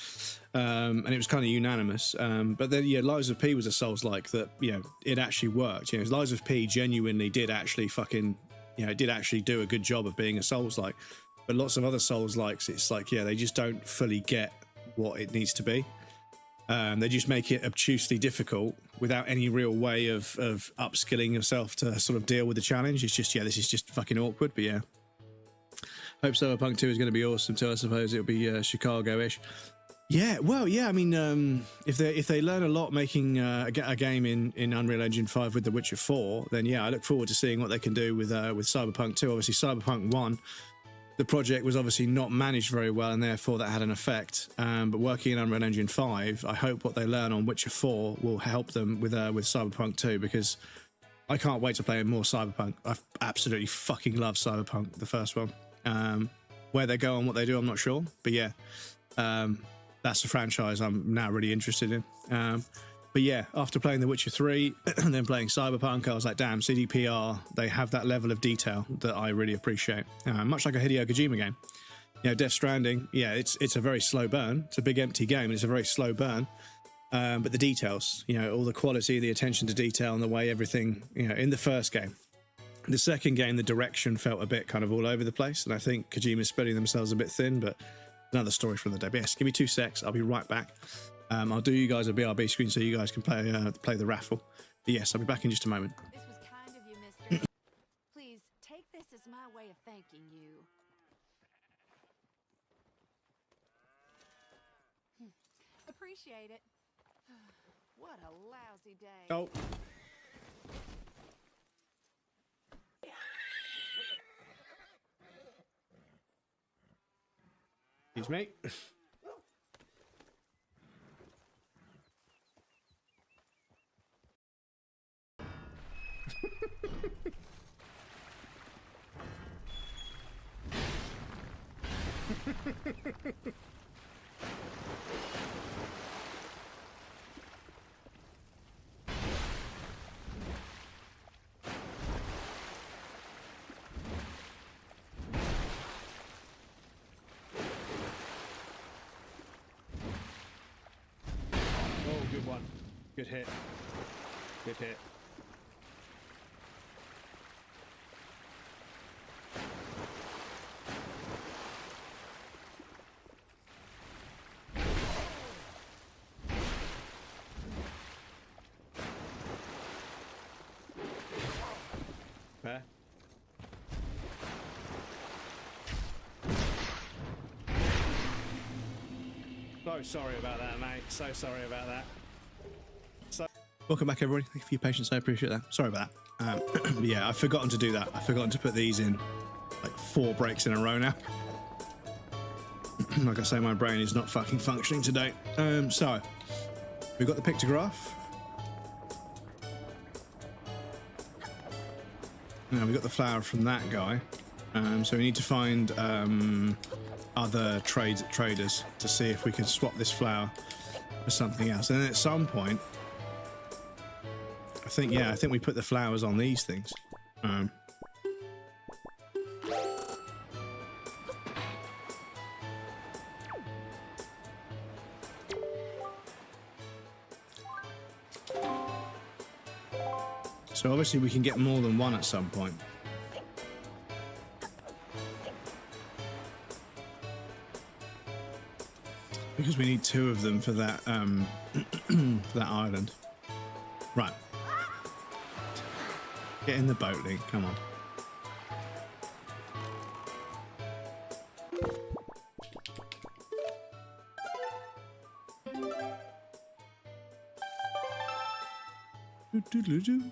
S1: And it was kind of unanimous. But then, yeah, Lies of P was a Souls-like that, you know, it actually worked. You know, Lies of P genuinely did actually it did actually do a good job of being a Souls-like. But lots of other Souls-likes, it's like, yeah, they just don't fully get what it needs to be. They just make it obtusely difficult without any real way of upskilling yourself to sort of deal with the challenge. It's just, yeah, this is just fucking awkward, but yeah. Hope Cyberpunk 2 is going to be awesome too. I suppose it'll be Chicago-ish. Yeah, well, yeah. I mean, if they learn a lot making a game in Unreal Engine 5 with The Witcher 4, then yeah, I look forward to seeing what they can do with Cyberpunk 2. Obviously, Cyberpunk 1, the project was obviously not managed very well, and therefore that had an effect. But working in Unreal Engine 5, I hope what they learn on Witcher 4 will help them with Cyberpunk 2, because I can't wait to play more Cyberpunk. I absolutely fucking love Cyberpunk, the first one. Where they go and what they do, I'm not sure, but yeah. That's a franchise I'm now really interested in. But yeah, after playing The Witcher 3 and then playing Cyberpunk, I was like, damn, CDPR, they have that level of detail that I really appreciate. Much like a Hideo Kojima game. You know, Death Stranding, yeah, it's a very slow burn. It's a big empty game, and it's a very slow burn. But the details, you know, all the quality, the attention to detail, and the way everything, you know, in the first game. The second game, the direction felt a bit kind of all over the place, and I think Kojima's spreading themselves a bit thin, but another story from the day. But yes, give me 2 secs. I'll be right back. I'll do you guys a BRB screen so you guys can play the raffle. But yes, I'll be back in just a moment.
S2: This was kind of you, mister. Please Take this as my way of thanking you. Appreciate it. What a lousy day.
S1: Oh. Excuse me. Oh, good one. Good hit. Good hit. Fair. So sorry about that, mate. So sorry about that. Welcome back, everybody. Thank you for your patience. I appreciate that. Sorry about that. But yeah, I've forgotten to do that. I've forgotten to put these in like 4 breaks in a row now. Like I say, my brain is not fucking functioning today. So we've got the pictograph. Now we've got the flower from that guy. So we need to find other traders to see if we can swap this flower for something else. And then at some point, I think we put the flowers on these things. So obviously we can get more than one at some point. Because we need 2 of them for that for that island. Right. Get in the boat, Link. Come on. Do-do-do-do.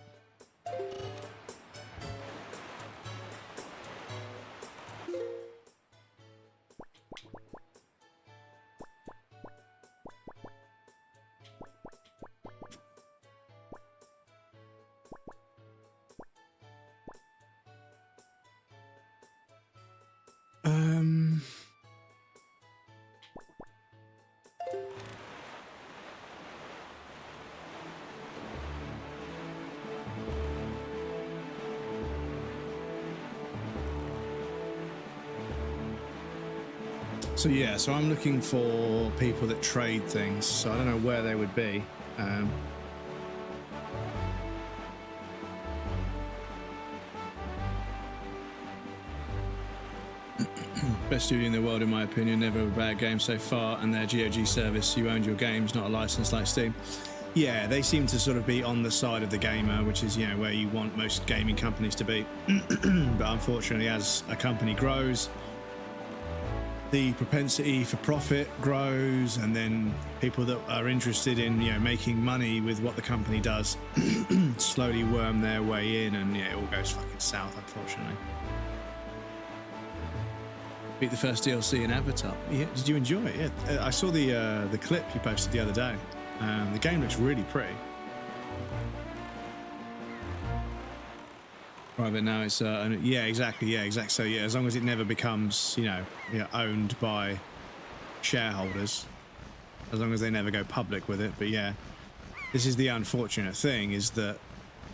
S1: So yeah, so I'm looking for people that trade things. So I don't know where they would be. Best studio in the world, in my opinion. Never a bad game so far. And their GOG service, you owned your games, not a license like Steam. Yeah, they seem to sort of be on the side of the gamer, which is, you know, where you want most gaming companies to be. But unfortunately, as a company grows, the propensity for profit grows, and then people that are interested in, you know, making money with what the company does slowly worm their way in, and yeah, it all goes fucking south, unfortunately. Beat the first DLC in Avatar. Yeah, did you enjoy it? Yeah, I saw the clip you posted the other day. The game looks really pretty. Right, but now it's yeah, exactly. So yeah, as long as it never becomes, you know, owned by shareholders, as long as they never go public with it. But yeah, this is the unfortunate thing, is that,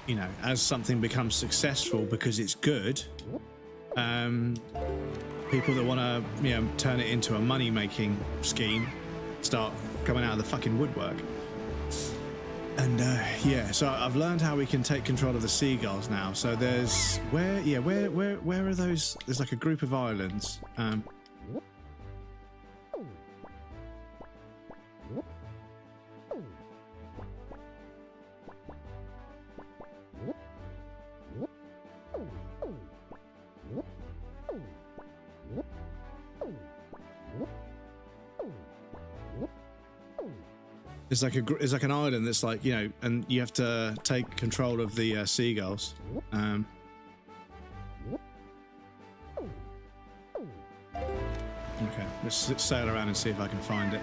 S1: you know, as something becomes successful because it's good, people that want to, you know, turn it into a money-making scheme start coming out of the fucking woodwork. And yeah, so I've learned how we can take control of the seagulls now. So there's where are those? There's like a group of islands. There's like there's like an island that's like, you know, and you have to take control of the seagulls. Okay, let's sail around and see if I can find it.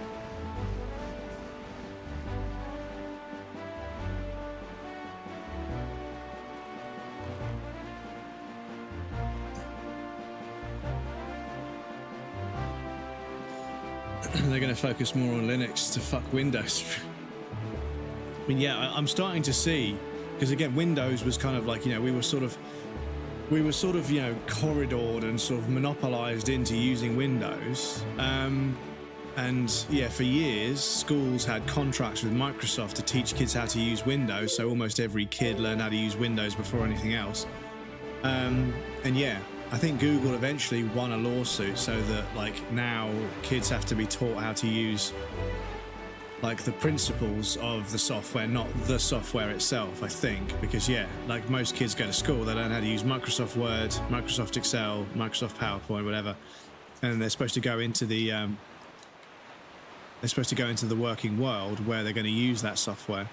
S1: They're going to focus more on Linux to fuck Windows. I mean, yeah, I'm starting to see, because again, Windows was kind of like, you know, we were sort of, you know, corridored and sort of monopolized into using Windows. And yeah, for years, schools had contracts with Microsoft to teach kids how to use Windows. So almost every kid learned how to use Windows before anything else. And yeah, I think Google eventually won a lawsuit so that like now kids have to be taught how to use like the principles of the software, not the software itself, I think, because yeah, like most kids go to school, they learn how to use Microsoft Word, Microsoft Excel, Microsoft PowerPoint, whatever, and they're supposed to go into the working world where they're going to use that software.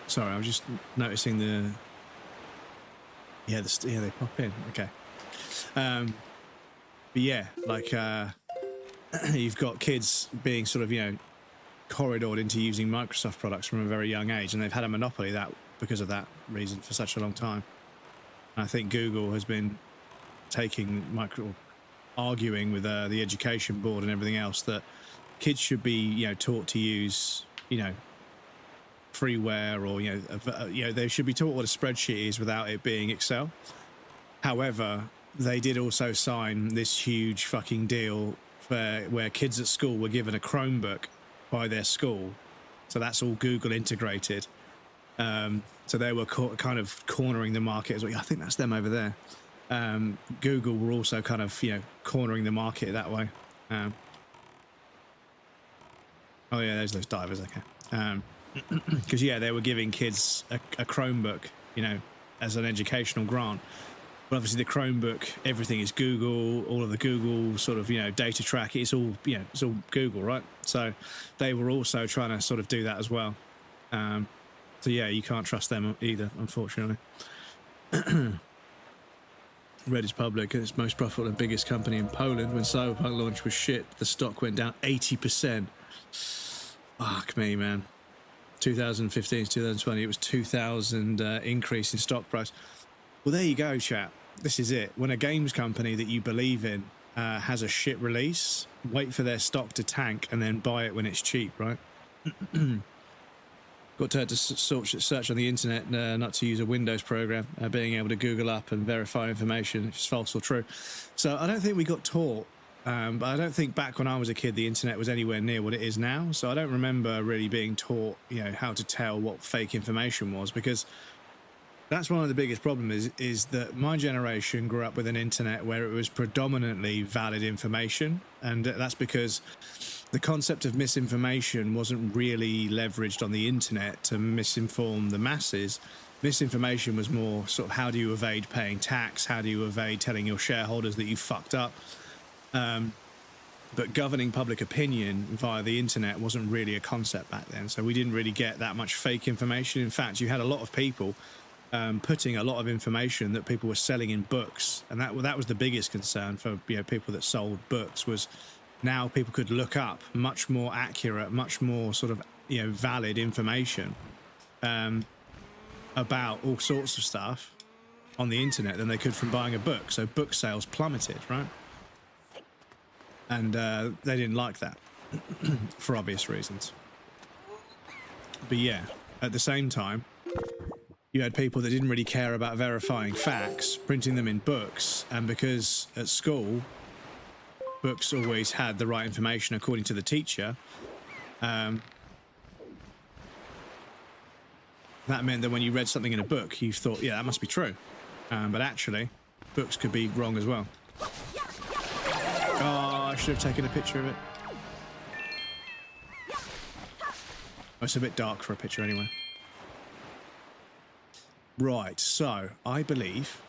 S1: Sorry, I was just noticing the they pop in. Okay. But yeah, like you've got kids being sort of, you know, corridored into using Microsoft products from a very young age, and they've had a monopoly that because of that reason for such a long time. And I think Google has been arguing with the education board and everything else that kids should be, you know, taught to use, you know, freeware, or you know, they should be taught what a spreadsheet is without it being Excel. However, they did also sign this huge fucking deal where kids at school were given a Chromebook by their school, so that's all Google integrated. So they were kind of cornering the market as well. I think that's them over there. Google were also kind of, you know, cornering the market that way. Oh yeah, there's those divers. Okay. Because yeah, they were giving kids a Chromebook, you know, as an educational grant. But obviously the Chromebook, everything is Google, all of the Google sort of, you know, data track, it's all, you know, it's all Google, right? So they were also trying to sort of do that as well. So yeah, you can't trust them either, unfortunately. Reddit's public, its most profitable and biggest company in Poland. When Cyberpunk launched was shit, the stock went down 80%. Fuck me, man. 2015 to 2020, it was 2,000 increase in stock price. Well, there you go, chat. This is it. When a games company that you believe in has a shit release, wait for their stock to tank and then buy it when it's cheap, right? Got to search on the internet not to use a Windows program, being able to Google up and verify information if it's false or true. So I don't think we got taught, but I don't think back when I was a kid the internet was anywhere near what it is now. So I don't remember really being taught, you know, how to tell what fake information was, because that's one of the biggest problems is that my generation grew up with an internet where it was predominantly valid information, and that's because the concept of misinformation wasn't really leveraged on the internet to misinform the masses. Misinformation was more sort of, how do you evade paying tax? How do you evade telling your shareholders that you fucked up? But governing public opinion via the internet wasn't really a concept back then. So we didn't really get that much fake information. In fact, you had a lot of people putting a lot of information that people were selling in books. And that was the biggest concern for, you know, people that sold books, was now people could look up much more accurate, much more sort of, you know, valid information about all sorts of stuff on the internet than they could from buying a book. So book sales plummeted, right? And they didn't like that for obvious reasons. But yeah, at the same time, you had people that didn't really care about verifying facts, printing them in books, and because at school books always had the right information according to the teacher, that meant that when you read something in a book, you thought, yeah, that must be true. But actually, books could be wrong as well. Oh, I should have taken a picture of it. Oh, it's a bit dark for a picture anyway. Right, so I believe,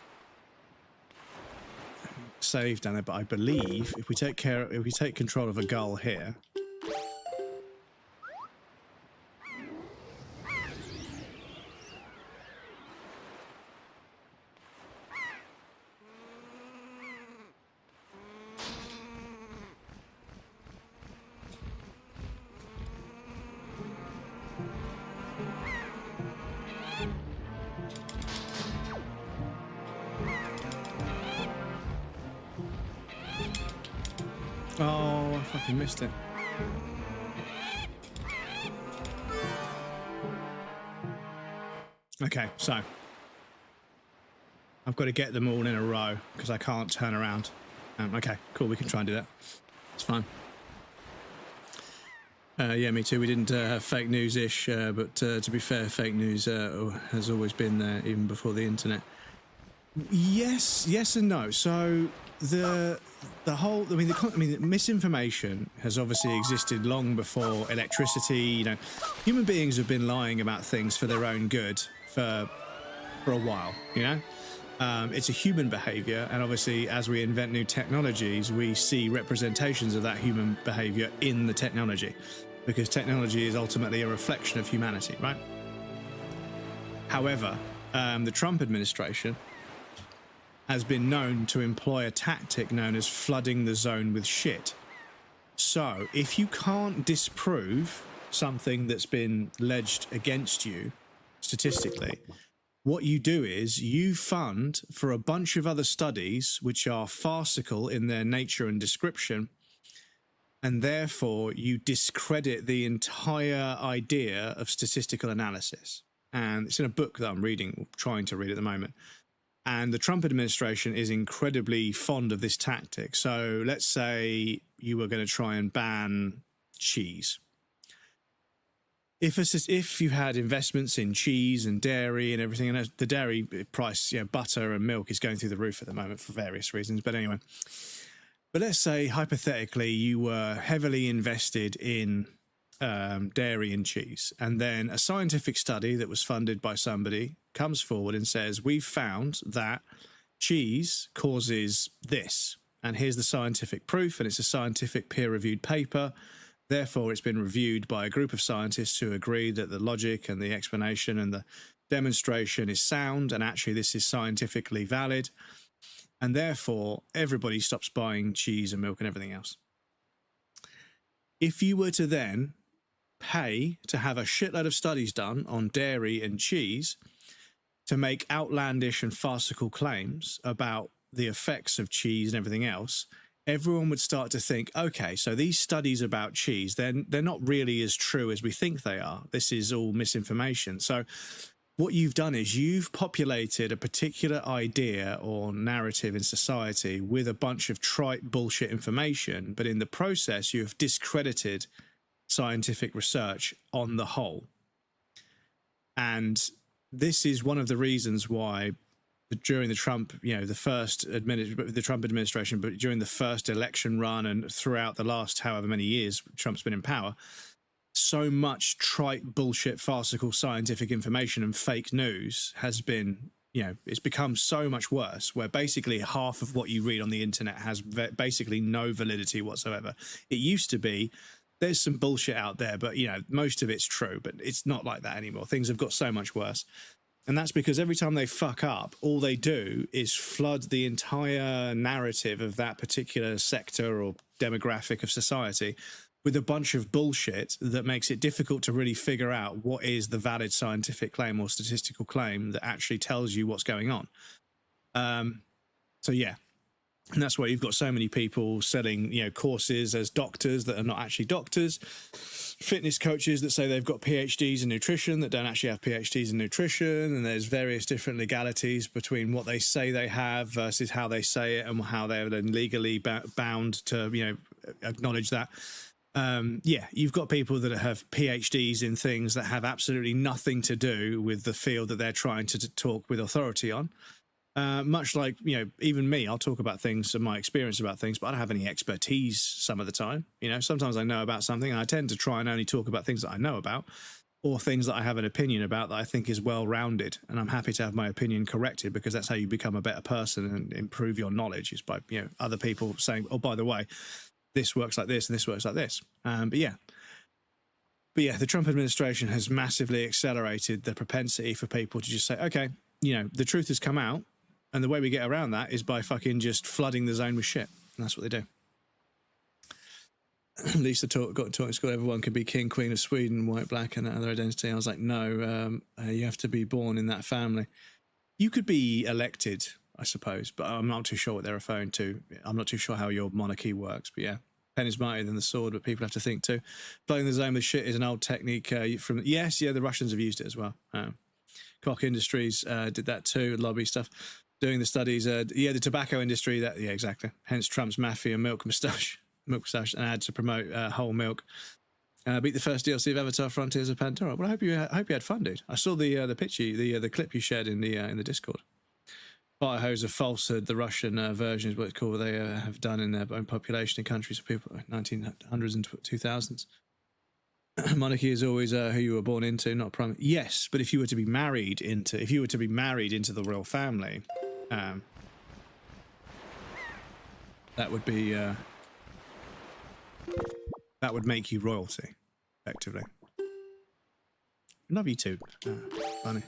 S1: save down there, but I believe if we take control of a gull here, Oh, I fucking missed it. Okay, so I've got to get them all in a row because I can't turn around. Okay, cool. We can try and do that. It's fine. Yeah, me too. We didn't have fake news-ish, but to be fair, fake news has always been there even before the internet. Yes, yes, and no. So the whole, I mean, misinformation has obviously existed long before electricity. You know, human beings have been lying about things for their own good for a while. You know, it's a human behavior, and obviously, as we invent new technologies, we see representations of that human behavior in the technology, because technology is ultimately a reflection of humanity, right? However, the Trump administration has been known to employ a tactic known as flooding the zone with shit. So, if you can't disprove something that's been alleged against you statistically, what you do is you fund for a bunch of other studies which are farcical in their nature and description, and therefore you discredit the entire idea of statistical analysis. And it's in a book that I'm reading, trying to read at the moment. And the Trump administration is incredibly fond of this tactic. So let's say you were going to try and ban cheese. If you had investments in cheese and dairy and everything, and the dairy price, you know, butter and milk is going through the roof at the moment for various reasons. But anyway, but let's say hypothetically you were heavily invested in dairy and cheese, and then a scientific study that was funded by somebody comes forward and says, we've found that cheese causes this, and here's the scientific proof, and it's a scientific peer-reviewed paper. Therefore, it's been reviewed by a group of scientists who agree that the logic and the explanation and the demonstration is sound, and actually this is scientifically valid, and therefore everybody stops buying cheese and milk and everything else. If you were to then pay to have a shitload of studies done on dairy and cheese to make outlandish and farcical claims about the effects of cheese and everything else, everyone would start to think, okay, so these studies about cheese, they're not really as true as we think they are. This is all misinformation. So what you've done is you've populated a particular idea or narrative in society with a bunch of trite bullshit information, but in the process you have discredited scientific research on the whole. And this is one of the reasons why during the Trump, the Trump administration, but during the first election run and throughout the last however many years Trump's been in power, so much trite bullshit, farcical scientific information and fake news has been, it's become so much worse, where basically half of what you read on the internet has basically no validity whatsoever. It used to be, there's some bullshit out there, but, most of it's true, but it's not like that anymore. Things have got so much worse. And that's because every time they fuck up, all they do is flood the entire narrative of that particular sector or demographic of society with a bunch of bullshit that makes it difficult to really figure out what is the valid scientific claim or statistical claim that actually tells you what's going on. So yeah. And that's why you've got so many people selling, courses as doctors that are not actually doctors, fitness coaches that say they've got PhDs in nutrition that don't actually have PhDs in nutrition, and there's various different legalities between what they say they have versus how they say it and how they're then legally bound to, acknowledge that. You've got people that have PhDs in things that have absolutely nothing to do with the field that they're trying to talk with authority on. Much like, even me, I'll talk about things and my experience about things, but I don't have any expertise some of the time. Sometimes I know about something and I tend to try and only talk about things that I know about or things that I have an opinion about that I think is well-rounded. And I'm happy to have my opinion corrected, because that's how you become a better person and improve your knowledge, is by, other people saying, oh, by the way, this works like this and this works like this. But yeah, the Trump administration has massively accelerated the propensity for people to just say, okay, the truth has come out. And the way we get around that is by fucking just flooding the zone with shit. And that's what they do. Lisa got to talk in school, everyone could be king, queen of Sweden, white, black, and that other identity. I was like, no, you have to be born in that family. You could be elected, I suppose, but I'm not too sure what they're referring to. I'm not too sure how your monarchy works, but yeah. pen is mightier than the sword, but people have to think too. Blowing the zone with shit is an old technique from the Russians have used it as well. Koch Industries did that too, lobby stuff. Doing the studies, the tobacco industry, exactly. Hence Trump's mafia milk moustache, and ad to promote whole milk. Beat the first DLC of Avatar: Frontiers of Pandora. Well, I hope you had fun, dude. I saw the picture, the clip you shared in the Discord. Fire hose of falsehood. The Russian version is what it's called. They have done in their own population in countries of people 1900s and 2000s. Monarchy is always who you were born into, not prime. Yes, but if you were to be married into the royal family, that would be that would make you royalty, effectively. Love you too, Bunny.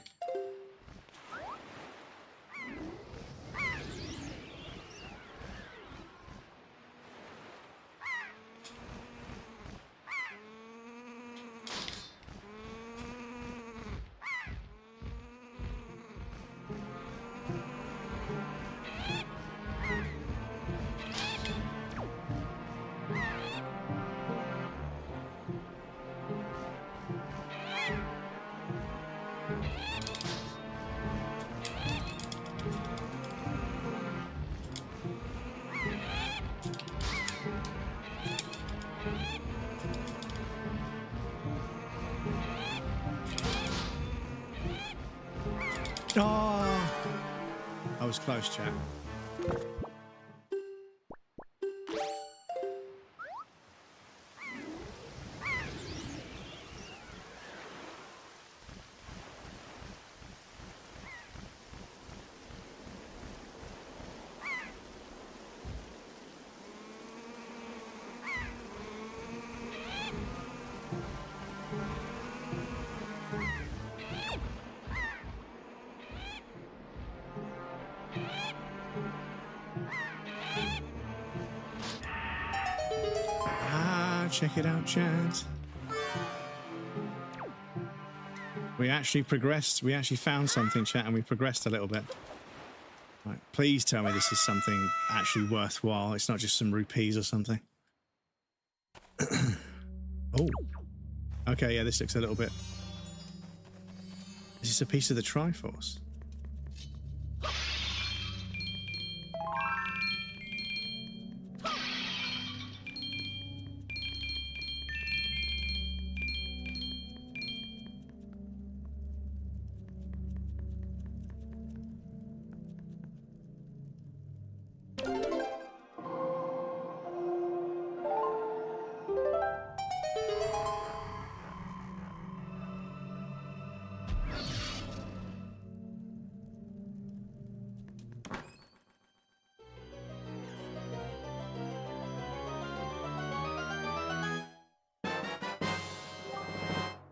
S1: Oh, I was close, chat. Check it out, chat. We actually progressed. We actually found something, chat, and we progressed a little bit. Right, please tell me this is something actually worthwhile. It's not just some rupees or something. Oh. Okay, yeah, this looks a little bit... Is this a piece of the Triforce?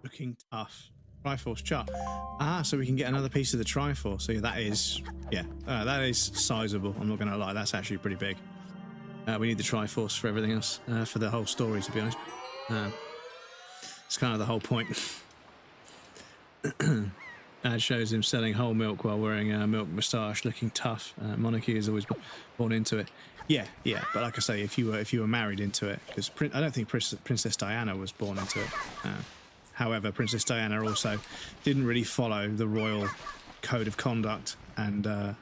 S1: Looking tough. Triforce chart. Ah, so we can get another piece of the Triforce. So that is, that is sizable. I'm not going to lie, that's actually pretty big. We need the Triforce for everything else, for the whole story, to be honest. It's kind of the whole point. Ad shows him selling whole milk while wearing a milk moustache, looking tough. Monarchy is always born into it. Yeah, but like I say, if you were married into it, because I don't think Princess Diana was born into it. However, Princess Diana also didn't really follow the royal code of conduct, and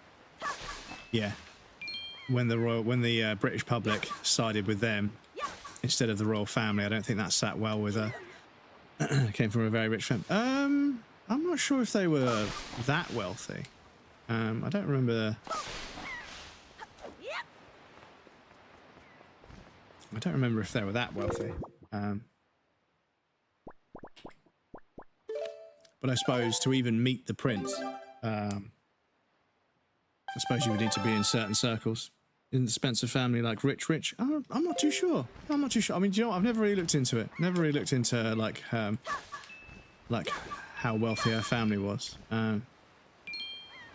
S1: when the British public sided with them instead of the royal family, I don't think that sat well with her. Came from a very rich family. I'm not sure if they were that wealthy. I don't remember. I don't remember if they were that wealthy. But I suppose to even meet the prince, I suppose you would need to be in certain circles. In the Spencer family, like rich. I'm not too sure. I mean, do you know what? I've never really looked into it. Never really looked into like how wealthy her family was. But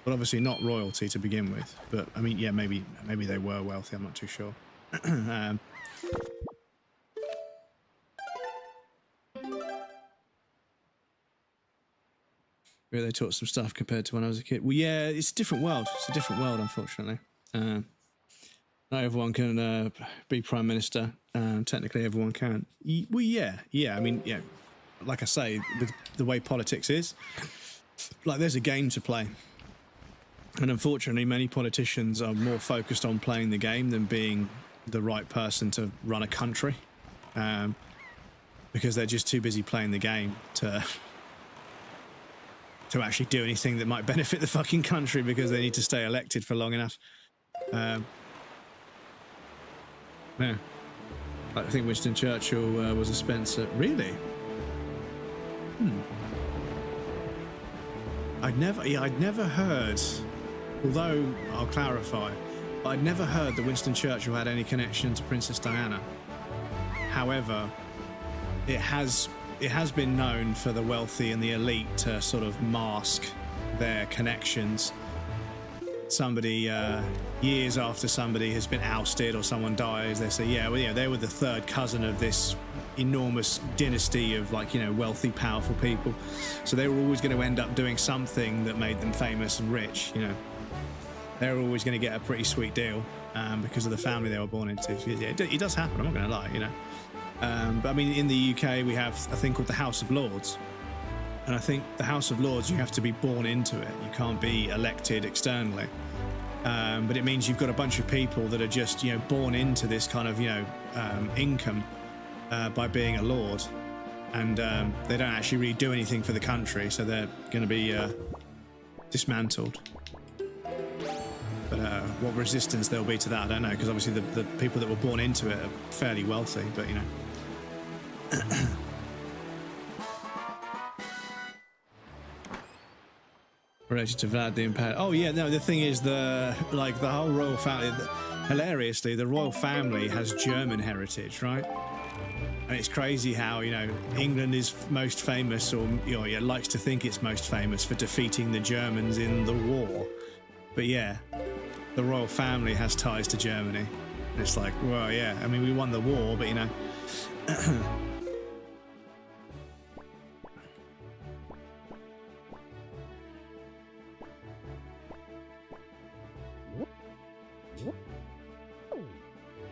S1: obviously not royalty to begin with. But I mean, yeah, maybe they were wealthy. I'm not too sure. They taught some stuff compared to when I was a kid. Well, yeah, it's a different world. It's a different world, unfortunately. Not everyone can be prime minister. Technically, everyone can. Well, yeah. I mean, yeah. Like I say, with the way politics is, like there's a game to play, and unfortunately, many politicians are more focused on playing the game than being the right person to run a country, because they're just too busy playing the game to actually do anything that might benefit the fucking country because they need to stay elected for long enough. Yeah. I think Winston Churchill was a Spencer. Really? I'd never heard, although I'll clarify, I'd never heard that Winston Churchill had any connection to Princess Diana. However, it has been known for the wealthy and the elite to sort of mask their connections. Somebody, years after somebody has been ousted or someone dies, they say, yeah, well, yeah, they were the third cousin of this enormous dynasty of, like, you know, wealthy, powerful people. So they were always going to end up doing something that made them famous and rich, you know. They were always going to get a pretty sweet deal because of the family they were born into. So, yeah, it does happen, I'm not going to lie, you know. But I mean, in the UK, we have a thing called the House of Lords. And I think the House of Lords, you have to be born into it. You can't be elected externally. But it means you've got a bunch of people that are just, you know, born into this kind of, you know, income by being a lord. And they don't actually really do anything for the country, so they're going to be dismantled. But what resistance there'll be to that, I don't know, because obviously the people that were born into it are fairly wealthy, but, you know. Related to Vlad the Impaler. Oh yeah, no, the thing is, the whole royal family, hilariously, the royal family has German heritage, right? And it's crazy how, you know, England is most famous, or, you know, it likes to think it's most famous for defeating the Germans in the war. But yeah, the royal family has ties to Germany. And it's like, well, yeah, I mean, we won the war, but, you know.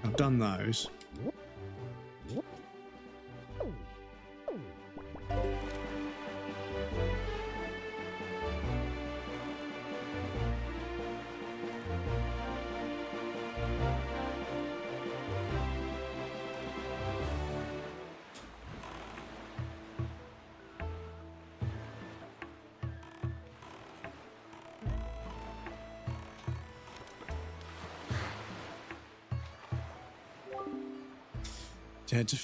S1: I've done those.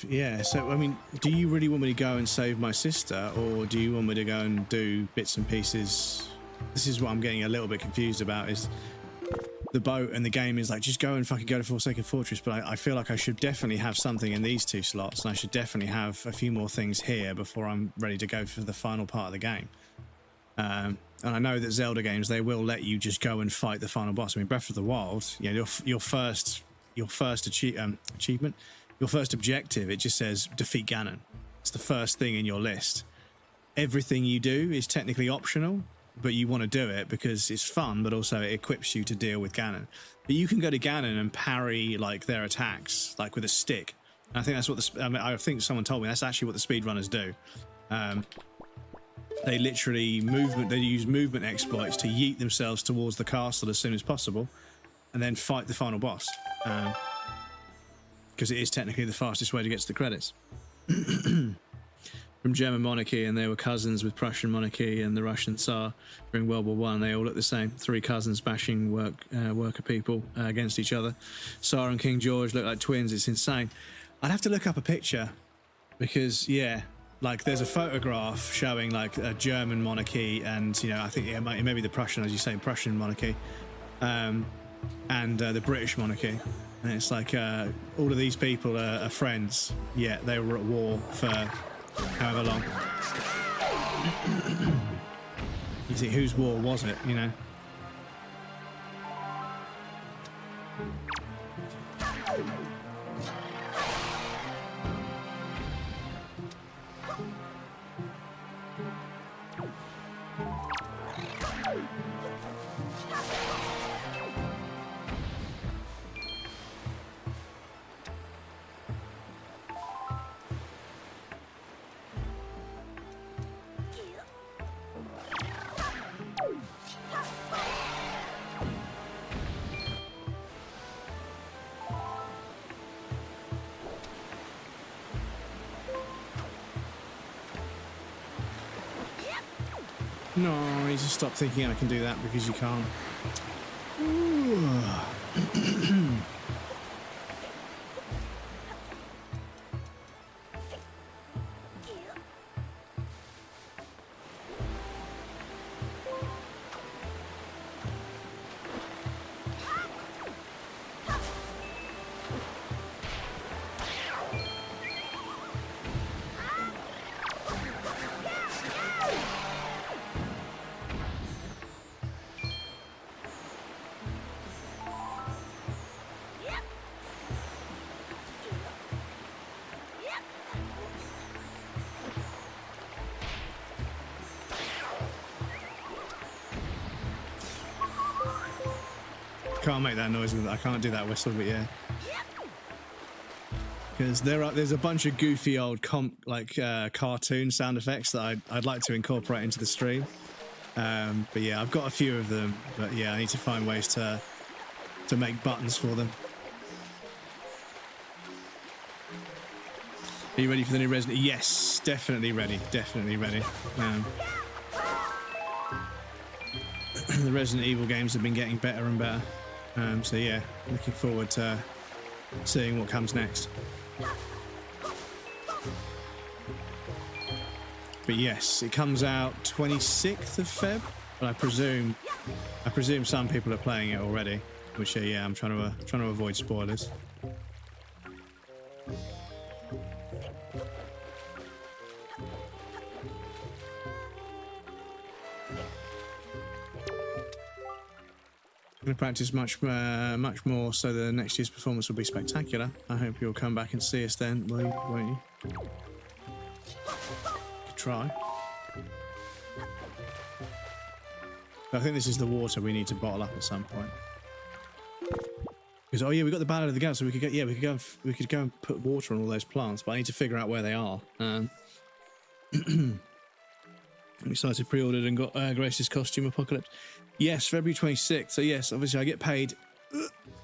S1: Yeah, so, I mean, do you really want me to go and save my sister, or do you want me to go and do bits and pieces? This is what I'm getting a little bit confused about, is the boat and the game is like, just go and fucking go to Forsaken Fortress, but I feel like I should definitely have something in these two slots, and I should definitely have a few more things here before I'm ready to go for the final part of the game. And I know that Zelda games, they will let you just go and fight the final boss. I mean, Breath of the Wild, you know, your first achievement, your first objective, it just says defeat Ganon. It's the first thing in your list. Everything you do is technically optional, but you want to do it because it's fun, but also it equips you to deal with Ganon. But you can go to Ganon and parry, like, their attacks, like with a stick. And I think that's what I think someone told me that's actually what the speedrunners do. They literally use movement exploits to yeet themselves towards the castle as soon as possible, and then fight the final boss. Because it is technically the fastest way to get to the credits. From German monarchy, and they were cousins with Prussian monarchy and the Russian Tsar during World War I. They all look the same. Three cousins bashing worker people against each other. Tsar and King George look like twins. It's insane. I'd have to look up a picture because, yeah, like there's a photograph showing like a German monarchy and, you know, I think it may be the Prussian, as you say, Prussian monarchy, and the British monarchy. And it's like all of these people are friends, yet they were at war for however long. You think, whose war was it, you know? No, I need to stop thinking I can do that because you can't. Ooh. Can't make that noise with it. I can't do that whistle, but yeah. Because there's a bunch of goofy old cartoon sound effects that I'd like to incorporate into the stream. But yeah, I've got a few of them. But yeah, I need to find ways to make buttons for them. Are you ready for the new Resident? Yes, definitely ready. Definitely ready. The Resident Evil games have been getting better and better. So yeah, looking forward to seeing what comes next. But yes, it comes out 26th of Feb, but I presume some people are playing it already. Which yeah, I'm trying to avoid spoilers. I'm going to practice much more so the next year's performance will be spectacular. I hope you'll come back and see us then, won't you? Try. I think this is the water we need to bottle up at some point. Because oh yeah, we got the Ballad of the Goat, so we could go and put water on all those plants, but I need to figure out where they are. I'm excited, pre-ordered and got Grace's costume Apocalypse. Yes, February 26th. So yes, obviously I get paid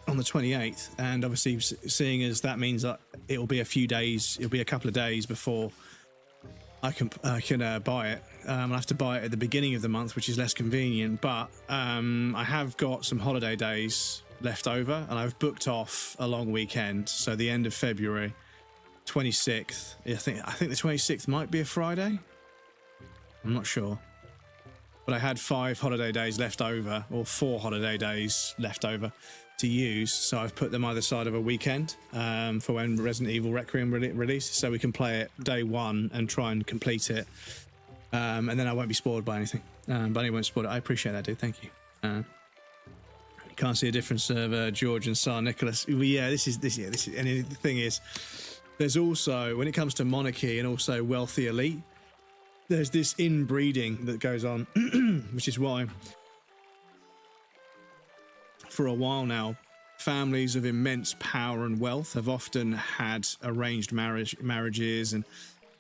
S1: on the 28th, and obviously seeing as that means that it'll be a few days, it'll be a couple of days before I can buy it. I'll have to buy it at the beginning of the month, which is less convenient, but I have got some holiday days left over, and I've booked off a long weekend, so the end of February, 26th. I think the 26th might be a Friday. I'm not sure. But I had 5 holiday days left over, or 4 holiday days left over to use, so I've put them either side of a weekend for when Resident Evil Requiem releases, so we can play it day 1 and try and complete it, and then I won't be spoiled by anything. But I won't spoil it. I appreciate that, dude. Thank you. You can't see a difference of George and Tsar Nicholas. Yeah, this is. And the thing is, there's also, when it comes to monarchy and also wealthy elite, there's this inbreeding that goes on, which is why for a while now, families of immense power and wealth have often had arranged marriages and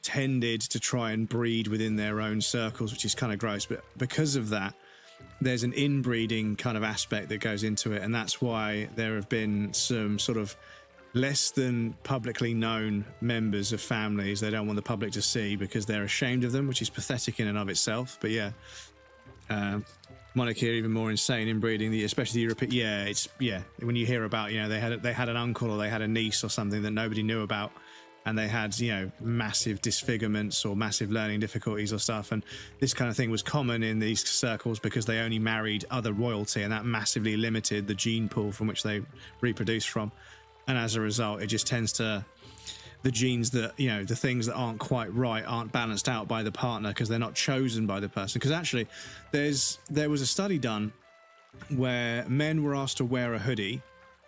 S1: tended to try and breed within their own circles, which is kind of gross. But because of that, there's an inbreeding kind of aspect that goes into it. And that's why there have been some sort of less than publicly known members of families they don't want the public to see because they're ashamed of them, which is pathetic in and of itself. But yeah, monarchy are even more insane inbreeding, especially the European. Yeah, when you hear about, they had an uncle or they had a niece or something that nobody knew about, and they had, massive disfigurements or massive learning difficulties or stuff, and this kind of thing was common in these circles because they only married other royalty, and that massively limited the gene pool from which they reproduced from. And as a result, it just tends to, the genes that, the things that aren't quite right aren't balanced out by the partner because they're not chosen by the person. Because actually, there was a study done where men were asked to wear a hoodie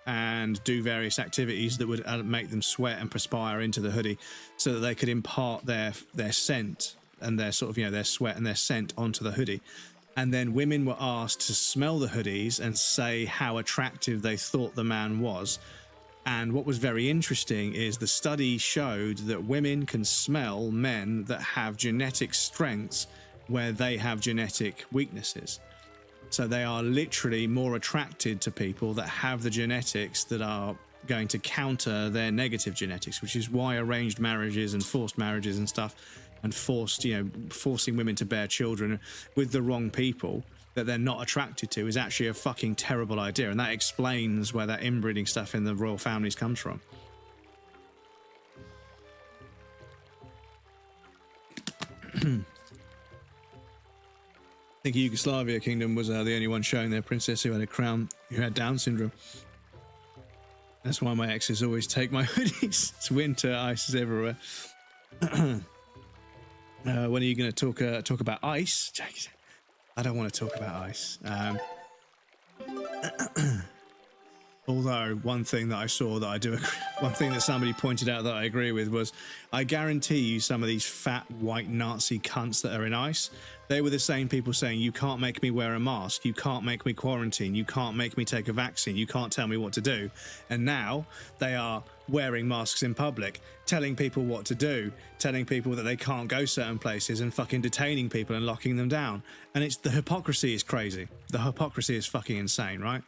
S1: and do various activities that would make them sweat and perspire into the hoodie so that they could impart their scent and their sort of, their sweat and their scent onto the hoodie. And then women were asked to smell the hoodies and say how attractive they thought the man was. And what was very interesting is the study showed that women can smell men that have genetic strengths where they have genetic weaknesses. So they are literally more attracted to people that have the genetics that are going to counter their negative genetics, which is why arranged marriages and forced marriages and stuff and forcing women to bear children with the wrong people that they're not attracted to is actually a fucking terrible idea, and that explains where that inbreeding stuff in the royal families comes from. I think Yugoslavia Kingdom was the only one showing their princess who had a crown, who had Down syndrome. That's why my exes always take my hoodies. It's winter, ice is everywhere. When are you going to talk about ice? I don't want to talk about ice. Although one thing that I saw that I do agree, one thing that somebody pointed out that I agree with was, I guarantee you some of these fat white Nazi cunts that are in ICE, they were the same people saying, you can't make me wear a mask, you can't make me quarantine, you can't make me take a vaccine, you can't tell me what to do. And now they are wearing masks in public, telling people what to do, telling people that they can't go certain places, and fucking detaining people and locking them down. And it's, the hypocrisy is crazy. The hypocrisy is fucking insane, right?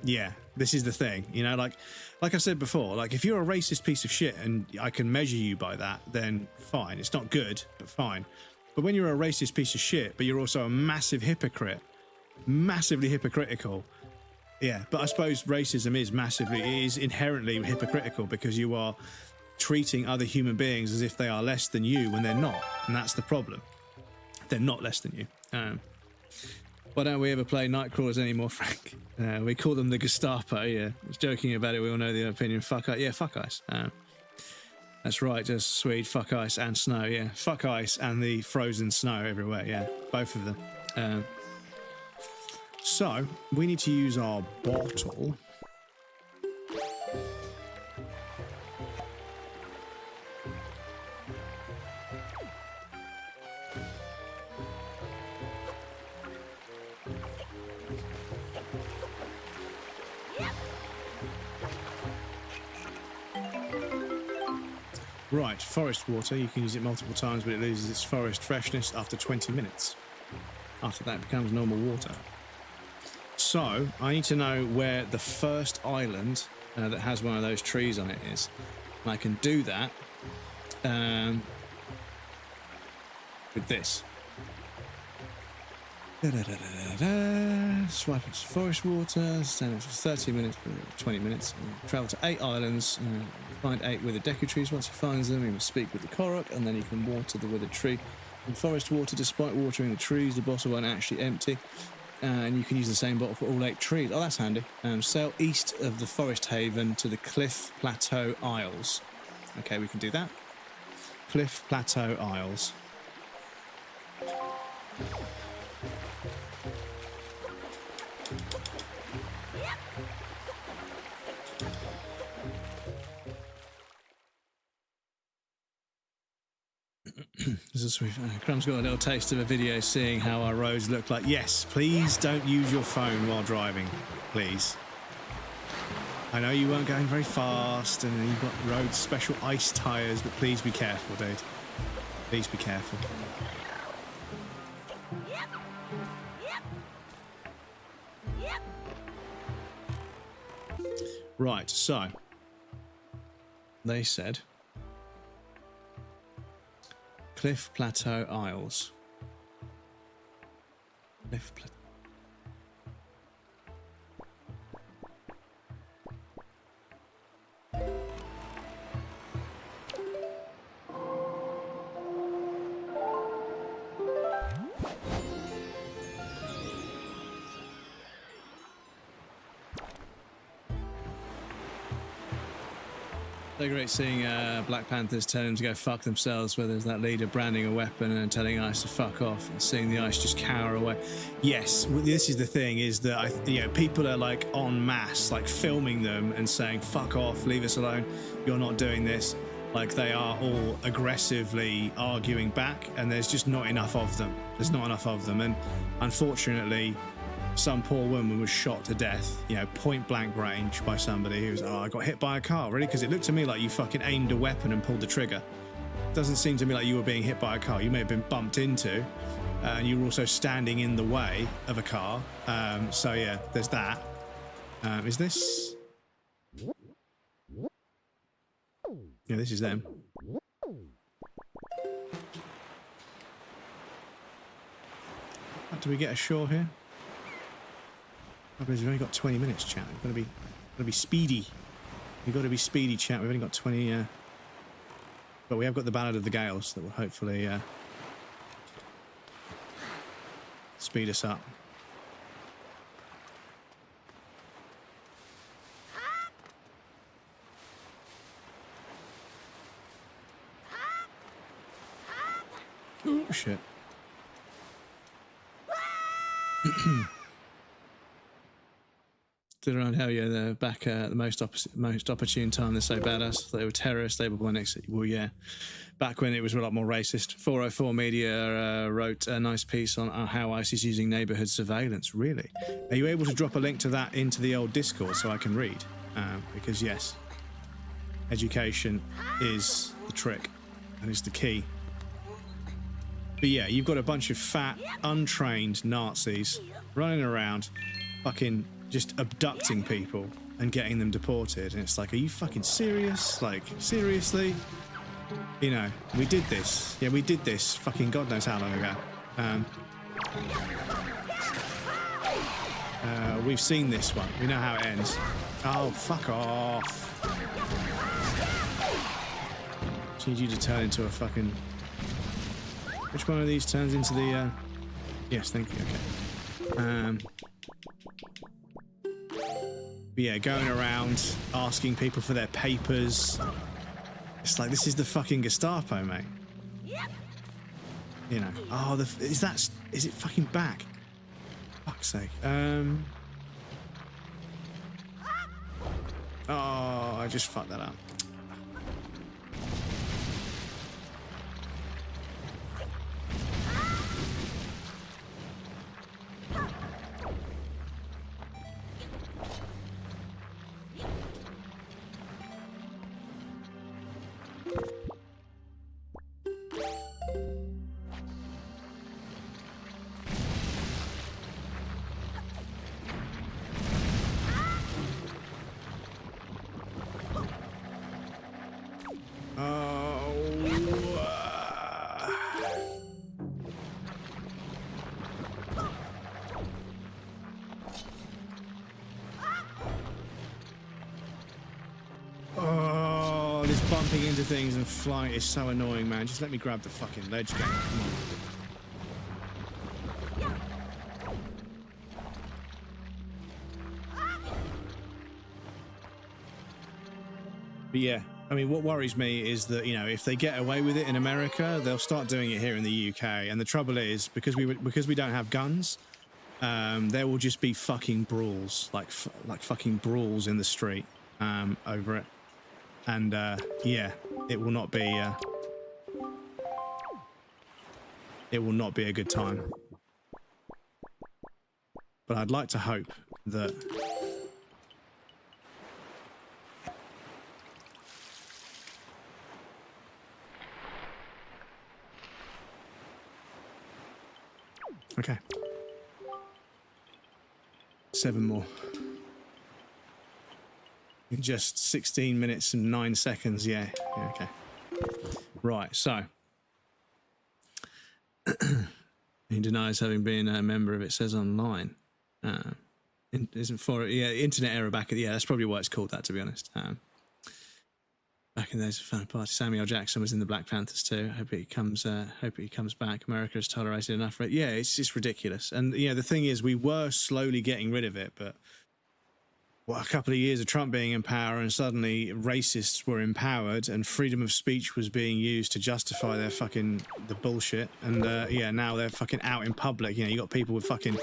S1: Yeah, this is the thing, you know, like I said before, like if you're a racist piece of shit and I can measure you by that, then fine. It's not good, but fine. But when you're a racist piece of shit, but you're also a massive hypocrite, massively hypocritical, yeah, but I suppose racism is inherently hypocritical, because you are treating other human beings as if they are less than you when they're not, and that's the problem. They're not less than you. Why don't we ever play Nightcrawlers anymore, Frank? We call them the Gestapo, yeah. I was joking about it, we all know the opinion. Fuck ice, yeah, fuck ice. That's right, just Swede, fuck ice and snow, yeah. Fuck ice and the frozen snow everywhere, yeah. Both of them. So, we need to use our bottle. Right, forest water, you can use it multiple times, but it loses its forest freshness after 20 minutes. After that, it becomes normal water. So, I need to know where the first island that has one of those trees on it is. And I can do that with this. Swipe it to forest water, stand it for 30 minutes, 20 minutes, travel to 8 islands, find 8 withered deku trees. Once he finds them, he will speak with the Korok, and then he can water the withered tree. In forest water, despite watering the trees, the bottle won't actually empty, and you can use the same bottle for all 8 trees. Oh, that's handy. Sail east of the forest haven to the Cliff Plateau Isles. Okay, we can do that. Cliff Plateau Isles. This is sweet. Crumb's got a little taste of a video seeing how our roads look like. Yes, please don't use your phone while driving, please. I know you weren't going very fast and you've got road special ice tyres, but please be careful, dude. Please be careful. Right, so they said Cliff Plateau Isles. Cliff Plateau. So great seeing Black Panthers tell him to go fuck themselves, where there's that leader branding a weapon and telling ICE to fuck off, and seeing the ICE just cower away. Yes, this is the thing, is that people are like en masse, like filming them and saying fuck off, leave us alone, you're not doing this. Like they are all aggressively arguing back, and there's just not enough of them. There's not enough of them, and unfortunately some poor woman was shot to death, point blank range, by somebody who was, oh, I got hit by a car. Really? Because it looked to me like you fucking aimed a weapon and pulled the trigger. Doesn't seem to me like you were being hit by a car. You may have been bumped into, and you were also standing in the way of a car. So yeah, there's that. Is this? Yeah, this is them. Do we get ashore here? Oh, we've only got 20 minutes, chat. We've got to be speedy. We've got to be speedy, chat. We've only got 20. But we have got the Ballad of the Gales that will hopefully speed us up. Oh shit. Stood around hell yeah, they're back at the most opportune time. They're so badass. They were terrorists. They were born next. Well, yeah, back when it was a lot more racist. 404 Media wrote a nice piece on how ICE is using neighborhood surveillance. Really, are you able to drop a link to that into the old Discord so I can read? Because yes, education is the trick and is the key. But yeah, you've got a bunch of fat, untrained Nazis running around, fucking just abducting people and getting them deported. And it's like, are you fucking serious? Like, seriously? You know, we did this. Yeah, we did this fucking God knows how long ago. We've seen this one. We know how it ends. Oh, fuck off. Just need you to turn into a fucking... Which one of these turns into the... Yes, thank you. Okay. But yeah, going around asking people for their papers. It's like, this is the fucking Gestapo, mate. You know. Oh, is it fucking back? Fuck's sake. Oh, I just fucked that up. Bumping into things and flying is so annoying, man. Just let me grab the fucking ledge game. Come on. But yeah, I mean, what worries me is that, you know, if they get away with it in America, they'll start doing it here in the UK. And the trouble is, because we don't have guns, there will just be fucking brawls, like fucking brawls in the street over it. And yeah, it will not be a good time. But I'd like to hope that okay. 7 more. In just 16 minutes and 9 seconds, yeah okay. Right, so. He denies having been a member of it, says online. Isn't for it, yeah, internet error back at, yeah, that's probably why it's called that, to be honest. Back in the days of Fan Party, Samuel L. Jackson was in the Black Panthers too. Hope he comes back. America has tolerated enough for it. Yeah, it's just ridiculous. And, you know, the thing is, we were slowly getting rid of it, but a couple of years of Trump being in power and suddenly racists were empowered and freedom of speech was being used to justify their the bullshit. And yeah, now they're fucking out in public. You know, you got people with fucking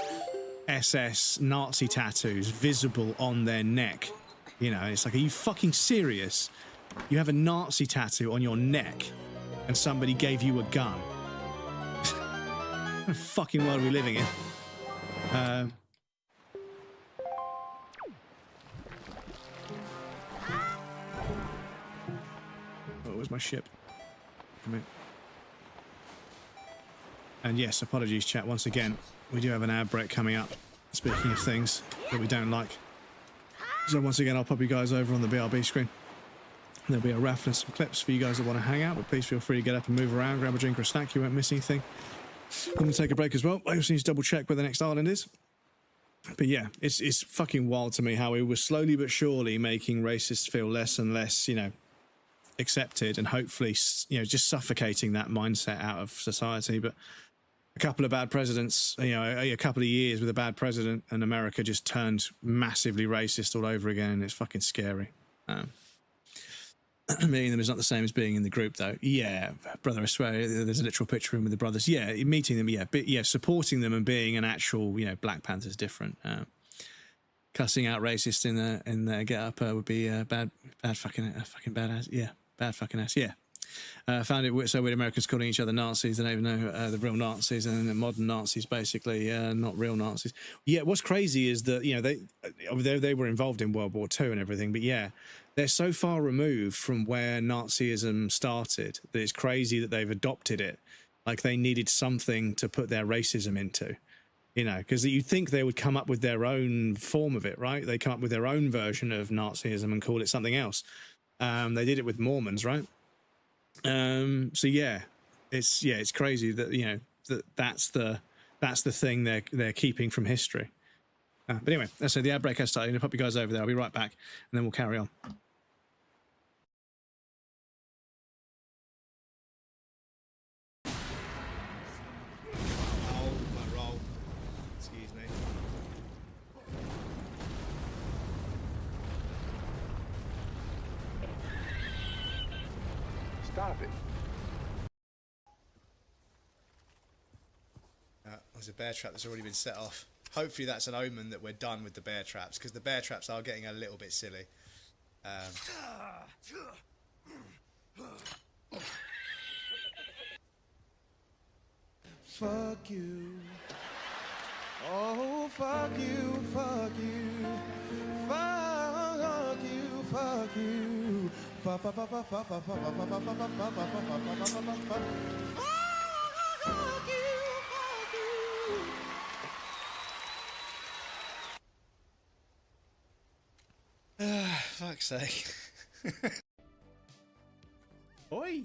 S1: SS Nazi tattoos visible on their neck. You know, it's like, are you fucking serious? You have a Nazi tattoo on your neck and somebody gave you a gun. What fucking world are we living in? Where's my ship? Come in. And yes, apologies, chat. Once again, we do have an ad break coming up. Speaking of things that we don't like. So once again, I'll pop you guys over on the BRB screen. There'll be a raffle and some clips for you guys that want to hang out, but please feel free to get up and move around, grab a drink or a snack. You won't miss anything. I'm going to take a break as well. I also need to double check where the next island is. But yeah, it's fucking wild to me how he was slowly but surely making racists feel less and less, you know, accepted, and hopefully, you know, just suffocating that mindset out of society. But a couple of bad presidents, you know, a couple of years with a bad president, and America just turned massively racist all over again, and it's fucking scary. Meeting them is not the same as being in the group, though. Yeah, brother, I swear, there's a literal picture of him with the brothers. Yeah, meeting them, yeah, but yeah, supporting them and being an actual, you know, Black Panther is different. Cussing out racist in their get up would be bad fucking badass. Yeah, bad fucking ass. Yeah. Found it so weird Americans calling each other Nazis. They don't even know the real Nazis, and the modern Nazis basically not real Nazis. Yeah, what's crazy is that, you know, they were involved in World War II and everything, but yeah, they're so far removed from where Nazism started that it's crazy that they've adopted it. Like they needed something to put their racism into, you know, because you'd think they would come up with their own form of it, right? They come up with their own version of Nazism and call it something else. They did it with Mormons, right? So yeah, it's crazy that, you know, that's the thing they're keeping from history. But anyway, so the ad break has started. I'm gonna pop you guys over there. I'll be right back, and then we'll carry on. Oh, my roll. Excuse me.
S3: Stop it.
S1: There's a bear trap that's already been set off. Hopefully that's an omen that we're done with the bear traps, because the bear traps are getting a little bit silly.
S4: Fuck you. Oh, fuck you, fuck you. Fuck you, fuck you. Fuck, fuck, fuck, fuck, fuck, fuck, fuck, fuck, fuck, fuck, fuck, fuck, fuck, fuck, fuck. Fuck you, fuck you.
S1: Fuck's sake.
S7: Oi!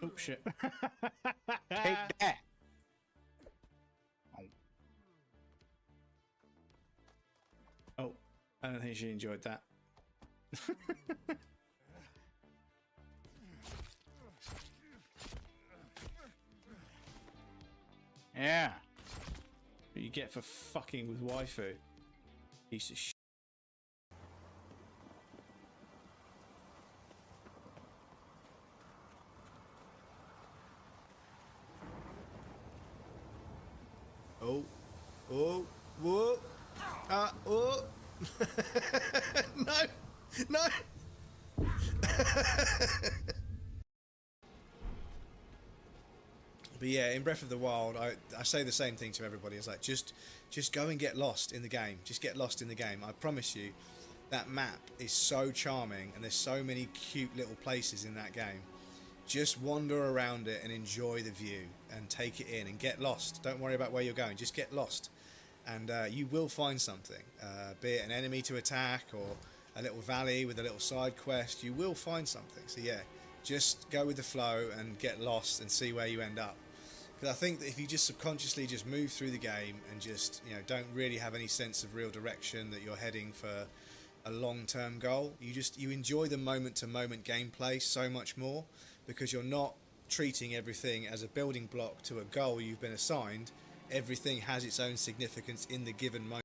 S1: Oh shit.
S7: Take that.
S1: Oh, I don't think she enjoyed that.
S7: Yeah.
S1: What you get for fucking with waifu. Piece of shit. Oh. Oh. Whoa. Oh. No. No. But yeah, in Breath of the Wild, I say the same thing to everybody. It's like, just go and get lost in the game. Just get lost in the game. I promise you, that map is so charming, and there's so many cute little places in that game. Just wander around it and enjoy the view and take it in and get lost. Don't worry about where you're going. Just get lost, and you will find something. Be it an enemy to attack or a little valley with a little side quest, you will find something. So yeah, just go with the flow and get lost and see where you end up. Because I think that if you just subconsciously just move through the game and just, you know, don't really have any sense of real direction that you're heading for a long-term goal, you enjoy the moment-to-moment gameplay so much more, because you're not treating everything as a building block to a goal you've been assigned. Everything has its own significance in the given moment.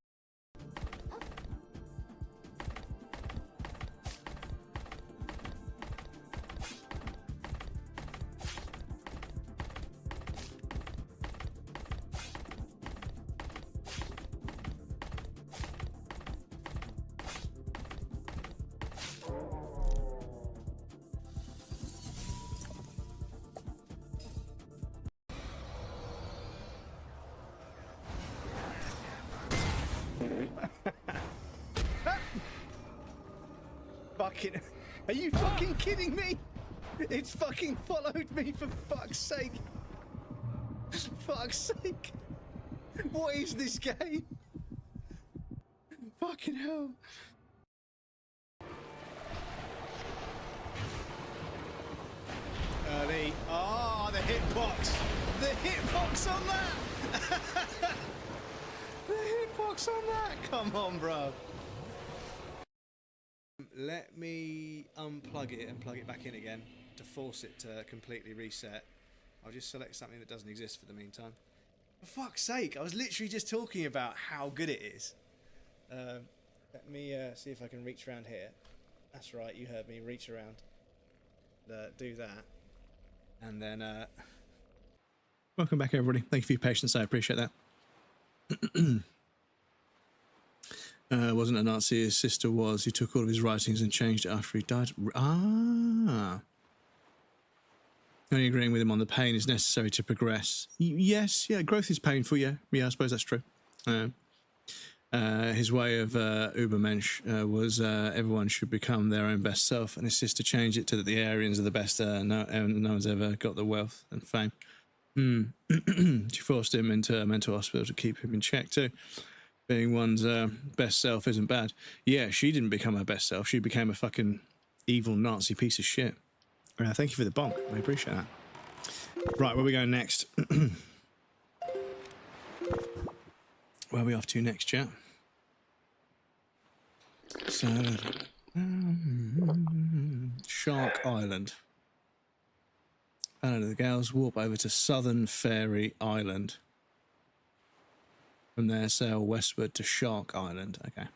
S7: Fucking. Are you fucking kidding me? It's fucking followed me, for fuck's sake. Fuck's sake. What is this game? Fucking hell. early. Ah, the hitbox! The hitbox on that! The hitbox on that! Come on, bro. Let me unplug it and plug it back in again to force it to completely reset. I'll just select something that doesn't exist for the meantime. For fuck's sake, I was literally just talking about how good it is. Let me see if I can reach around here. That's right, you heard me. Reach around. Do that. And then...
S1: Welcome back, everybody. Thank you for your patience. I appreciate that. Wasn't a Nazi. His sister was. He took all of his writings and changed it after he died. Ah. Only agreeing with him on the pain is necessary to progress. Yes, yeah, growth is painful, yeah. Yeah, I suppose that's true. His way of Ubermensch was everyone should become their own best self, and his sister changed it to that the Aryans are the best, no one's ever got the wealth and fame. She forced him into a mental hospital to keep him in check too. Being one's best self isn't bad. Yeah, she didn't become her best self. She became a fucking evil Nazi piece of shit. Thank you for the bonk. I appreciate that. Right, where are we going next? Where are we off to next, chat? So, Shark Island. The gals warp over to Southern Fairy Island. From there, sail westward to Shark Island. Okay.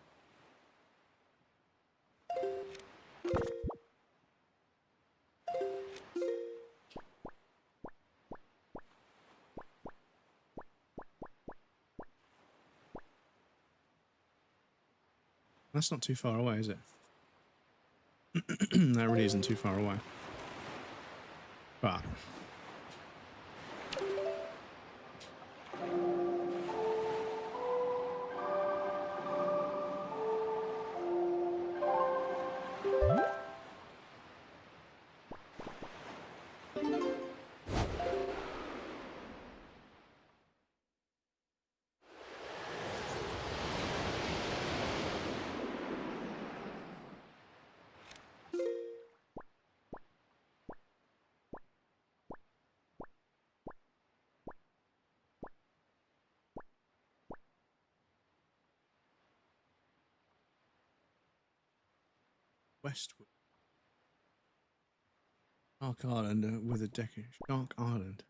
S1: That's not too far away, is it? That really isn't too far away. But... westward. Shark Island with a decade. Shark Island.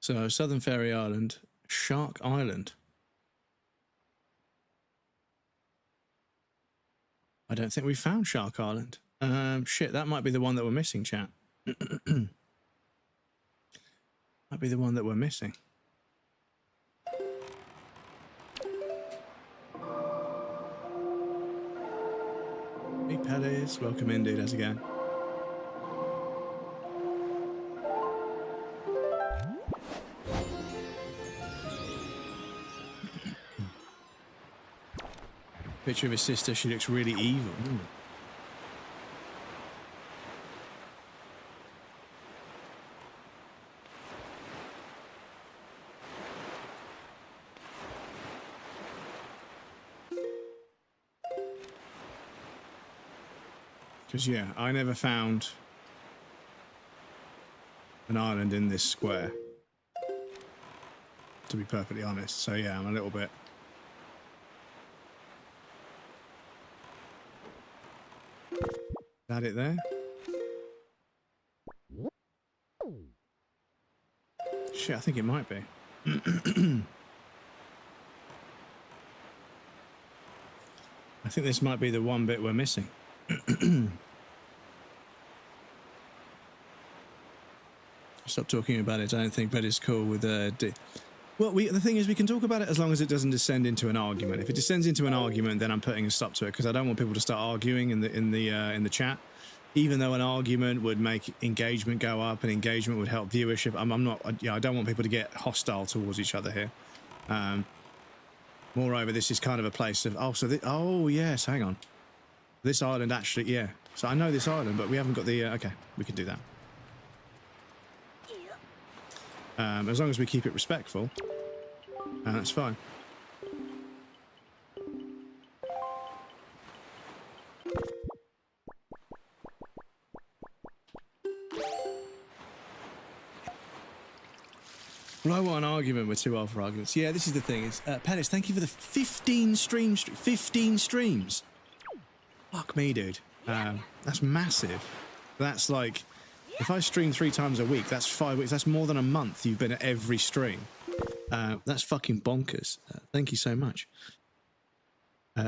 S1: So, Southern Fairy Island, Shark Island. I don't think we found Shark Island. Shit, that might be the one that we're missing, chat. Might be the one that we're missing. Hey, Pellies. Welcome in, dude. How's it going? Picture of his sister. She looks really evil. Ooh. Because, yeah, I never found an island in this square, to be perfectly honest. So, yeah, I'm a little bit... Is that it there? Shit, I think it might be. I think this might be the one bit we're missing. Stop talking about it. I don't think that is cool with well, the thing is, we can talk about it as long as it doesn't descend into an argument. If it descends into an argument, then I'm putting a stop to it because I don't want people to start arguing in the chat. Even though an argument would make engagement go up and engagement would help viewership, I'm not. I don't want people to get hostile towards each other here. Moreover, this is kind of a place of oh yes, hang on. This island actually, yeah. So I know this island, but we haven't got the... okay, we can do that. As long as we keep it respectful, that's fine. Well, I want an argument with 2 alpha arguments. Yeah, this is the thing. Is Pettis, thank you for the 15 streams. 15 streams. Fuck me, dude. That's massive. That's like, if I stream 3 times a week, that's 5 weeks. That's more than a month you've been at every stream. That's fucking bonkers. Thank you so much.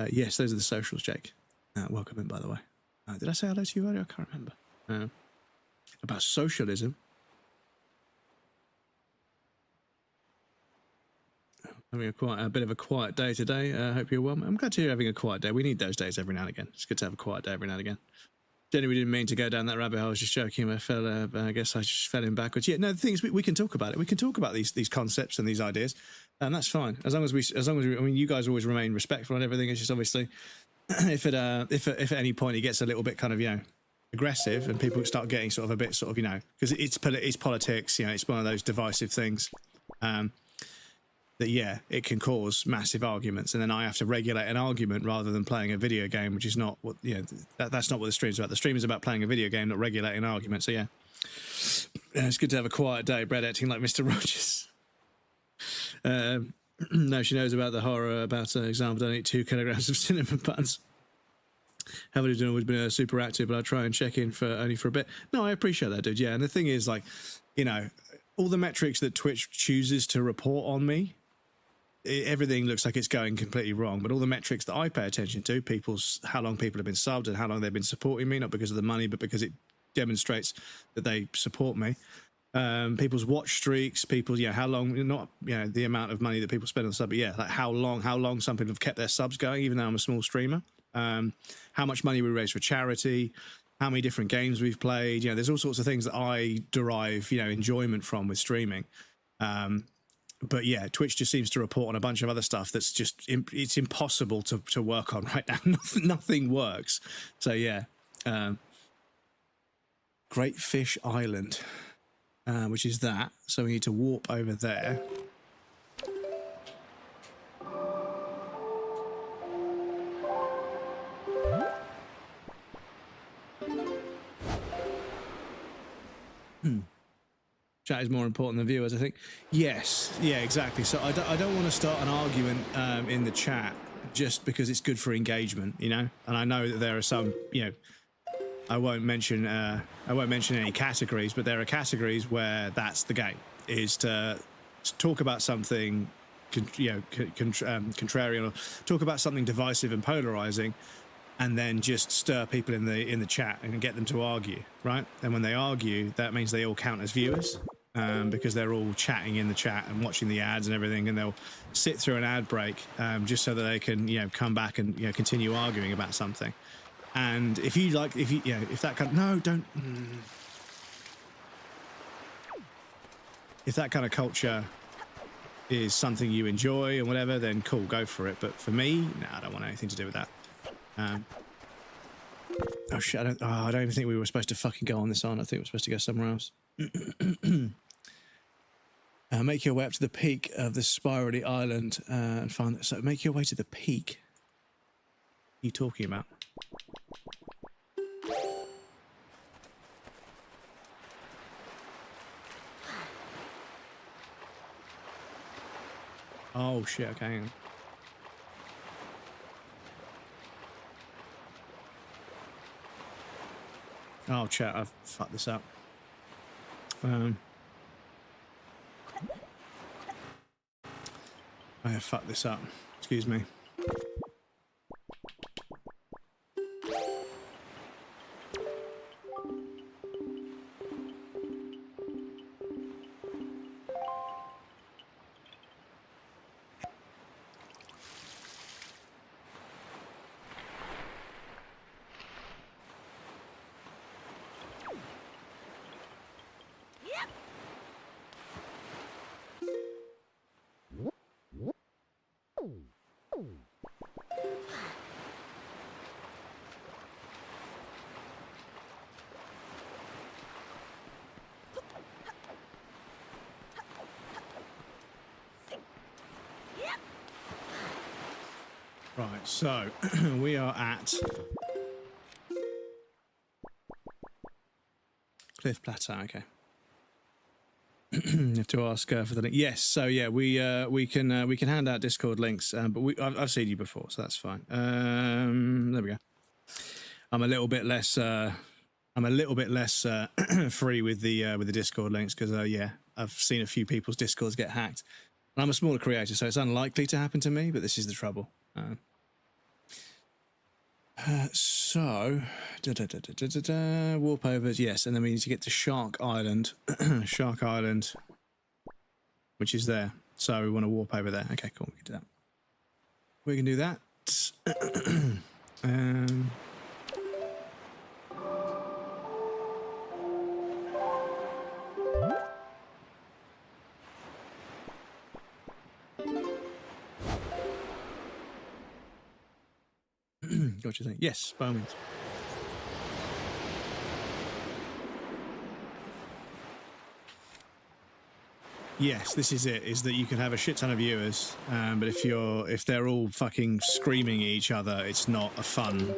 S1: Yes, those are the socials, Jake. Welcome in, by the way. Did I say hello to you earlier? I can't remember. About socialism. Having a bit of a quiet day today. Hope you're well. I'm glad to hear you're having a quiet day. We need those days every now and again. It's good to have a quiet day every now and again. Jenny, we didn't mean to go down that rabbit hole. I was just joking. I guess I just fell in backwards. Yeah, no, the thing is, we can talk about it. We can talk about these concepts and these ideas, and that's fine. As long as we, I mean, you guys always remain respectful and everything. It's just obviously, if at any point it gets a little bit kind of, you know, aggressive and people start getting sort of a bit sort of, you know, because it's politics, you know, it's one of those divisive things. That yeah, it can cause massive arguments, and then I have to regulate an argument rather than playing a video game, which is not what, you know, that's not what the stream's about. The stream is about playing a video game, not regulating an argument. So yeah, it's good to have a quiet day. Bread acting like Mr. Rogers. No, she knows about the horror about example. Don't eat 2 kilograms of cinnamon buns. Haven't always been super active, but I try and check in for only for a bit. No, I appreciate that, dude. Yeah, and the thing is, like, you know, all the metrics that Twitch chooses to report on me, everything looks like it's going completely wrong, but all the metrics that I pay attention to, how long people have been subbed and how long they've been supporting me, not because of the money, but because it demonstrates that they support me. People's watch streaks, people, you know, how long, not, you know, the amount of money that people spend on sub, but yeah, like how long some people have kept their subs going, even though I'm a small streamer. How much money we raise for charity, how many different games we've played. You know, there's all sorts of things that I derive, you know, enjoyment from with streaming. But yeah, Twitch just seems to report on a bunch of other stuff that's just, it's impossible to work on right now. Nothing works. So yeah, Great Fish Island, which is that. So we need to warp over there. Chat is more important than viewers, I think. Yes, yeah, exactly. So I don't want to start an argument in the chat just because it's good for engagement, you know. And I know that there are some, you know, I won't mention any categories, but there are categories where that's the game, is to talk about something, contrarian, or talk about something divisive and polarizing, and then just stir people in the chat and get them to argue, right? And when they argue, that means they all count as viewers. Because they're all chatting in the chat and watching the ads and everything, and they'll sit through an ad break just so that they can, you know, come back and, you know, continue arguing about something. And if that kind of culture is something you enjoy and whatever, then cool, go for it. But for me, no, I don't want anything to do with that. Oh shit! I don't even think we were supposed to fucking go on this on. I think we're supposed to go somewhere else. Make your way up to the peak of the spirally island and find. So make your way to the peak. What are you talking about? Oh shit! Okay. Hang on. Oh chat! I've fucked this up. I have fucked this up. Excuse me. Right, so we are at Cliff Plateau, okay. You have to ask for the link. Yes, so yeah, we can hand out Discord links, but I've seen you before, so that's fine. There we go. I'm a little bit less free with the Discord links because yeah, I've seen a few people's Discords get hacked, and I'm a smaller creator, so it's unlikely to happen to me. But this is the trouble. So, warp overs, yes, and then we need to get to Shark Island, Shark Island, which is there. So we want to warp over there. Okay, cool. We can do that. We can do that. What you think? Yes, by all means. Yes, this is it. Is that you can have a shit ton of viewers, but if they're all fucking screaming at each other, it's not a fun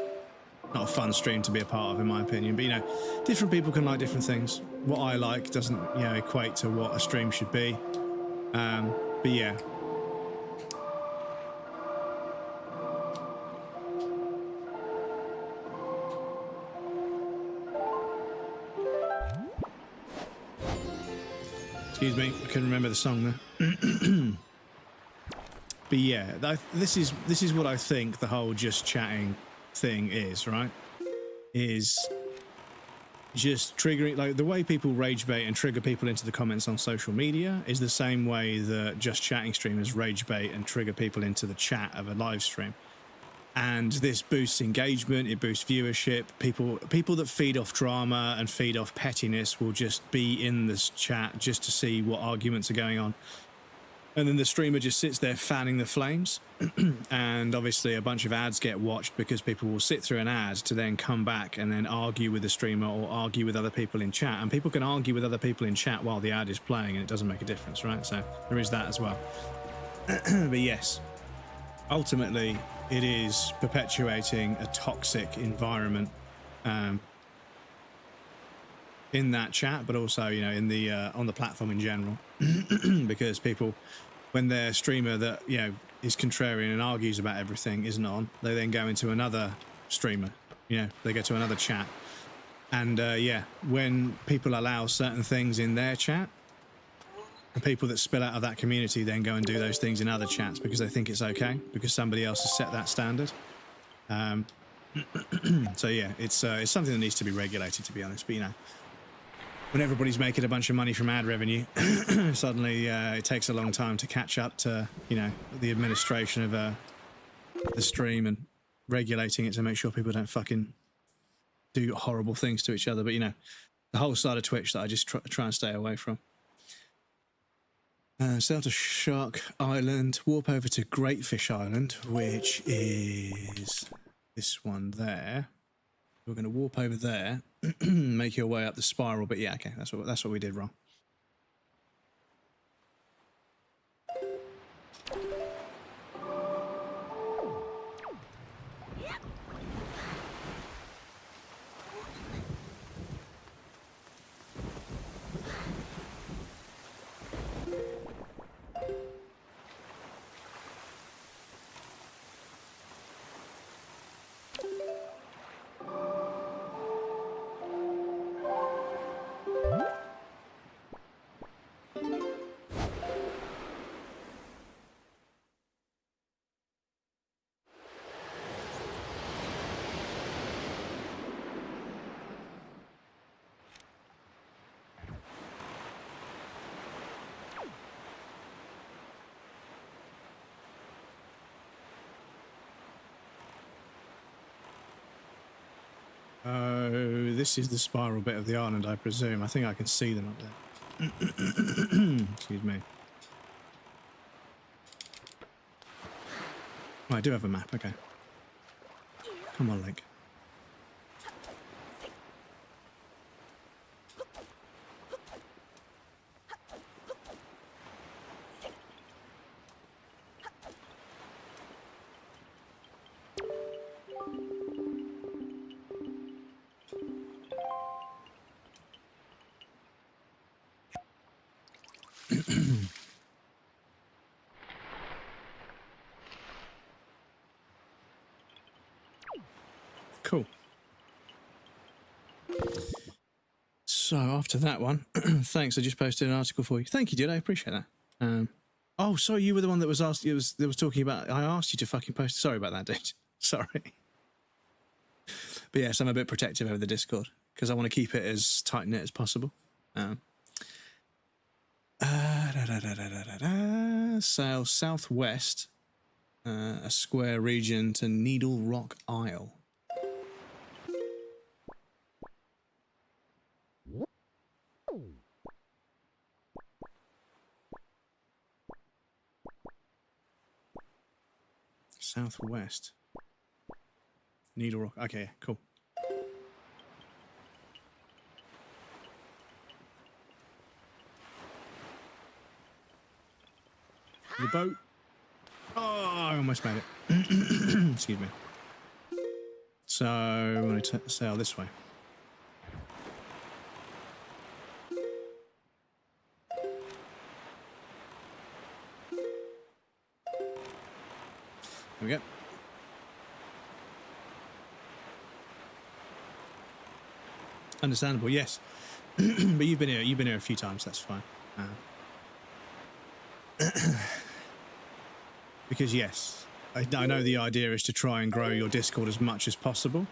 S1: stream to be a part of, in my opinion. But you know, different people can like different things. What I like doesn't equate to what a stream should be. But yeah. Excuse me, I couldn't remember the song there. But yeah, this is what I think the whole just chatting thing is, right? Is just triggering, like the way people rage bait and trigger people into the comments on social media is the same way that just chatting streamers rage bait and trigger people into the chat of a live stream. And this boosts engagement, it boosts viewership. People that feed off drama and feed off pettiness will just be in this chat just to see what arguments are going on. And then the streamer just sits there fanning the flames. And obviously a bunch of ads get watched because people will sit through an ad to then come back and then argue with the streamer or argue with other people in chat. And people can argue with other people in chat while the ad is playing and it doesn't make a difference, right? So there is that as well. But yes, ultimately, it is perpetuating a toxic environment in that chat, but also, in the on the platform in general, because people, when their streamer that is contrarian and argues about everything isn't on, they then go into another streamer. They go to another chat, and yeah, when people allow certain things in their chat, the people that spill out of that community then go and do those things in other chats because they think it's okay, because somebody else has set that standard. So yeah, it's something that needs to be regulated, to be honest. But when everybody's making a bunch of money from ad revenue, suddenly it takes a long time to catch up to the administration of the stream and regulating it to make sure people don't fucking do horrible things to each other. But the whole side of Twitch that I just try and stay away from. Sail to Shark Island, warp over to Great Fish Island, which is this one there. We're going to warp over there, make your way up the spiral. But yeah, okay, that's what we did wrong. Oh, this is the spiral bit of the island, I presume. I think I can see them up there. Excuse me. Oh, I do have a map, okay. Come on, Link. Cool. So after that one, thanks. I just posted an article for you. Thank you, dude. I appreciate that. Oh, sorry, you were the one that was asked. It was talking about. I asked you to fucking post. Sorry about that, dude. Sorry. But yes, I'm a bit protective over the Discord because I want to keep it as tight knit as possible. Sail southwest, a square region to Needle Rock Isle. Southwest. Needle Rock. Okay, cool. The boat. Oh, I almost made it. Excuse me. So, I'm going to sail this way. There we go. Understandable, yes. But you've been here a few times, that's fine. Because yes, I know the idea is to try and grow your Discord as much as possible.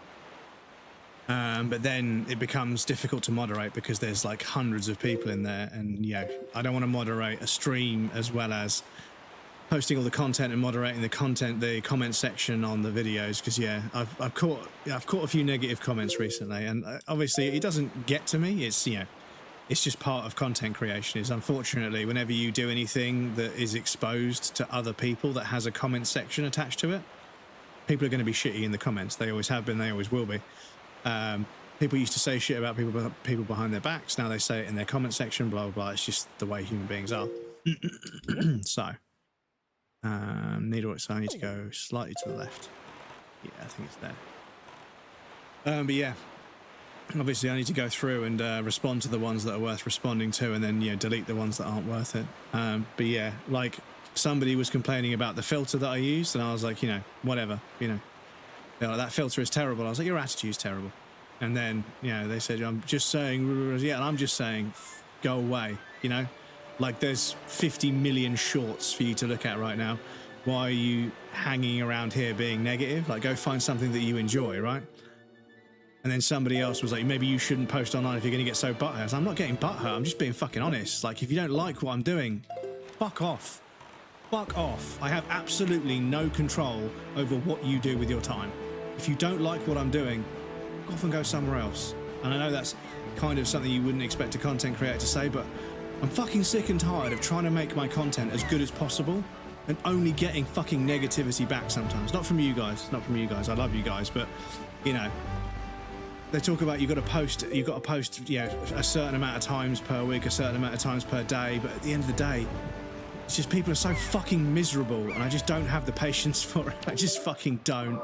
S1: But then it becomes difficult to moderate because there's like hundreds of people in there, and I don't want to moderate a stream as well as posting all the content and moderating the comment section on the videos, because I've caught a few negative comments recently, and obviously it doesn't get to me. It's just part of content creation. Is unfortunately whenever you do anything that is exposed to other people that has a comment section attached to it, people are going to be shitty in the comments. They always have been. They always will be. People used to say shit about people behind their backs. Now they say it in their comment section. Blah blah blah. It's just the way human beings are. So. So I need to go slightly to the left. Yeah, I think it's there. But yeah, obviously I need to go through and respond to the ones that are worth responding to, and then delete the ones that aren't worth it. But yeah, like somebody was complaining about the filter that I used, and I was like, whatever, they're like, that filter is terrible. I was like, your attitude's terrible. And then they said, I'm just saying, yeah, and I'm just saying, go away, Like, there's 50 million shorts for you to look at right now. Why are you hanging around here being negative? Like, go find something that you enjoy, right? And then somebody else was like, maybe you shouldn't post online if you're going to get so butthurt. I was like, I'm not getting butthurt. I'm just being fucking honest. Like, if you don't like what I'm doing, fuck off. Fuck off. I have absolutely no control over what you do with your time. If you don't like what I'm doing, go off and go somewhere else. And I know that's kind of something you wouldn't expect a content creator to say, but I'm fucking sick and tired of trying to make my content as good as possible and only getting fucking negativity back sometimes. Not from you guys. I love you guys, but they talk about you've got to post a certain amount of times per week, a certain amount of times per day, but at the end of the day, it's just people are so fucking miserable, and I just don't have the patience for it. I just fucking don't.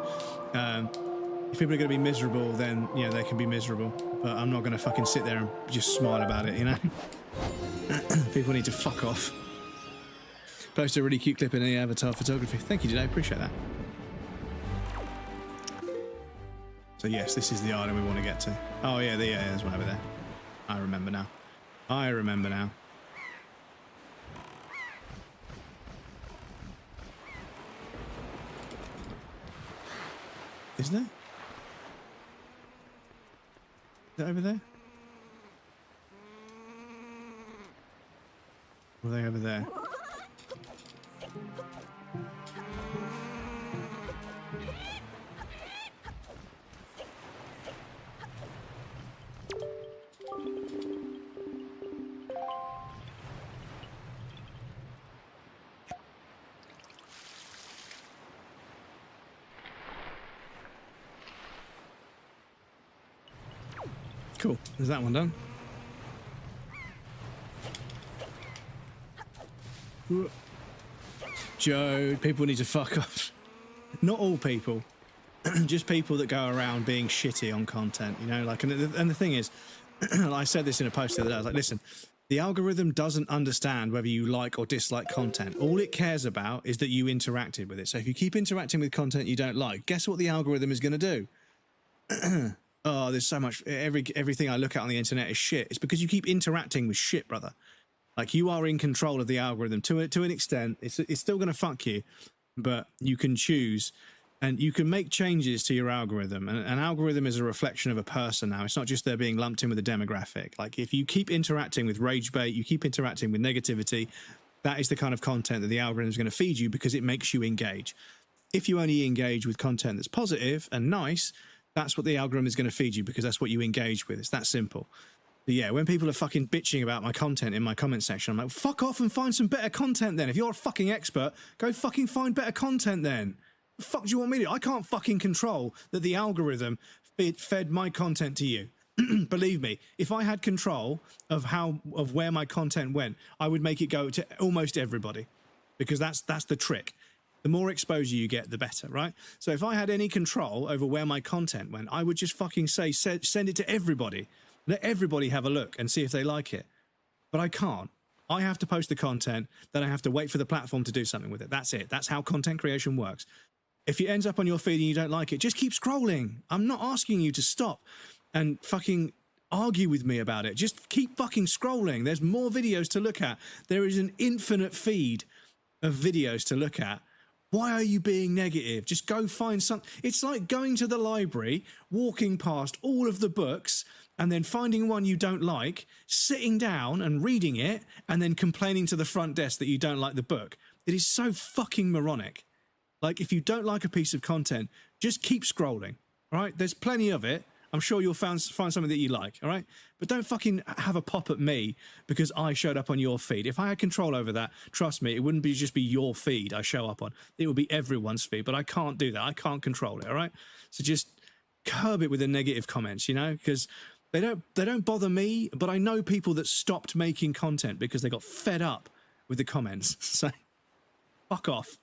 S1: If people are going to be miserable, then they can be miserable, but I'm not going to fucking sit there and just smile about it, People need to fuck off. Post a really cute clip in the avatar photography. Thank you, Jay. Appreciate that. So yes, this is the island we want to get to. Oh yeah, there's one over there. I remember now. Is there? Is that over there? Or are they over there? Cool. Is that one done? Joe, people need to fuck off. Not all people, just people that go around being shitty on content, and the thing is, I said this in a post the other day, I was like, listen, The algorithm doesn't understand whether you like or dislike content. All it cares about is that you interacted with it. So if you keep interacting with content you don't like, guess what the algorithm is going to do? Oh, there's so much. Everything I look at on the internet is shit. It's because you keep interacting with shit, brother. Like, you are in control of the algorithm to an extent. It's still going to fuck you, but you can choose. And you can make changes to your algorithm. And an algorithm is a reflection of a person now. It's not just they're being lumped in with a demographic. Like, if you keep interacting with rage bait, you keep interacting with negativity, that is the kind of content that the algorithm is going to feed you because it makes you engage. If you only engage with content that's positive and nice, that's what the algorithm is going to feed you because that's what you engage with. It's that simple. But yeah, when people are fucking bitching about my content in my comment section, I'm like, fuck off and find some better content then. If you're a fucking expert, go fucking find better content then. The fuck do you want me to do? I can't fucking control that the algorithm fed my content to you. Believe me, if I had control of where my content went, I would make it go to almost everybody, because that's the trick. The more exposure you get, the better, right? So if I had any control over where my content went, I would just fucking send it to everybody. Let everybody have a look and see if they like it. But I can't. I have to post the content, then I have to wait for the platform to do something with it. That's it. That's how content creation works. If it ends up on your feed and you don't like it, just keep scrolling. I'm not asking you to stop and fucking argue with me about it. Just keep fucking scrolling. There's more videos to look at. There is an infinite feed of videos to look at. Why are you being negative? Just go find something. It's like going to the library, walking past all of the books, and then finding one you don't like, sitting down and reading it, and then complaining to the front desk that you don't like the book. It is so fucking moronic. Like, if you don't like a piece of content, just keep scrolling, all right? There's plenty of it. I'm sure you'll find something that you like, all right? But don't fucking have a pop at me because I showed up on your feed. If I had control over that, trust me, it wouldn't just be your feed I show up on. It would be everyone's feed, but I can't do that. I can't control it, all right? So just curb it with the negative comments, you know? Because they don't bother me, but I know people that stopped making content because they got fed up with the comments. So fuck off.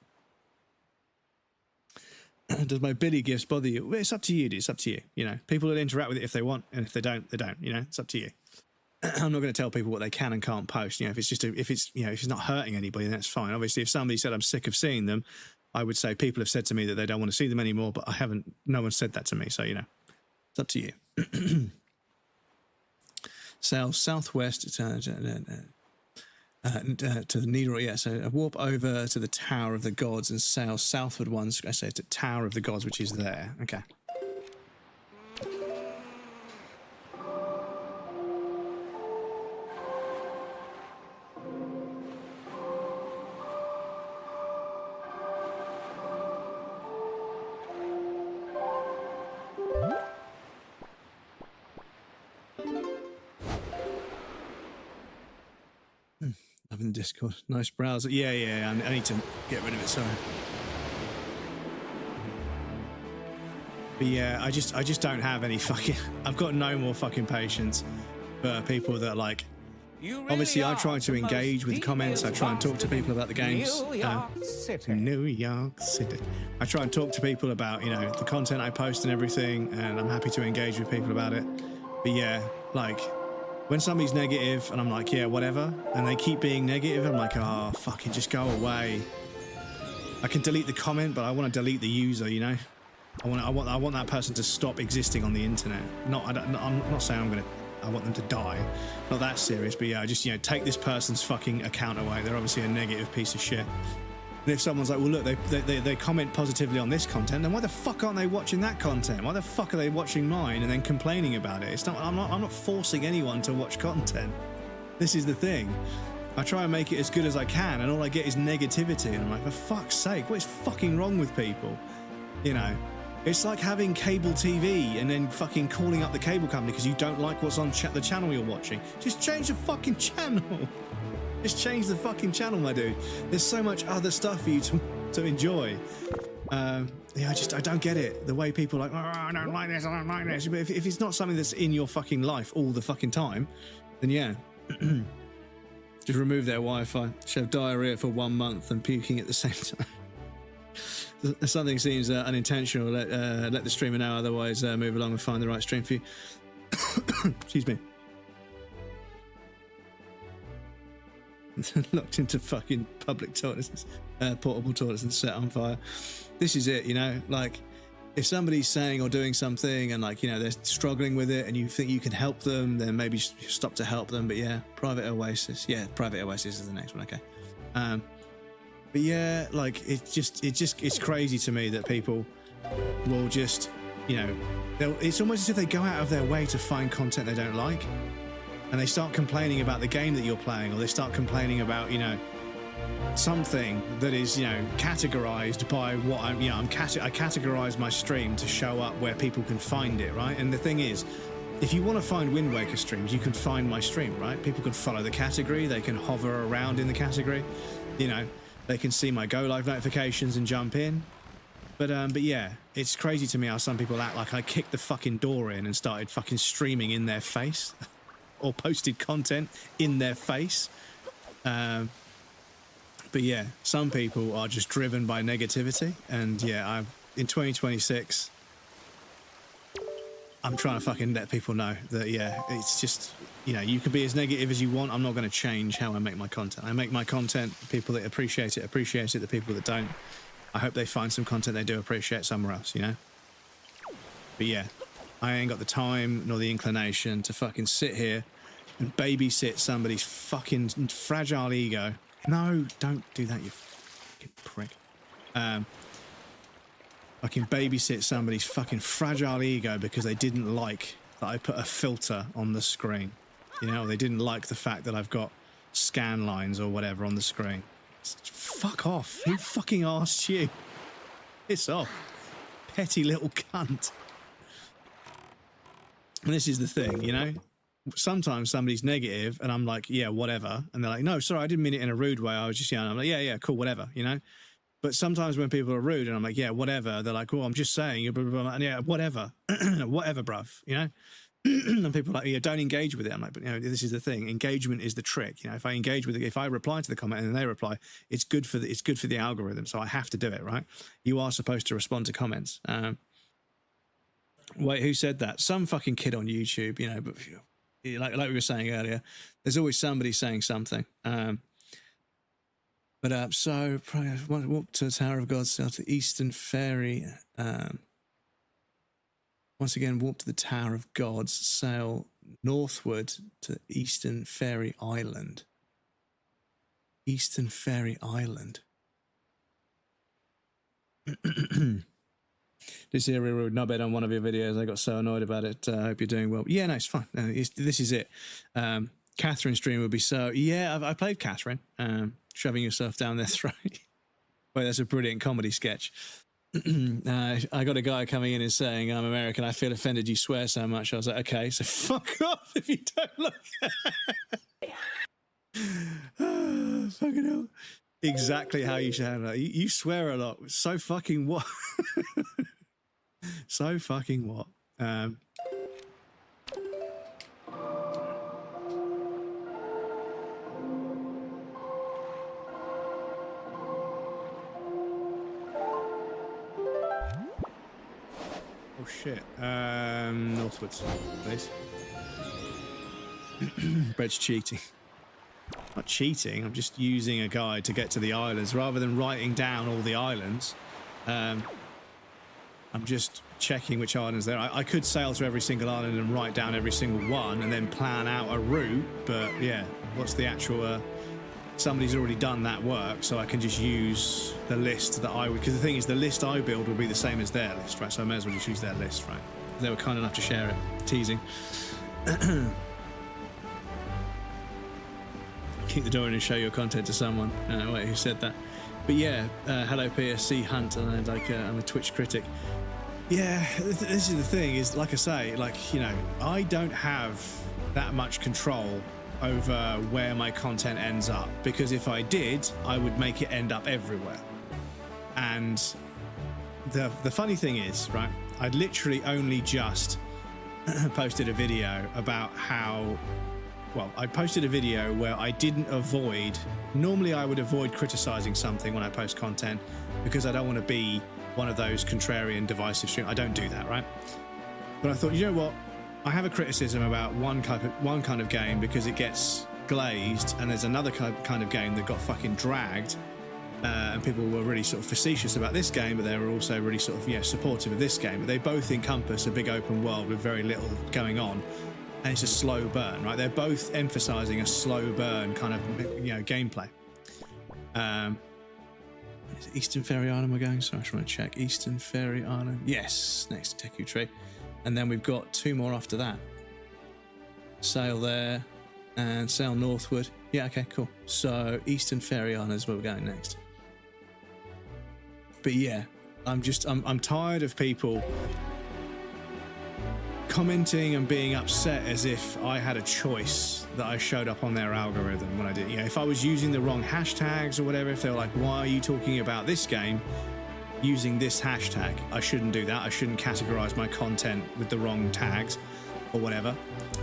S1: Does my Billy gifts bother you? Well, it's up to you, dude. It's up to you. You know, people will interact with it if they want, and if they don't, they don't. You know, it's up to you. I'm not going to tell people what they can and can't post. You know, if it's not hurting anybody, then that's fine. Obviously, if somebody said I'm sick of seeing them, I would say people have said to me that they don't want to see them anymore, but no one said that to me. So, you know, it's up to you. Southwest to the needle, yeah. So a warp over to the Tower of the Gods and sail southward once. I say to Tower of the Gods, which is there. Okay. In the Discord. Nice browser. Yeah. I need to get rid of it, sorry. But yeah, I just don't have any fucking... I've got no more fucking patience for people that like... Obviously, I try to engage with comments. I try and talk to people about the games. New York City. I try and talk to people about, you know, the content I post and everything, and I'm happy to engage with people about it. But yeah, like... When somebody's negative and I'm like, yeah, whatever, and they keep being negative, I'm like, oh, fucking just go away. I can delete the comment, but I want to delete the user, you know? I want that person to stop existing on the internet. I'm not saying I want them to die. Not that serious, but yeah, just, you know, take this person's fucking account away. They're obviously a negative piece of shit. And if someone's like, well, look, they comment positively on this content, then why the fuck aren't they watching that content? Why the fuck are they watching mine and then complaining about it? It's not. I'm not forcing anyone to watch content. This is the thing. I try and make it as good as I can, and all I get is negativity. And I'm like, for fuck's sake, what is fucking wrong with people? You know, it's like having cable TV and then fucking calling up the cable company because you don't like what's on the channel you're watching. Just change the fucking channel. Just change the fucking channel, my dude. There's so much other stuff for you to enjoy. Yeah, I don't get it. The way people are like, oh, I don't like this, I don't like this. But if it's not something that's in your fucking life all the fucking time, then yeah. Just remove their Wi-Fi. Should have diarrhea for 1 month and puking at the same time. Something seems unintentional. Let the streamer know, otherwise move along and find the right stream for you. Excuse me. locked into fucking public toilets, portable toilets, and set on fire. This is it, you know. Like, if somebody's saying or doing something, and like, you know, they're struggling with it, and you think you can help them, then maybe stop to help them. But yeah, Private Oasis. Yeah, Private Oasis is the next one. Okay. But yeah, like it's crazy to me that people will just, you know, it's almost as if they go out of their way to find content they don't like. And they start complaining about the game that you're playing, or they start complaining about, you know, something that is, you know, categorized by what I'm, you know, I categorize my stream to show up where people can find it, right? And the thing is, if you want to find Wind Waker streams, you can find my stream, right? People can follow the category, they can hover around in the category, you know, they can see my go live notifications and jump in. But yeah, it's crazy to me how some people act like I kicked the fucking door in and started fucking streaming in their face. Or posted content in their face. But yeah, some people are just driven by negativity. And yeah, in 2026, I'm trying to fucking let people know that, yeah, it's just, you know, you can be as negative as you want. I'm not going to change how I make my content. I make my content, people that appreciate it, the people that don't, I hope they find some content they do appreciate somewhere else, you know? But yeah, I ain't got the time nor the inclination to fucking sit here and babysit somebody's fucking fragile ego. No, don't do that, you fucking prick. Fucking babysit somebody's fucking fragile ego because they didn't like that I put a filter on the screen. You know, they didn't like the fact that I've got scan lines or whatever on the screen. Fuck off. Who fucking asked you? Piss off. Petty little cunt. And this is the thing, you know? Sometimes somebody's negative and I'm like, yeah, whatever. And they're like, no, sorry, I didn't mean it in a rude way. I was just, you know, I'm like, yeah, cool, whatever, you know? But sometimes when people are rude and I'm like, yeah, whatever, they're like, oh, I'm just saying, blah, blah, blah, and yeah, whatever, whatever, bruv, you know? And people are like, yeah, don't engage with it. I'm like, but you know, this is the thing. Engagement is the trick. You know, if I engage with it, if I reply to the comment and then they reply, it's good for the algorithm. So I have to do it, right? You are supposed to respond to comments. Wait, who said that? Some fucking kid on YouTube, you know, but like we were saying earlier, there's always somebody saying something. So probably walk to the Tower of God, sail to Eastern Ferry. Once again, walk to the Tower of Gods, sail northward to Eastern Ferry Island. Eastern Ferry Island. This area would not bet on one of your videos. I got so annoyed about it. I hope you're doing well. Yeah, no, it's fine. This is it. Catherine's stream would be so... Yeah, I played Catherine. Shoving yourself down their throat. Wait, that's a brilliant comedy sketch. I got a guy coming in and saying, I'm American, I feel offended you swear so much. I was like, okay, so fuck off if you don't look. Fucking hell. Exactly how you should handle it. You swear a lot. So fucking what? So fucking what? Oh shit. Northwards, please. Bread's cheating. Not cheating, I'm just using a guide to get to the islands. Rather than writing down all the islands, I'm just checking which islands there are. I could sail to every single island and write down every single one and then plan out a route, but yeah, what's the actual... somebody's already done that work, so I can just use the list that I would... Because the thing is, the list I build will be the same as their list, right? So I may as well just use their list, right? They were kind enough to share it. Teasing. Keep the door in and show your content to someone. Wait, who said that? But yeah, hello PSC Hunt, and I'm a Twitch critic. Yeah, this is the thing, is like I say, like, you know, I don't have that much control over where my content ends up, because if I did, I would make it end up everywhere. And the funny thing is, right, I'd literally only just posted a video about how... Well, I posted a video where I didn't avoid... Normally I would avoid criticizing something when I post content because I don't want to be one of those contrarian, divisive streamers. I don't do that, right? But I thought, you know what? I have a criticism about one kind of game because it gets glazed, and there's another kind of game that got fucking dragged, and people were really sort of facetious about this game, but they were also really sort of supportive of this game. But they both encompass a big open world with very little going on, and it's a slow burn, right? They're both emphasizing a slow burn kind of gameplay. Is it Eastern Ferry Island we're going? Sorry, I just want to check. Eastern Ferry Island. Yes, next to Teku Tree. And then we've got 2 more after that. Sail there and sail northward. Yeah, okay, cool. So Eastern Ferry Island is where we're going next. But yeah, I'm tired of people commenting and being upset as if I had a choice that I showed up on their algorithm when I did. If I was using the wrong hashtags or whatever, if they were like, why are you talking about this game using this hashtag? I shouldn't do that. I shouldn't categorize my content with the wrong tags or whatever.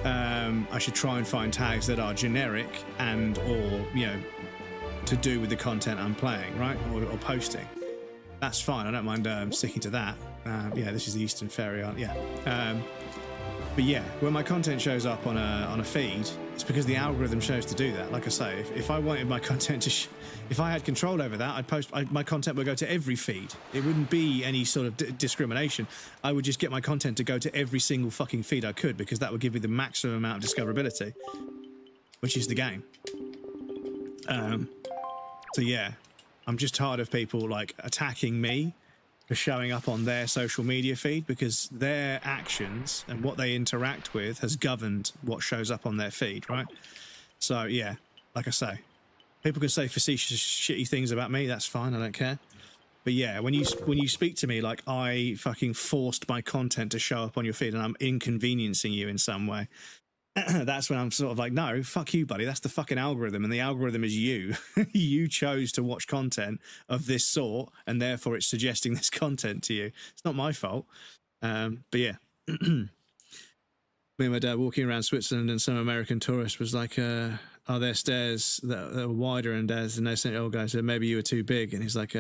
S1: I should try and find tags that are generic and or to do with the content I'm playing, right? Or posting. That's fine. I don't mind sticking to that. This is the Eastern Ferry Island. But yeah, when my content shows up on a feed, it's because the algorithm chose to do that. Like I say, if I wanted my content to, if I had control over that, my content would go to every feed. It wouldn't be any sort of discrimination. I would just get my content to go to every single fucking feed I could, because that would give me the maximum amount of discoverability, which is the game. So yeah, I'm just tired of people like attacking me for showing up on their social media feed, because their actions and what they interact with has governed what shows up on their feed, right? So yeah, like I say, people can say facetious shitty things about me, that's fine, I don't care. But yeah, when you speak to me like I fucking forced my content to show up on your feed and I'm inconveniencing you in some way, that's when I'm sort of like, no, fuck you, buddy. That's the fucking algorithm, and the algorithm is you. You chose to watch content of this sort, and therefore it's suggesting this content to you. It's not my fault. But yeah, me and my dad walking around Switzerland, and some American tourist was like, are there stairs that are wider? And Dad, and they said, old guy said, maybe you were too big. And he's like,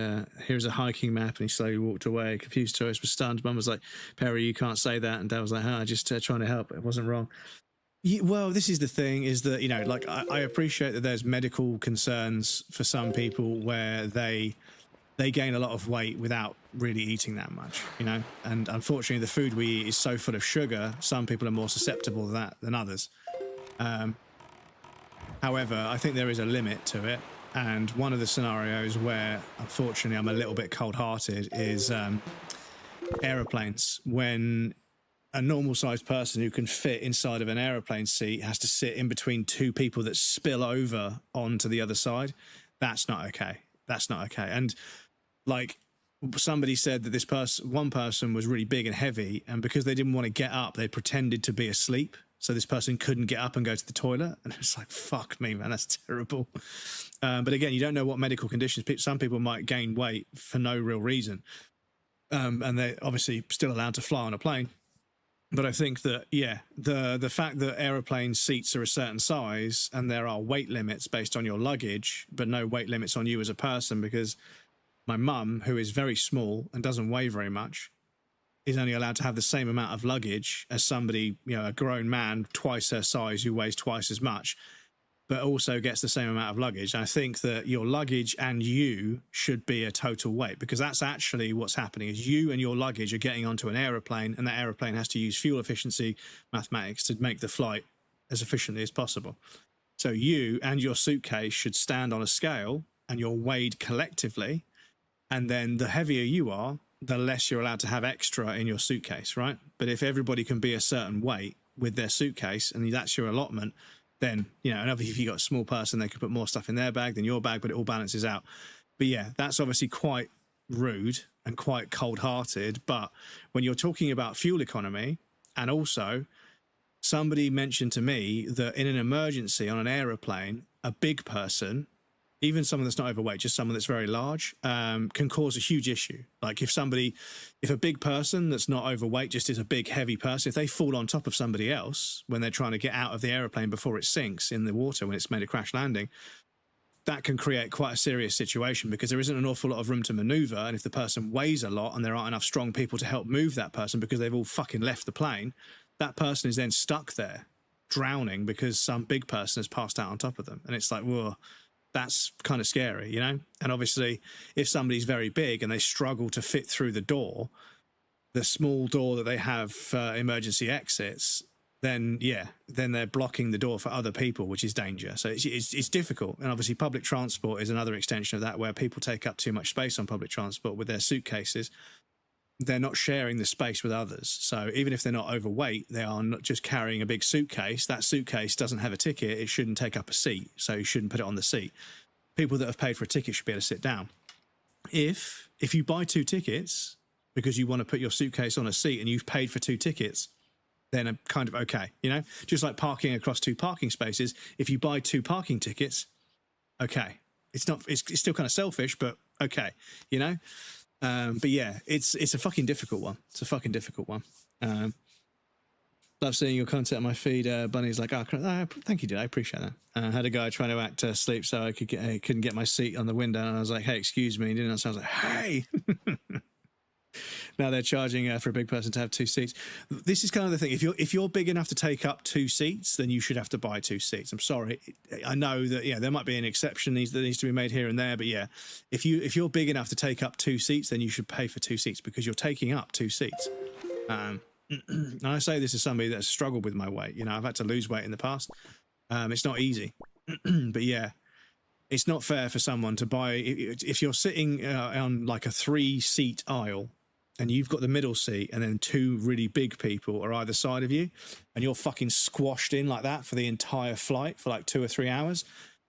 S1: here's a hiking map. And he slowly walked away. Confused tourist was stunned. Mum was like, Perry, you can't say that. And Dad was like, just trying to help. It wasn't wrong. Yeah, well, this is the thing, is that, like I appreciate that there's medical concerns for some people where they gain a lot of weight without really eating that much, and unfortunately the food we eat is so full of sugar, some people are more susceptible to that than others. However, I think there is a limit to it, and one of the scenarios where unfortunately I'm a little bit cold-hearted is aeroplanes. When a normal-sized person who can fit inside of an aeroplane seat has to sit in between 2 people that spill over onto the other side, that's not okay. That's not okay. And like somebody said that one person was really big and heavy, and because they didn't want to get up, they pretended to be asleep. So this person couldn't get up and go to the toilet. And it's like, fuck me, man, that's terrible. But again, you don't know what medical conditions. Some people might gain weight for no real reason. And they're obviously still allowed to fly on a plane. But I think that, yeah, the fact that aeroplane seats are a certain size and there are weight limits based on your luggage, but no weight limits on you as a person, because my mum, who is very small and doesn't weigh very much, is only allowed to have the same amount of luggage as somebody, a grown man twice her size who weighs twice as much, but also gets the same amount of luggage. And I think that your luggage and you should be a total weight, because that's actually what's happening, is you and your luggage are getting onto an aeroplane, and that aeroplane has to use fuel efficiency mathematics to make the flight as efficiently as possible. So you and your suitcase should stand on a scale, and you're weighed collectively, and then the heavier you are, the less you're allowed to have extra in your suitcase, right? But if everybody can be a certain weight with their suitcase, and that's your allotment, then, and obviously if you've got a small person, they could put more stuff in their bag than your bag, but it all balances out. But yeah, that's obviously quite rude and quite cold-hearted. But when you're talking about fuel economy, and also somebody mentioned to me that in an emergency on an aeroplane, a big person, even someone that's not overweight, just someone that's very large, can cause a huge issue. Like if a big person that's not overweight just is a big, heavy person, if they fall on top of somebody else when they're trying to get out of the aeroplane before it sinks in the water, when it's made a crash landing, that can create quite a serious situation, because there isn't an awful lot of room to maneuver. And if the person weighs a lot and there aren't enough strong people to help move that person because they've all fucking left the plane, that person is then stuck there drowning because some big person has passed out on top of them. And it's like, whoa, that's kind of scary, you know? And obviously, if somebody's very big and they struggle to fit through the door, the small door that they have emergency exits, then they're blocking the door for other people, which is danger. So it's difficult. And obviously public transport is another extension of that, where people take up too much space on public transport with their suitcases. They're not sharing the space with others. So even if they're not overweight, they are not just carrying a big suitcase. That suitcase doesn't have a ticket. It shouldn't take up a seat. So you shouldn't put it on the seat. People that have paid for a ticket should be able to sit down. If you buy 2 tickets because you want to put your suitcase on a seat and you've paid for 2 tickets, then I'm kind of okay, you know? Just like parking across 2 parking spaces. If you buy 2 parking tickets, okay. It's still kind of selfish, but okay, you know? But yeah, it's a fucking difficult one. It's a fucking difficult one. Love seeing your content on my feed. Bunny's like, oh, thank you, dude. I appreciate that. I had a guy trying to act asleep so I couldn't get my seat on the window. And I was like, hey, excuse me. And he didn't answer. I was like, hey. Now they're charging for a big person to have 2 seats. This is kind of the thing. If you're big enough to take up 2 seats, then you should have to buy 2 seats. I'm sorry. I know that there might be an exception that needs to be made here and there, but yeah, if you're big enough to take up 2 seats, then you should pay for 2 seats because you're taking up 2 seats. And I say this as somebody that's struggled with my weight. You know, I've had to lose weight in the past. It's not easy, but yeah. It's not fair for someone to buy, if you're sitting on like a 3-seat aisle and you've got the middle seat and then 2 really big people are either side of you and you're fucking squashed in like that for the entire flight for like 2 or 3 hours,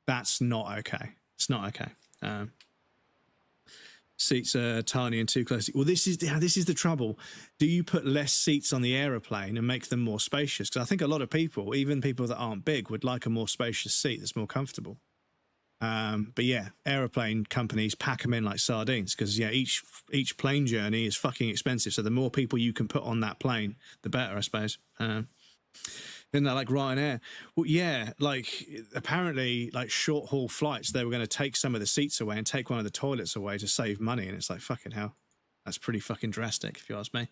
S1: that's not okay. It's not okay. Seats are tiny and too close. Well, this is the trouble. Do you put less seats on the aeroplane and make them more spacious? Because I think a lot of people, even people that aren't big, would like a more spacious seat that's more comfortable. But yeah, aeroplane companies pack them in like sardines because each plane journey is fucking expensive. So the more people you can put on that plane, the better, I suppose. Isn't that like Ryanair? Well, yeah, like apparently like short haul flights, they were going to take some of the seats away and take one of the toilets away to save money. And it's like, fucking hell, that's pretty fucking drastic if you ask me.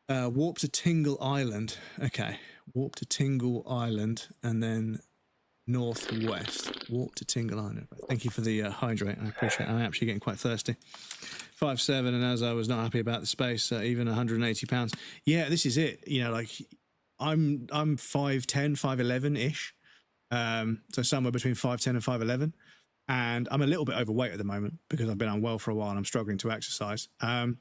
S1: Warp to Tingle Island. Okay, warp to Tingle Island and then northwest. Walk to Tingle Island. Thank you for the hydrate. I appreciate it. I'm actually getting quite thirsty. 5'7", and as I was not happy about the space, even 180 pounds. Yeah, this is it. You know, like I'm 5'10", 5'11 ish. So somewhere between 5'10" and 5'11, and I'm a little bit overweight at the moment because I've been unwell for a while and I'm struggling to exercise. And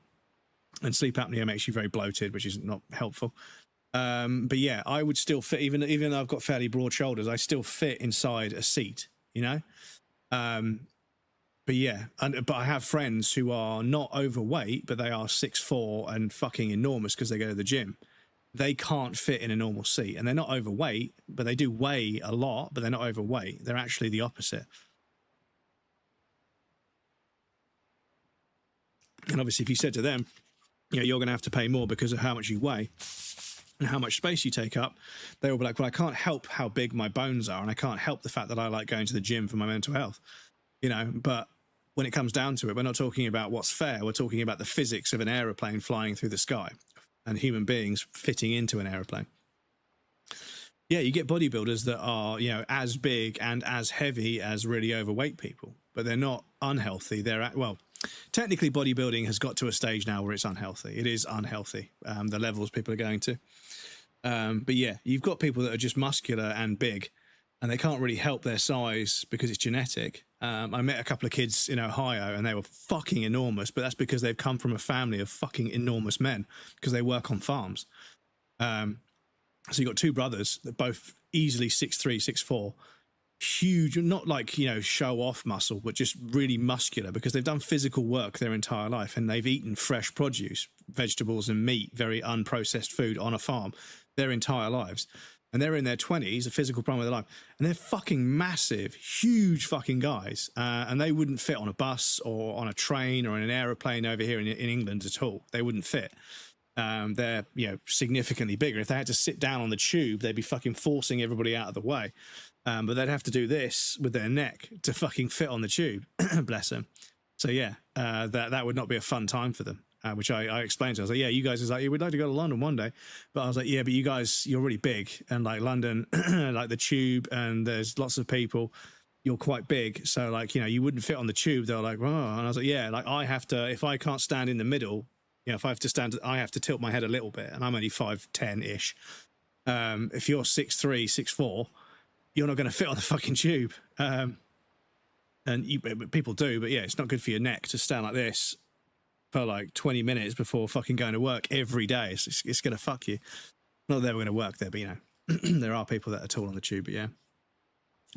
S1: sleep apnea makes you very bloated, which is not helpful. But yeah, I would still fit, even though I've got fairly broad shoulders, I still fit inside a seat, you know? But yeah, but I have friends who are not overweight, but they are 6'4" and fucking enormous because they go to the gym. They can't fit in a normal seat, and they're not overweight, but they do weigh a lot, but they're not overweight. They're actually the opposite. And obviously, if you said to them, you know, you're going to have to pay more because of how much you weigh and how much space you take up, they will be like, well, I can't help how big my bones are, and I can't help the fact that I like going to the gym for my mental health, you know. But when it comes down to it, we're not talking about what's fair. We're talking about the physics of an aeroplane flying through the sky and human beings fitting into an aeroplane. Yeah, you get bodybuilders that are, you know, as big and as heavy as really overweight people, but they're not unhealthy. Well, technically bodybuilding has got to a stage now where it's unhealthy. It is unhealthy, the levels people are going to. But yeah, you've got people that are just muscular and big, and they can't really help their size because it's genetic. I met a couple of kids in Ohio and they were fucking enormous, but that's because they've come from a family of fucking enormous men because they work on farms. So you've got 2 brothers that both easily 6'3", 6'4", huge, not like, you know, show off muscle, but just really muscular because they've done physical work their entire life and they've eaten fresh produce, vegetables and meat, very unprocessed food on a farm their entire lives. And they're in their 20s, a physical prime of their life, and they're fucking massive, huge fucking guys. And they wouldn't fit on a bus or on a train or in an aeroplane over here in England at all. They wouldn't fit. They're, you know, significantly bigger. If they had to sit down on the tube, they'd be fucking forcing everybody out of the way. But they'd have to do this with their neck to fucking fit on the tube. Bless them. So yeah, that would not be a fun time for them. which I explained to her. I was like, yeah, you guys is like, yeah, we'd like to go to London one day. But I was like, yeah, but you guys, you're really big. And like London, like the tube, and there's lots of people, you're quite big. So like, you know, you wouldn't fit on the tube. They were like, oh. And I was like, yeah, like I have to, if I can't stand in the middle, you know, if I have to stand, I have to tilt my head a little bit. And I'm only 5'10"-ish. If you're 6'3", 6'4", you're not going to fit on the fucking tube. And people do, but yeah, it's not good for your neck to stand like this for like 20 minutes before fucking going to work every day. It's going to fuck you. Not that they were going to work there, but you know, there are people that are tall on the tube, but yeah.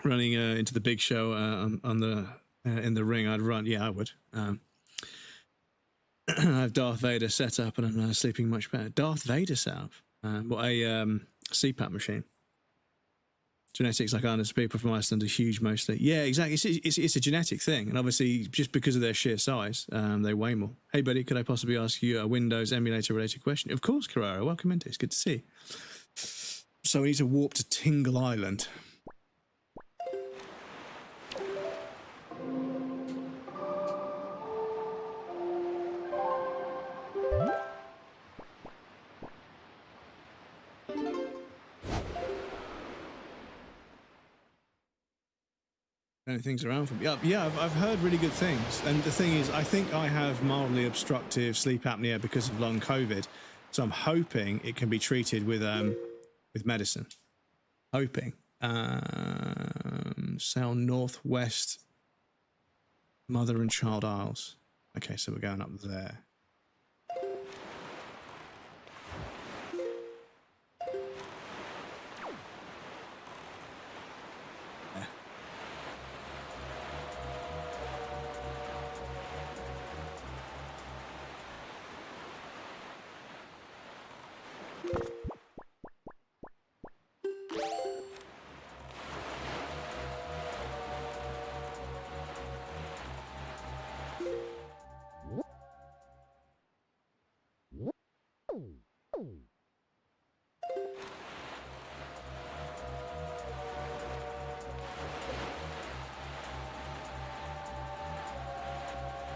S1: Running into the big show on the in the ring, I'd run. Yeah, I would. I have Darth Vader set up, and I'm sleeping much better. Darth Vader set up? What, a CPAP machine? Genetics, like I understand, people from Iceland are huge mostly. Yeah, exactly. It's a genetic thing, and obviously just because of their sheer size, they weigh more. Hey, buddy, could I possibly ask you a Windows emulator-related question? Of course, Carrara. Welcome into it. It's good to see you. So we need to warp to Tingle Island. Things around from yeah, I've heard really good things, and the thing is, I think I have mildly obstructive sleep apnea because of long COVID, so I'm hoping it can be treated with medicine. Hoping. South Northwest Mother and Child Isles. Okay, so we're going up there.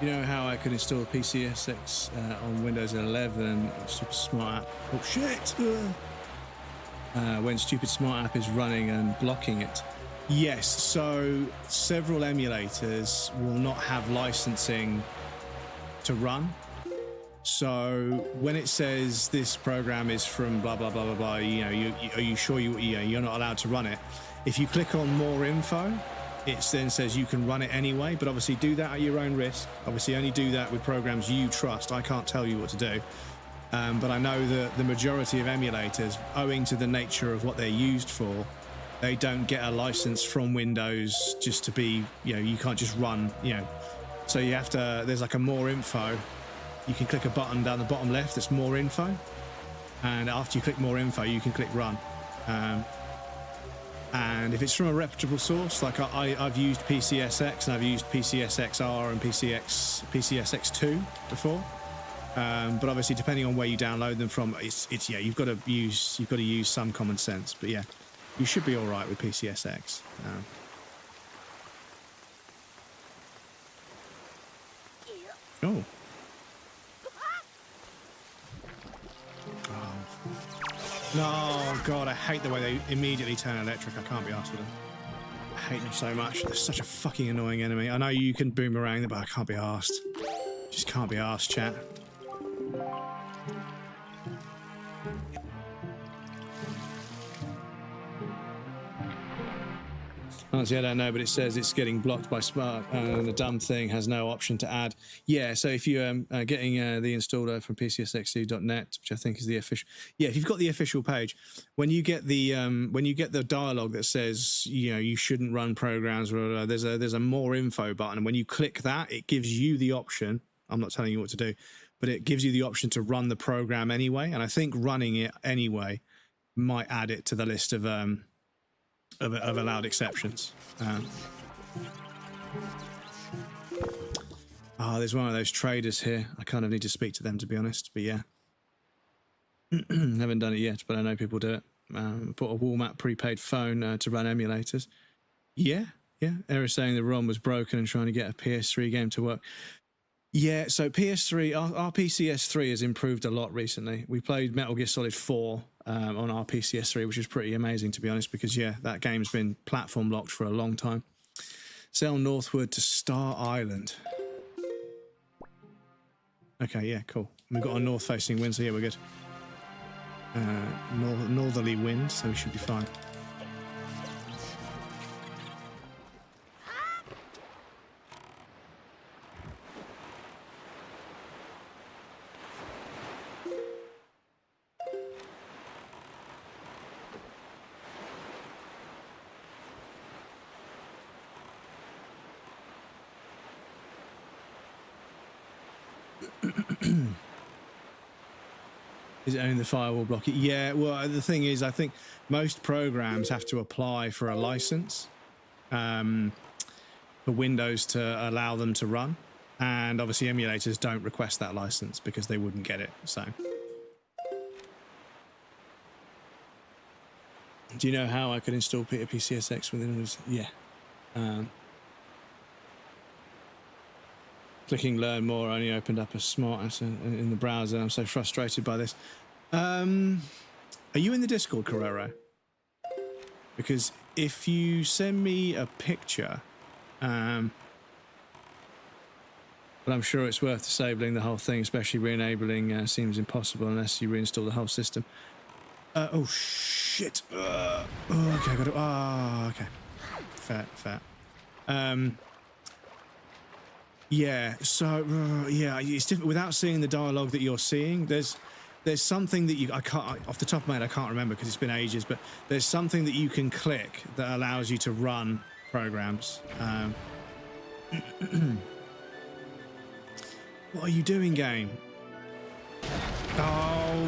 S1: You know how I could install PCSX on Windows 11, Super Smart App? Oh shit! When Stupid Smart App is running and blocking it. Yes, so several emulators will not have licensing to run. So when it says this program is from blah blah blah blah blah, you know, are you sure you're not allowed to run it? If you click on more info, it then says you can run it anyway, but obviously do that at your own risk. Obviously only do that with programs you trust. I can't tell you what to do. But I know that the majority of emulators, owing to the nature of what they're used for, they don't get a license from Windows just to be, you know, you can't just run, you know. So you have to, there's like a more info. You can click a button down the bottom left that's more info. And after you click more info, you can click run. And if it's from a reputable source, like I've used PCSX and I've used PCSXR and PCSX2 before, but obviously depending on where you download them from, it's yeah, you've got to use some common sense. But yeah, you should be all right with PCSX. Oh. No, God, I hate the way they immediately turn electric. I can't be arsed with them. I hate them so much. They're such a fucking annoying enemy. I know you can boomerang them, but I can't be arsed. Just can't be arsed, chat. Honestly, I don't know, but it says it's getting blocked by Smart, and the dumb thing has no option to add. Yeah, so if you're getting the installer from PCSX2.net, which I think is the official, yeah, if you've got the official page, when you get the dialogue that says, you know, you shouldn't run programs, there's a more info button, and when you click that, it gives you the option. I'm not telling you what to do, but it gives you the option to run the program anyway. And I think running it anyway might add it to the list of allowed exceptions. There's one of those traders here. I kind of need to speak to them, to be honest, but yeah. Haven't done it yet, but I know people do it. Bought a Walmart prepaid phone to run emulators. Yeah. Error saying the ROM was broken and trying to get a PS3 game to work. Yeah, so PS3, our PCS3 has improved a lot recently. We played Metal Gear Solid 4 on our PCS3, which is pretty amazing, to be honest, because, yeah, that game's been platform locked for a long time. Sail northward to Star Island. Okay, yeah, cool. We've got a north-facing wind, so yeah, we're good. Northerly wind, so we should be fine. Is it only the firewall block? Yeah, well, the thing is, I think most programs have to apply for a license for Windows to allow them to run. And obviously emulators don't request that license because they wouldn't get it, so. Do you know how I could install PCSX within Windows? Yeah. Clicking learn more only opened up a smart app in the browser. I'm so frustrated by this. Are you in the Discord, Carrero? Because if you send me a picture, but I'm sure it's worth disabling the whole thing, especially re-enabling seems impossible unless you reinstall the whole system. Oh shit. Okay, I got to. Ah, okay. Fair. Yeah, so yeah, it's different without seeing the dialogue that you're seeing. There's something that I can't, off the top of my head, I can't remember because it's been ages, but there's something that you can click that allows you to run programs. What are you doing, game? Oh,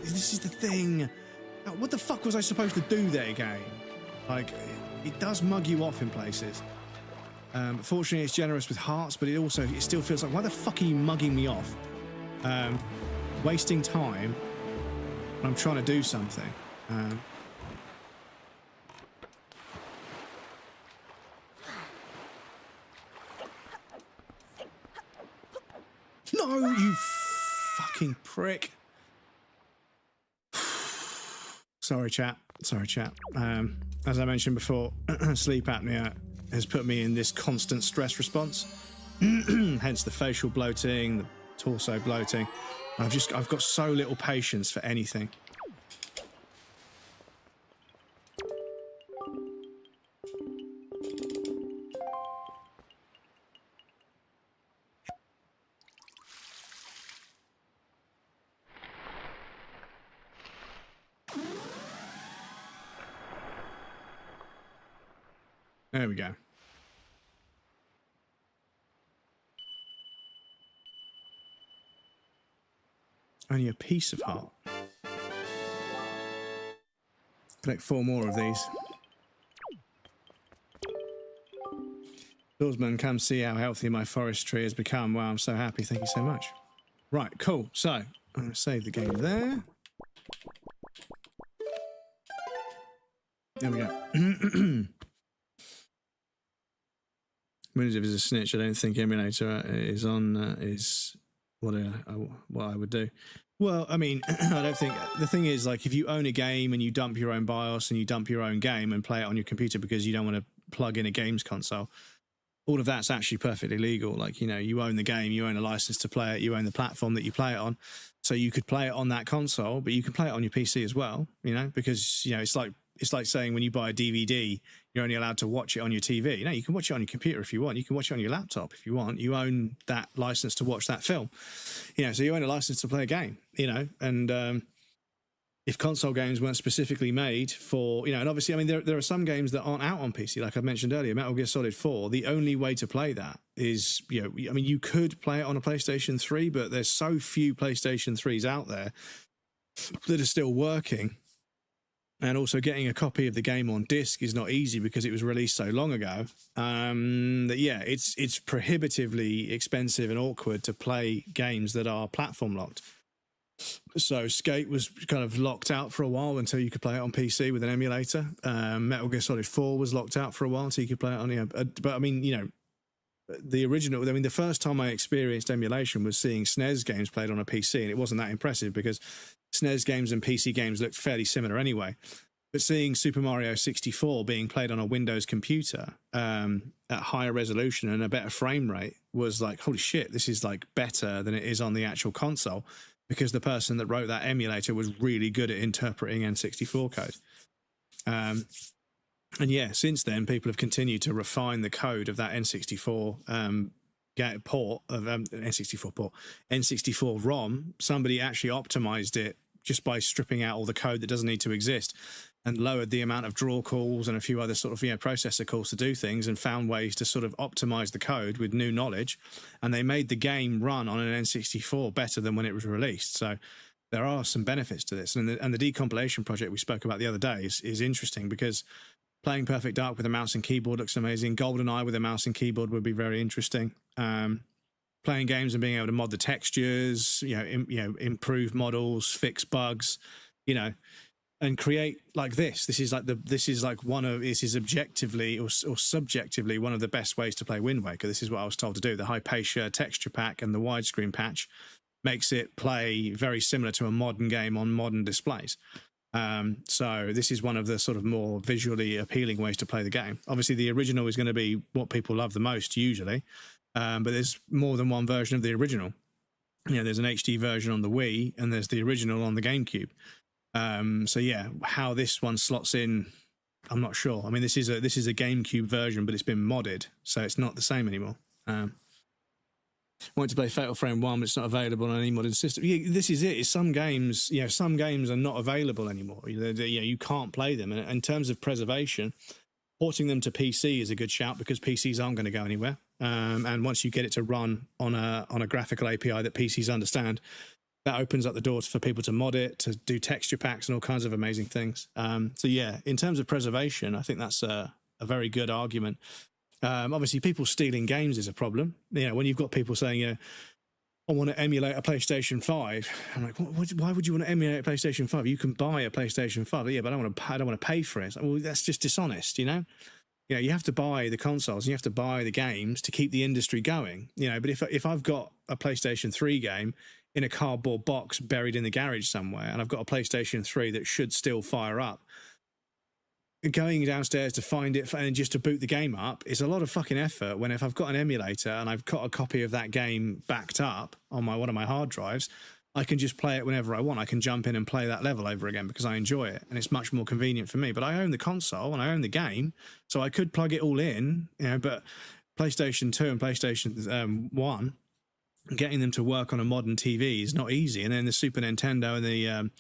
S1: this is the thing. What the fuck was I supposed to do there, game? Like, it does mug you off in places. Fortunately, it's generous with hearts, but it still feels like, why the fuck are you mugging me off? Wasting time when I'm trying to do something. No, you fucking prick. Sorry, chat. As I mentioned before, sleep apnea has put me in this constant stress response. Hence the facial bloating, the torso bloating. I've got so little patience for anything. There we go. Only a piece of heart. Collect 4 more of these. Dawsman, come see how healthy my forestry has become. Wow, I'm so happy. Thank you so much. Right, cool. So, I'm going to save the game there. There we go. Windows is a snitch. I don't think emulator is on is what I would do. Well, I mean, I don't think the thing is, like, if you own a game and you dump your own BIOS and you dump your own game and play it on your computer because you don't want to plug in a games console, all of that's actually perfectly legal. Like, you know, you own the game, you own a license to play it, you own the platform that you play it on, so you could play it on that console, but you can play it on your PC as well. You know, because, you know, it's like saying when you buy a DVD, you're only allowed to watch it on your TV. You know, you can watch it on your computer if you want. You can watch it on your laptop if you want. You own that license to watch that film. You know, so you own a license to play a game, you know, and if console games weren't specifically made for, you know, and obviously, I mean, there are some games that aren't out on PC, like I mentioned earlier, Metal Gear Solid 4, the only way to play that is, you know, I mean, you could play it on a PlayStation 3, but there's so few PlayStation 3s out there that are still working. And also getting a copy of the game on disc is not easy because it was released so long ago. That yeah, it's prohibitively expensive and awkward to play games that are platform locked. So Skate was kind of locked out for a while until you could play it on PC with an emulator. Metal Gear Solid 4 was locked out for a while until you could play it on, you know, but I mean, you know, the original, I mean, the first time I experienced emulation was seeing SNES games played on a PC, and it wasn't that impressive because SNES games and PC games looked fairly similar anyway. But seeing Super Mario 64 being played on a Windows computer at higher resolution and a better frame rate was like, holy shit, this is like better than it is on the actual console, because the person that wrote that emulator was really good at interpreting N64 code. And yeah, since then, people have continued to refine the code of that N64 port of N64 port, N64 ROM. Somebody actually optimized it just by stripping out all the code that doesn't need to exist, and lowered the amount of draw calls and a few other sort of processor calls to do things, and found ways to sort of optimize the code with new knowledge. And they made the game run on an N64 better than when it was released. So there are some benefits to this. And the decompilation project we spoke about the other day is interesting, because playing Perfect Dark with a mouse and keyboard looks amazing. GoldenEye with a mouse and keyboard would be very interesting. Playing games and being able to mod the textures, improve models, fix bugs, and create like this. This is objectively or subjectively one of the best ways to play Wind Waker. This is what I was told to do. The Hypatia texture pack and the widescreen patch makes it play very similar to a modern game on modern displays. So this is one of the sort of more visually appealing ways to play the game. Obviously, the original is going to be what people love the most usually, but there's more than one version of the original. There's an HD version on the Wii, and there's the original on the GameCube. So yeah, how this one slots in, I'm not sure. I mean, this is a GameCube version, but it's been modded, so it's not the same anymore. Wanted to play Fatal Frame 1, but it's not available on any modern system. Yeah, this is it. Some games are not available anymore. You can't play them. And in terms of preservation, porting them to PC is a good shout, because PCs aren't going to go anywhere. And once you get it to run on a graphical API that PCs understand, that opens up the doors for people to mod it, to do texture packs and all kinds of amazing things. So yeah, in terms of preservation, I think that's a very good argument. Obviously, people stealing games is a problem. When you've got people saying, I want to emulate a PlayStation 5. I'm like, why would you want to emulate a PlayStation 5? You can buy a PlayStation 5. Yeah, but I don't want to pay for it. It's like, well, that's just dishonest, you have to buy the consoles and you have to buy the games to keep the industry going. But if I've got a PlayStation 3 game in a cardboard box buried in the garage somewhere, and I've got a PlayStation 3 that should still fire up, going downstairs to find it and just to boot the game up is a lot of fucking effort, when if I've got an emulator and I've got a copy of that game backed up on one of my hard drives, I can just play it whenever I want. I can jump in and play that level over again because I enjoy it, and it's much more convenient for me. But I own the console and I own the game, so I could plug it all in, but PlayStation 2 and PlayStation 1, getting them to work on a modern TV is not easy. And then the Super Nintendo and the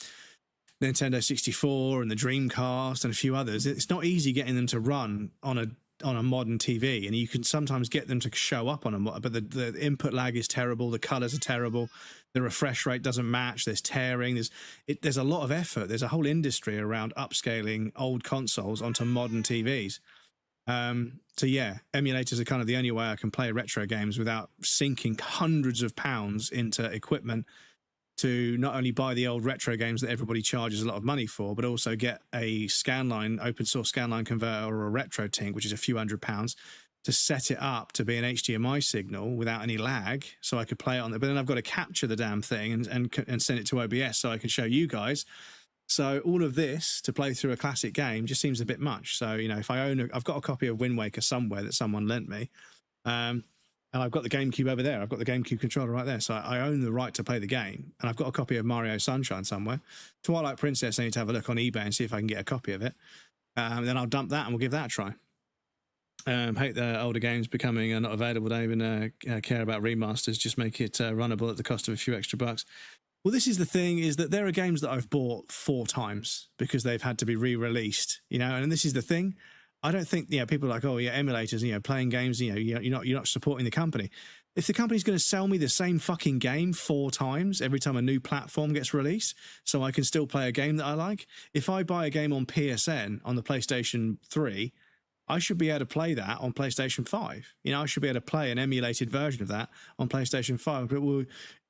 S1: Nintendo 64 and the Dreamcast and a few others, it's not easy getting them to run on a modern TV. And you can sometimes get them to show up on but the input lag is terrible, the colors are terrible, the refresh rate doesn't match, there's tearing, there's a lot of effort. There's a whole industry around upscaling old consoles onto modern TVs. So yeah, emulators are kind of the only way I can play retro games without sinking hundreds of pounds into equipment to not only buy the old retro games that everybody charges a lot of money for, but also get a scanline, open source scanline converter or a retro tink, which is a few £100s, to set it up to be an HDMI signal without any lag, so I could play it on there. But then I've got to capture the damn thing and send it to OBS so I can show you guys. So all of this to play through a classic game just seems a bit much. So, if I've got a copy of Wind Waker somewhere that someone lent me, and I've got the GameCube over there. I've got the GameCube controller right there. So I own the right to play the game. And I've got a copy of Mario Sunshine somewhere. Twilight Princess, I need to have a look on eBay and see if I can get a copy of it. Then I'll dump that and we'll give that a try. Hate the older games becoming not available. Don't even care about remasters. Just make it runnable at the cost of a few extra bucks. Well, this is the thing, is that there are games that I've bought 4 times because they've had to be re-released, and this is the thing. I don't think, people are like, oh yeah, emulators, playing games, you're not supporting the company. If the company's going to sell me the same fucking game 4 times every time a new platform gets released, so I can still play a game that I like, if I buy a game on PSN on the PlayStation 3, I should be able to play that on PlayStation 5. I should be able to play an emulated version of that on PlayStation 5. But well,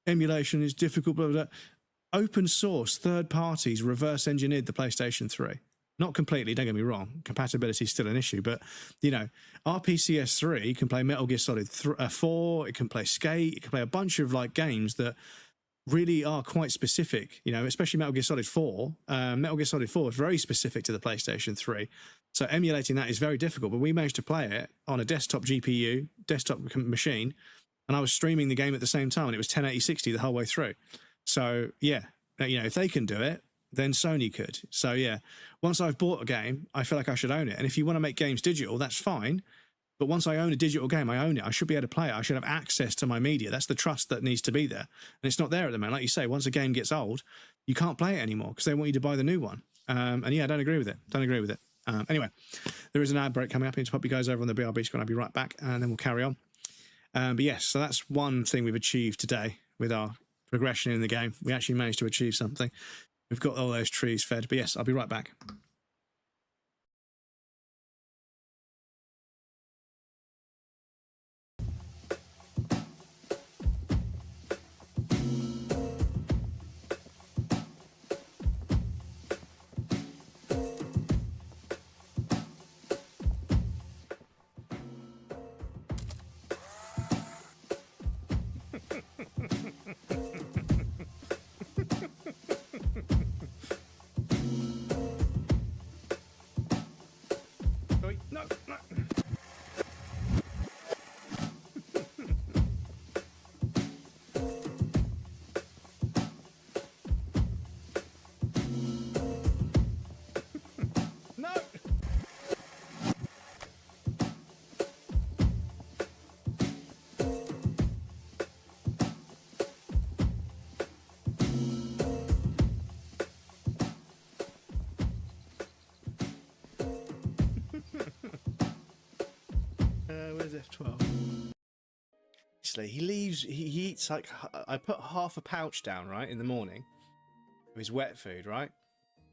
S1: emulation is difficult, blah, blah, blah. Open source, third parties reverse engineered the PlayStation 3. Not completely, don't get me wrong. Compatibility is still an issue, but, you know, RPCS3 can play Metal Gear Solid 4, it can play Skate, it can play a bunch of, like, games that really are quite specific, you know, especially Metal Gear Solid 4. Metal Gear Solid 4 is very specific to the PlayStation 3. So emulating that is very difficult, but we managed to play it on a desktop GPU, desktop machine, and I was streaming the game at the same time, and it was 1080-60 the whole way through. So, yeah, you know, if they can do it, then Sony could. So, yeah, once I've bought a game, I feel like I should own it. And if you want to make games digital, that's fine. But once I own a digital game, I own it. I should be able to play it. I should have access to my media. That's the trust that needs to be there. And it's not there at the moment. Like you say, once a game gets old, you can't play it anymore because they want you to buy the new one. And yeah, I don't agree with it. Don't agree with it. Anyway, there is an ad break coming up. I need to pop you guys over on the BRB screen. I'll be right back, and then we'll carry on. But yes, so that's one thing we've achieved today with our progression in the game. We actually managed to achieve something. We've got all those trees fed. But yes, I'll be right back. No, no. No. Where's F12? He leaves, he eats like, I put half a pouch down, right, in the morning of his wet food, right?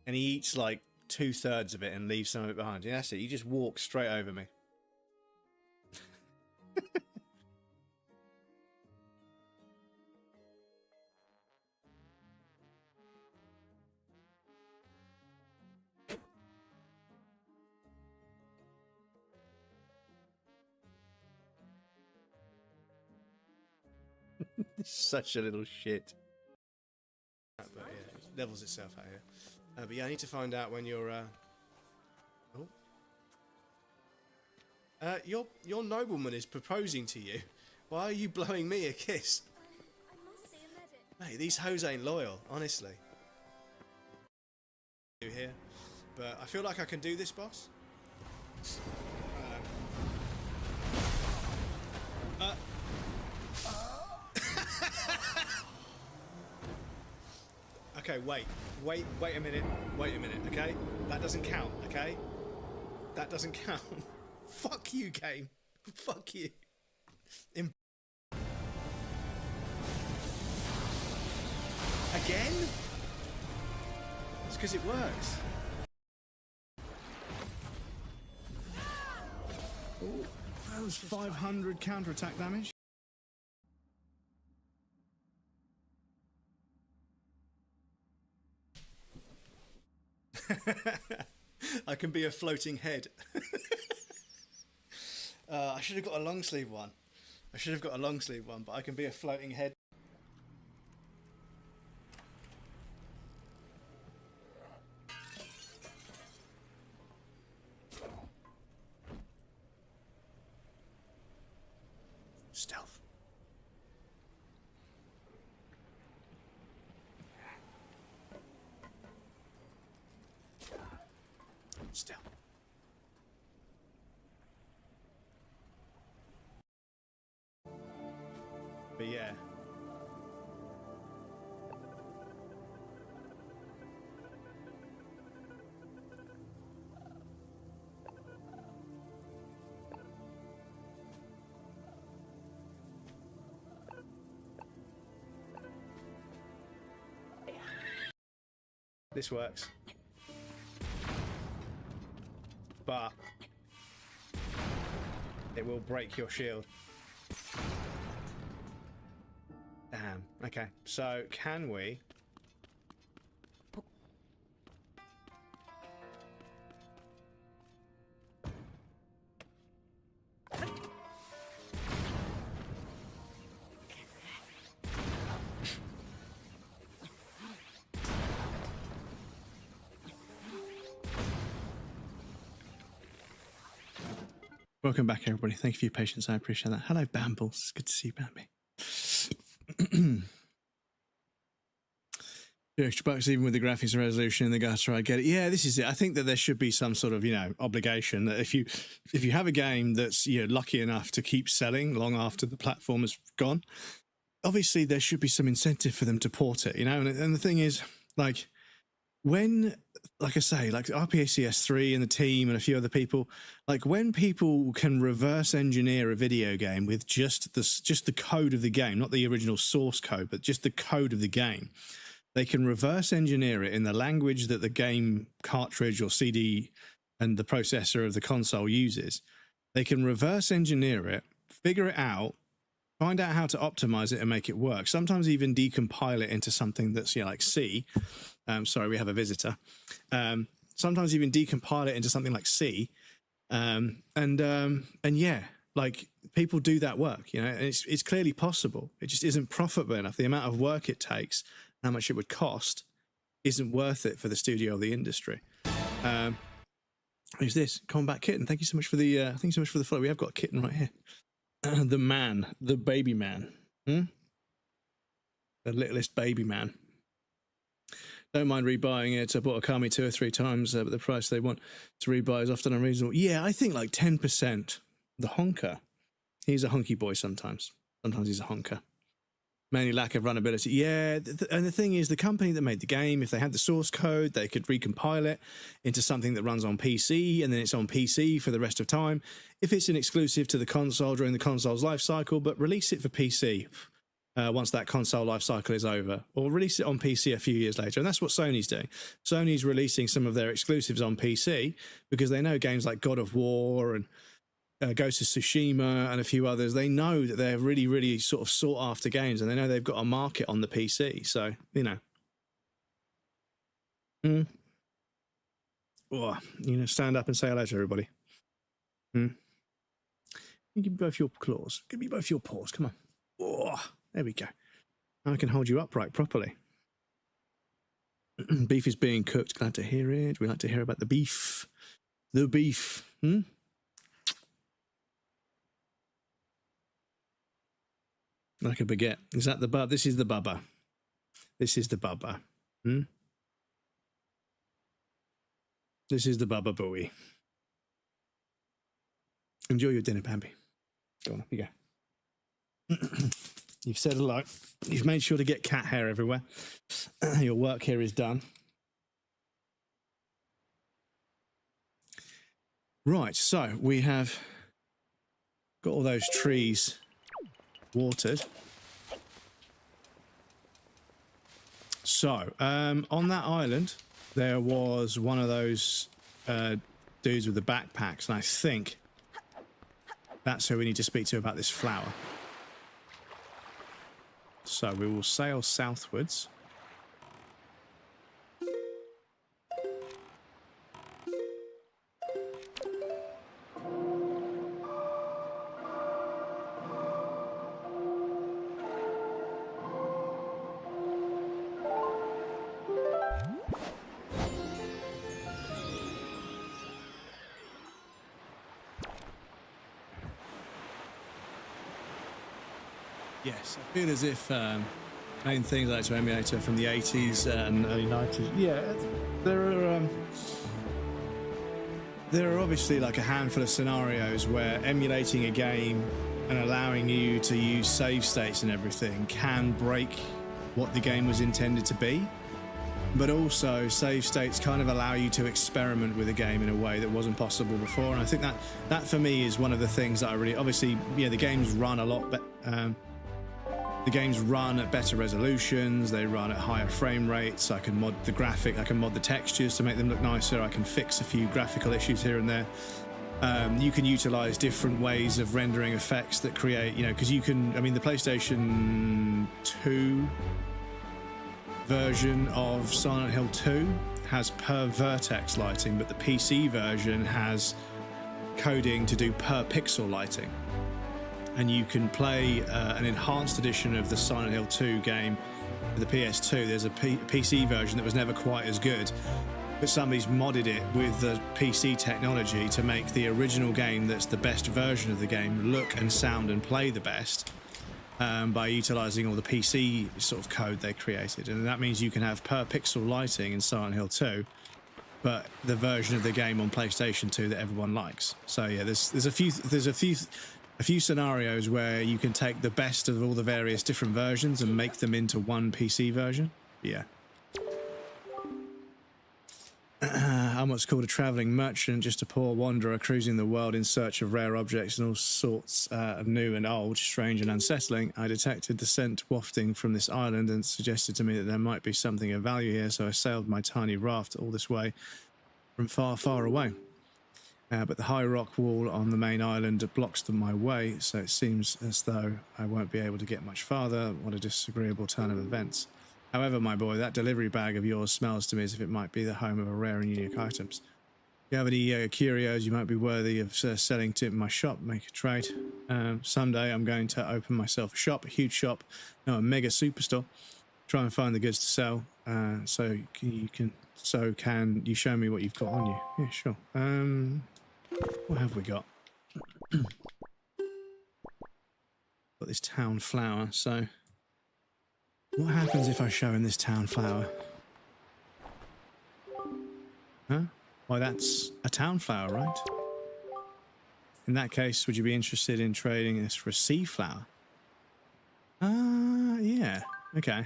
S1: And he eats like 2/3 of it and leaves some of it behind. Yeah, that's it. He just walks straight over me. Such a little shit. But yeah, it levels itself out here. But yeah, I need to find out when you're. Your nobleman is proposing to you. Why are you blowing me a kiss?
S2: I must see a medic.
S7: Mate, these hoes ain't loyal, honestly. Here, but I feel like I can do this, boss. Okay, wait a minute, okay? That doesn't count, okay? That doesn't count. Fuck you, game. Fuck you. Again? It's because it works. Oh, that was 500 counterattack damage. I can be a floating head. I should have got a long sleeve one. But I can be a floating head. Stealth. Stealth. But yeah. This works. But it will break your shield. Damn. Okay. So can we?
S1: Welcome back, everybody. Thank you for your patience. I appreciate that. Hello, Bambles. It's good to see you, Bambi. The extra bucks, even with the graphics and resolution and the gutter, I get it. Yeah, this is it. I think that there should be some sort of, obligation that if you have a game that's lucky enough to keep selling long after the platform has gone, obviously there should be some incentive for them to port it. And the thing is, like, when, like I say, like RPACS3 and the team and a few other people, like when people can reverse engineer a video game with just the code of the game, not the original source code, but just the code of the game. They can reverse engineer it in the language that the game cartridge or CD and the processor of the console uses. They can reverse engineer it, figure it out, find out how to optimize it and make it work. Sometimes even decompile it into something that's like C. Sorry, we have a visitor. Sometimes even decompile it into something like C. And yeah, like people do that work. And it's clearly possible. It just isn't profitable enough. The amount of work it takes, how much it would cost, isn't worth it for the studio or the industry. Who's this? Combat Kitten. Thank you so much for the follow. We have got a kitten right here. The baby man. The littlest baby man. Don't mind rebuying it. I bought Akami 2 or 3 times, but the price they want to rebuy is often unreasonable. Yeah, I think like 10%. The honker. He's a honky boy sometimes. Sometimes he's a honker. Mainly lack of runability. Yeah, and the thing is, the company that made the game, if they had the source code, they could recompile it into something that runs on PC, and then it's on PC for the rest of time. If it's an exclusive to the console during the console's life cycle, but release it for PC once that console life cycle is over, or release it on PC a few years later. And that's what Sony's doing. Sony's releasing some of their exclusives on PC because they know games like God of War and Ghost of Tsushima and a few others, they know that they're really, really sort of sought after games, and they know they've got a market on the PC. So, stand up and say hello to everybody. Give me both your claws. Give me both your paws. Come on. Oh, there we go. Now I can hold you upright properly. Beef is being cooked. Glad to hear it. We like to hear about the beef. The beef. Like a baguette. Is that the bub? This is the bubba. This is the bubba. This is the bubba buoy. Enjoy your dinner, Bambi. Go on, up you go. You've said a lot. You've made sure to get cat hair everywhere. Your work here is done. Right, so we have got all those trees watered. So, on that island, there was one of those dudes with the backpacks, and I think that's who we need to speak to about this flower. So, we will sail southwards. Yes, I feel as if main things I like to emulate are from the 80s and early 90s. Yeah, there are obviously like a handful of scenarios where emulating a game and allowing you to use save states and everything can break what the game was intended to be. But also, save states kind of allow you to experiment with a game in a way that wasn't possible before. And I think that for me is one of the things that I really... Obviously, the games run a lot better. The games run at better resolutions, they run at higher frame rates. I can mod the graphic, I can mod the textures to make them look nicer, I can fix a few graphical issues here and there. You can utilize different ways of rendering effects that create, because you can, the PlayStation 2 version of Silent Hill 2 has per vertex lighting, but the PC version has coding to do per pixel lighting. And you can play an enhanced edition of the Silent Hill 2 game for the PS2. There's a PC version that was never quite as good but somebody's modded it with the PC technology to make the original game that's the best version of the game look and sound and play the best, by utilizing all the PC sort of code they created. And that means you can have per pixel lighting in Silent Hill 2, but the version of the game on PlayStation 2 that everyone likes. So yeah, there's a few scenarios where you can take the best of all the various different versions and make them into one PC version. Yeah. I'm what's called a traveling merchant, just a poor wanderer cruising the world in search of rare objects and all sorts of new and old, strange and unsettling. I detected the scent wafting from this island and suggested to me that there might be something of value here, so I sailed my tiny raft all this way from far, far away. But the high rock wall on the main island blocks my way, so it seems as though I won't be able to get much farther. What a disagreeable turn of events. However, my boy, that delivery bag of yours smells to me as if it might be the home of a rare and unique items. If you have any curios you might be worthy of selling to my shop, make a trade. Someday I'm going to open myself a shop, a huge shop, no, a mega superstore. Try and find the goods to sell, so can you show me what you've got on you? Yeah, sure. What have we got? Got this town flower, so what happens if I show him this town flower? Huh? Why, that's a town flower, right? In that case, would you be interested in trading this for a sea flower? Yeah. Okay.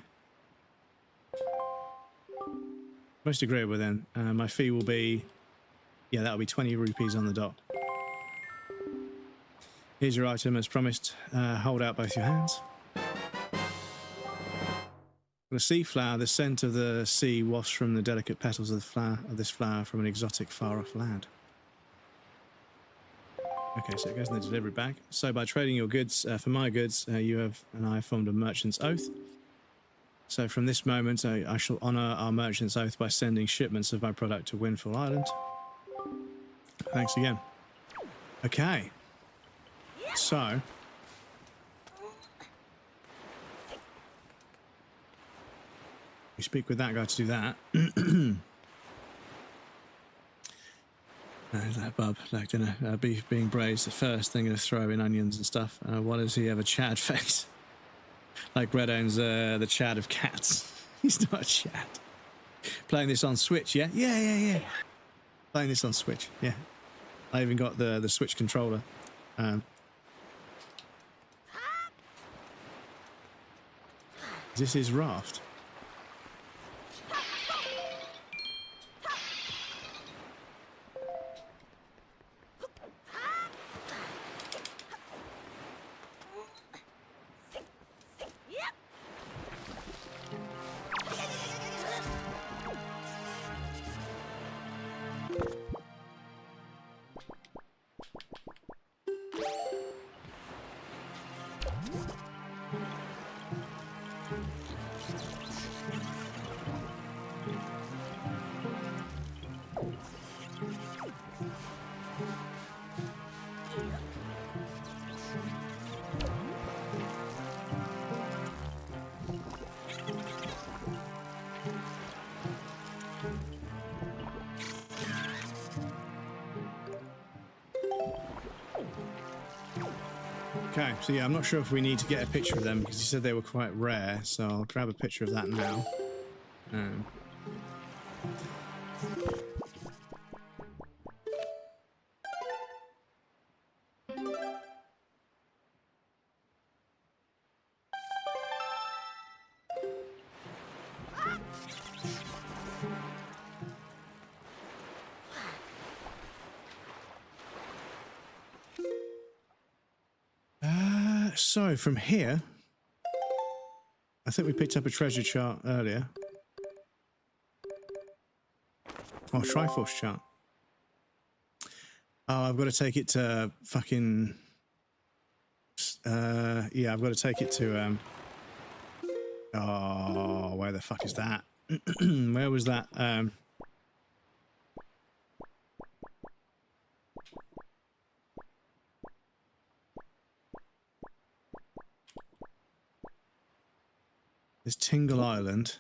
S1: Most agreeable then. My fee will be... Yeah, that'll be 20 rupees on the dot. Here's your item as promised. Hold out both your hands. The sea flower, the scent of the sea wafts from the delicate petals of this flower from an exotic far-off land. Okay, so it goes in the delivery bag. So by trading your goods for my goods, you have and I have formed a merchant's oath. So from this moment, I shall honour our merchant's oath by sending shipments of my product to Windfall Island. Thanks again. Okay. So... we speak with that guy to do that. That bub, like, you know, beef being braised at first, then going to throw in onions and stuff. Why does he have a Chad face? Like Red owns the Chad of cats. He's not a Chad. Playing this on Switch, yeah? Yeah. Playing this on Switch, yeah. I even got the Switch controller. Is this his raft? Okay, so yeah, I'm not sure if we need to get a picture of them because he said they were quite rare, so I'll grab a picture of that now. So from here, I think we picked up a treasure chart earlier. Oh, Triforce chart. Oh, I've got to take it to fucking... yeah, I've got to take it to... Oh, where the fuck is that? Where was that? There's Tingle Island.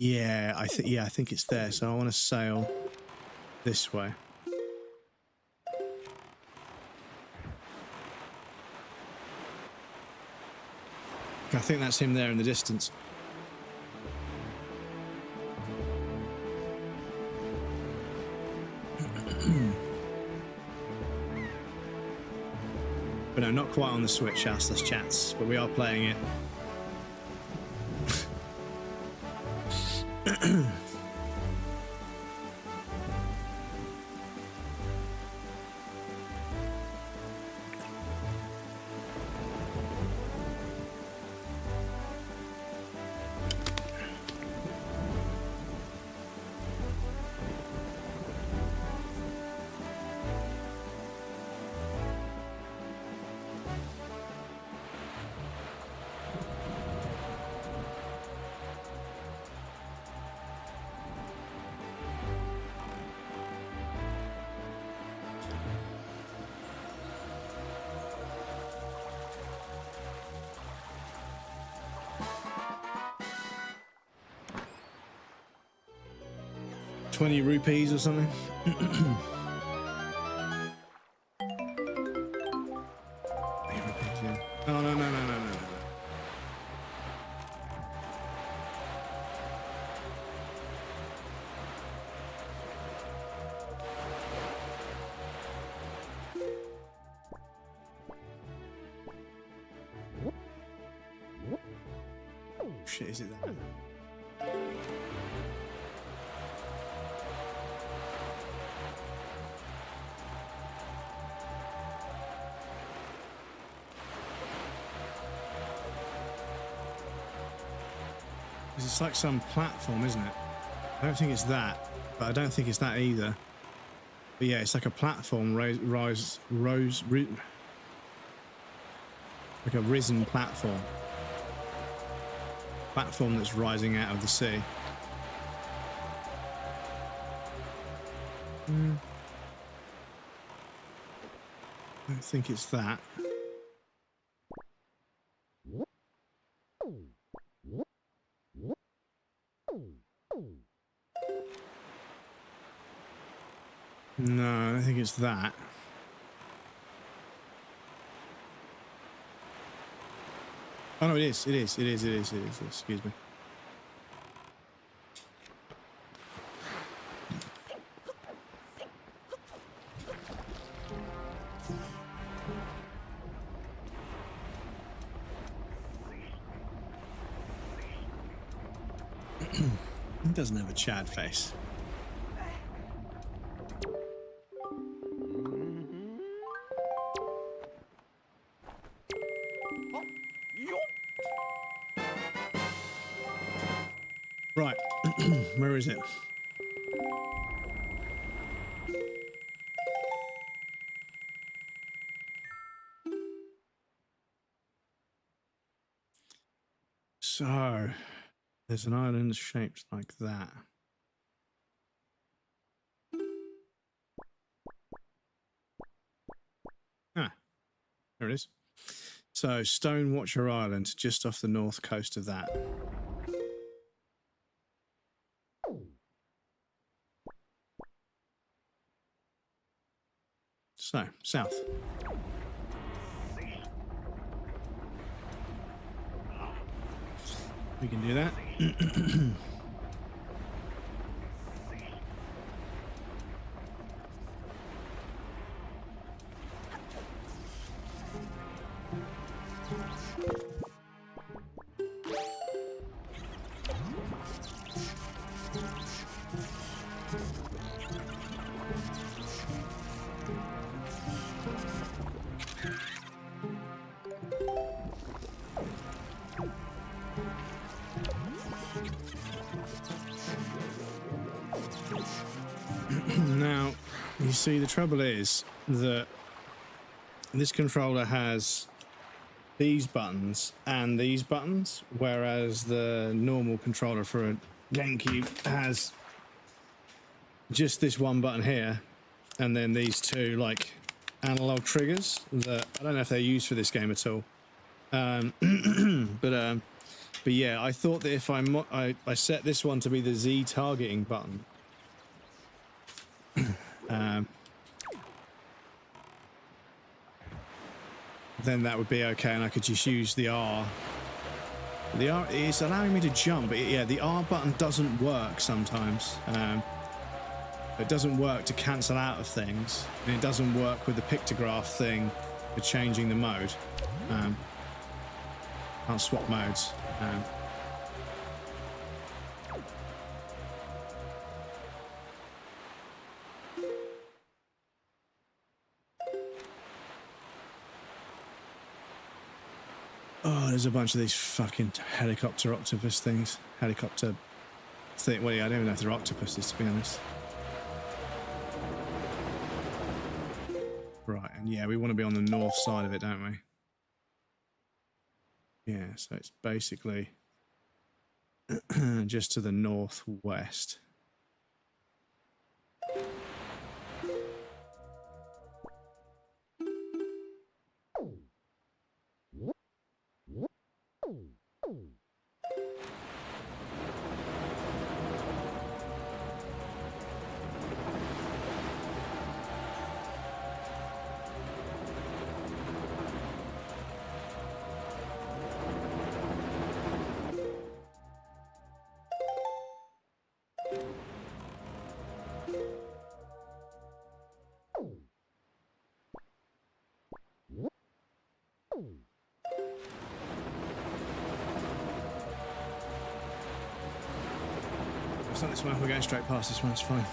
S1: Yeah, I think it's there. So I want to sail this way. I think that's him there in the distance. But no, not quite on the Switch, Assless Chats, but we are playing it. ₹20 or something. Oh, no. Shit, is it that? It's like some platform, isn't it? I don't think it's that, but I don't think it's that either. But yeah, it's like a platform, like a risen platform. Platform that's rising out of the sea. I don't think it's that. No, I don't think it's that. Oh no, it is. Excuse me. He doesn't have a Chad face. Right, where is it? So, there's an island shaped like that. Ah, there it is. So, Stone Watcher Island, just off the north coast of that. So, south. We can do that. Now, you see, the trouble is that this controller has these buttons and these buttons, whereas the normal controller for a GameCube has just this one button here, and then these two like analog triggers that I don't know if they're used for this game at all. But But yeah, I thought that if I set this one to be the Z targeting button, then that would be okay, and I could just use the R. The R is allowing me to jump, but yeah, the R button doesn't work sometimes. It doesn't work to cancel out of things, and it doesn't work with the pictograph thing for changing the mode. Can't swap modes. Oh, there's a bunch of these fucking helicopter octopus things. Helicopter thing. Well, yeah, I don't even know if they're octopuses, to be honest. Right, and yeah, we want to be on the north side of it, don't we? Yeah, so it's basically just to the northwest. It's not this one, we're going straight past this one, it's fine.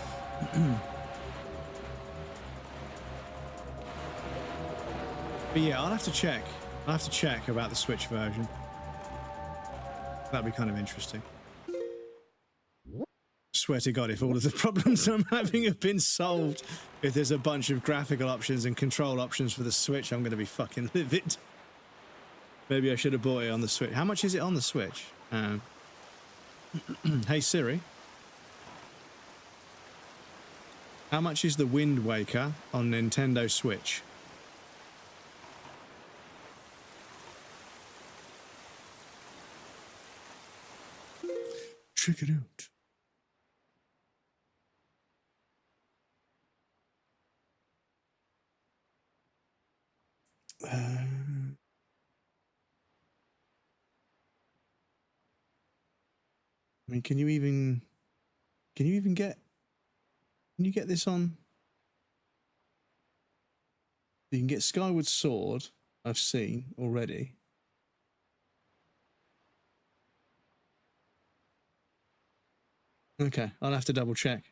S1: But yeah, I'll have to check. I'll have to check about the Switch version. That'd be kind of interesting. Swear to God, if all of the problems I'm having have been solved, if there's a bunch of graphical options and control options for the Switch, I'm going to be fucking livid. Maybe I should have bought it on the Switch. How much is it on the Switch? Hey Siri. How much is the Wind Waker on Nintendo Switch? Check it out. I mean, can you get this on? You can get Skyward Sword, I've seen already. Okay, I'll have to double check.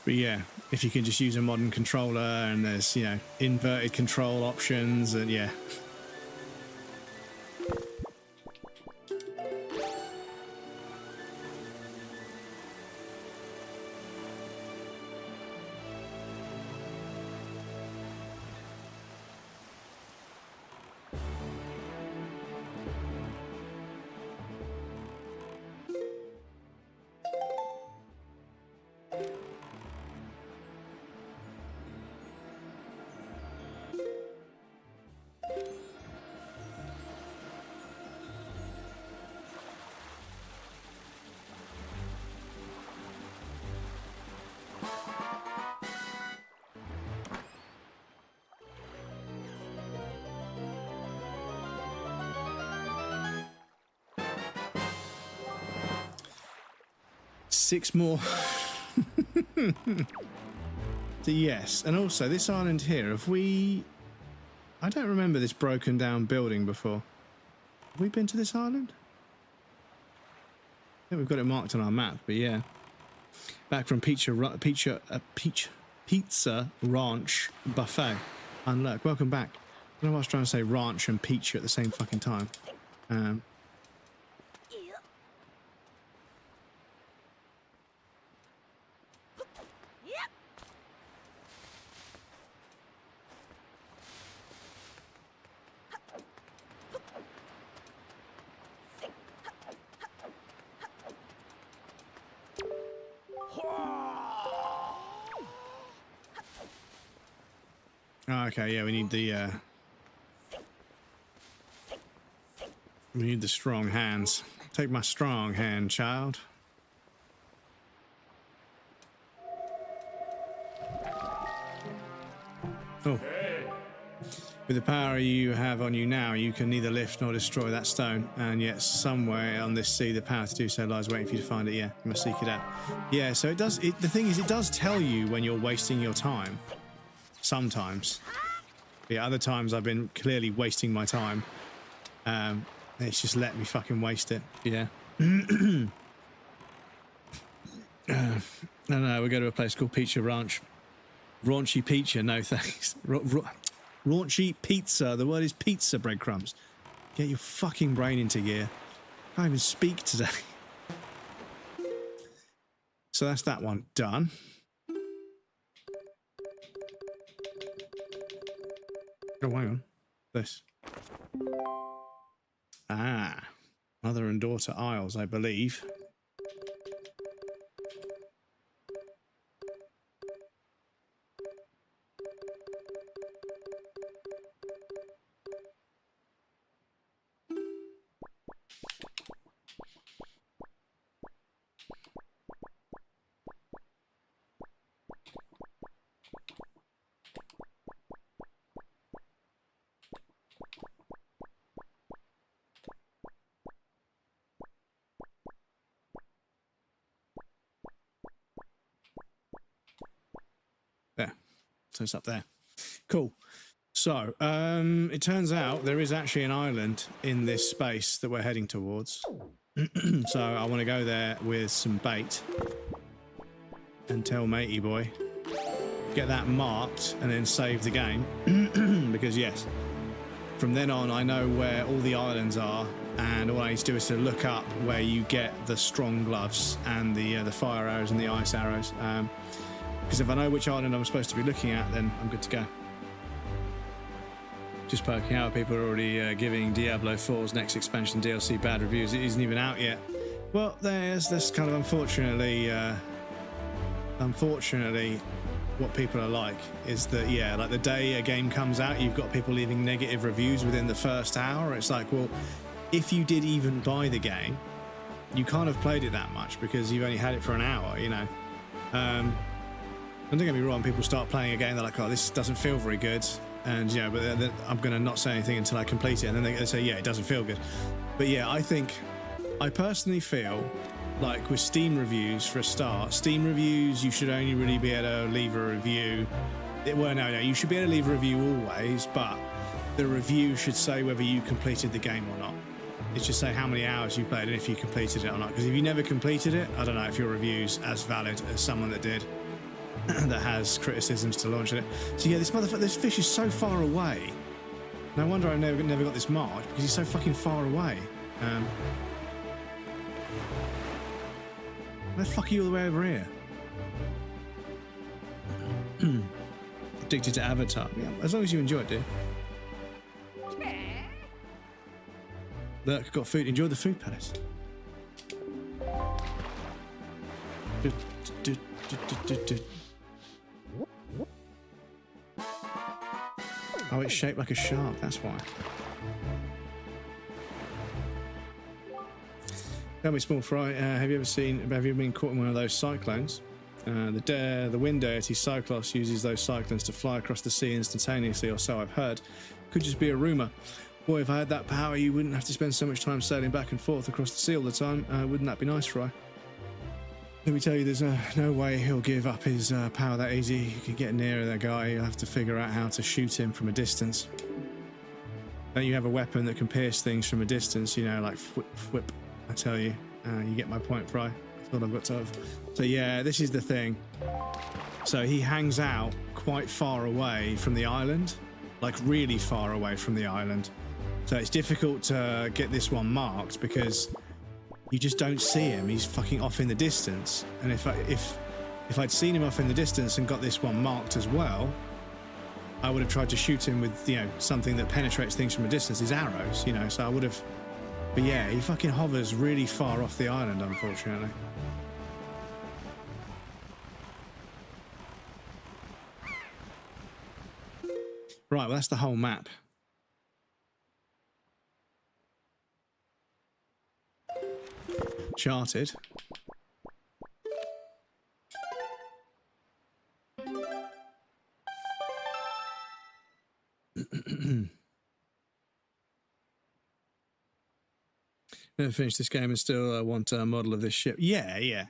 S1: But yeah, if you can just use a modern controller and there's, you know, inverted control options and yeah. Six more. So yes, and also this island here, have we... I don't remember this broken down building before. Have we been to this island? I think we've got it marked on our map, but yeah. Back from Pizza Ranch Buffet. Unlock. Welcome back. I don't know why I was trying to say ranch and pizza at the same fucking time. Oh, okay, yeah, we need the strong hands. Take my strong hand, child. Oh. With the power you have on you now, you can neither lift nor destroy that stone, and yet somewhere on this sea, the power to do so lies waiting for you to find it. Yeah, you must seek it out. Yeah, so it does. The thing is, it does tell you when you're wasting your time. Sometimes. Yeah, other times I've been clearly wasting my time. It's just let me fucking waste it. Yeah. No, we go to a place called Pizza Ranch. Raunchy pizza, no thanks. Raunchy pizza. The word is pizza, breadcrumbs. Get your fucking brain into gear. Can't even speak today. So that's that one done. Oh, hang on. This. Ah. Mother and daughter aisles, I believe. There. So it's up there. Cool. So, it turns out there is actually an island in this space that we're heading towards. So I want to go there with some bait and tell matey boy, get that marked and then save the game. Because yes, from then on I know where all the islands are, and all I need to do is to look up where you get the strong gloves and the fire arrows and the ice arrows. Because if I know which island I'm supposed to be looking at, then I'm good to go. Just poking out, people are already giving Diablo 4's next expansion DLC bad reviews. It isn't even out yet. Well, that's kind of unfortunately what people are like, is that, yeah, like the day a game comes out, you've got people leaving negative reviews within the first hour. It's like, well, if you did even buy the game, you can't have played it that much because you've only had it for an hour, you know. And don't get me wrong, people start playing a game, they're like, oh, this doesn't feel very good. And, you know, but I'm going to not say anything until I complete it. And then they say, yeah, it doesn't feel good. But yeah, I personally feel like with Steam reviews, for a start, Steam reviews, you should only really be able to leave a review. No, you should be able to leave a review always, but the review should say whether you completed the game or not. It should say how many hours you played and if you completed it or not. Because if you never completed it, I don't know if your review's as valid as someone that did. That has criticisms to launch at it. So yeah, this fish is so far away. No wonder I never got this marked, because he's so fucking far away. Where the fuck are you all the way over here? Addicted to Avatar. Yeah, as long as you enjoy it, dude. Look, got food. Enjoy the food palace. Oh, it's shaped like a shark, that's why. Tell me, small fry, have you been caught in one of those cyclones? The wind deity Cyclops uses those cyclones to fly across the sea instantaneously, or so I've heard. Could just be a rumour. Boy, if I had that power, you wouldn't have to spend so much time sailing back and forth across the sea all the time. Wouldn't that be nice, Fry? Let me tell you, there's no way he'll give up his power that easy. You can get near that guy, you'll have to figure out how to shoot him from a distance. Don't you have a weapon that can pierce things from a distance, you know, like whip, I tell you. You get my point, Fry. That's what I've got to have. So yeah, this is the thing. So he hangs out quite far away from the island, like really far away from the island. So it's difficult to get this one marked because you just don't see him. He's fucking off in the distance. And if I'd seen him off in the distance and got this one marked as well, I would have tried to shoot him with, you know, something that penetrates things from a distance, his arrows, you know, so I would have. But yeah, he fucking hovers really far off the island, unfortunately. Right, well, that's the whole map. Charted. Never finished this game and still want a model of this ship. Yeah,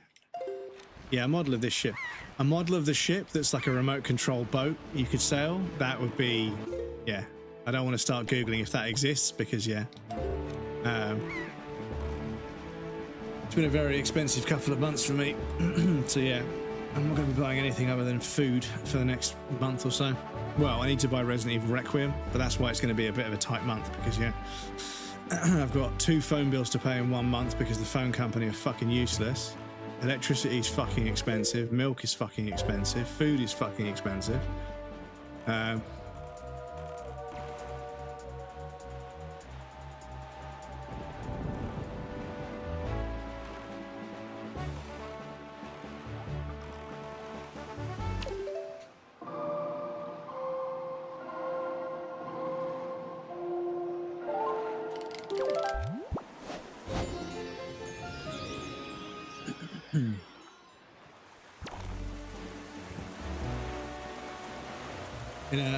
S1: a model of this ship. A model of the ship that's like a remote control boat you could sail. That would be, yeah. I don't want to start Googling if that exists because, yeah. It's been a very expensive couple of months for me. So, yeah, I'm not going to be buying anything other than food for the next month or so. Well, I need to buy Resident Evil Requiem, but that's why it's going to be a bit of a tight month because, yeah, I've got 2 phone bills to pay in 1 month because the phone company are fucking useless. Electricity is fucking expensive. Milk is fucking expensive. Food is fucking expensive.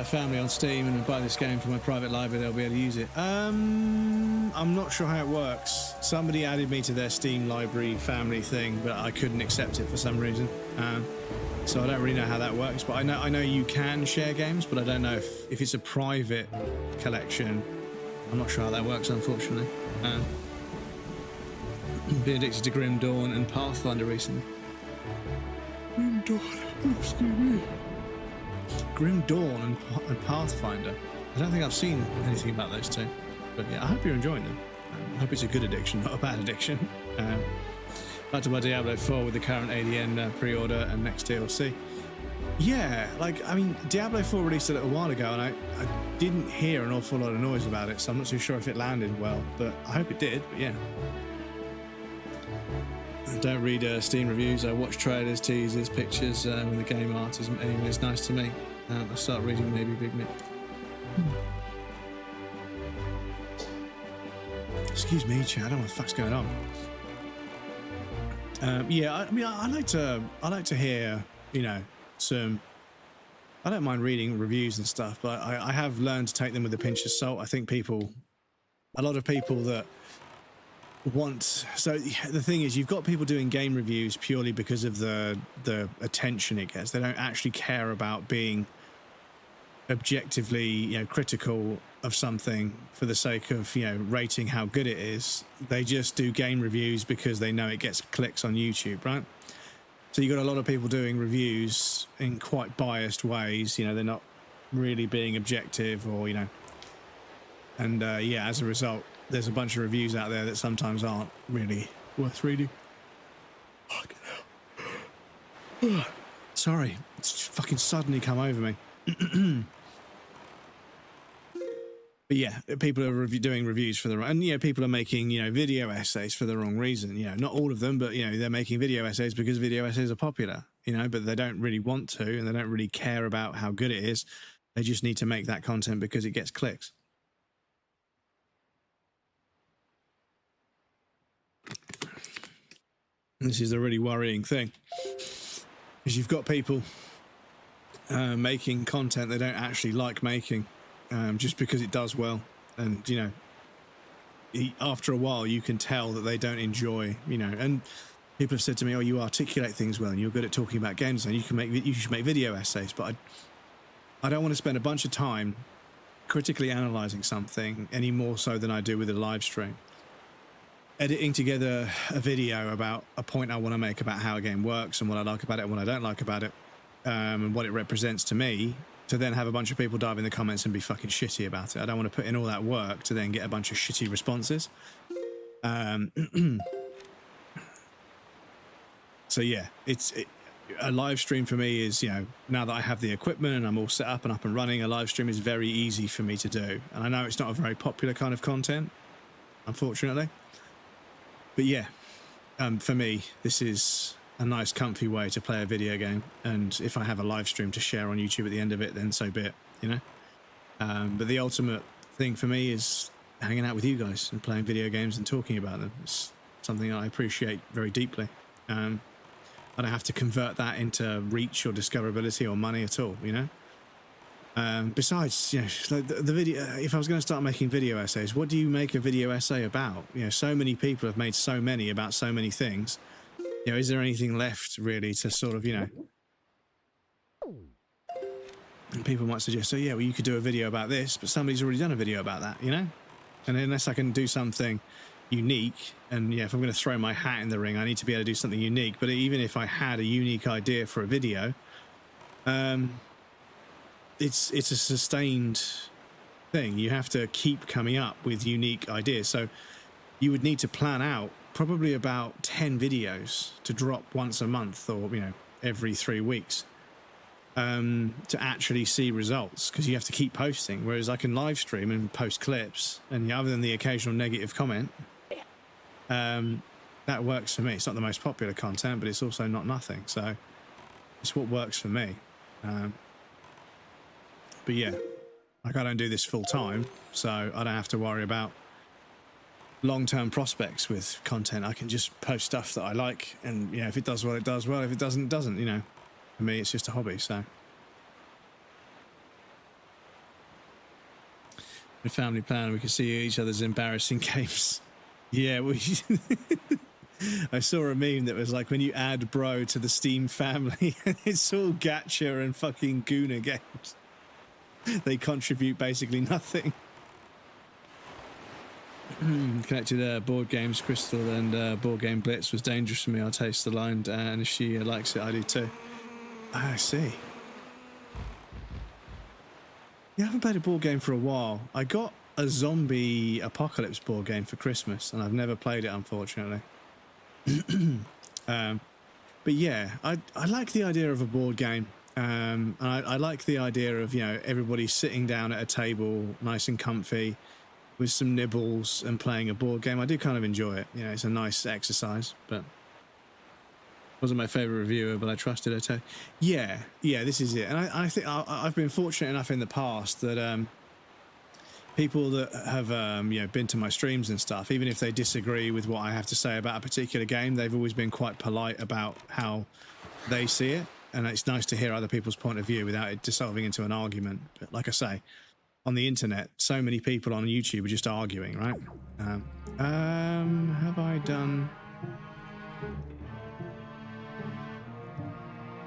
S1: Family on Steam and buy this game from my private library, they'll be able to use it. I'm not sure how it works. Somebody added me to their Steam library family thing, but I couldn't accept it for some reason. So I don't really know how that works. But I know you can share games, but I don't know if it's a private collection. I'm not sure how that works, unfortunately. Been addicted to Grim Dawn and Pathfinder recently. Grim Dawn, excuse me. Grim Dawn and Pathfinder. I don't think I've seen anything about those two. But yeah, I hope you're enjoying them. I hope it's a good addiction, not a bad addiction. Like to buy Diablo 4 with the current ADN pre-order and next DLC. Yeah, like, I mean, Diablo 4 released a little while ago and I didn't hear an awful lot of noise about it, so I'm not too sure if it landed well, but I hope it did, but yeah. I don't read Steam reviews. I watch trailers, teasers, pictures when the game art isn't anyway. It's nice to me. I start reading maybe Big Mick. Excuse me, Chad. I don't know what the fuck's going on. Yeah, I mean, I like to hear, you know, some. I don't mind reading reviews and stuff, but I have learned to take them with a pinch of salt. I think a lot of people that so the thing is, you've got people doing game reviews purely because of the attention it gets. They don't actually care about being objectively, you know, critical of something for the sake of, you know, rating how good it is. They just do game reviews because they know it gets clicks on YouTube, right? So you got a lot of people doing reviews in quite biased ways. You know, they're not really being objective, or, you know, and yeah, as a result, there's a bunch of reviews out there that sometimes aren't really worth reading. Fucking hell. Sorry, it's just fucking suddenly come over me. But yeah, people are doing reviews for the wrong, and, you know, people are making, you know, video essays for the wrong reason. You know, not all of them, but, you know, they're making video essays because video essays are popular, you know, but they don't really want to, and they don't really care about how good it is. They just need to make that content because it gets clicks. This is a really worrying thing, because you've got people making content they don't actually like making, just because it does well, and, you know, after a while you can tell that they don't enjoy, you know. And people have said to me, "Oh, you articulate things well, and you're good at talking about games, and you should make video essays." But I don't want to spend a bunch of time critically analysing something any more so than I do with a live stream. Editing together a video about a point I want to make about how a game works and what I like about it and what I don't like about it, and what it represents to me, to then have a bunch of people dive in the comments and be fucking shitty about it. I don't want to put in all that work to then get a bunch of shitty responses. So yeah, a live stream for me is, you know, now that I have the equipment and I'm all set up and running, a live stream is very easy for me to do. And I know it's not a very popular kind of content, unfortunately. But yeah, for me, this is a nice, comfy way to play a video game. And if I have a live stream to share on YouTube at the end of it, then so be it, you know? But the ultimate thing for me is hanging out with you guys and playing video games and talking about them. It's something I appreciate very deeply. I don't have to convert that into reach or discoverability or money at all, you know? Besides, you know, like the video, if I was going to start making video essays, what do you make a video essay about? You know, so many people have made so many about so many things. You know, is there anything left really to sort of, you know, and people might suggest, so yeah, well, you could do a video about this, but somebody's already done a video about that, you know? And unless I can do something unique, and yeah, if I'm going to throw my hat in the ring, I need to be able to do something unique. But even if I had a unique idea for a video, it's a sustained thing. You have to keep coming up with unique ideas. So you would need to plan out probably about 10 videos to drop once a month, or, you know, every 3 weeks, to actually see results, because you have to keep posting. Whereas I can live stream and post clips, and other than the occasional negative comment, that works for me. It's not the most popular content, but it's also not nothing. So it's what works for me. But yeah, like, I don't do this full time, so I don't have to worry about long-term prospects with content. I can just post stuff that I like, and, you know, if it does well, it does well. If it doesn't, it doesn't, you know. For me, it's just a hobby, so. A family plan, we can see each other's embarrassing games. Yeah, I saw a meme that was like, when you add bro to the Steam family, it's all gacha and fucking Guna games. They contribute basically nothing. Connected board games, Crystal and Board Game Blitz was dangerous for me. I'll taste the line, and if she likes it, I do too. I see. Yeah, I haven't played a board game for a while. I got a zombie apocalypse board game for Christmas, and I've never played it, unfortunately. But yeah, I like the idea of a board game. And I like the idea of, you know, everybody sitting down at a table, nice and comfy, with some nibbles and playing a board game. I do kind of enjoy it. You know, it's a nice exercise, but wasn't my favorite reviewer, but I trusted her to. Yeah, this is it. And I think I've been fortunate enough in the past that people that have you know, been to my streams and stuff, even if they disagree with what I have to say about a particular game, they've always been quite polite about how they see it. And it's nice to hear other people's point of view without it dissolving into an argument. But like I say, on the internet, so many people on YouTube are just arguing, right? Have I done...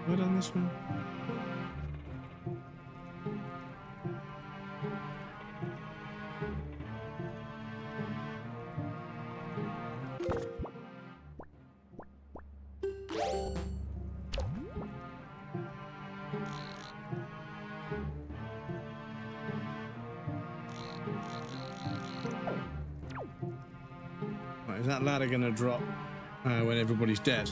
S1: Have I done this one? Right, is that ladder gonna drop when everybody's dead?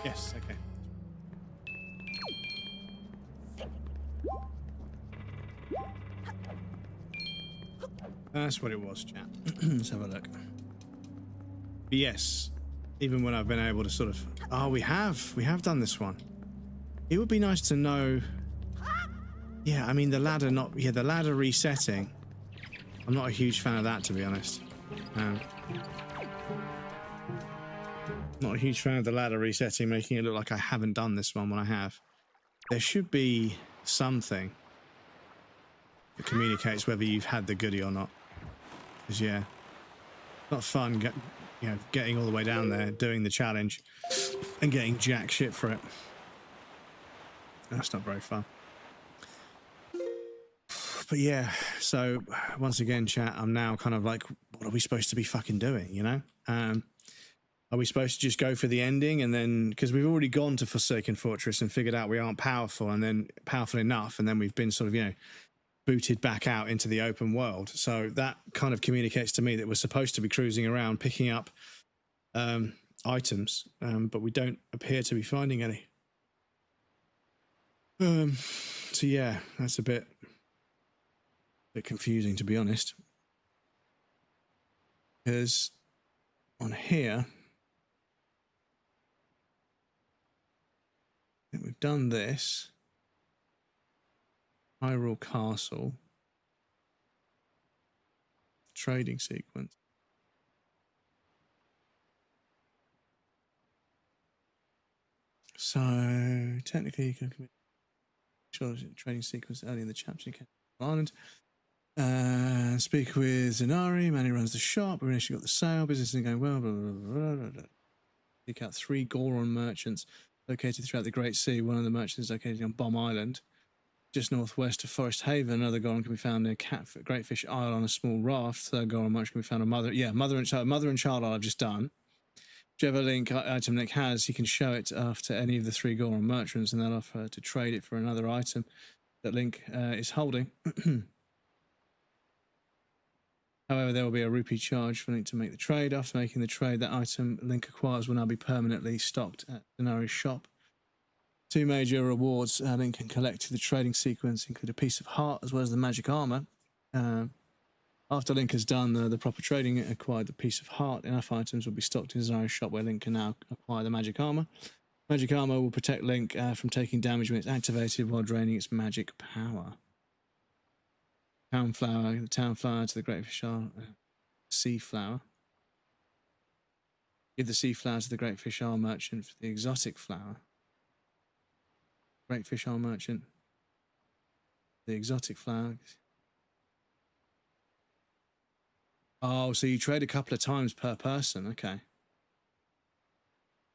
S1: Yes, okay. That's what it was, chat. Let's have a look. But yes, even when I've been able to sort of... Oh, we have done this one. It would be nice to know... Yeah, I mean, the ladder not... Yeah, the ladder resetting. I'm not a huge fan of that, to be honest. Not a huge fan of the ladder resetting, making it look like I haven't done this one when I have. There should be something that communicates whether you've had the goodie or not. Because, yeah, not fun getting all the way down there, doing the challenge, and getting jack shit for it. That's not very fun. But yeah, so once again, chat, I'm now kind of like, what are we supposed to be fucking doing, you know? Are we supposed to just go for the ending and then, because we've already gone to Forsaken Fortress and figured out we aren't powerful and then powerful enough, and then we've been sort of, you know, booted back out into the open world. So that kind of communicates to me that we're supposed to be cruising around, picking up items, but we don't appear to be finding any. So yeah, that's a bit confusing, to be honest. Because on here, I think we've done this. Hyrule Castle. Trading sequence. So technically you can commit trading sequence early in the chapter in Island. Speak with Zenari, man who runs the shop. We initially got the sale, business is going well, blah, blah, blah, blah, blah. Seek out 3 Goron merchants located throughout the Great Sea. One of the merchants is located on Bomb Island, just northwest of Forest Haven. Another Goron can be found near Greatfish Isle on a small raft. Third Goron merchant can be found on Mother and Child Isle I've just done. Whichever item Link has, he can show it after any of the 3 Goron merchants, and they'll offer to trade it for another item that Link is holding. However, there will be a rupee charge for Link to make the trade. After making the trade, that item Link acquires will now be permanently stocked at Zenari's shop. 2 major rewards Link can collect through the trading sequence include a piece of heart as well as the magic armor. After Link has done the proper trading and acquired the piece of heart, enough items will be stocked in Zenari's shop where Link can now acquire the magic armor. Magic armor will protect Link from taking damage when it's activated while draining its magic power. The town flower to the Greatfish Isle, sea flower. Give the sea flower to the Greatfish Isle merchant for the exotic flower. Greatfish Isle merchant. The exotic flower. Oh, so you trade a couple of times per person, okay.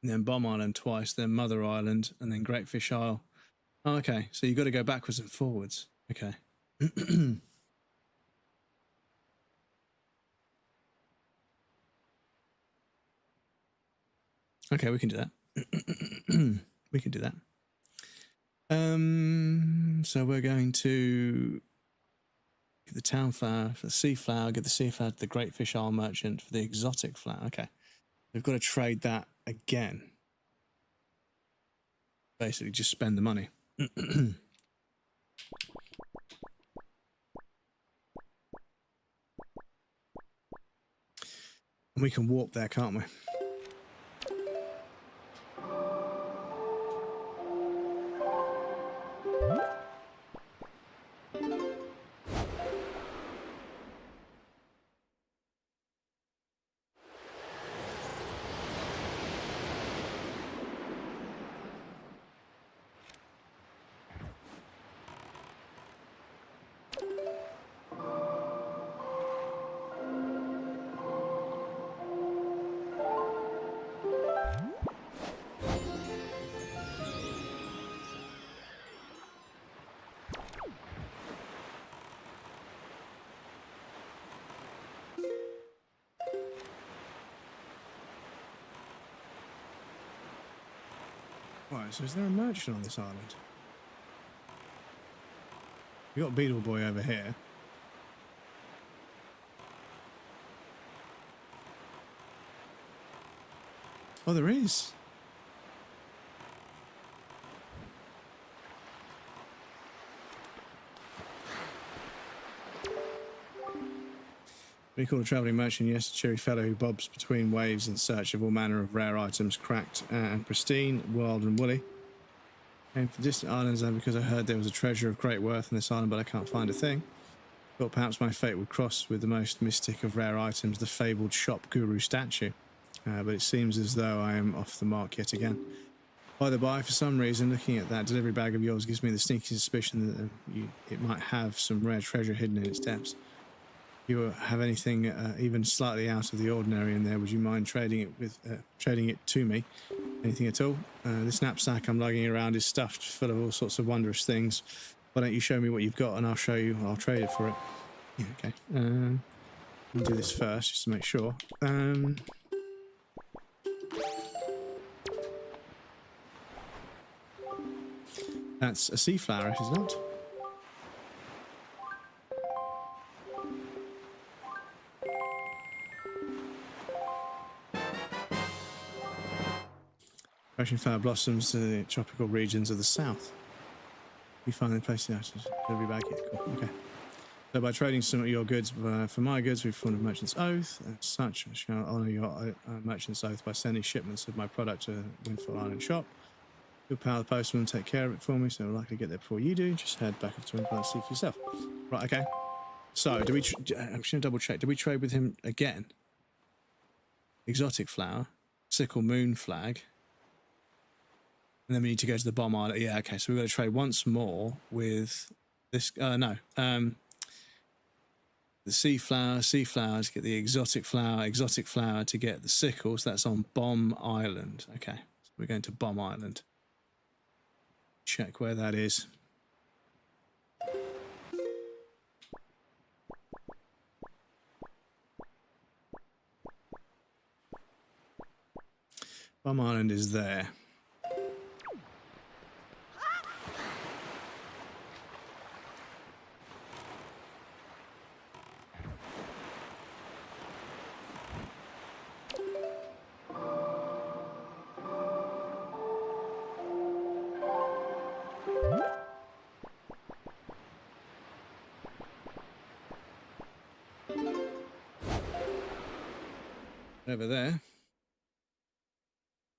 S1: And then Bomb Island twice, then Mother Island, and then Greatfish Isle. Oh, okay, so you've got to go backwards and forwards. Okay. Okay, we can do that. We can do that. So we're going to get the town flower for the sea flower, get the sea flower to the Greatfish Isle merchant for the exotic flower. Okay. We've got to trade that again. Basically, just spend the money. And we can warp there, can't we? Right, so is there a merchant on this island? We got Beetle Boy over here. Oh, there is. We call a travelling merchant, yes, a cheery fellow who bobs between waves in search of all manner of rare items, cracked and pristine, wild and woolly. Came from distant islands and because I heard there was a treasure of great worth in this island, but I can't find a thing. Thought perhaps my fate would cross with the most mystic of rare items, the fabled shop guru statue. But it seems as though I am off the mark yet again. By the by, for some reason, looking at that delivery bag of yours gives me the sneaky suspicion that it might have some rare treasure hidden in its depths. If you have anything even slightly out of the ordinary in there, would you mind trading it to me? Anything at all? This knapsack I'm lugging around is stuffed full of all sorts of wondrous things. Why don't you show me what you've got and I'll show you. I'll trade it for it. Yeah, okay. I'll do this first just to make sure. That's a sea flower, is it not? Ocean flower blossoms in the tropical regions of the south. We find the place delivery bag here. Cool. Okay. So by trading some of your goods for my goods, we've formed a merchant's oath. As such, I shall honour your merchant's oath by sending shipments of my product to Windfall Island shop. You'll power the postman, take care of it for me, so I'll likely get there before you do. Just head back up to Windfall and see for yourself. Right, okay. So, do we... I'm just going to double check. Do we trade with him again? Exotic flower. Sickle moon flag. And then we need to go to the bomb island. Yeah, okay. So we've got to trade once more with this... no. The sea flower to get the exotic flower to get the sickles. That's on Bomb Island. Okay. So we're going to Bomb Island. Check where that is. Bomb Island is there. Over there.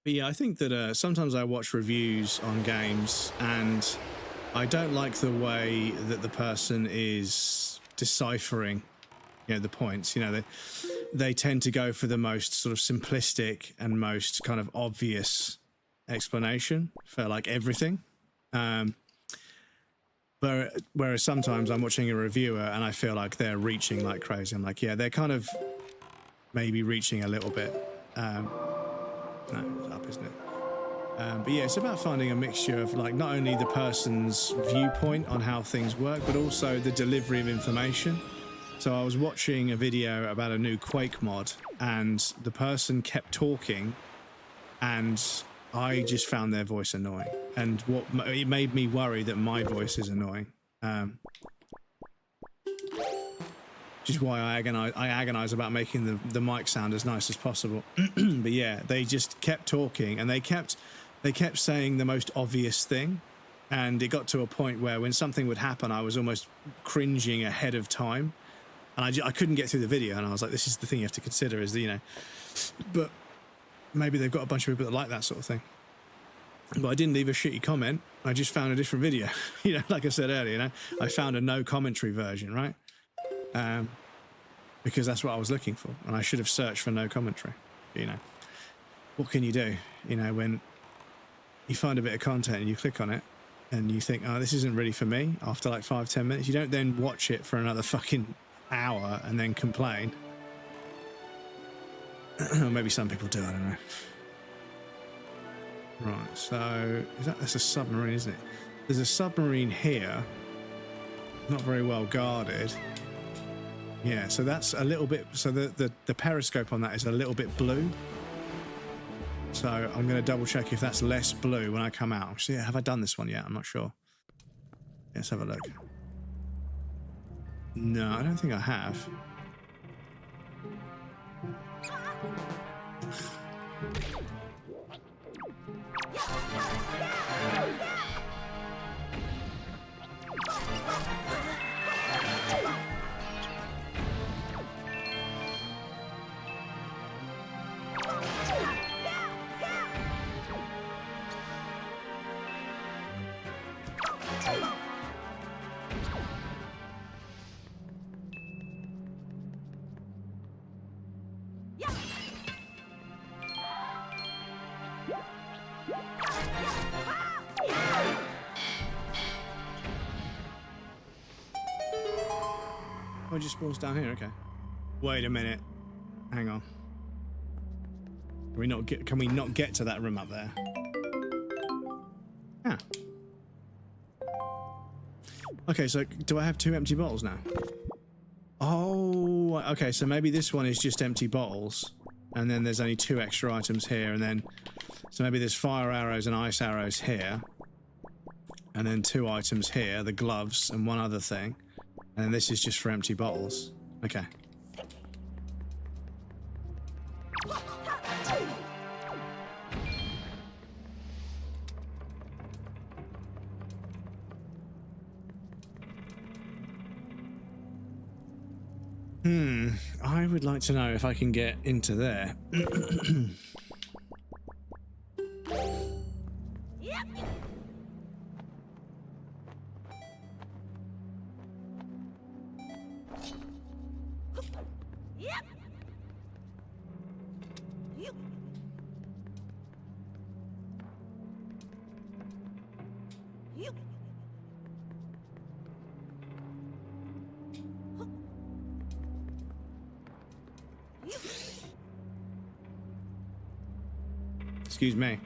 S1: But yeah, I think that sometimes I watch reviews on games and I don't like the way that the person is deciphering, you know, the points. You know, they tend to go for the most sort of simplistic and most kind of obvious explanation for like everything. Whereas sometimes I'm watching a reviewer and I feel like they're reaching like crazy. I'm like, yeah, they're kind of maybe reaching a little bit. No, it's up, isn't it? But yeah, it's about finding a mixture of like not only the person's viewpoint on how things work, but also the delivery of information. So I was watching a video about a new Quake mod and the person kept talking and I just found their voice annoying. And it made me worry that my voice is annoying. Which is why I agonize about making the mic sound as nice as possible. But yeah, they just kept talking and they kept saying the most obvious thing, and it got to a point where when something would happen, I was almost cringing ahead of time, and I couldn't get through the video, and I was like, this is the thing you have to consider, is that, you know, but maybe they've got a bunch of people that like that sort of thing. But I didn't leave a shitty comment. I just found a different video. You know, like I said earlier, you know, I found a no commentary version, right? Because that's what I was looking for, and I should have searched for no commentary. You know, what can you do? You know, when you find a bit of content and you click on it and you think, oh, this isn't really for me, after like 5-10 minutes, you don't then watch it for another fucking hour and then complain. Or maybe some people do, I don't know. Right, so that's a submarine, isn't it? There's a submarine here, not very well guarded. Yeah, so that's a little bit, so the periscope on that is a little bit blue. So I'm going to double check if that's less blue when I come out. See, have I done this one yet? I'm not sure. Let's have a look. No, I don't think I have. Oh, it just spawns down here, okay. Wait a minute. Hang on. Can we not get to that room up there? Ah. Okay, so do I have 2 empty bottles now? Oh, okay, so maybe this one is just empty bottles, and then there's only 2 extra items here, and then... So maybe there's fire arrows and ice arrows here, and then 2 items here, the gloves and 1 other thing, and then this is just for empty bottles. Okay. I would like to know if I can get into there. Excuse me.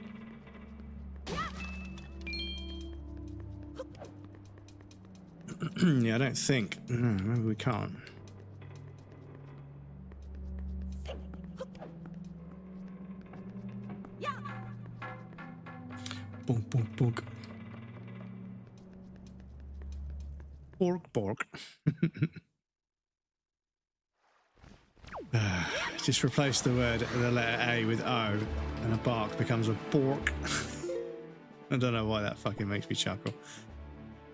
S1: Yeah, I don't think. No, maybe we can't. Bonk, bonk, bonk. Bork, bork. Just replace the letter A with O, and a bark becomes a bork. I don't know why that fucking makes me chuckle.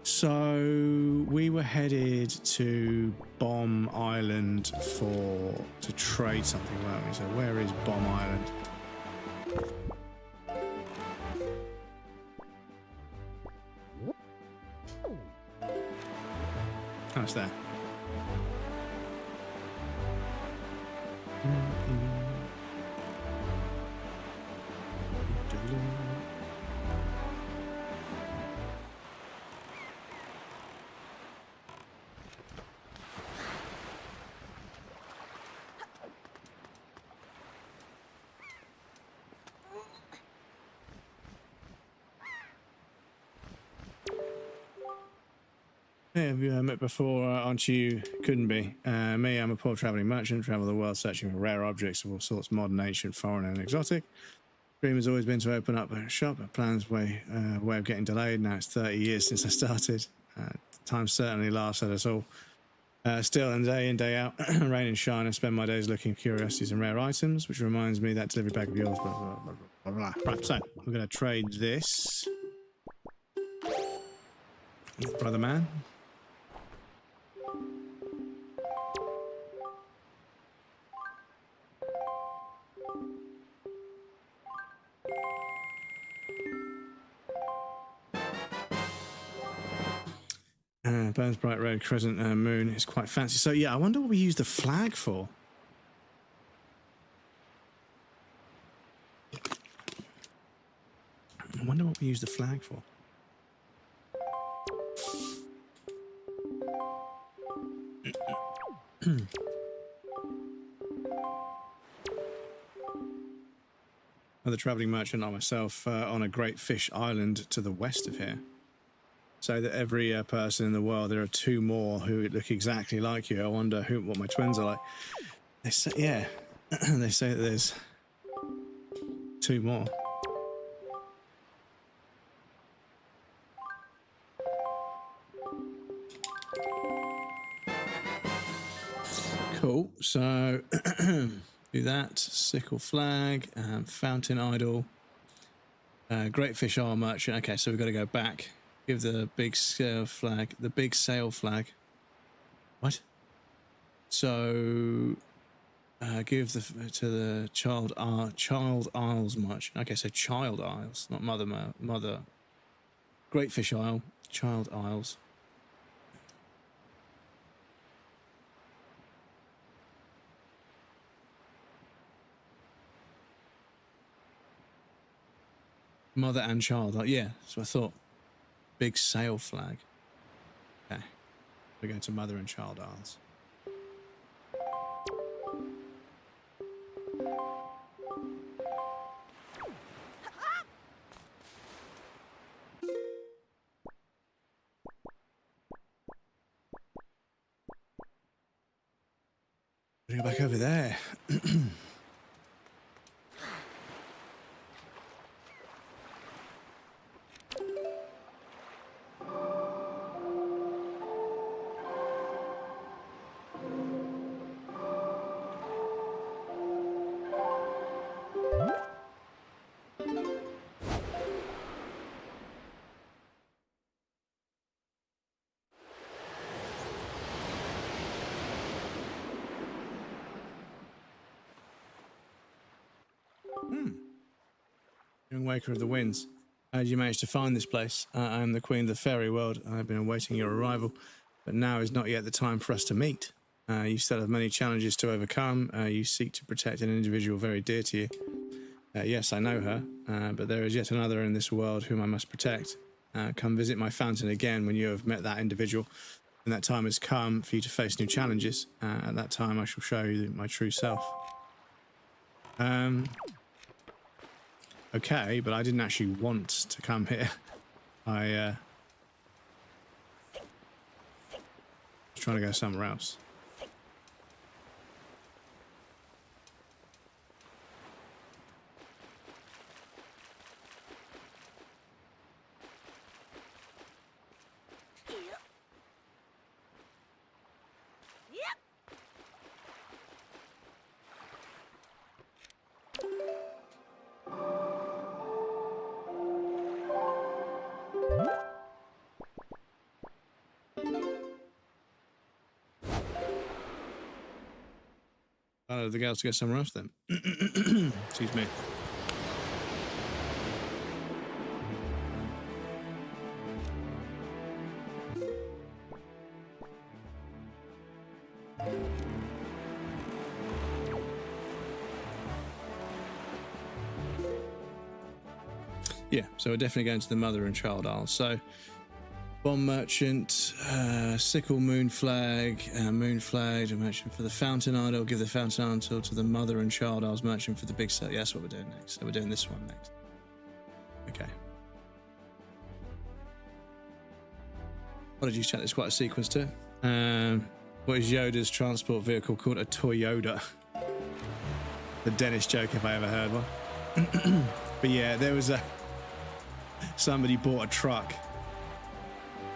S1: So we were headed to Bomb Island to trade something, weren't we? So where is Bomb Island? Oh, it's there. Hey, have you met before? Aren't you? Couldn't be. Me, I'm a poor traveling merchant, travel the world searching for rare objects of all sorts, modern, ancient, foreign, and exotic. Dream has always been to open up a shop. Plans way of getting delayed. Now it's 30 years since I started. Time certainly laughs at us all. Still, and day in, day out, rain and shine, I spend my days looking for curiosities and rare items, which reminds me that delivery bag of yours. Blah, blah, blah, blah, blah. Right, so we're going to trade this, brother man. Burns bright red crescent moon is quite fancy. So yeah, I wonder what we use the flag for. I wonder what we use the flag for. Another travelling merchant like myself on a great fish island to the west of here. So that every person in the world, there are 2 more who look exactly like you. I wonder what my twins are like. They say, yeah, they say that there's 2 more. Cool. So do that. Sickle flag, fountain idol, great fish isle merchant. Okay, so we've got to go back. Give the big sail flag. The big sail flag. What? So, give to the child isles much. Okay, so child isles, not mother. Great fish isle, child isles. Mother and child. Yeah, that's what I thought. Big sail flag. Okay. We're going to mother and child isles. go back over there. Young Waker of the Winds. How did you manage to find this place? I am the Queen of the Fairy World. I have been awaiting your arrival, but now is not yet the time for us to meet. You still have many challenges to overcome. You seek to protect an individual very dear to you. Yes, I know her, but there is yet another in this world whom I must protect. Come visit my fountain again when you have met that individual, and that time has come for you to face new challenges. At that time, I shall show you my true self. Okay, but I didn't actually want to come here. I was trying to go somewhere else. The girls to go somewhere else then. Excuse me. Yeah, so we're definitely going to the Mother and Child Isle. So Bomb Merchant, Sickle Moon Flag, a merchant for the Fountain Idol. Give the Fountain Idol to the Mother and Child Isles merchant for the big sale. Yeah, that's what we're doing next. So we're doing this one next. Okay. Apologies, chat. There's quite a sequence to it. What is Yoda's transport vehicle called? A Toyota. The Dennis joke, if I ever heard one. But yeah, there was somebody bought a truck.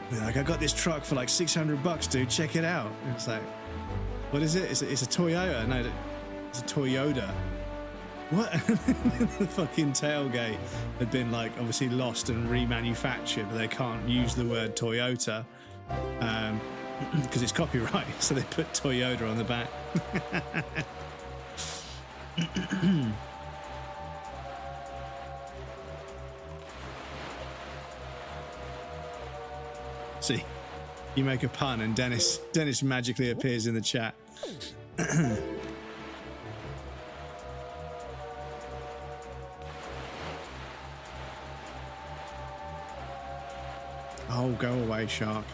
S1: They're like, I got this truck for like $600, dude. Check it out. And it's like, what is it? It's a Toyota. No, it's a Toyota. What? The fucking tailgate had been like obviously lost and remanufactured, but they can't use the word Toyota because it's copyright. So they put Toyota on the back. See, you make a pun and Dennis magically appears in the chat. Oh, go away, shark.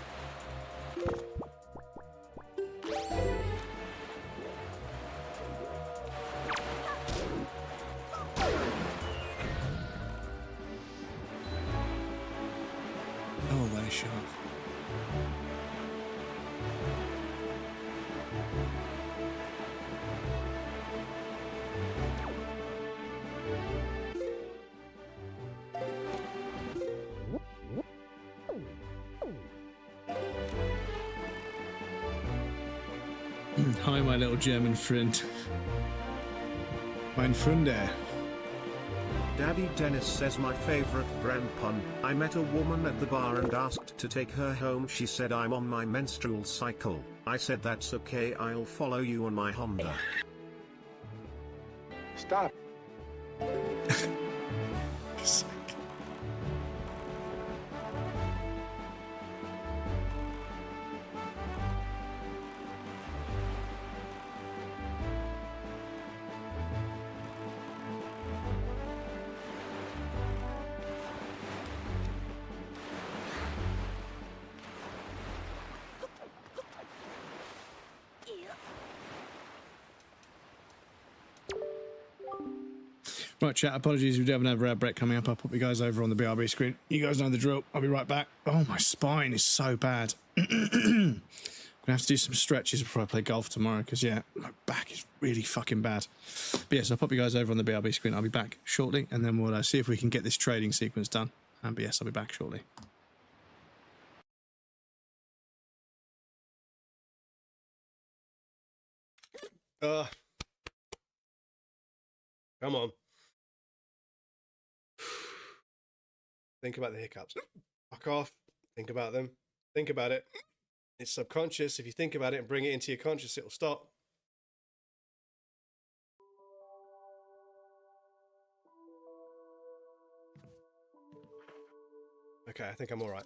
S1: Go away, shark. Hi, my little German friend. Mein Freunde.
S8: Daddy Dennis says my favorite brand pun. I met a woman at the bar and asked to take her home. She said I'm on my menstrual cycle. I said that's okay, I'll follow you on my Honda.
S3: Stop.
S1: Right, chat, apologies, we do have another ad break coming up. I'll put you guys over on the BRB screen. You guys know the drill. I'll be right back. Oh, my spine is so bad. Gonna have to do some stretches before I play golf tomorrow because, yeah, my back is really fucking bad. But yes, I'll pop you guys over on the BRB screen. I'll be back shortly, and then we'll see if we can get this trading sequence done. But yes, I'll be back shortly.
S9: Come on. Think about the hiccups. Fuck off. Think about them. Think about it. It's subconscious. If you think about it and bring it into your conscious, it'll stop. Okay, I think I'm all right.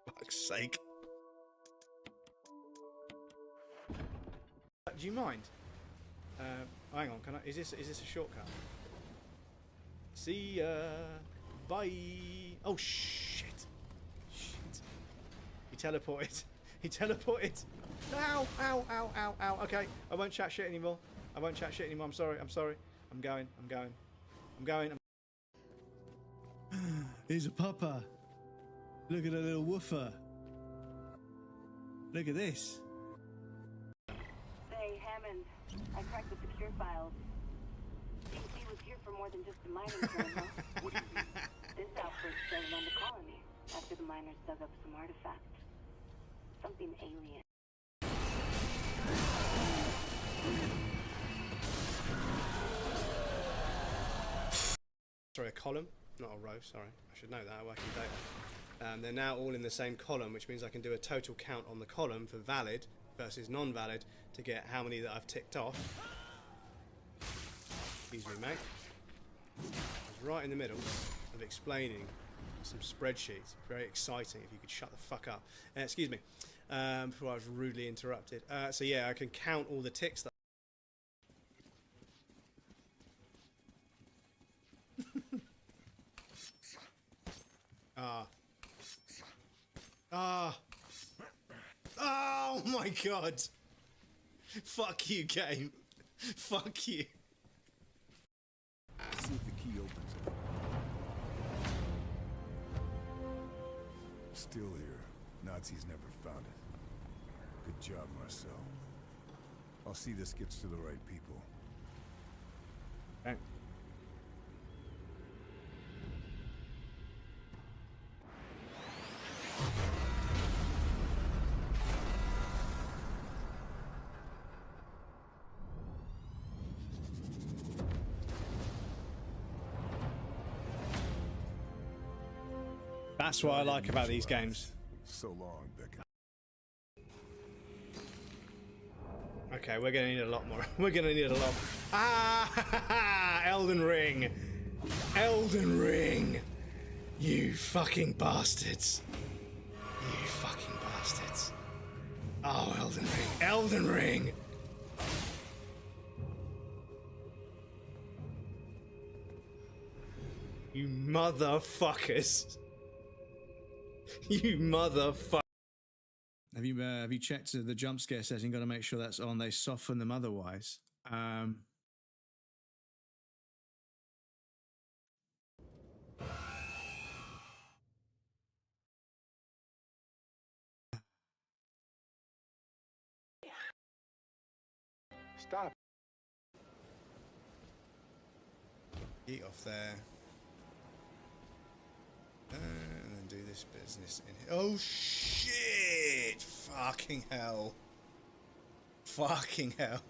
S9: Fuck's sake.
S7: Do you mind? Hang on, is this a shortcut? See ya. Bye. Oh shit. Shit. He teleported. He teleported. Ow, ow, ow, ow, ow. Okay, I won't chat shit anymore. I won't chat shit anymore. I'm sorry. I'm sorry. I'm going. I'm going. I'm going.
S1: Here's a pupper. Look at a little woofer. Look at this.
S10: Say, Hammond, I cracked the secure files. DC was here for more than just a mining term, huh?
S3: What do you mean?
S10: This outbreak started on the colony after the miners dug up some artifact. Something alien.
S9: Sorry, a column, not a row, sorry. I should know that, I work in data. They're now all in the same column, which means I can do a total count on the column for valid versus non-valid to get how many that I've ticked off. Excuse me, mate. I was right in the middle of explaining some spreadsheets. Very exciting if you could shut the fuck up. Excuse me, before I was rudely interrupted. So yeah, I can count all the ticks that Oh my god! Fuck you, game. Fuck you.
S4: See if the key opens it. Still here. Nazis never found it. Good job, Marcel. I'll see this gets to the right people.
S7: Okay.
S1: That's what I like about these games.
S4: So long, Beckett.
S9: Okay, we're gonna need a lot more. We're gonna need a lot. Ah, Elden Ring, Elden Ring, you fucking bastards, you fucking bastards. Oh, Elden Ring, Elden Ring. You motherfuckers. You motherfucker.
S1: Have you checked the jump scare setting? Got to make sure that's on. They soften them otherwise.
S4: Stop.
S9: Eat off there. And then do this business in here. Oh shit! Fucking hell. Fucking hell.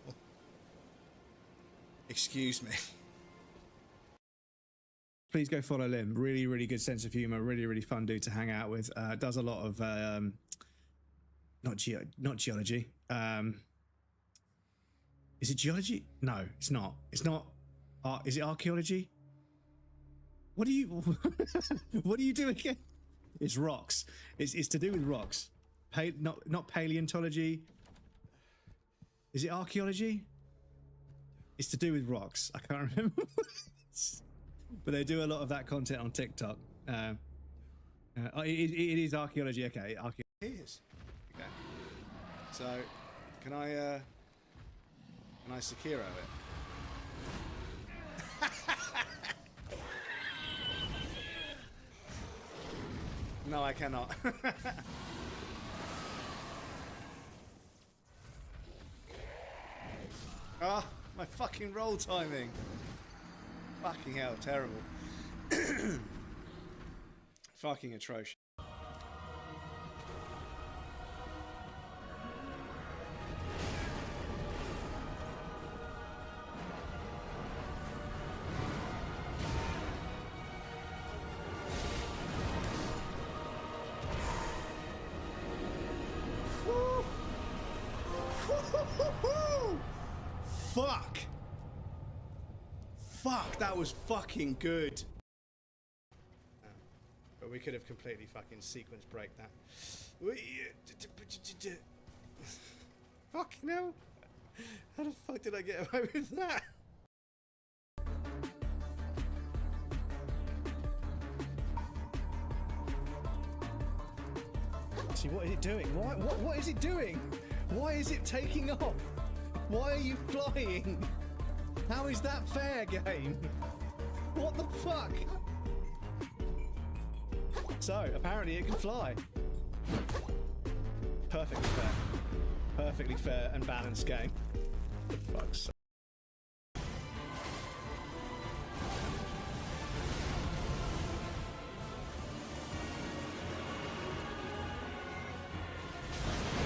S9: Excuse me.
S1: Please go follow Lim. Really, really good sense of humor. Really, really fun dude to hang out with. Does a lot of not geology. Is it geology? No, it's not. It's not. Is it archaeology? What do you? What do you do again? It's rocks. It's to do with rocks. Not paleontology. Is it archaeology? It's to do with rocks. I can't remember. But they do a lot of that content on TikTok. It is archaeology. Okay, archaeology.
S9: It is. Okay. So, can I Sekiro it?
S7: No, I cannot. Ah, my fucking roll timing. Fucking hell, terrible. Fucking atrocious. Fuck! Fuck, that was fucking good.
S9: But we could have completely fucking sequence break that. Fucking hell. How the fuck did I get away with that? See, what is it doing? What is it doing? Why is it taking off? Why are you flying? How is that fair, game? What the fuck? So, apparently it can fly. Perfectly fair. Perfectly fair and balanced game. For fuck's sake.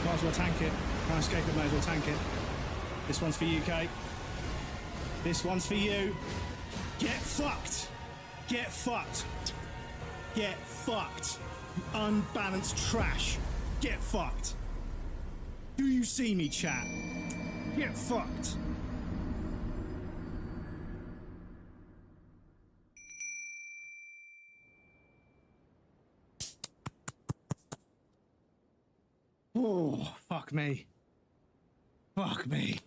S9: Might as well tank it. Can't escape it, might as well tank it. This one's for you, Kate. This one's for you. Get fucked. Get fucked. Get fucked. Unbalanced trash. Get fucked. Do you see me, chat? Get fucked. Oh, fuck me. Fuck me.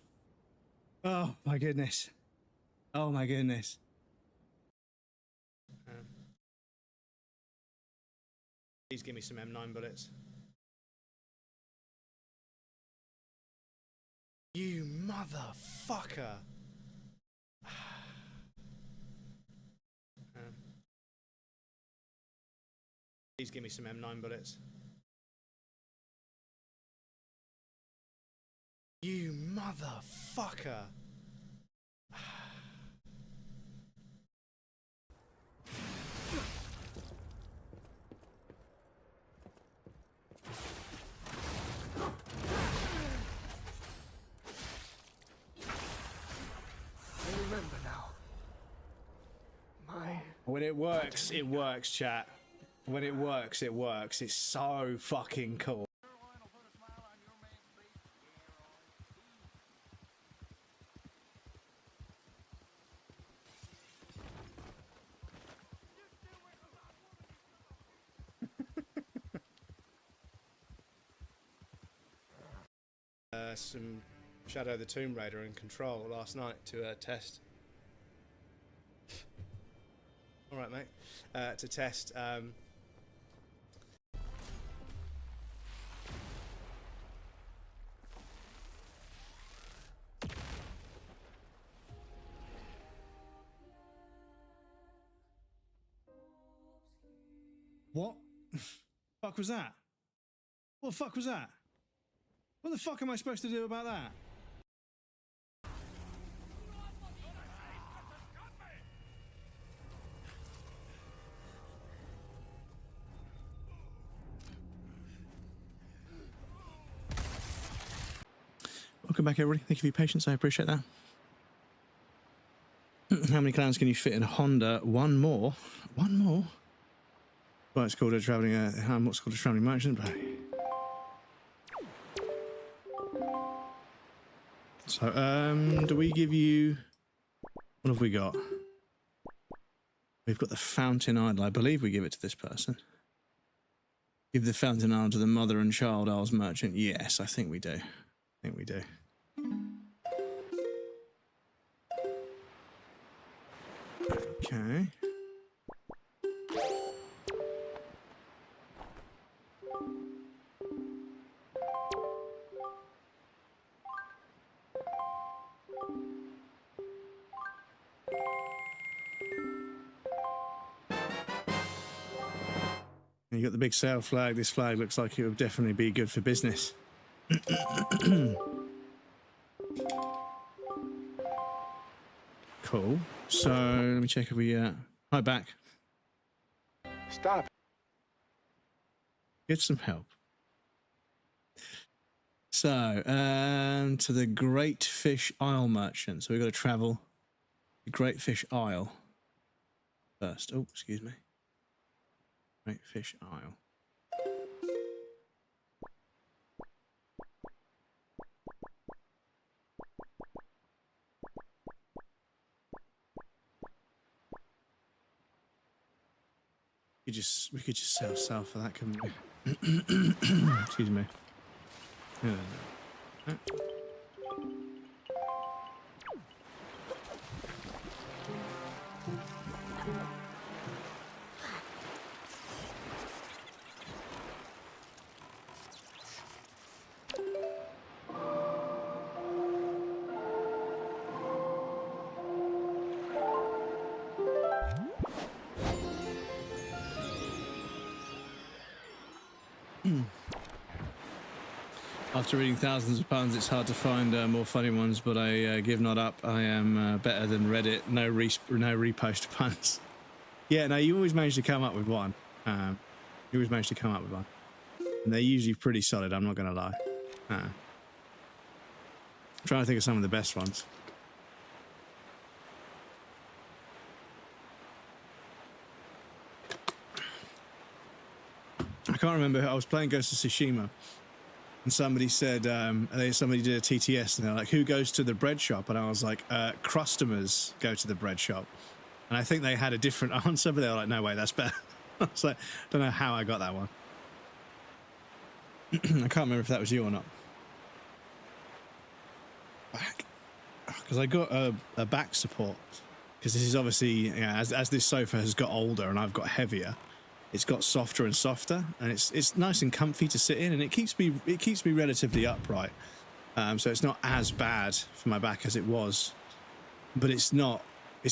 S9: Oh, my goodness. Oh, my goodness. Please give me some M9 bullets. You motherfucker. Please give me some M9 bullets. You motherfucker.
S4: Remember now.
S9: When it works, chat. When it works, it works. It's so fucking cool. Some Shadow the Tomb Raider and Control last night to test. All right, mate. To test. What? Fuck was that? What the fuck was that? What the fuck am I supposed to do about that? Welcome back, everybody. Thank you for your patience. I appreciate that. How many clowns can you fit in a Honda? One more. One more? Well, it's called a traveling. What's called a traveling merchant? So, do we give you... What have we got? We've got the Fountain Idol. I believe we give it to this person. Give the Fountain Idol to the Mother and Child Isles Merchant. Yes, I think we do. I think we do. Okay.
S1: got the big sail flag. This flag looks like it would definitely be good for business. Cool. So let me check if we hi back.
S3: Stop.
S1: Get some help. So to the Great Fish Isle merchant. So we've got to travel the Great Fish Isle first. Oh, excuse me. Great Fish Isle. We could just sell south for that, couldn't we? Excuse me. Yeah. After reading thousands of puns, it's hard to find more funny ones, but I give not up. I am better than Reddit. No repost puns. Yeah, no, you always manage to come up with one. You always manage to come up with one. And they're usually pretty solid, I'm not going to lie. I'm trying to think of some of the best ones. I can't remember. I was playing Ghost of Tsushima. And somebody said, somebody did a TTS, and they're like, who goes to the bread shop? And I was like, customers go to the bread shop. And I think they had a different answer, but they were like, no way, that's better. I was like, don't know how I got that one. I can't remember if that was you or not. Back. Because I got a back support. Because this is obviously, as this sofa has got older and I've got heavier, it's got softer and softer, and it's nice and comfy to sit in, and it keeps me relatively upright. So it's not as bad for my back as it was, but it's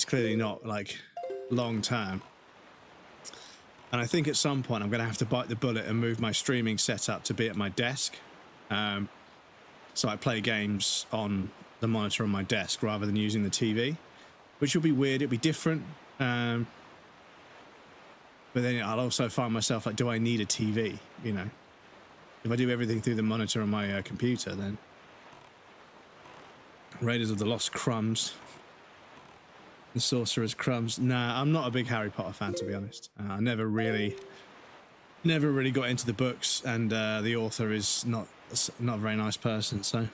S1: clearly not like long term. And I think at some point I'm going to have to bite the bullet and move my streaming setup to be at my desk. So I play games on the monitor on my desk rather than using the TV, which will be weird. It'll be different. But then I'll also find myself like, do I need a TV? You know, if I do everything through the monitor on my computer, then Raiders of the Lost Crumbs, the Sorcerer's Crumbs. Nah, I'm not a big Harry Potter fan, to be honest. I never really got into the books, and the author is not a very nice person. So,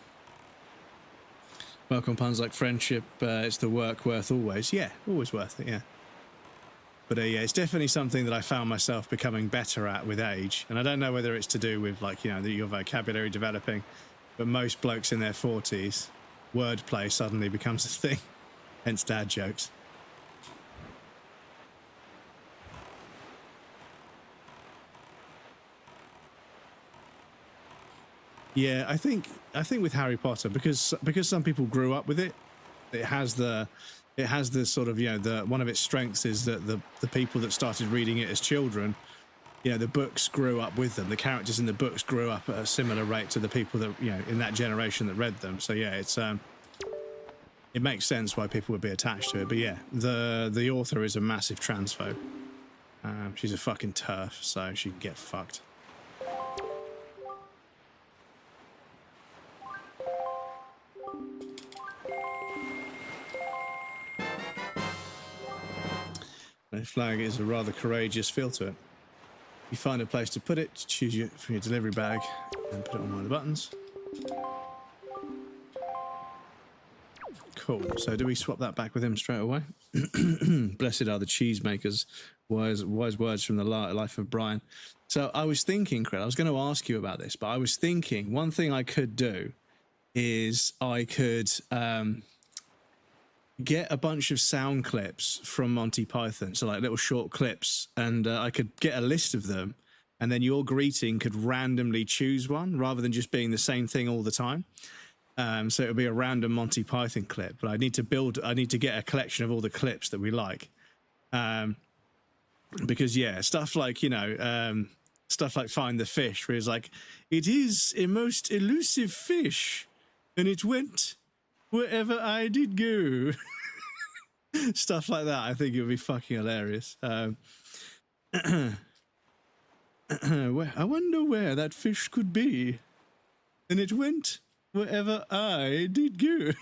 S1: welcome puns like friendship. It's the work worth always. Yeah, always worth it. Yeah. But yeah, it's definitely something that I found myself becoming better at with age. And I don't know whether it's to do with, like, you know, your vocabulary developing, but most blokes in their 40s, wordplay suddenly becomes a thing. Hence dad jokes. Yeah, I think with Harry Potter, because some people grew up with it, it has the sort of, you know, one of its strengths is that the people that started reading it as children, you know, the books grew up with them. The characters in the books grew up at a similar rate to the people that, you know, in that generation that read them. So yeah, it's it makes sense why people would be attached to it. But yeah, the author is a massive transphobe. She's a fucking TERF, so she can get fucked. The flag is a rather courageous feel to it. You find a place to put it, choose from your delivery bag, and put it on one of the buttons. Cool. So do we swap that back with him straight away? Blessed are the cheesemakers. Wise words from the life of Brian. So I was thinking, Creel, I was going to ask you about this, but I was thinking one thing I could do is I could get a bunch of sound clips from Monty Python, so like little short clips, and I could get a list of them, and then your greeting could randomly choose one rather than just being the same thing all the time. So it would be a random Monty Python clip, but I need to get a collection of all the clips that we like. Because yeah, stuff like, you know, Stuff like Find the Fish, where it's like, it is a most elusive fish, and it went wherever I did go. Stuff like that. I think it would be fucking hilarious. I wonder where that fish could be, and it went wherever I did go.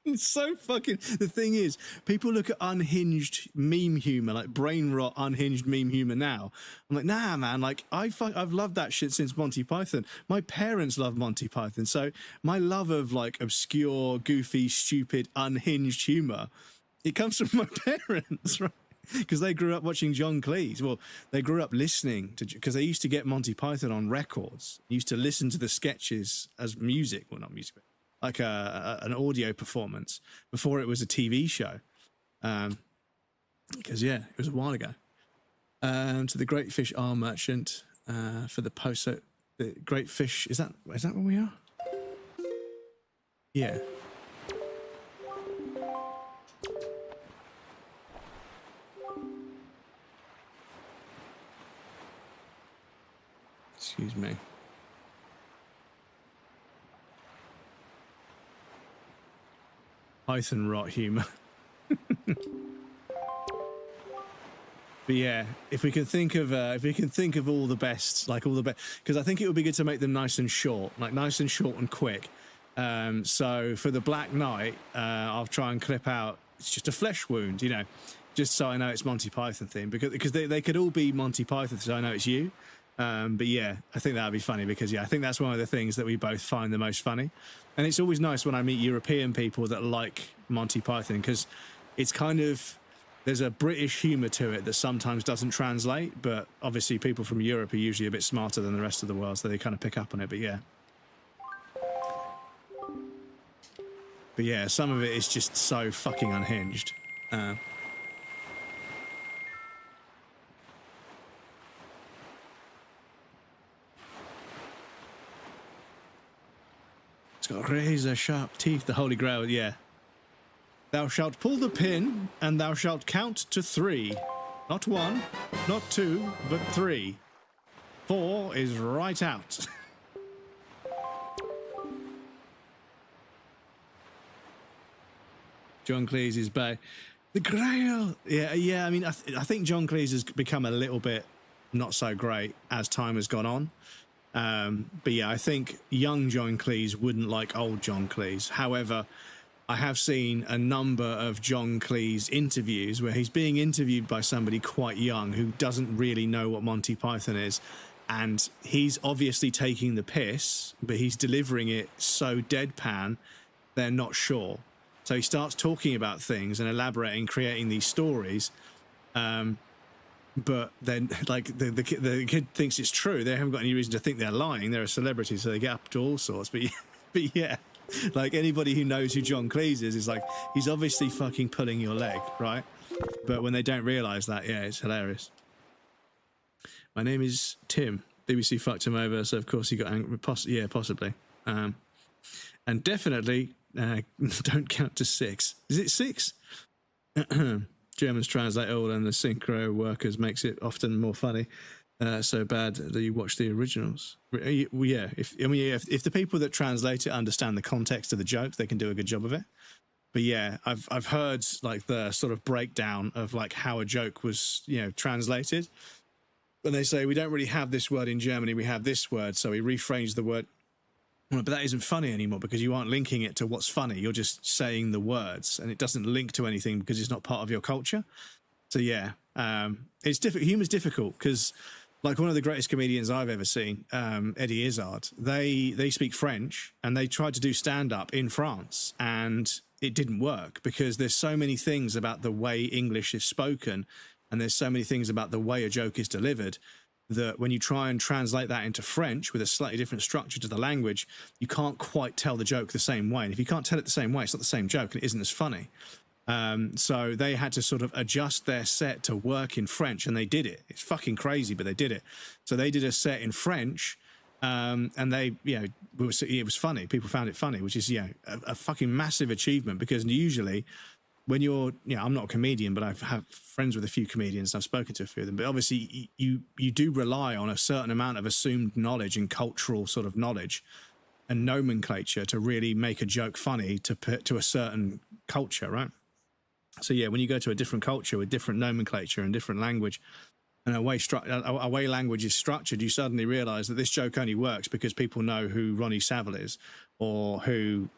S1: It's so fucking... The thing is, people look at unhinged meme humor, like brain rot unhinged meme humor now. I'm like, nah, man, like, I've loved that shit since Monty Python. My parents love Monty Python, so my love of, like, obscure, goofy, stupid, unhinged humor, it comes from my parents, right? Because they grew up watching John Cleese. Well, they grew up listening to... Because they used to get Monty Python on records. Used to listen to the sketches as music. Well, not music, but like an audio performance before it was a TV show. Because, yeah, it was a while ago. To the Great Fish R Merchant for the post... So the Great Fish... Is that where we are? Yeah. Excuse me. Python rot humor. But yeah, if we can think of all the best, like all the best, because I think it would be good to make them nice and short, and quick. So for the Black Knight, I'll try and clip out. It's just a flesh wound, you know, just so I know it's Monty Python theme, because they could all be Monty Python, so I know it's you. But yeah, I think that would be funny because, yeah, I think that's one of the things that we both find the most funny. And it's always nice when I meet European people that like Monty Python, because it's kind of, there's a British humour to it that sometimes doesn't translate, but obviously people from Europe are usually a bit smarter than the rest of the world, so they kind of pick up on it, but yeah. But yeah, some of it is just so fucking unhinged. It's got razor-sharp teeth, the Holy Grail, yeah. Thou shalt pull the pin, and thou shalt count to 3. Not 1, not 2, but 3. 4 is right out. John Cleese is back. The Grail! Yeah, I mean, I think John Cleese has become a little bit not so great as time has gone on. But yeah, I think young John Cleese wouldn't like old John Cleese. However, I have seen a number of John Cleese interviews where he's being interviewed by somebody quite young who doesn't really know what Monty Python is. And he's obviously taking the piss, but he's delivering it so deadpan, they're not sure. So he starts talking about things and elaborating, creating these stories. But then, like, the kid thinks it's true. They haven't got any reason to think they're lying. They're a celebrity, so they get up to all sorts. But yeah, like, anybody who knows who John Cleese is like, he's obviously fucking pulling your leg, right? But when they don't realise that, yeah, it's hilarious. My name is Tim. BBC fucked him over, so of course he got angry. Yeah, possibly. And definitely don't count to 6. Is it 6? Germans translate all, and the synchro workers makes it often more funny. So bad that you watch the originals. Yeah, if the people that translate it understand the context of the joke, they can do a good job of it. But yeah, I've heard like the sort of breakdown of like how a joke was, you know, translated. And they say, we don't really have this word in Germany, we have this word, so we rephrase the word. Well, but that isn't funny anymore because you aren't linking it to what's funny. You're just saying the words, and it doesn't link to anything because it's not part of your culture. So yeah, it's difficult. Humor's difficult because, like, one of the greatest comedians I've ever seen, Eddie Izzard, they speak French, and they tried to do stand-up in France, and it didn't work because there's so many things about the way English is spoken, and there's so many things about the way a joke is delivered, that when you try and translate that into French with a slightly different structure to the language, you can't quite tell the joke the same way. And if you can't tell it the same way, it's not the same joke and it isn't as funny. So they had to sort of adjust their set to work in French, and they did it. It's fucking crazy, but they did it. So they did a set in French, and they, you know, it was funny. People found it funny, which is, you know, a fucking massive achievement, because usually when you're, I'm not a comedian, but I have friends with a few comedians. And I've spoken to a few of them. But obviously, you do rely on a certain amount of assumed knowledge and cultural sort of knowledge and nomenclature to really make a joke funny to put to a certain culture, right? So yeah, when you go to a different culture with different nomenclature and different language, and a way language is structured, you suddenly realise that this joke only works because people know who Ronnie Savile is, or who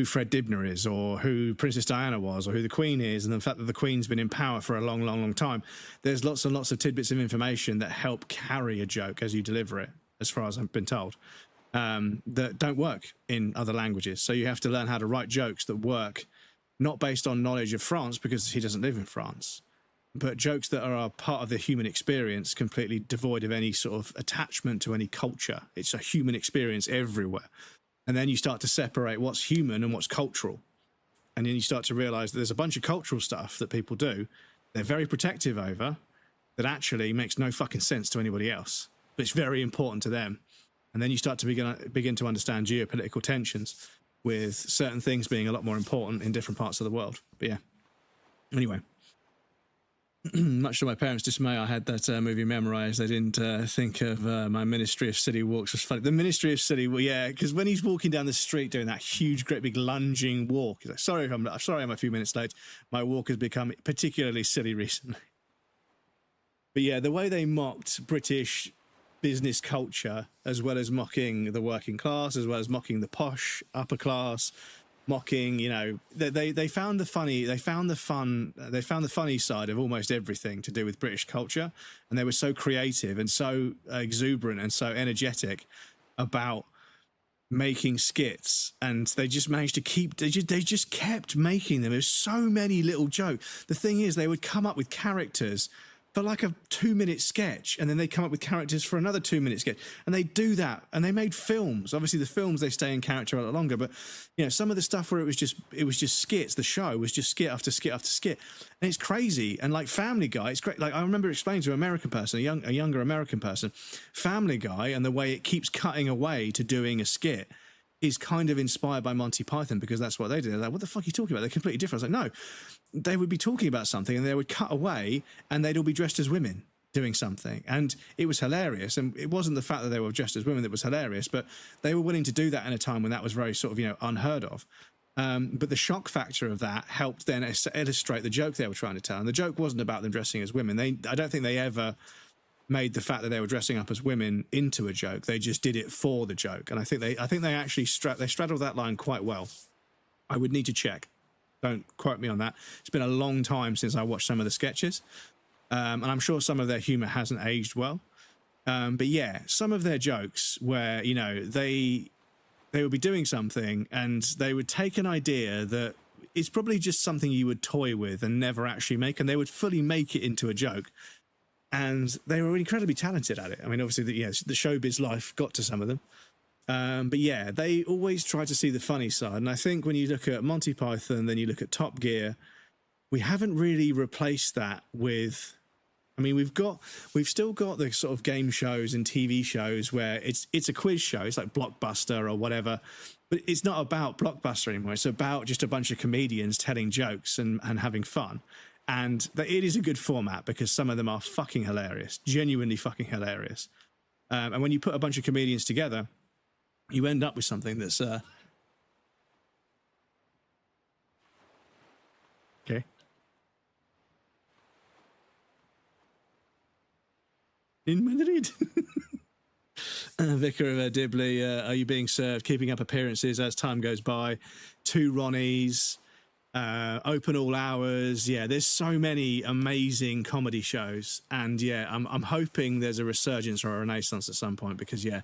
S1: Fred Dibner is, or who Princess Diana was, or who the Queen is, and the fact that the Queen's been in power for a long, long, long time. There's lots and lots of tidbits of information that help carry a joke as you deliver it, as far as I've been told, that don't work in other languages. So you have to learn how to write jokes that work, not based on knowledge of France, because he doesn't live in France, but jokes that are a part of the human experience, completely devoid of any sort of attachment to any culture. It's a human experience everywhere. And then you start to separate what's human and what's cultural. And then you start to realize that there's a bunch of cultural stuff that people do, they're very protective over, that actually makes no fucking sense to anybody else, but it's very important to them. And then you start to begin to understand geopolitical tensions, with certain things being a lot more important in different parts of the world. But yeah, anyway, much to my parents' dismay, I had that movie memorized. I didn't think of my Ministry of City Walks was funny. The Ministry of City, well, yeah, because when he's walking down the street doing that huge, great big lunging walk, he's like, sorry I'm a few minutes late. My walk has become particularly silly recently. But yeah, the way they mocked British business culture, as well as mocking the working class, as well as mocking the posh upper class, mocking, they found the funny side of almost everything to do with British culture, and they were so creative and so exuberant and so energetic about making skits, and they just managed to keep, they just kept making them. There's so many little jokes. The thing is, they would come up with characters for like a 2-minute sketch, and then they come up with characters for another 2-minute sketch, and they do that, and they made films. Obviously the films, they stay in character a lot longer, but some of the stuff where it was just skits, the show was just skit after skit after skit, and it's crazy. And like Family Guy, it's great. Like I remember explaining to an American person, a younger American person, Family Guy, and the way it keeps cutting away to doing a skit is kind of inspired by Monty Python, because that's what they did. They're like, what the fuck are you talking about? They're completely different. I was like, no, they would be talking about something and they would cut away and they'd all be dressed as women doing something. And it was hilarious. And it wasn't the fact that they were dressed as women that was hilarious, but they were willing to do that in a time when that was very sort of, unheard of. But the shock factor of that helped then illustrate the joke they were trying to tell. And the joke wasn't about them dressing as women. I don't think they ever made the fact that they were dressing up as women into a joke. They just did it for the joke. And I think they actually straddled that line quite well. I would need to check. Don't quote me on that. It's been a long time since I watched some of the sketches. And I'm sure some of their humor hasn't aged well. But yeah, some of their jokes where, they would be doing something and they would take an idea that it's probably just something you would toy with and never actually make, and they would fully make it into a joke. And they were incredibly talented at it. I mean, obviously, the showbiz life got to some of them. But yeah, they always try to see the funny side. And I think when you look at Monty Python, then you look at Top Gear, we haven't really replaced that with... I mean, we've still got the sort of game shows and TV shows where it's a quiz show. It's like Blockbuster or whatever. But it's not about Blockbuster anymore. It's about just a bunch of comedians telling jokes and having fun. And it is a good format because some of them are fucking hilarious, genuinely fucking hilarious. And when you put a bunch of comedians together, you end up with something that's... Okay. In Madrid. Vicar of Dibley, are you being served? Keeping up appearances as time goes by. 2 Ronnies. Open all hours. Yeah, there's so many amazing comedy shows, and yeah, I'm hoping there's a resurgence or a renaissance at some point, because yeah,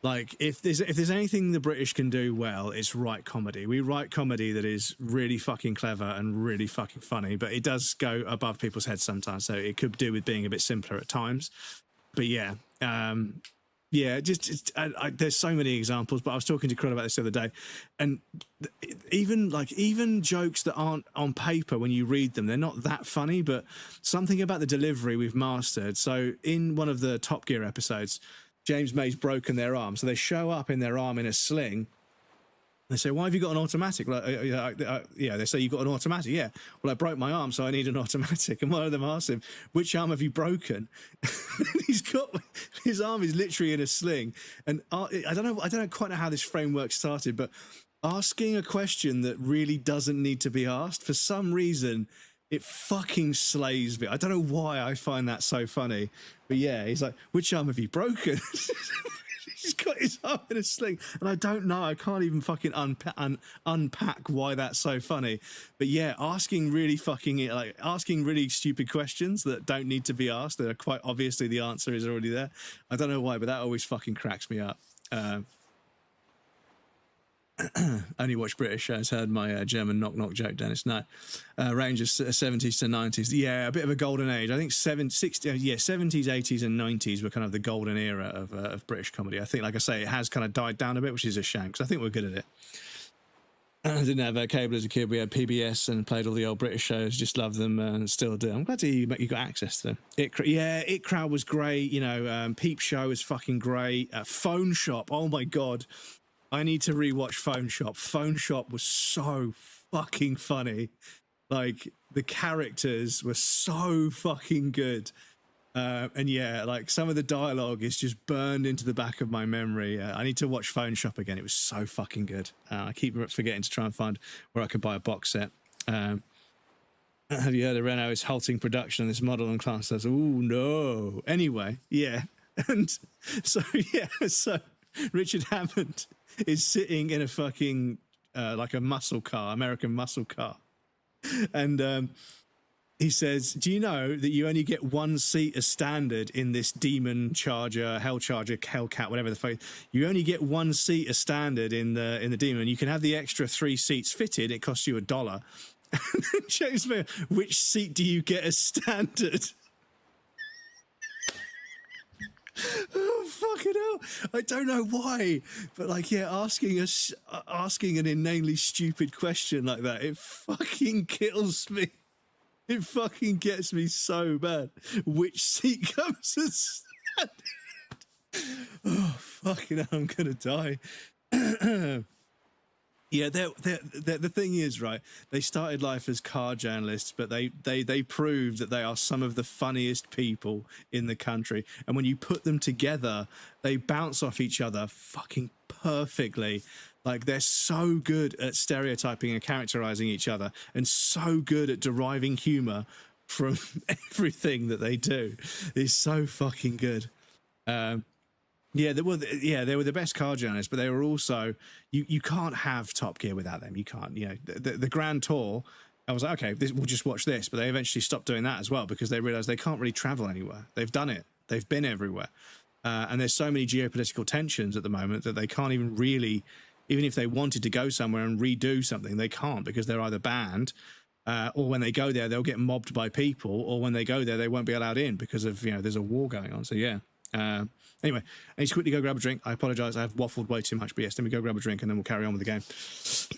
S1: like if there's anything the British can do well, it's write comedy. We write comedy that is really fucking clever and really fucking funny, but it does go above people's heads sometimes, so it could do with being a bit simpler at times. But yeah, there's so many examples, but I was talking to Krill about this the other day, and even jokes that aren't on paper, when you read them, they're not that funny, but something about the delivery we've mastered. So in one of the Top Gear episodes, James May's broken their arm, so they show up in their arm in a sling, They say, why have you got an automatic? Like, yeah, they say, you got an automatic. Yeah. Well, I broke my arm, so I need an automatic. And one of them asks him, which arm have you broken? He's got, his arm is literally in a sling. And I don't know quite know how this framework started, but asking a question that really doesn't need to be asked, for some reason, it fucking slays me. I don't know why I find that so funny. But yeah, he's like, which arm have you broken? He's got his arm in a sling, and I don't know. I can't even fucking unpack why that's so funny. But yeah, asking really stupid questions that don't need to be asked. That are quite obviously the answer is already there. I don't know why, but that always fucking cracks me up. Only watch British shows. Heard my German knock joke, Dennis. No, range of 70s to 90s. Yeah, a bit of a golden age. I think 70s, 80s, and 90s were kind of the golden era of British comedy. I think, like I say, it has kind of died down a bit, which is a shame because I think we're good at it. I didn't have cable as a kid. We had PBS and played all the old British shows. Just loved them and still do. I'm glad to hear you got access to them. It Crowd was great. You know, Peep Show was fucking great. Phone Shop. Oh my god. I need to rewatch Phone Shop. Phone Shop was so fucking funny. Like, the characters were so fucking good. And yeah, like, some of the dialogue is just burned into the back of my memory. I need to watch Phone Shop again. It was so fucking good. I keep forgetting to try and find where I could buy a box set. Have you heard of Renault is halting production on this model? And class says, oh no. Anyway, yeah. And so, yeah, so Richard Hammond is sitting in a fucking like a muscle car, American muscle car, and he says, do you know that you only get one seat as standard in this Demon Charger, Hellcat, whatever the fuck? You only get one seat as standard in the Demon. You can have the extra 3 seats fitted. It costs you $1. And then James Mayer, which seat do you get as standard? Oh, fucking hell. I don't know why, but like, yeah, asking an inanely stupid question like that, it fucking kills me. It fucking gets me so bad. Which seat comes as standard? Oh, fucking hell, I'm gonna die. Yeah, the thing is, right, they started life as car journalists, but they proved that they are some of the funniest people in the country. And when you put them together, they bounce off each other fucking perfectly. Like, they're so good at stereotyping and characterizing each other and so good at deriving humor from everything that they do. It's so fucking good. Yeah, they were the best car journalists, but they were also, you can't have Top Gear without them. You can't, you know, the Grand Tour, I was like, okay, we'll just watch this. But they eventually stopped doing that as well because they realized they can't really travel anywhere. They've done it. They've been everywhere. And there's so many geopolitical tensions at the moment that they can't even really, even if they wanted to go somewhere and redo something, they can't because they're either banned or when they go there, they'll get mobbed by people, or when they go there, they won't be allowed in because of, you know, there's a war going on. So, yeah. Anyway, I need to quickly go grab a drink. I apologise, I've waffled way too much, but yes, let me go grab a drink and then we'll carry on with the game.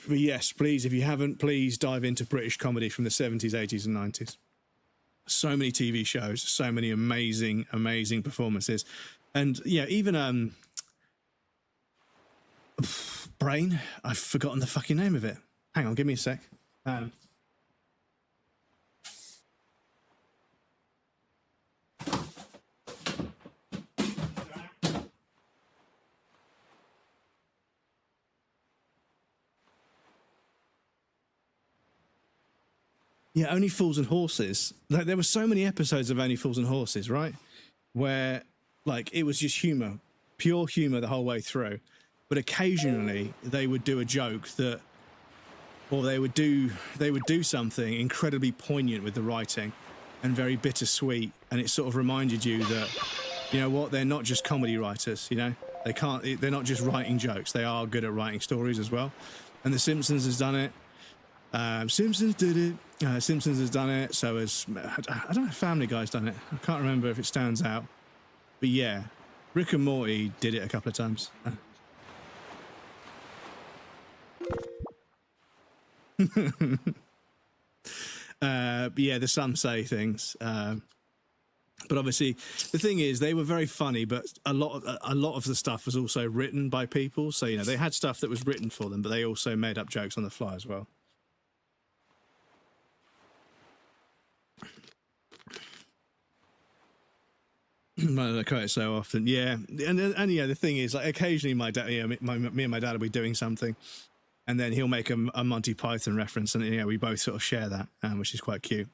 S1: But yes, please, if you haven't, please dive into British comedy from the 70s, 80s and 90s. So many TV shows, so many amazing, amazing performances. And yeah, even Brain, I've forgotten the fucking name of it. Hang on, give me a sec. Yeah, Only Fools and Horses. Like, there were so many episodes of Only Fools and Horses, right? Where, like, it was just humour, pure humour the whole way through. But occasionally they would do a joke that, or they would do something incredibly poignant with the writing and very bittersweet. And it sort of reminded you that, you know what, they're not just comedy writers, you know? They're not just writing jokes. They are good at writing stories as well. And The Simpsons has done it. Simpsons did it. Simpsons has done it. So has, I don't know if Family Guy's done it. I can't remember if it stands out. But yeah, Rick and Morty did it a couple of times. But yeah, the Some Say things. But obviously, the thing is, they were very funny, but a lot of the stuff was also written by people. So, you know, they had stuff that was written for them, but they also made up jokes on the fly as well. I quote it so often, yeah. And yeah, the thing is, like, occasionally my dad, you know, me and my dad will be doing something, and then he'll make a Monty Python reference, and, you know, we both sort of share that, which is quite cute.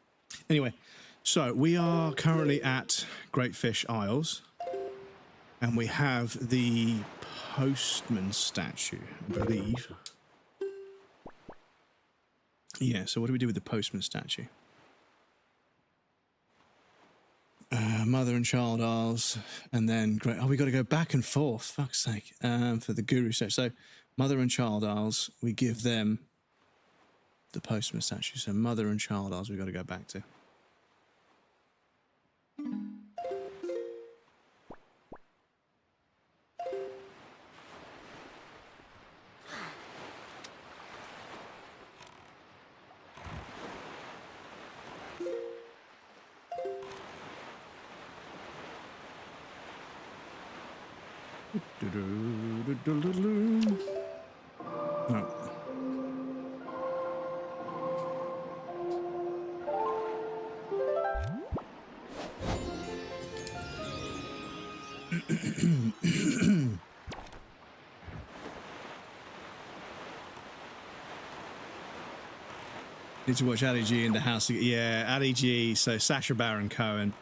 S1: Anyway, so we are currently at Great Fish Isles, and we have the postman statue, I believe. Yeah, so what do we do with the postman statue? Mother and Child Isles, and then great. Oh, we got to go back and forth. Fuck's sake! For the Guru statue. So, Mother and Child Isles, we give them the postman statue. So, Mother and Child Isles, we got to go back to. No. Need to watch Ali G in the house. Yeah, Ali G. So Sacha Baron Cohen.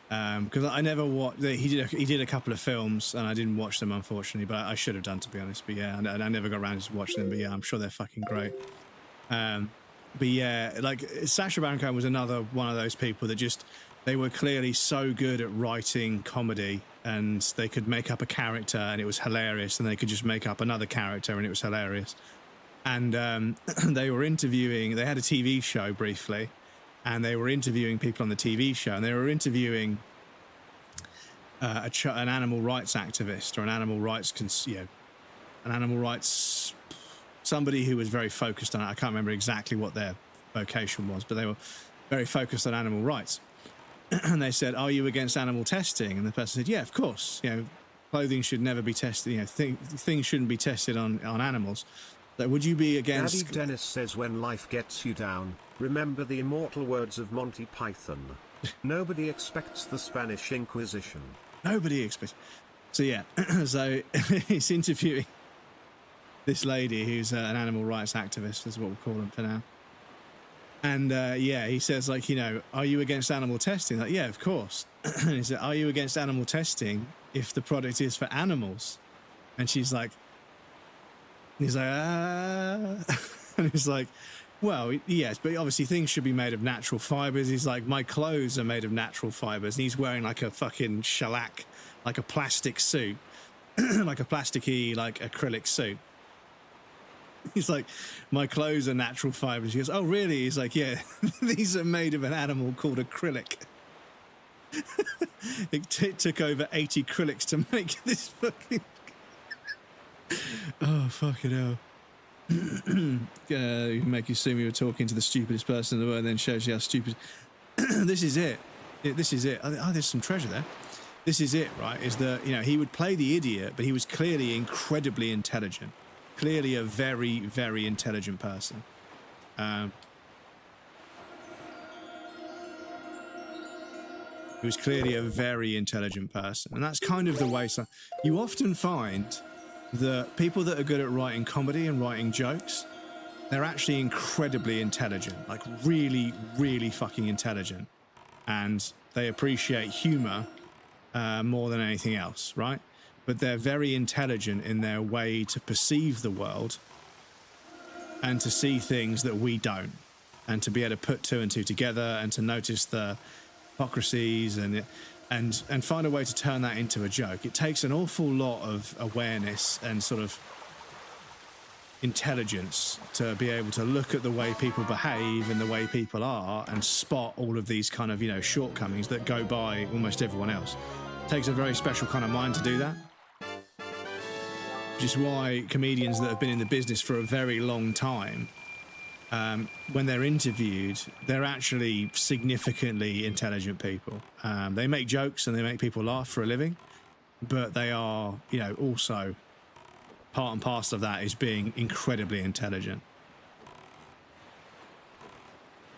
S1: Because I never watched. He did a couple of films, and I didn't watch them, unfortunately. But I should have done, to be honest. But yeah, and I never got around to watching them. But yeah, I'm sure they're fucking great. But yeah, like Sacha Baron Cohen was another one of those people that just, they were clearly so good at writing comedy, and they could make up a character and it was hilarious, and they could just make up another character and it was hilarious. And they were interviewing. They had a TV show briefly. And they were interviewing people on the TV show, and they were interviewing an animal rights activist or an animal rights, somebody who was very focused on it. I can't remember exactly what their vocation was, but they were very focused on animal rights. And they said, "Are you against animal testing?" And the person said, "Yeah, of course. You know, clothing should never be tested. You know, things shouldn't be tested on animals. So would you be against?"
S8: Daddy Dennis says, when life gets you down, remember the immortal words of Monty Python. Nobody expects the Spanish Inquisition.
S1: Nobody expects. So yeah, so he's interviewing this lady who's an animal rights activist, is what we'll call him for now. And yeah, he says, like, you know, "Are you against animal testing?" Like, "Yeah, of course." And he said, "Are you against animal testing if the product is for animals?" And she's like, he's like, and he's like, "Well, yes, but obviously things should be made of natural fibers." He's like, "My clothes are made of natural fibers." And he's wearing like a fucking shellac, like a plastic suit, like a plasticky, like acrylic suit. He's like, "My clothes are natural fibers." He goes, "Oh, really?" He's like, "Yeah, these are made of an animal called acrylic." It took over 80 acrylics to make this fucking... Oh, fucking hell. Make you assume you were talking to the stupidest person in the world, and then shows you how stupid. This is it. This is it. Oh, there's some treasure there. This is it, right? Is that, you know, he would play the idiot, but he was clearly incredibly intelligent. Clearly a very, very intelligent person. He was clearly a very intelligent person, and that's kind of the way. So you often find that people that are good at writing comedy and writing jokes, they're actually incredibly intelligent, like really, really fucking intelligent. And they appreciate humor more than anything else, right? But they're very intelligent in their way to perceive the world and to see things that we don't, and to be able to put two and two together and to notice the hypocrisies and find a way to turn that into a joke. It takes an awful lot of awareness and sort of intelligence to be able to look at the way people behave and the way people are and spot all of these kind of, you know, shortcomings that go by almost everyone else. It takes a very special kind of mind to do that. Which is why comedians that have been in the business for a very long time when they're interviewed, they're actually significantly intelligent people. They make jokes and they make people laugh for a living, but they are, you know, also part and parcel of that is being incredibly intelligent.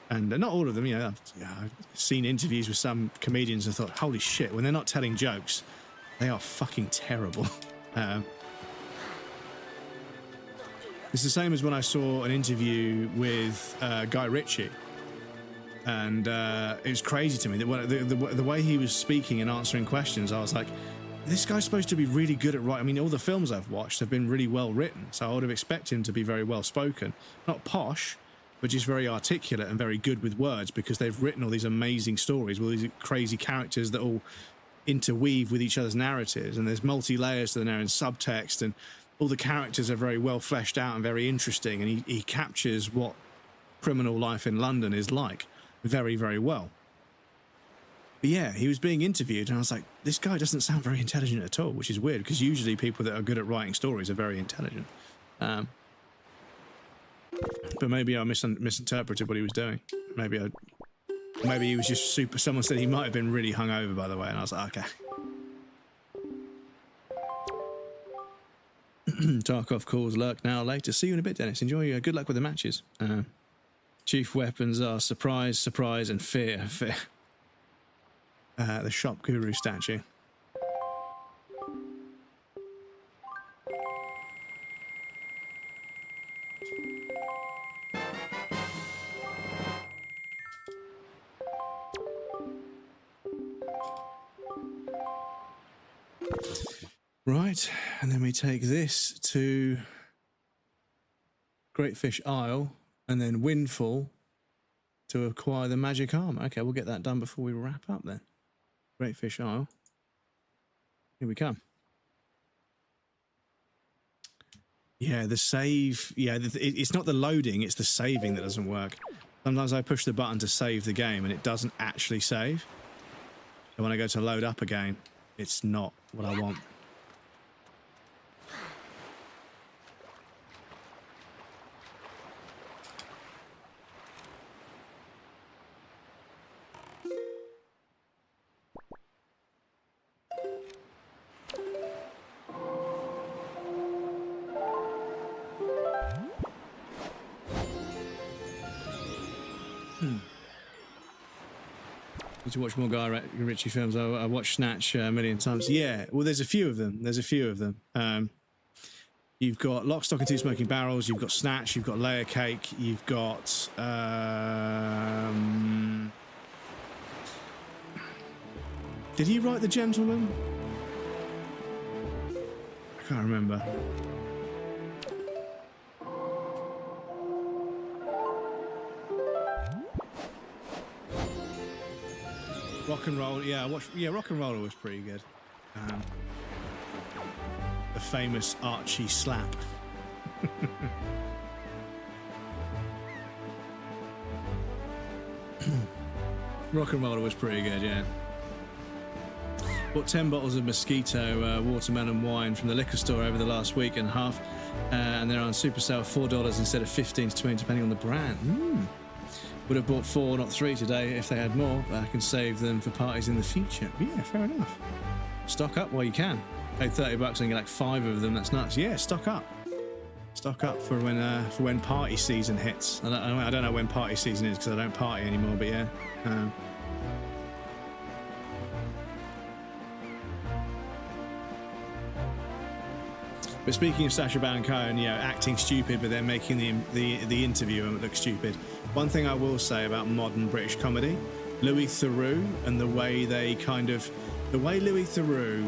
S1: And not all of them, you know, I've seen interviews with some comedians and thought, holy shit, when they're not telling jokes, they are fucking terrible. It's the same as when I saw an interview with Guy Ritchie. And it was crazy to me that the way he was speaking and answering questions, I was like, this guy's supposed to be really good at writing. I mean, all the films I've watched have been really well written, so I would have expected him to be very well spoken. Not posh, but just very articulate and very good with words, because they've written all these amazing stories with these crazy characters that all interweave with each other's narratives, and there's multi-layers to the narrative, subtext, and all the characters are very well fleshed out and very interesting, and he captures what criminal life in London is like very, very well. But yeah, he was being interviewed, and I was like, this guy doesn't sound very intelligent at all, which is weird, because usually people that are good at writing stories are very intelligent. But maybe I misinterpreted what he was doing. Maybe he was just super. Someone said he might have been really hungover, by the way, and I was like, okay. Tarkov calls lurk now later. See you in a bit, Dennis. Enjoy. Good luck with the matches. Chief weapons are surprise, surprise, and fear. Fear. The shop guru statue. Right, and then we take this to Great Fish Isle and then Windfall to acquire the magic armor. Okay, we'll get that done before we wrap up then. Great Fish Isle. Here we come. Yeah, the save. Yeah, it's not the loading, it's the saving that doesn't work. Sometimes I push the button to save the game and it doesn't actually save. And when I go to load up again, it's not what I want. To watch more Guy Ritchie films. I watched Snatch a million times. Yeah, well, there's a few of them. You've got Lock, Stock and Two Smoking Barrels. You've got Snatch. You've got Layer Cake. You've got did he write The Gentleman? I can't remember. Rock and Roll, yeah, Rock and Roller was pretty good. The famous Archie slap. Rock and Roller was pretty good, yeah. Bought 10 bottles of Mosquito watermelon wine from the liquor store over the last week and a half, and they're on super sale, $4 instead of 15 to 20, depending on the brand. Would have bought 4, not 3 today if they had more, but I can save them for parties in the future. Yeah, fair enough. Stock up while you can. Paid $30 and get like 5 of them. That's nuts. Yeah, stock up. Stock up for when party season hits. I don't know when party season is because I don't party anymore, but yeah. But speaking of Sacha Baron Cohen, you know, acting stupid, but then making the interviewer look stupid. One thing I will say about modern British comedy, Louis Theroux and the way Louis Theroux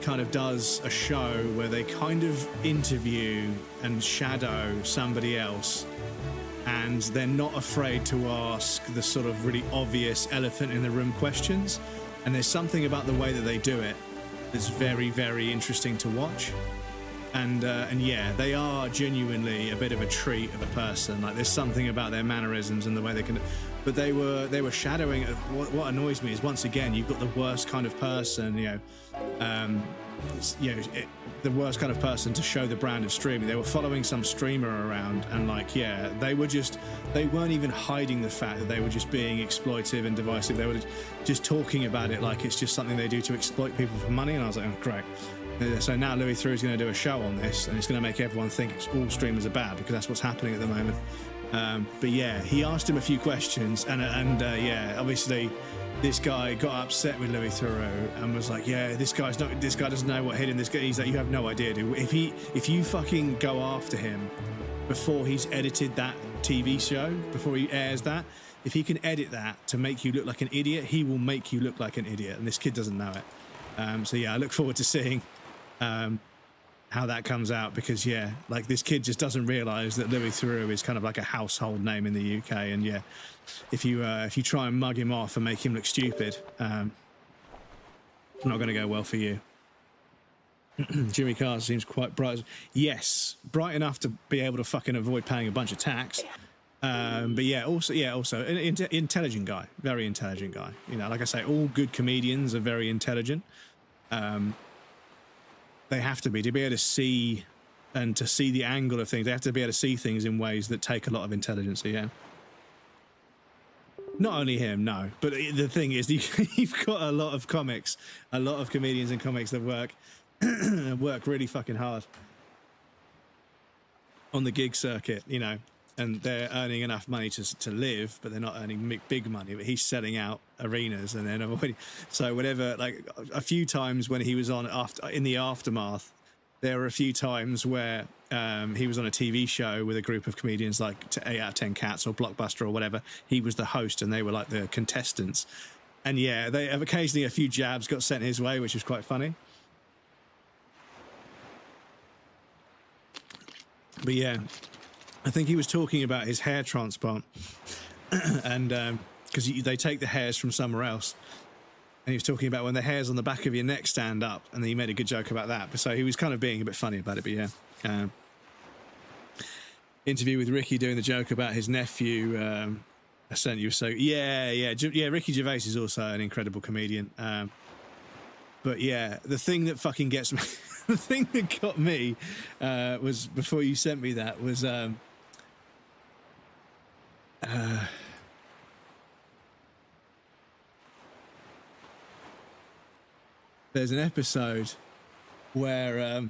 S1: kind of does a show where they kind of interview and shadow somebody else, and they're not afraid to ask the sort of really obvious elephant in the room questions. And there's something about the way that they do it that's very, very interesting to watch. And yeah, they are genuinely a bit of a treat of a person. Like, there's something about their mannerisms and the way they can. but they were shadowing. What annoys me is, once again, you've got the worst kind of person, the worst kind of person to show the brand of streaming. They were following some streamer around, and they weren't even hiding the fact that they were just being exploitive and divisive. They were just talking about it like it's just something they do to exploit people for money. And I was like, oh, great. So now Louis Theroux is going to do a show on this, and it's going to make everyone think all streamers are bad, because that's what's happening at the moment. But yeah, he asked him a few questions, and obviously this guy got upset with Louis Theroux and was like, yeah, this guy doesn't know what hit him. He's like, you have no idea, dude. If you fucking go after him before he's edited that TV show, before he airs that, if he can edit that to make you look like an idiot, he will make you look like an idiot, and this kid doesn't know it. So yeah, I look forward to seeing how that comes out, because this kid just doesn't realize that Louis Theroux is kind of like a household name in the UK, and if you try and mug him off and make him look stupid, it's not going to go well for you. Jimmy Carr seems quite bright. Yes, bright enough to be able to fucking avoid paying a bunch of tax. But also an intelligent guy, very intelligent guy. Like I say, all good comedians are very intelligent. They have to be able to see, and to see the angle of things. They have to be able to see things in ways that take a lot of intelligence. Yeah. Not only him, no. But the thing is, you've got a lot of comics, a lot of comedians and comics that work really fucking hard on the gig circuit, and they're earning enough money to live, but they're not earning big money. But he's selling out arenas, and then avoiding. So whatever, like a few times when he was on in the aftermath, there were a few times where he was on a TV show with a group of comedians, like 8 out of 10 Cats or Blockbuster or whatever. He was the host, and they were like the contestants. And they have occasionally a few jabs got sent his way, which was quite funny. But yeah, I think he was talking about his hair transplant, and because they take the hairs from somewhere else. And he was talking about when the hairs on the back of your neck stand up, and he made a good joke about that. But so he was kind of being a bit funny about it. But yeah, interview with Ricky doing the joke about his nephew. I sent you. So yeah. Ricky Gervais is also an incredible comedian. But yeah, the thing that fucking gets me, the thing that got me was, before you sent me that, was there's an episode where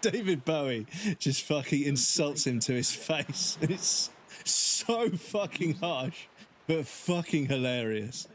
S1: David Bowie just fucking insults him to his face, and it's so fucking harsh, but fucking hilarious.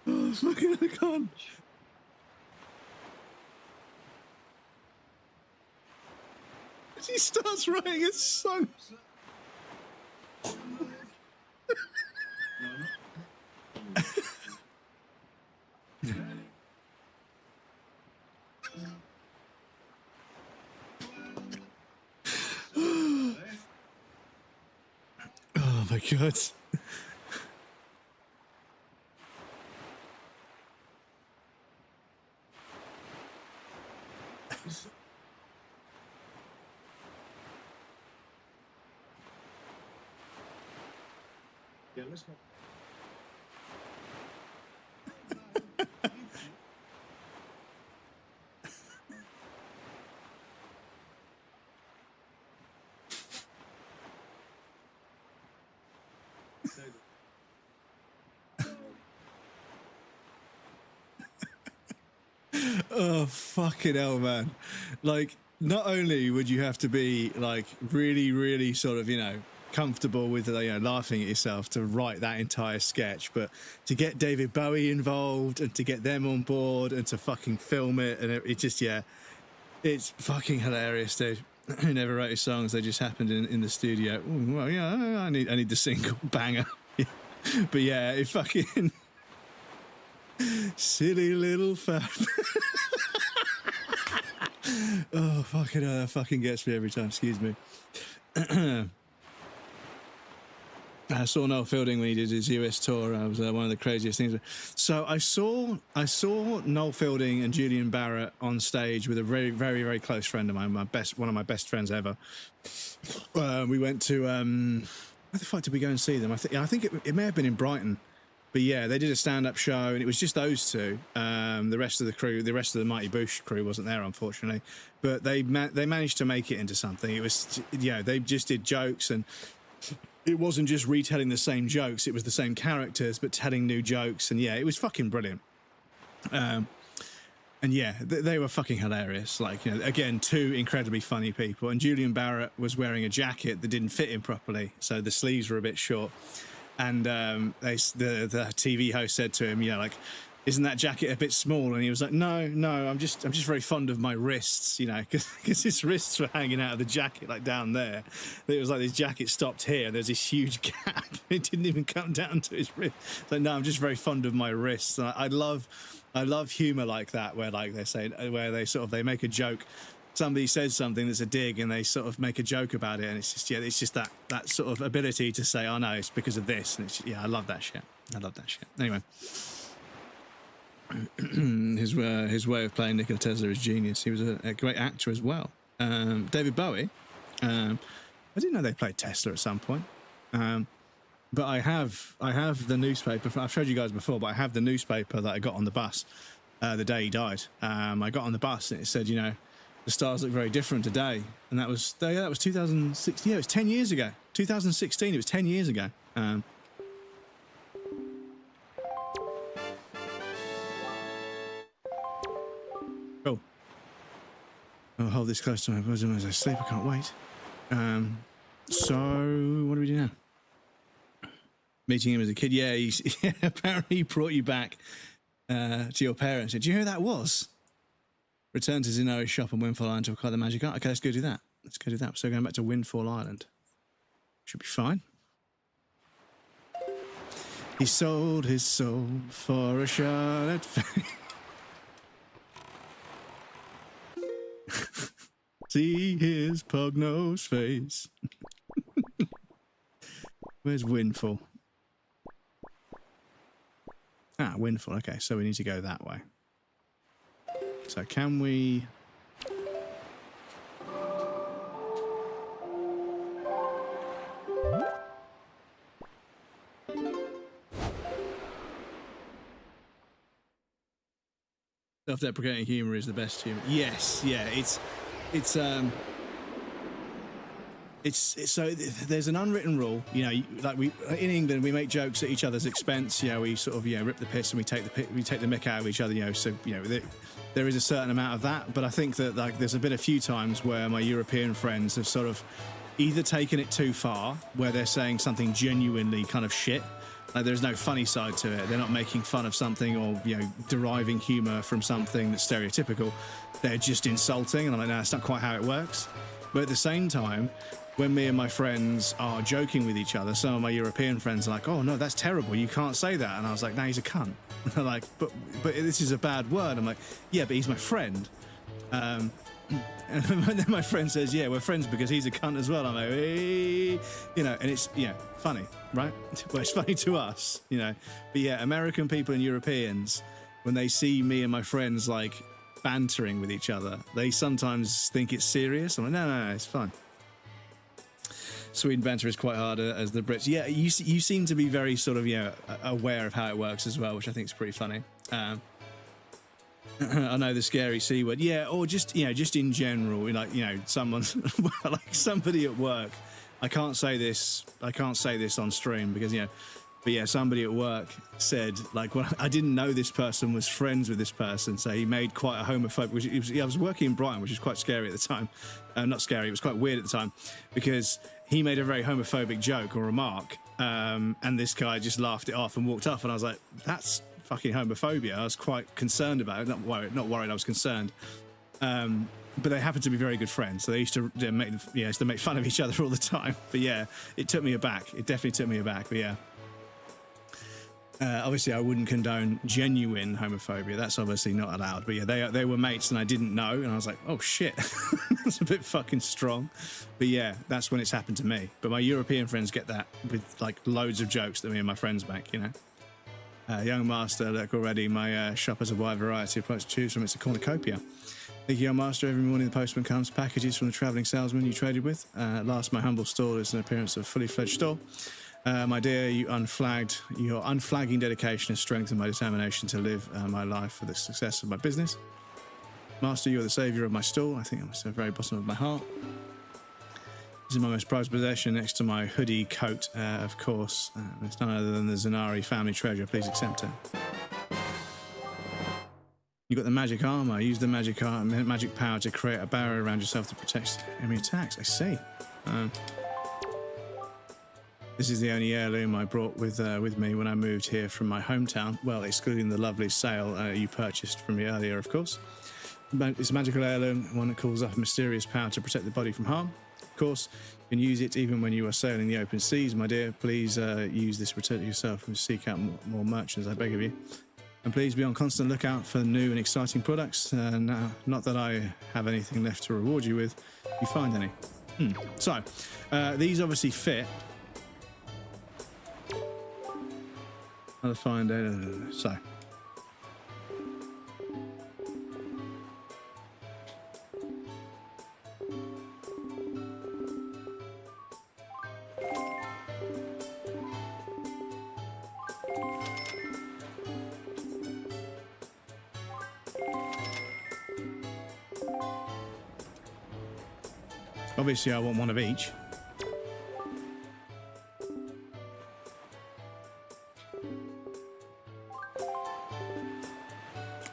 S1: Oh, fucking I can't. He starts writing a song. Oh my god. Yeah, let's go. Oh, fucking hell, man. Like, not only would you have to be, like, really, really sort of, comfortable with, laughing at yourself to write that entire sketch, but to get David Bowie involved and to get them on board and to fucking film it, and it just, it's fucking hilarious, dude. Who never wrote his songs, they just happened in the studio. Ooh, well, yeah, I need the single banger. But yeah, it fucking... Silly little fat. Oh, fucking hell, that fucking gets me every time. Excuse me. I saw Noel Fielding when he did his US tour. It was one of the craziest things. So I saw Noel Fielding and Julian Barrett on stage with a very, very, very close friend of mine, one of my best friends ever. We went to where the fuck did we go and see them? I think it may have been in Brighton. But yeah, they did a stand-up show, and it was just those two. The rest of the crew, the rest of the Mighty Boosh crew wasn't there, unfortunately. But they managed to make it into something. It was, they just did jokes, and it wasn't just retelling the same jokes. It was the same characters, but telling new jokes. And yeah, it was fucking brilliant. And yeah, they were fucking hilarious. Like, again, two incredibly funny people. And Julian Barrett was wearing a jacket that didn't fit him properly, so the sleeves were a bit short. And the TV host said to him, like, isn't that jacket a bit small? And he was like, no, I'm just very fond of my wrists, because his wrists were hanging out of the jacket, like down there. It was like his jacket stopped here. There's this huge gap. It didn't even come down to his wrist. Like, no, I'm just very fond of my wrists. And I love humor like that, where like they say, where they make a joke. Somebody says something that's a dig and they sort of make a joke about it, and it's just that sort of ability to say, oh no, it's because of this. And it's, I love that shit. Anyway, his way of playing Nikola Tesla is genius. He was a great actor as well. David Bowie, I didn't know they played Tesla at some point, but I have the newspaper. I've showed you guys before, but I have the newspaper that I got on the bus the day he died. I got on the bus and it said, the stars look very different today. And that was 2016. Yeah, it was 10 years ago. 2016, it was 10 years ago. Cool. I'll hold this close to my bosom as I sleep. I can't wait. So, what do we do now? Meeting him as a kid. Yeah, apparently he brought you back to your parents. Do you know who that was? Return to Zeno's shop on Windfall Island to acquire the magic art. Okay, let's go do that. So going back to Windfall Island. Should be fine. He sold his soul for a shot at fame. See his pug-nosed face. Where's Windfall? Ah, Windfall. Okay, so we need to go that way. So can we... Self-deprecating humor is the best humor. Yes, yeah, it's so there's an unwritten rule, like in England we make jokes at each other's expense. We sort of rip the piss and we take the mick out of each other. So there is a certain amount of that, but I think that like there's been a few times where my European friends have sort of either taken it too far, where they're saying something genuinely kind of shit. Like there's no funny side to it. They're not making fun of something or deriving humor from something that's stereotypical. They're just insulting, and I'm like, no, that's not quite how it works. But at the same time, when me and my friends are joking with each other, some of my European friends are like, oh no, that's terrible, you can't say that. And I was like, no, he's a cunt. And they're like, but this is a bad word. I'm like, yeah, but he's my friend. And then my friend says, yeah, we're friends because he's a cunt as well. I'm like, hey. And it's, funny, right? Well, it's funny to us, But yeah, American people and Europeans, when they see me and my friends like bantering with each other, they sometimes think it's serious. I'm like, no, it's fine. Sweden banter is quite hard as the Brits. Yeah, you seem to be very sort of aware of how it works as well, which I think is pretty funny. I know the scary C word. Yeah, or just just in general, someone's like somebody at work. I can't say this on stream because But yeah, somebody at work said, like, well, I didn't know this person was friends with this person, so he made quite a homophobic. I was working in Brighton, which was quite scary at the time. Not scary, it was quite weird at the time, because he made a very homophobic joke or remark, and this guy just laughed it off and walked off, and I was like, that's fucking homophobia. I was quite concerned about it. Not worried, I was concerned. But they happened to be very good friends, so they used to make fun of each other all the time. But yeah, it took me aback. It definitely took me aback. But yeah. Obviously, I wouldn't condone genuine homophobia. That's obviously not allowed. But yeah, they were mates, and I didn't know, and I was like, oh shit, that's a bit fucking strong. But yeah, that's when it's happened to me. But my European friends get that with like loads of jokes that me and my friends make, you know. Young Master, look already, my shop has a wide variety of products to choose from. It's a cornucopia. Thank you, Young Master. Every morning the postman comes, packages from the travelling salesman you traded with. Last, my humble stall is an appearance of a fully fledged store. My dear, your unflagging dedication has strengthened my determination to live my life for the success of my business. Master, you are the saviour of my stall. I think that's the very bottom of my heart. This is my most prized possession next to my hoodie coat, of course. It's none other than the Zanari family treasure. Please accept it. You got the magic armor. Use the magic power to create a barrier around yourself to protect enemy attacks. I see. This is the only heirloom I brought with me when I moved here from my hometown. Well, excluding the lovely sail you purchased from me earlier, of course. It's a magical heirloom, one that calls up a mysterious power to protect the body from harm. Of course, you can use it even when you are sailing the open seas, my dear. Please use this to protect yourself and seek out more merchants, I beg of you. And please be on constant lookout for new and exciting products. Not that I have anything left to reward you with, if you find any. So, these obviously fit. How to find out. So. Obviously, I want one of each.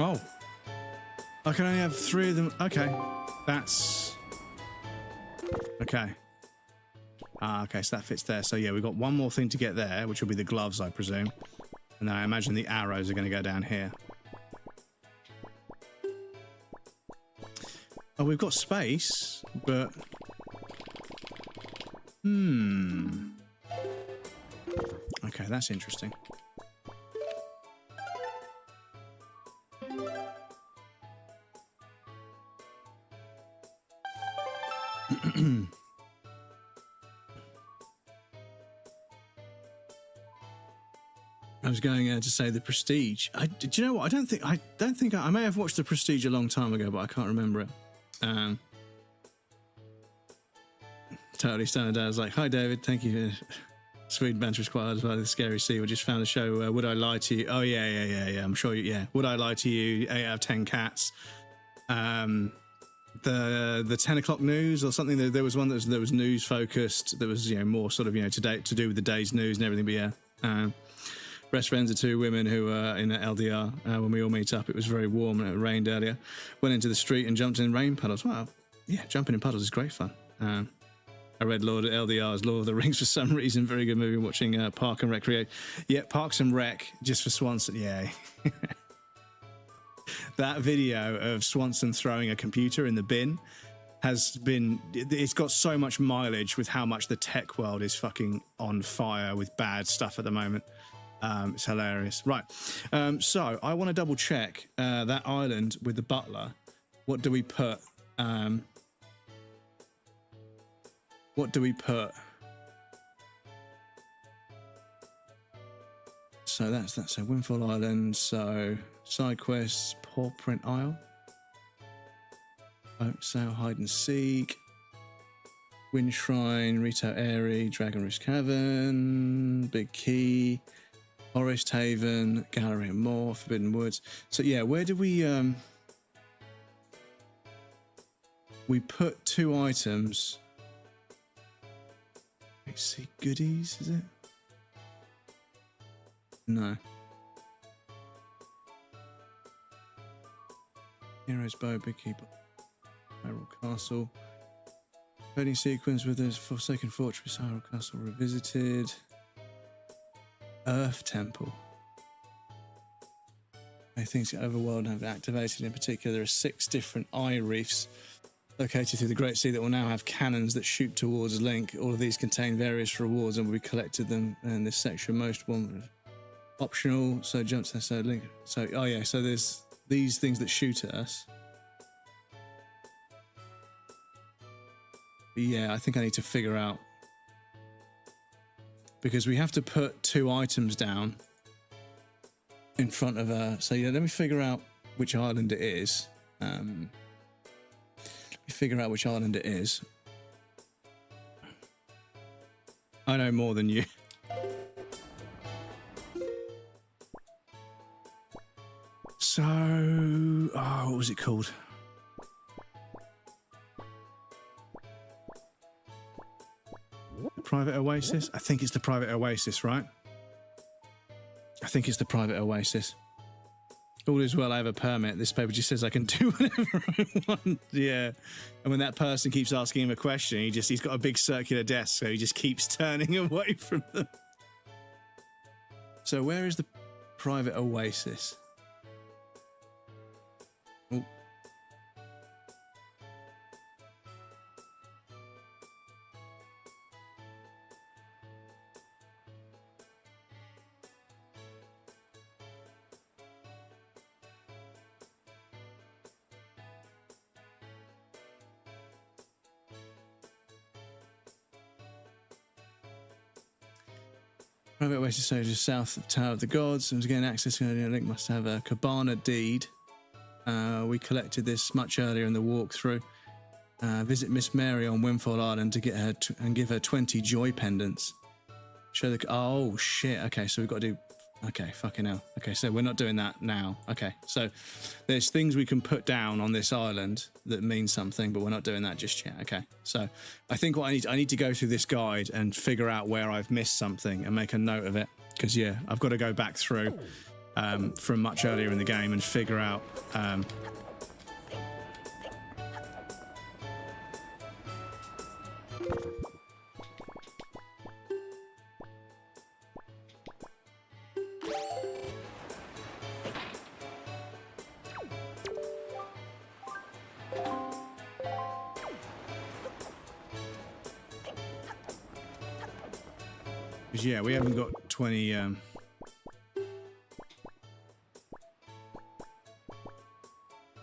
S1: Oh, I can only have 3 of them. Okay, that's okay. Okay, so that fits there. So yeah, we've got one more thing to get there, which will be the gloves, I presume. And then I imagine the arrows are going to go down here. Oh, we've got space, but okay, that's interesting. I was going to say the Prestige. Do you know what? I don't think I may have watched the Prestige a long time ago, but I can't remember it. Totally standard. I was like, "Hi, David. Thank you." Sweden banter was quite hard as well. The Scary Sea. We just found the show. Would I lie to you? Oh yeah. I'm sure. Yeah. Would I lie to you? 8 out of 10 cats. The 10 o'clock news or something. There was one that was news focused. That was more sort of to do with the day's news and everything. But yeah. Best friends are 2 women who were in LDR. When we all meet up, it was very warm and it rained earlier. Went into the street and jumped in rain puddles. Wow, yeah, jumping in puddles is great fun. I read LDR's Lord of the Rings for some reason. Very good movie. Watching Park and Recreate. Yeah, Parks and Rec just for Swanson. Yeah. That video of Swanson throwing a computer in the bin it's got so much mileage with how much the tech world is fucking on fire with bad stuff at the moment. It's hilarious. Right. So I want to double check that island with the butler. What do we put? What do we put? So that's that. So Windfall Island. So side quests, Paw Print Isle. Boat Sail, Hide and Seek. Wind Shrine, Retail Airy, Dragon Roost Cavern, Big Key. Forest Haven, Gallery and More, Forbidden Woods. So yeah, where did we put 2 items. Let's see, goodies, is it? No. Hero's Bow, Big Keeper, Hyrule Castle. Opening sequence with the Forsaken Fortress, Hyrule Castle Revisited. Earth Temple. Things get overworld and have activated. In particular, there are 6 different eye reefs located through the Great Sea that will now have cannons that shoot towards Link. All of these contain various rewards and we collected them in this section. Most one optional, so jumps there, so Link. So, oh yeah, so there's these things that shoot at us. But yeah, I think I need to figure out, because we have to put 2 items down in front of her. So yeah, let me figure out which island it is. Let me figure out which island it is. I know more than you. So, oh, what was it called? Private Oasis? I think it's the Private Oasis, right? I think it's the Private Oasis. All is well, I have a permit. This paper just says I can do whatever I want. Yeah. And when that person keeps asking him a question, he's got a big circular desk, so he just keeps turning away from them. So where is the Private Oasis? Oh. Private Oasis soldiers south of Tower of the Gods. And to gain access, Link must have a Cabana deed. We collected this much earlier in the walkthrough. Visit Miss Mary on Windfall Island to get her and give her 20 joy pendants. Show the... Oh, shit. Okay, so we've got to do... Okay, fucking hell. Okay, so we're not doing that now. Okay, so there's things we can put down on this island that mean something, but we're not doing that just yet. Okay, so I think what I need to go through this guide and figure out where I've missed something and make a note of it. Because, yeah, I've got to go back through from much earlier in the game and figure out... yeah, we haven't got 20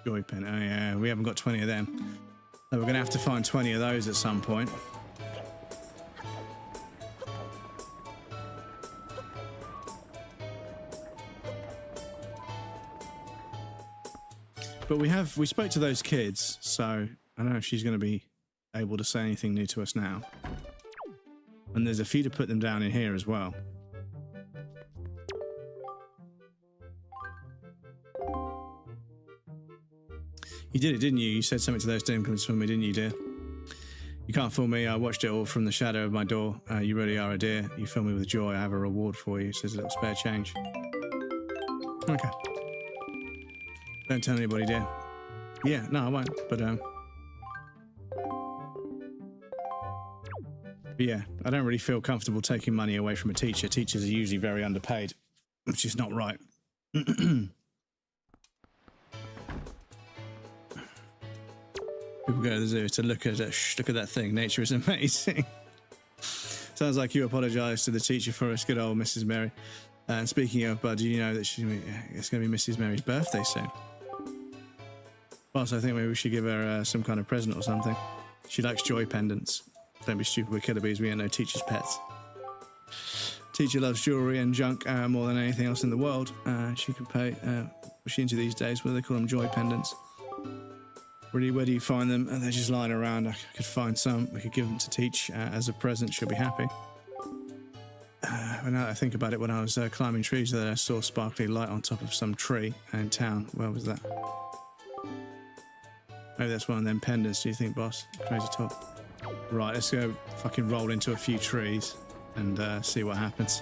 S1: joy pen. Oh yeah, we haven't got 20 of them. So we're gonna have to find 20 of those at some point. But we spoke to those kids, so I don't know if she's gonna be able to say anything new to us now. And there's a few to put them down in here as well. You did it, didn't you? You said something to those Doomclings for me, didn't you, dear? You can't fool me. I watched it all from the shadow of my door. You really are a dear. You fill me with joy. I have a reward for you. Says a little spare change. Okay. Don't tell anybody, dear. Yeah, no, I won't. But yeah, I don't really feel comfortable taking money away from a teacher. Teachers are usually very underpaid, which is not right. People go to the zoo to look at that thing. Nature is amazing. Sounds like you apologise to the teacher for us, good old Mrs. Mary. And speaking of, Bud, do you know that it's going to be Mrs. Mary's birthday soon? Plus, I think maybe we should give her some kind of present or something. She likes joy pendants. Don't be stupid, we're killer bees, we ain't no teacher's pets. Teacher loves jewellery and junk more than anything else in the world. She could pay, what's she into these days? What do they call them? Joy pendants. Really, where do you find them? They're just lying around. I could find some. We could give them to Teach as a present. She'll be happy. But now that I think about it, when I was climbing trees there, I saw sparkly light on top of some tree in town. Where was that? Maybe that's one of them pendants, do you think, boss? Crazy talk. Right, let's go fucking roll into a few trees and see what happens.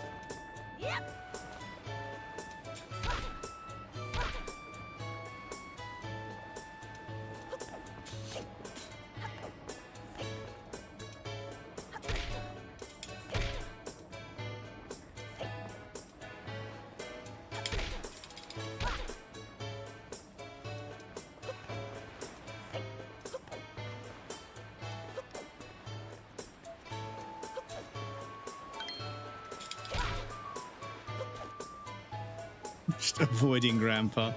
S1: Just avoiding Grandpa.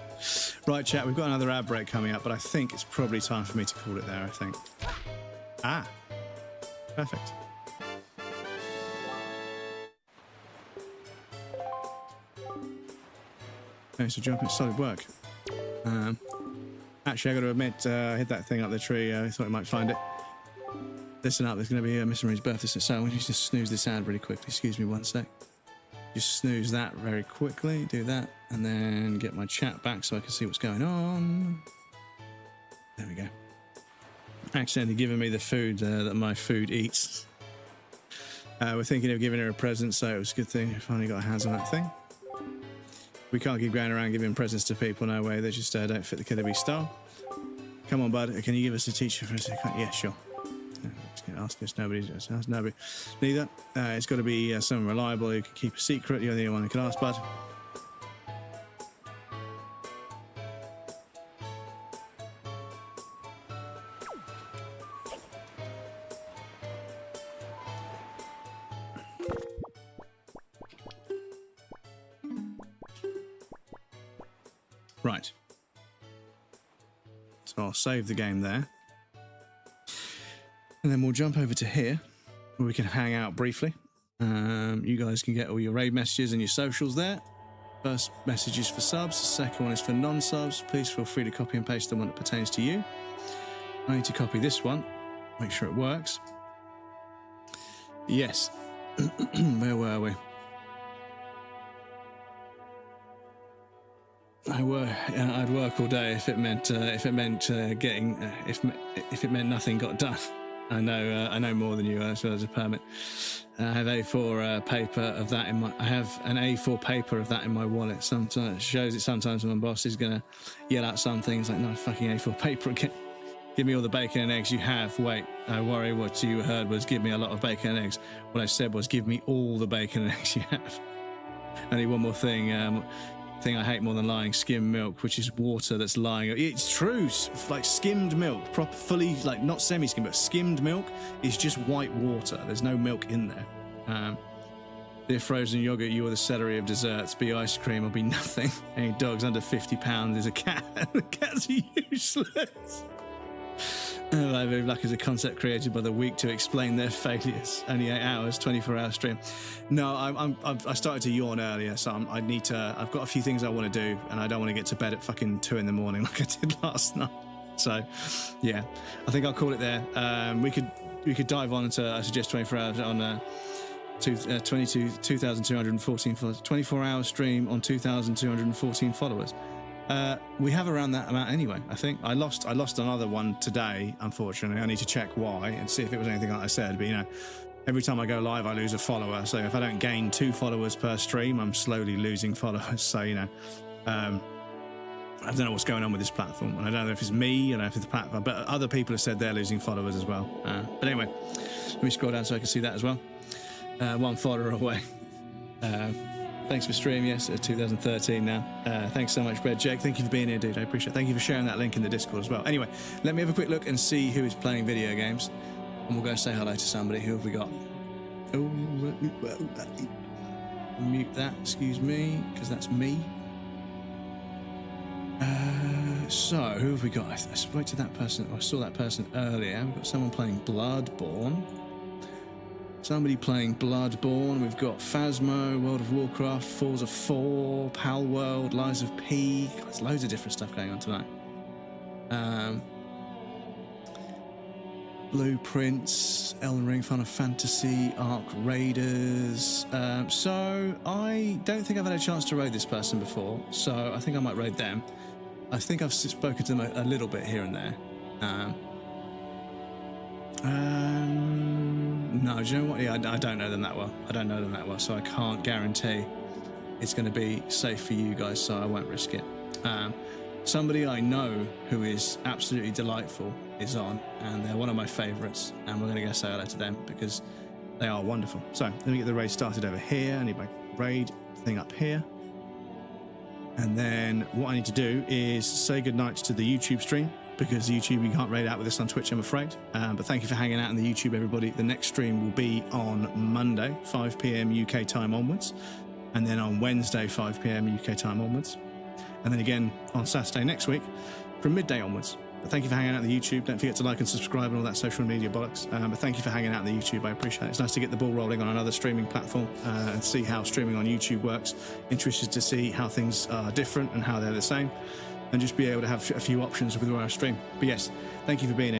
S1: Right, chat, we've got another ad break coming up, but I think it's probably time for me to call it there, I think. Ah, perfect. Okay, so jumping, solid work. Actually, I got to admit, I hit that thing up the tree. I thought I might find it. Listen up, there's going to be Miss Marie's birthday, so I want you to just snooze this ad really quickly. Excuse me one sec. Just snooze that very quickly, do that, and then get my chat back so I can see what's going on. There we go. Accidentally giving me the food that my food eats. We're thinking of giving her a present, so it was a good thing we finally got our hands on that thing. We can't keep going around giving presents to people, no way. They just don't fit the Killer Bee style. Come on, bud. Can you give us a teacher for a second? Yeah, sure. Ask us. Nobody does. Ask nobody. Neither. It's got to be someone reliable who can keep a secret. You're the only one who can ask, bud. Right. So I'll save the game there. And then we'll jump over to here, where we can hang out briefly. You guys can get all your raid messages and your socials there. First message is for subs, the second one is for non-subs. Please feel free to copy and paste the one that pertains to you. I need to copy this one, make sure it works. Yes. Where were we? I'd work all day if it meant getting if it meant nothing got done. I know more than you as well as a permit. I have A4 paper of that in my. I have an A4 paper of that in my wallet. Sometimes it shows it. Sometimes when my boss is gonna yell out some things like, "No fucking A4 paper again. Give me all the bacon and eggs you have." Wait, I worry. What you heard was give me a lot of bacon and eggs. What I said was give me all the bacon and eggs you have. Only one more thing. Thing I hate more than lying: skim milk, which is water that's lying. It's true, like skimmed milk, proper, fully, like not semi-skimmed, but skimmed milk is just white water. There's no milk in there. Dear frozen yogurt, you are the celery of desserts. Be ice cream or be nothing. Any dogs under 50 pounds is a cat. The cats are useless. Library of Luck is a concept created by the weak to explain their failures. Only 8 hours, 24-hour stream. No, I started to yawn earlier, so I've got a few things I want to do, and I don't want to get to bed at fucking 2 in the morning like I did last night. So, yeah, I think I'll call it there. We could dive on into, I suggest 24 hours on 2,214 followers. 24-hour stream on 2,214 followers. We have around that amount anyway. I think I lost another one today, unfortunately. I need to check why and see if it was anything like I said, but you know, every time I go live I lose a follower, so if I don't gain 2 followers per stream, I'm slowly losing followers. So you know, I don't know what's going on with this platform, and I don't know if it's me, I don't know if it's the platform, but other people have said they're losing followers as well. But anyway, let me scroll down so I can see that as well. 1 follower away. Thanks for stream, yes, 2013 now. Thanks so much, Brad Jake. Thank you for being here, dude. I appreciate it. Thank you for sharing that link in the Discord as well. Anyway, let me have a quick look and see who is playing video games. And we'll go say hello to somebody. Who have we got? Oh, mute that, excuse me, because that's me. So, who have we got? I spoke to that person. I saw that person earlier. We've got someone playing Bloodborne. Somebody playing Bloodborne. We've got Phasmo, World of Warcraft, Forza 4, Pal World, Lies of P. There's loads of different stuff going on tonight. Blueprints, Elden Ring, Final Fantasy, Ark Raiders. So I don't think I've had a chance to raid this person before, so I think I might raid them. I think I've spoken to them a little bit here and there. No, do you know what? Yeah, I don't know them that well. I don't know them that well, so I can't guarantee it's going to be safe for you guys, so I won't risk it. Somebody I know who is absolutely delightful is on, and they're one of my favourites, and we're going to go say hello to them because they are wonderful. So let me get the raid started over here. I need my raid thing up here. And then what I need to do is say goodnight to the YouTube stream, because YouTube, you can't raid out with us on Twitch, I'm afraid. But thank you for hanging out on the YouTube, everybody. The next stream will be on Monday, 5 p.m. UK time onwards. and then on Wednesday 5 p.m. UK time onwards, and then again on Saturday next week from midday onwards. But thank you for hanging out on the YouTube. Don't forget to like and subscribe and all that social media bollocks. But thank you for hanging out on the YouTube. I appreciate it. It's nice to get the ball rolling on another streaming platform and see how streaming on YouTube works. Interested to see how things are different and how they're the same, and just be able to have a few options with where I stream. But yes, thank you for being here.